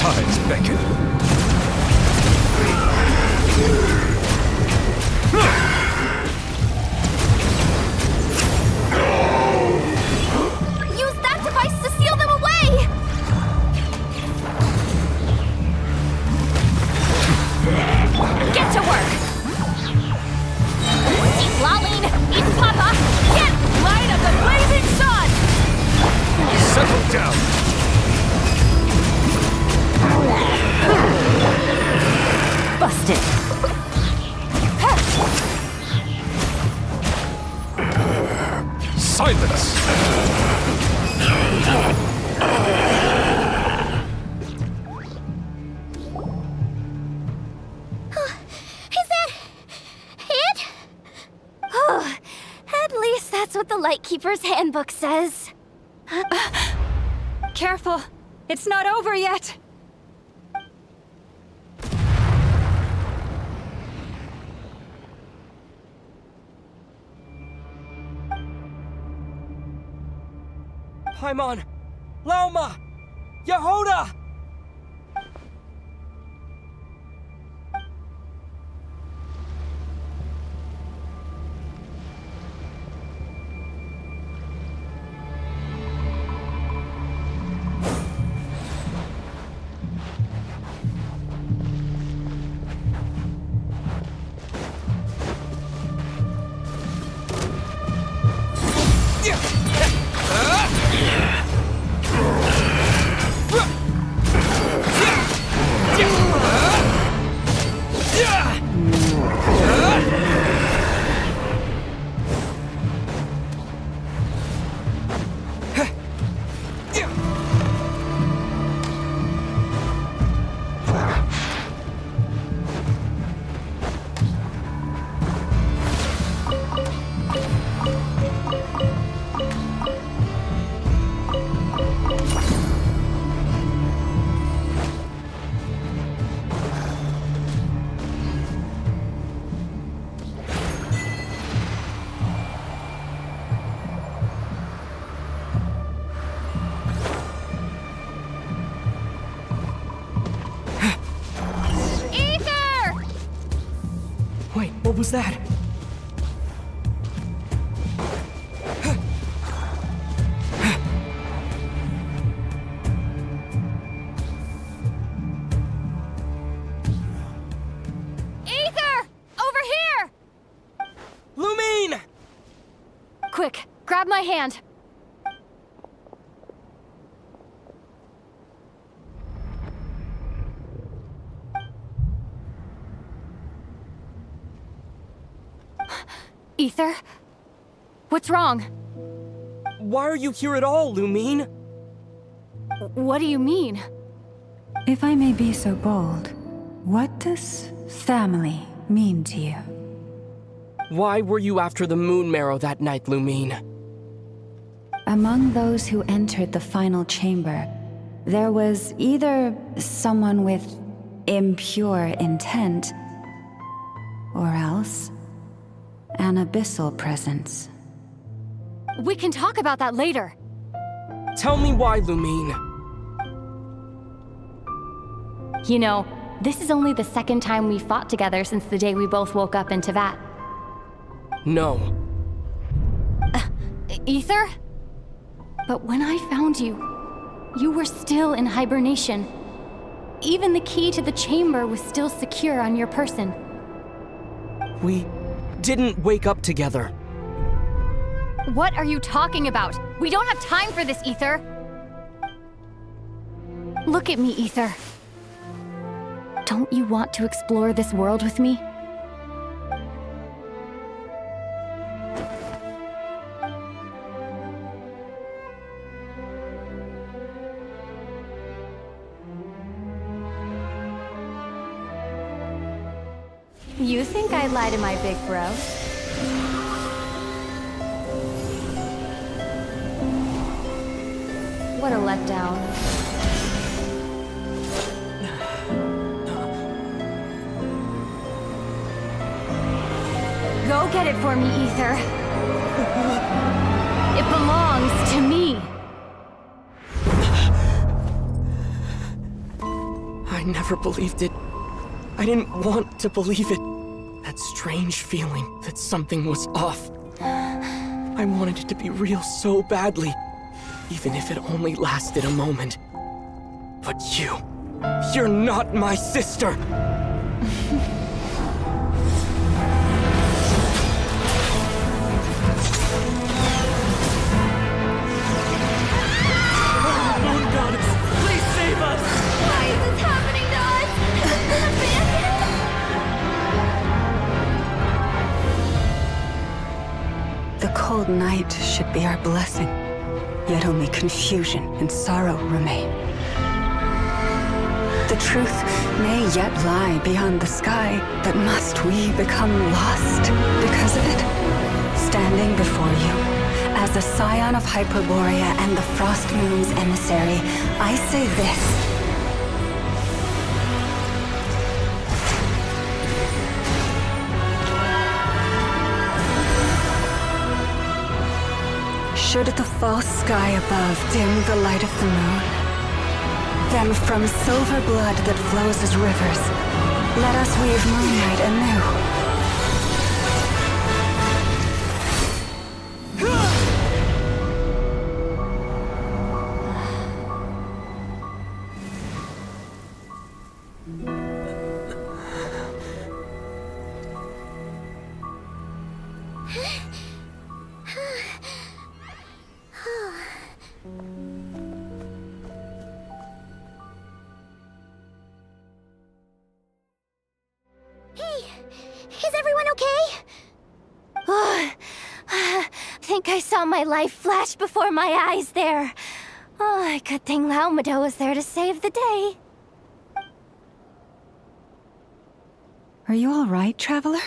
tides beckon. Use that device to seal them away! Get to work! Eat Laline! Eat Papa! Get light of the blazing sun! Settle down! Busted! Silence! Is that it? Oh, at least that's what the Lightkeeper's handbook says. Careful! It's not over yet! Paimon! Lauma! Yehoda! What was that? Ether! Over here! Lumine! Quick, grab my hand. Ether? What's wrong? Why are you here at all, Lumine? What do you mean? If I may be so bold, what does family mean to you? Why were you after the Moon Marrow that night, Lumine? Among those who entered the final chamber, there was either someone with impure intent, or else an abyssal presence. We can talk about that later. Tell me why, Lumine. You know, this is only the second time we fought together since the day we both woke up in Teyvat. No. Ether? But when I found you, you were still in hibernation. Even the key to the chamber was still secure on your person. We didn't wake up together. What are you talking about? We don't have time for this, Ether. Look at me, Ether. Don't you want to explore this world with me? You think I'd lie to my big bro? What a letdown. Go get it for me, Ether. It belongs to me. never believed it. I didn't want to believe it. That strange feeling that something was off. I wanted it to be real so badly, even if it only lasted a moment. But you're not my sister! Moon Goddess, please save us! Why is this happening to us? Has it been abandoned? The cold night should be our blessing, yet only confusion and sorrow remain. The truth may yet lie beyond the sky, but must we become lost because of it? Standing before you, as a scion of Hyperborea and the Frost Moon's emissary, I say this. Should the false sky above dim the light of the moon, then from silver blood that flows as rivers, let us weave moonlight anew. Is everyone okay? Think I saw my life flash before my eyes there. Oh, good thing Lauma was there to save the day. Are you all right, traveler?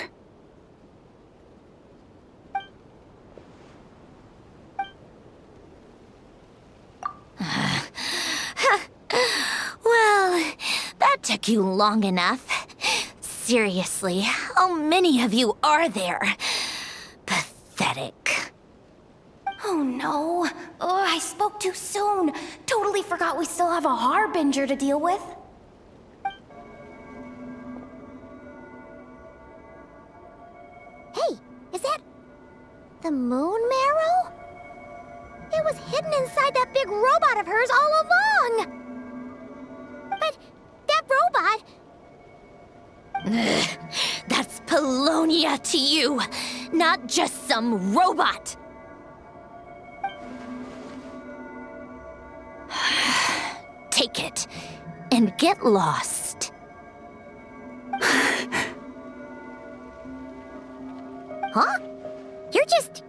Well, that took you long enough. Seriously, how many of you are there? Pathetic. Oh no. Oh, I spoke too soon. Totally forgot we still have a Harbinger to deal with. Hey, is that the moon marrow? It was hidden inside that big robot of hers all along! But that robot... That's Polonia to you, not just some robot. Take it and get lost. Huh? You're just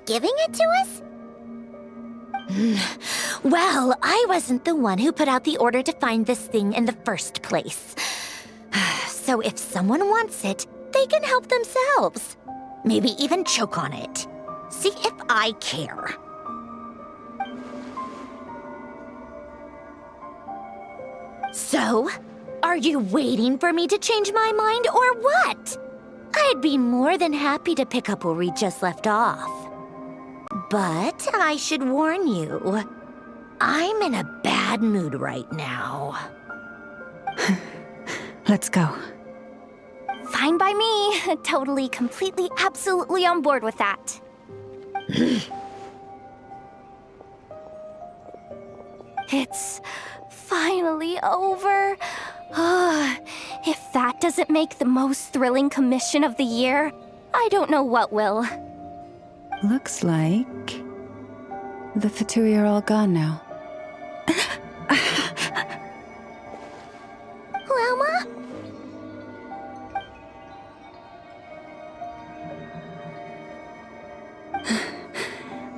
giving it to us? Well, I wasn't the one who put out the order to find this thing in the first place. So if someone wants it, they can help themselves. Maybe even choke on it. See if I care. So, are you waiting for me to change my mind or what? I'd be more than happy to pick up where we just left off. But I should warn you, I'm in a bad mood right now. Let's go. Fine by me. Totally, completely, absolutely on board with that. It's finally over. If that doesn't make the most thrilling commission of the year, I don't know what will. Looks like the Fatui are all gone now. Lauma?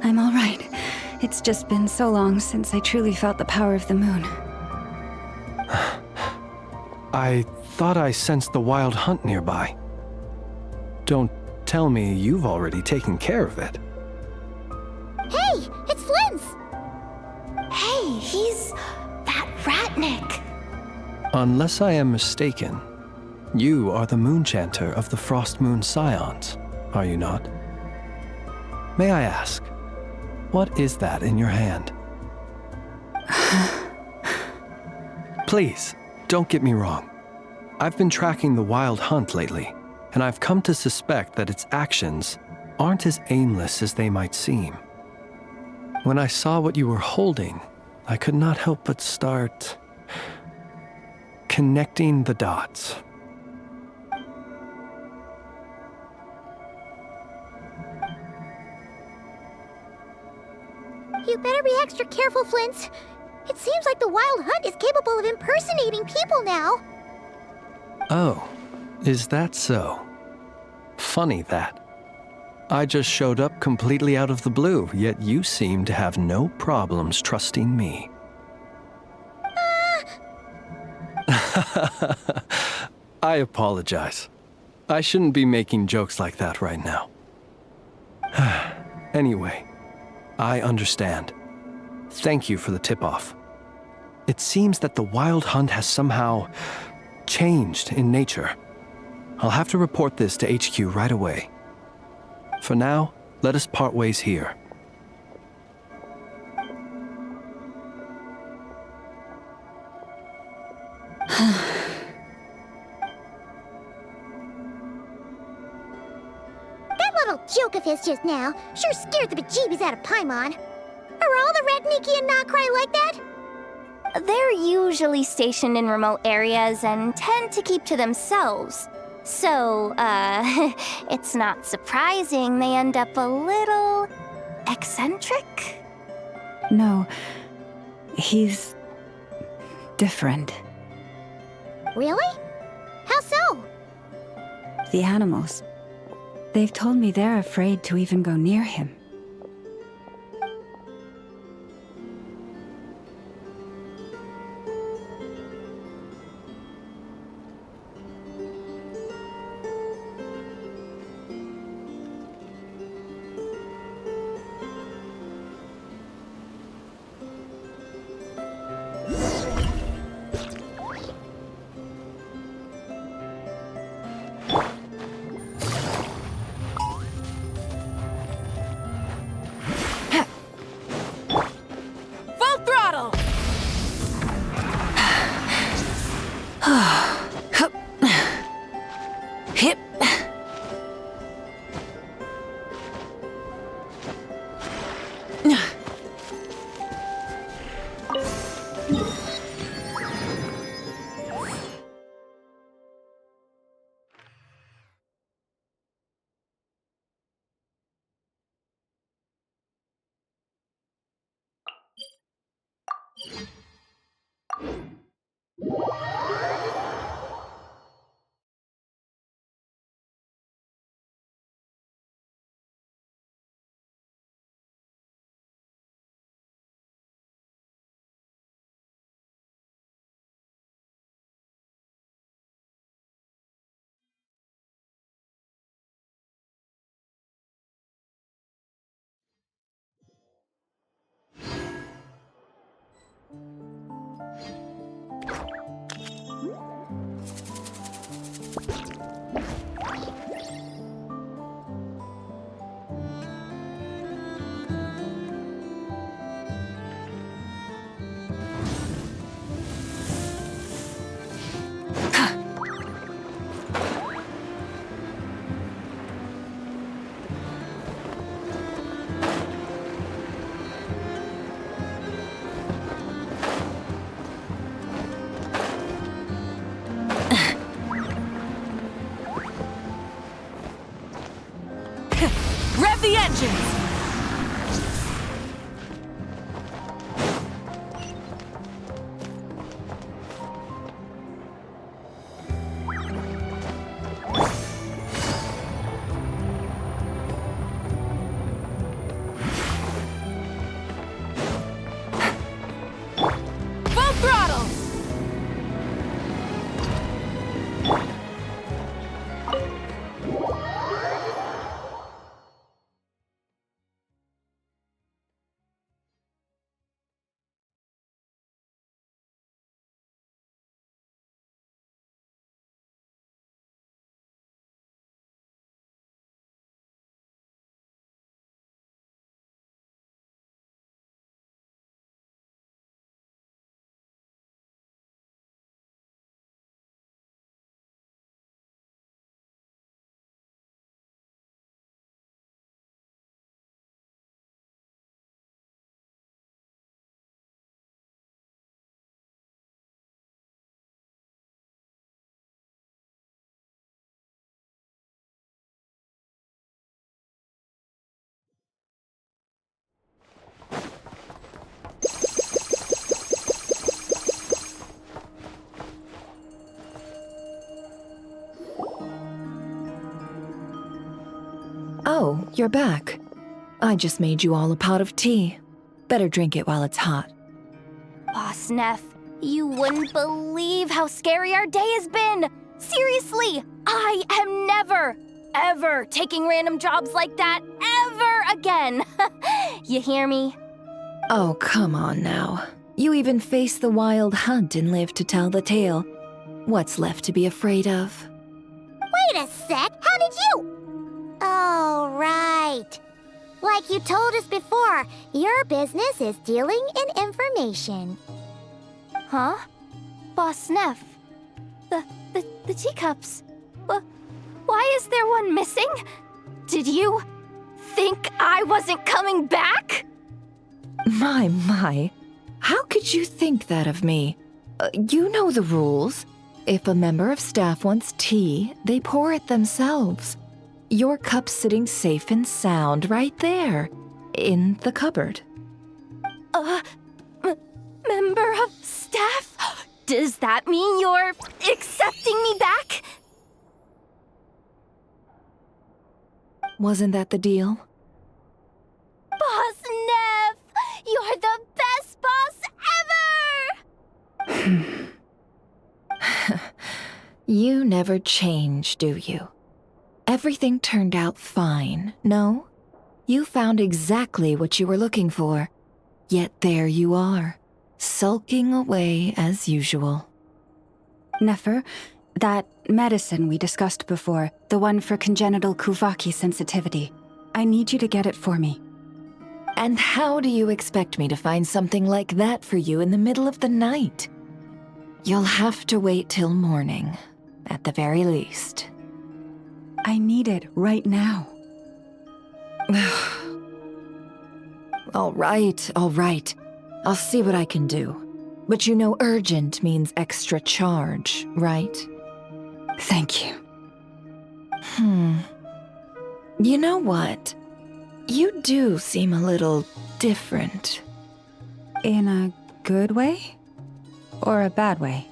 I'm all right. It's just been so long since I truly felt the power of the moon. I thought I sensed the wild hunt nearby. Don't tell me you've already taken care of it. Hey, it's Flint's! Hey, he's that Ratnik. Unless I am mistaken, you are the Moonchanter of the Frost Moon Scions, are you not? May I ask, what is that in your hand? Please, Don't get me wrong. I've been tracking the Wild Hunt lately, and I've come to suspect that its actions aren't as aimless as they might seem. When I saw what you were holding, I could not help but start connecting the dots. You better be extra careful, Flint. It seems like the Wild Hunt is capable of impersonating people now. Oh, is that so? Funny that. I just showed up completely out of the blue, yet you seem to have no problems trusting me. I apologize. I shouldn't be making jokes like that right now. Anyway, I understand. Thank you for the tip-off. It seems that the Wild Hunt has somehow changed in nature. I'll have to report this to HQ right away. For now, let us part ways here. That little joke of his just now sure scared the bejeebies out of Paimon. Are all the Redniki and nodkrai like that? They're usually stationed in remote areas and tend to keep to themselves. So, it's not surprising they end up a little eccentric? No, he's different. Really? How so? The animals. They've told me they're afraid to even go near him. Rev the engines! Full throttle! you're back. I just made you all a pot of tea. Better drink it while it's hot. Boss Neff, you wouldn't believe how scary our day has been! Seriously, I am never, ever taking random jobs like that ever again! You hear me? Oh, come on now. You even faced the wild hunt and lived to tell the tale. What's left to be afraid of? Wait a sec, how did you? Oh, right. Like you told us before, your business is dealing in information. Huh? Boss Neff, the teacups. Why is there one missing? Did you think I wasn't coming back? My. How could you think that of me? You know the rules. If a member of staff wants tea, they pour it themselves. Your cup's sitting safe and sound right there, in the cupboard. Member of staff? Does that mean you're accepting me back? Wasn't that the deal? Boss Neff! You're the best boss ever! You never change, do you? Everything turned out fine, no? You found exactly what you were looking for. Yet there you are, sulking away as usual. Nefer, that medicine we discussed before, the one for congenital Kuvaki sensitivity, I need you to get it for me. And how do you expect me to find something like that for you in the middle of the night? You'll have to wait till morning, at the very least. I need it right now. All right. I'll see what I can do. But you know urgent means extra charge, right? Thank you. You know what? You do seem a little different. In a good way? Or a bad way?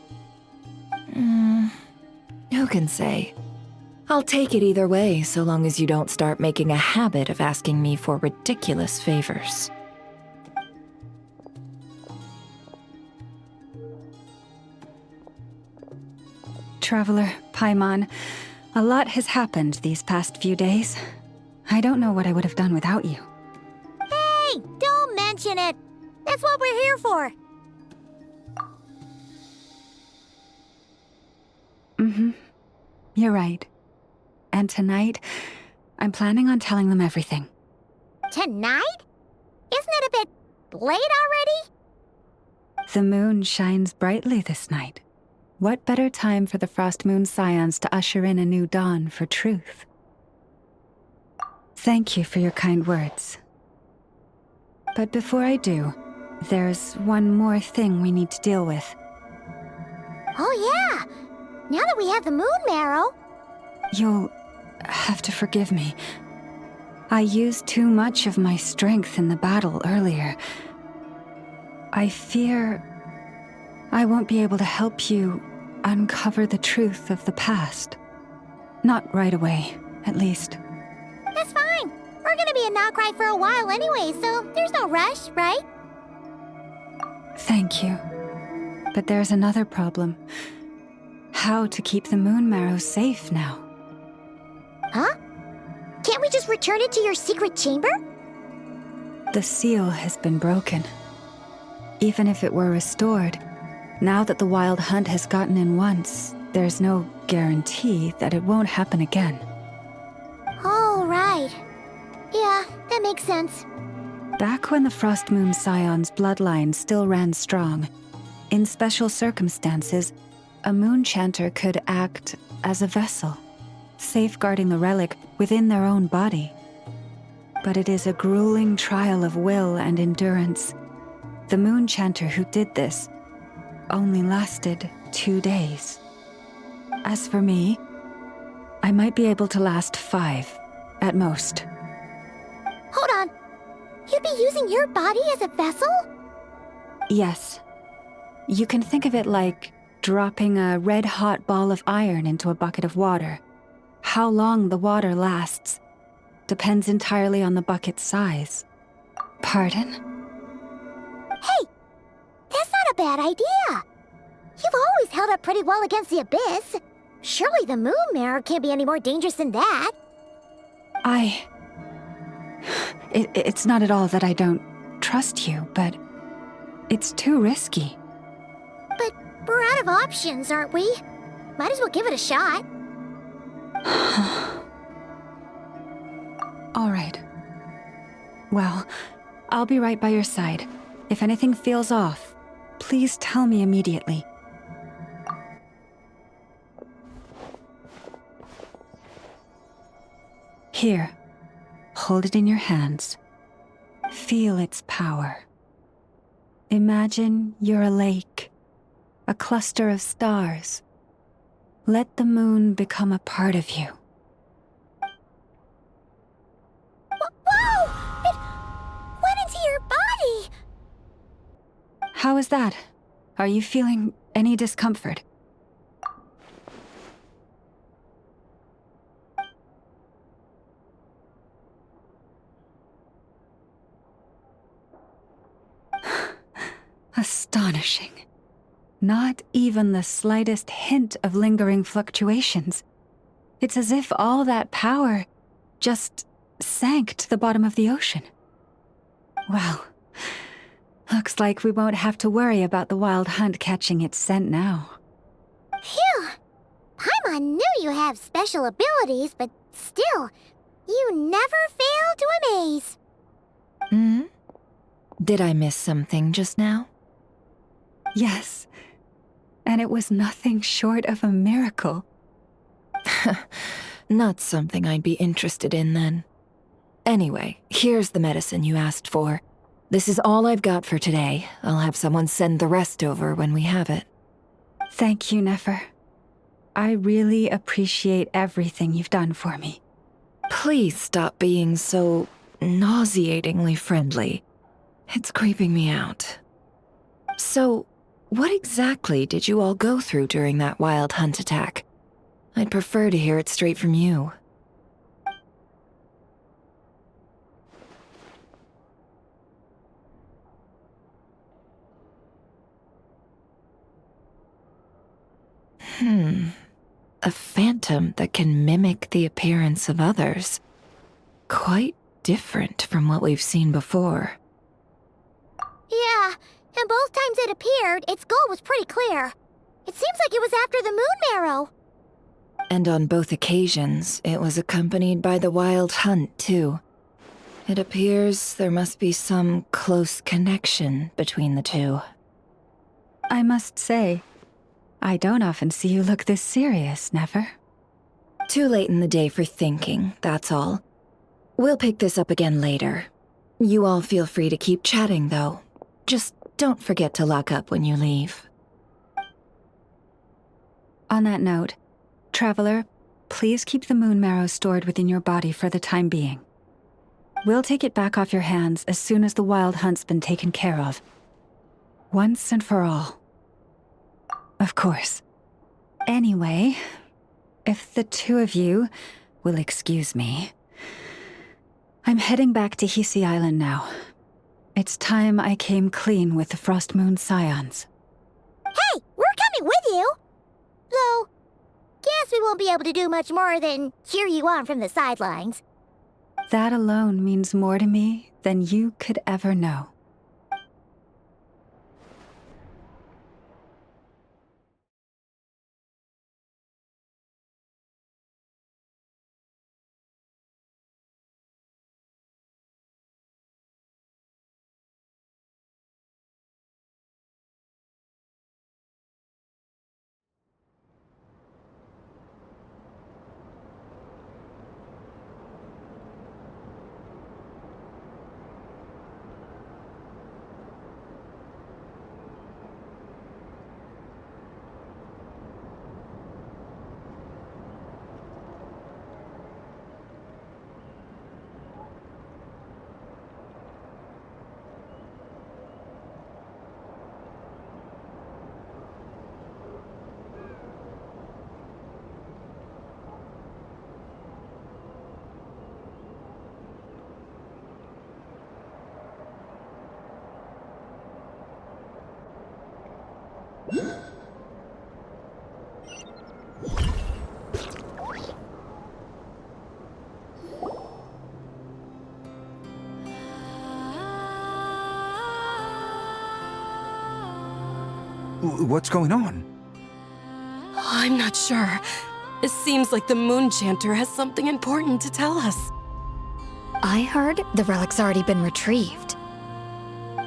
Who can say? I'll take it either way, so long as you don't start making a habit of asking me for ridiculous favors. Traveler, Paimon, a lot has happened these past few days. I don't know what I would have done without you. Hey, don't mention it. That's what we're here for. You're right. And tonight, I'm planning on telling them everything. Tonight? Isn't it a bit late already? The moon shines brightly this night. What better time for the Frost Moon Scions to usher in a new dawn for truth? Thank you for your kind words. But before I do, there's one more thing we need to deal with. Oh yeah! Now that we have the moon marrow... You'll have to forgive me. I used too much of my strength in the battle earlier. I fear I won't be able to help you uncover the truth of the past. Not right away, at least. That's fine. We're gonna be in nodkrai for a while anyway, so there's no rush, right? Thank you. But there's another problem. How to keep the moon marrow safe now? Huh? Can't we just return it to your secret chamber? The seal has been broken. Even if it were restored, now that the wild hunt has gotten in once, there's no guarantee that it won't happen again. Oh, right. Yeah, that makes sense. Back when the Frost Moon Scion's bloodline still ran strong, in special circumstances, a moon chanter could act as a vessel, safeguarding the relic within their own body. But it is a grueling trial of will and endurance. The moon chanter who did this only lasted 2 days. As for me, I might be able to last 5, at most. Hold on. You'd be using your body as a vessel? Yes. You can think of it like dropping a red-hot ball of iron into a bucket of water. How long the water lasts depends entirely on the bucket's size. Pardon? Hey! That's not a bad idea! You've always held up pretty well against the abyss. Surely the moon mirror can't be any more dangerous than that. It's not at all that I don't trust you, but it's too risky. But we're out of options, aren't we? Might as well give it a shot. All right. Well, I'll be right by your side. If anything feels off, please tell me immediately. Here, hold it in your hands. Feel its power. Imagine you're a lake, a cluster of stars. Let the moon become a part of you. Whoa! It went into your body! How is that? Are you feeling any discomfort? Astonishing. Not even the slightest hint of lingering fluctuations. It's as if all that power just sank to the bottom of the ocean. Well, looks like we won't have to worry about the wild hunt catching its scent now. Phew! Paimon knew you have special abilities, but still, you never fail to amaze. Hmm? Did I miss something just now? Yes, and it was nothing short of a miracle. Not something I'd be interested in then. Anyway, here's the medicine you asked for. This is all I've got for today. I'll have someone send the rest over when we have it. Thank you, Nefer. I really appreciate everything you've done for me. Please stop being so nauseatingly friendly. It's creeping me out. So, what exactly did you all go through during that wild hunt attack? I'd prefer to hear it straight from you. A phantom that can mimic the appearance of others. Quite different from what we've seen before. Yeah, and both times it appeared, its goal was pretty clear. It seems like it was after the moon marrow. And on both occasions, it was accompanied by the wild hunt, too. It appears there must be some close connection between the two. I must say, I don't often see you look this serious, Nefer. Too late in the day for thinking, that's all. We'll pick this up again later. You all feel free to keep chatting, though. Just don't forget to lock up when you leave. On that note, Traveler, please keep the moon marrow stored within your body for the time being. We'll take it back off your hands as soon as the wild hunt's been taken care of. Once and for all. Of course. Anyway, if the two of you will excuse me, I'm heading back to Hisi Island now. It's time I came clean with the Frost Moon Scions. Hey, we're coming with you! Though, guess we won't be able to do much more than cheer you on from the sidelines. That alone means more to me than you could ever know. What's going on? I'm not sure. It seems like the Moon Chanter has something important to tell us. I heard the relic's already been retrieved.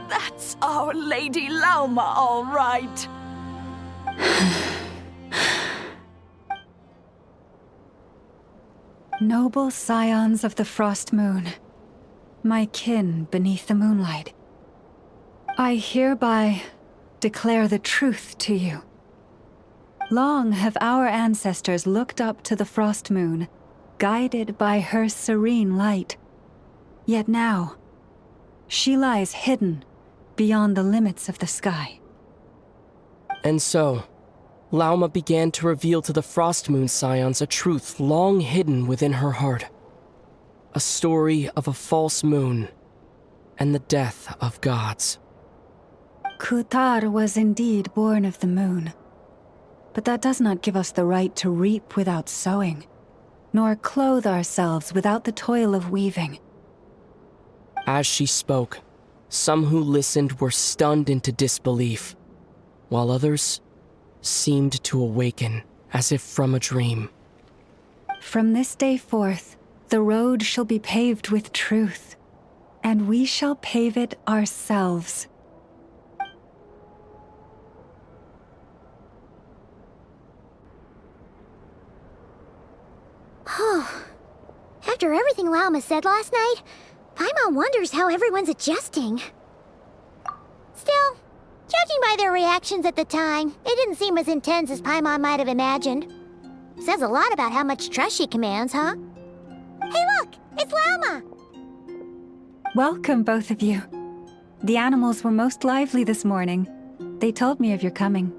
That's Our Lady Lauma, all right. Noble scions of the Frost Moon, my kin beneath the moonlight, I hereby declare the truth to you. Long have our ancestors looked up to the Frost Moon, guided by her serene light. Yet now, she lies hidden beyond the limits of the sky. And so, Lauma began to reveal to the Frost Moon Scions a truth long hidden within her heart. A story of a false moon and the death of gods. Kutar was indeed born of the moon. But that does not give us the right to reap without sowing, nor clothe ourselves without the toil of weaving. As she spoke, some who listened were stunned into disbelief, while others seemed to awaken as if from a dream. From this day forth, the road shall be paved with truth, and we shall pave it ourselves. After everything Lauma said last night, Paimon wonders how everyone's adjusting. Still, judging by their reactions at the time, it didn't seem as intense as Paimon might have imagined. Says a lot about how much trust she commands, huh? Hey look! It's Lauma! Welcome, both of you. The animals were most lively this morning. They told me of your coming.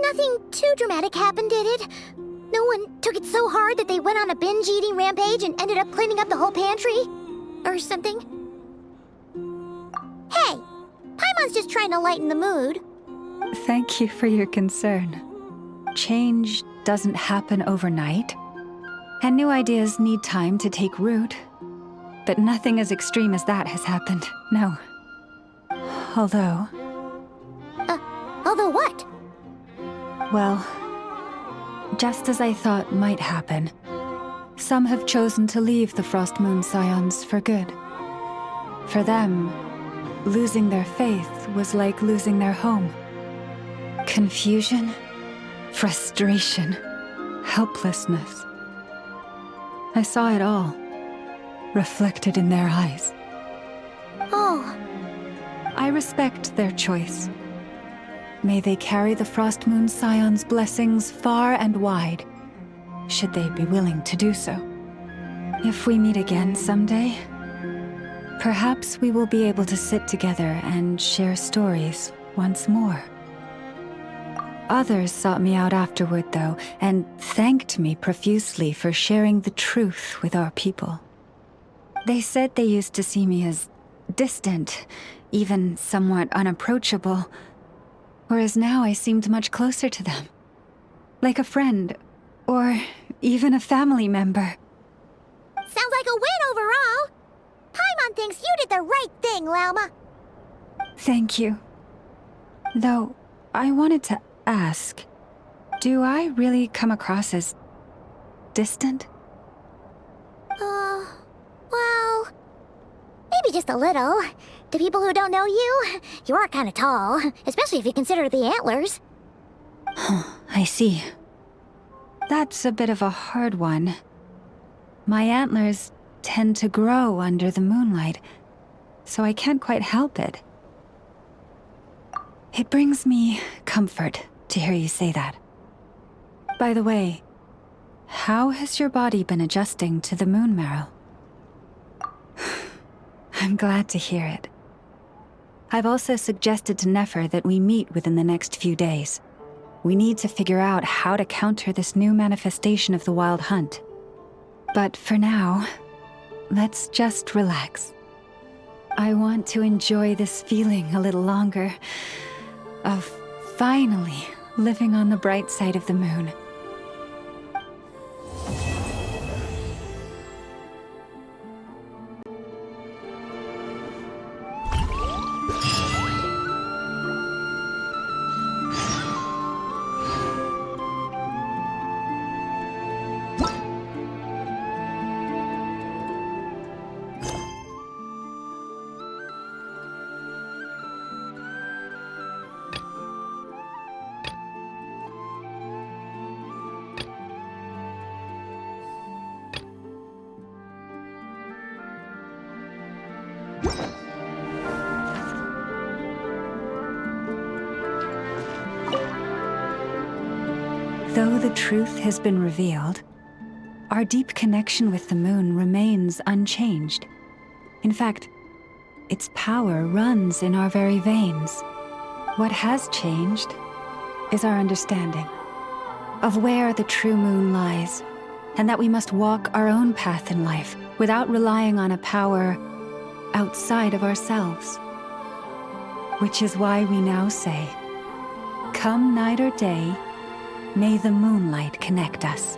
Nothing too dramatic happened, did it? No one took it so hard that they went on a binge-eating rampage and ended up cleaning up the whole pantry? Or something? Hey! Paimon's just trying to lighten the mood. Thank you for your concern. Change doesn't happen overnight, and new ideas need time to take root. But nothing as extreme as that has happened, no. Although... although what? Well, just as I thought might happen, some have chosen to leave the Frost Moon Scions for good. For them, losing their faith was like losing their home. Confusion, frustration, helplessness. I saw it all, reflected in their eyes. Oh. I respect their choice. May they carry the Frost Moon Scion's blessings far and wide, should they be willing to do so. If we meet again someday, perhaps we will be able to sit together and share stories once more. Others sought me out afterward, though, and thanked me profusely for sharing the truth with our people. They said they used to see me as distant, even somewhat unapproachable, whereas now I seemed much closer to them. Like a friend, or even a family member. Sounds like a win overall! Paimon thinks you did the right thing, Lauma. Thank you. Though, I wanted to ask, do I really come across as distant? Well, maybe just a little. To people who don't know you, you are kind of tall, especially if you consider the antlers. I see. That's a bit of a hard one. My antlers tend to grow under the moonlight, so I can't quite help it. It brings me comfort to hear you say that. By the way, how has your body been adjusting to the moon marrow? I'm glad to hear it. I've also suggested to Nefer that we meet within the next few days. We need to figure out how to counter this new manifestation of the Wild Hunt. But for now, let's just relax. I want to enjoy this feeling a little longer, of Finally, living on the bright side of the moon. Though the truth has been revealed, our deep connection with the moon remains unchanged. In fact, its power runs in our very veins. What has changed is our understanding of where the true moon lies, and that we must walk our own path in life without relying on a power outside of ourselves. Which is why we now say, come night or day, may the moonlight connect us.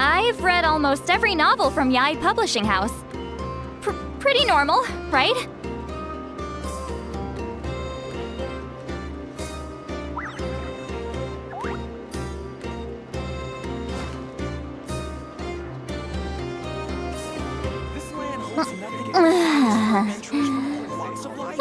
I've read almost every novel from Yai Publishing House. Pretty normal, right? This land holds nothing against adventures from walks of life.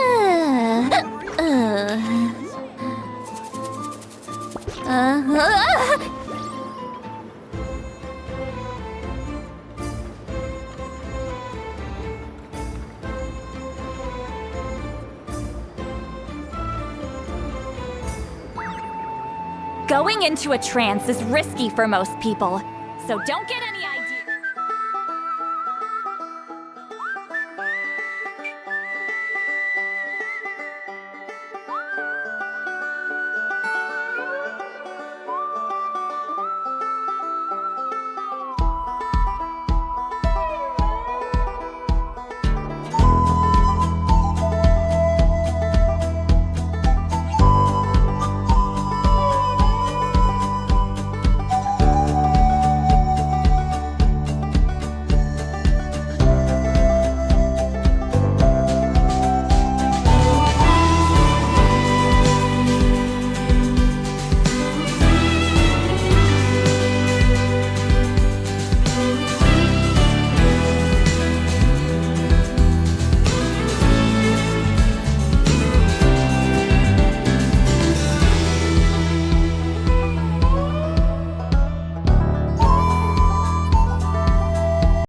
Going into a trance is risky for most people, so don't get any ideas.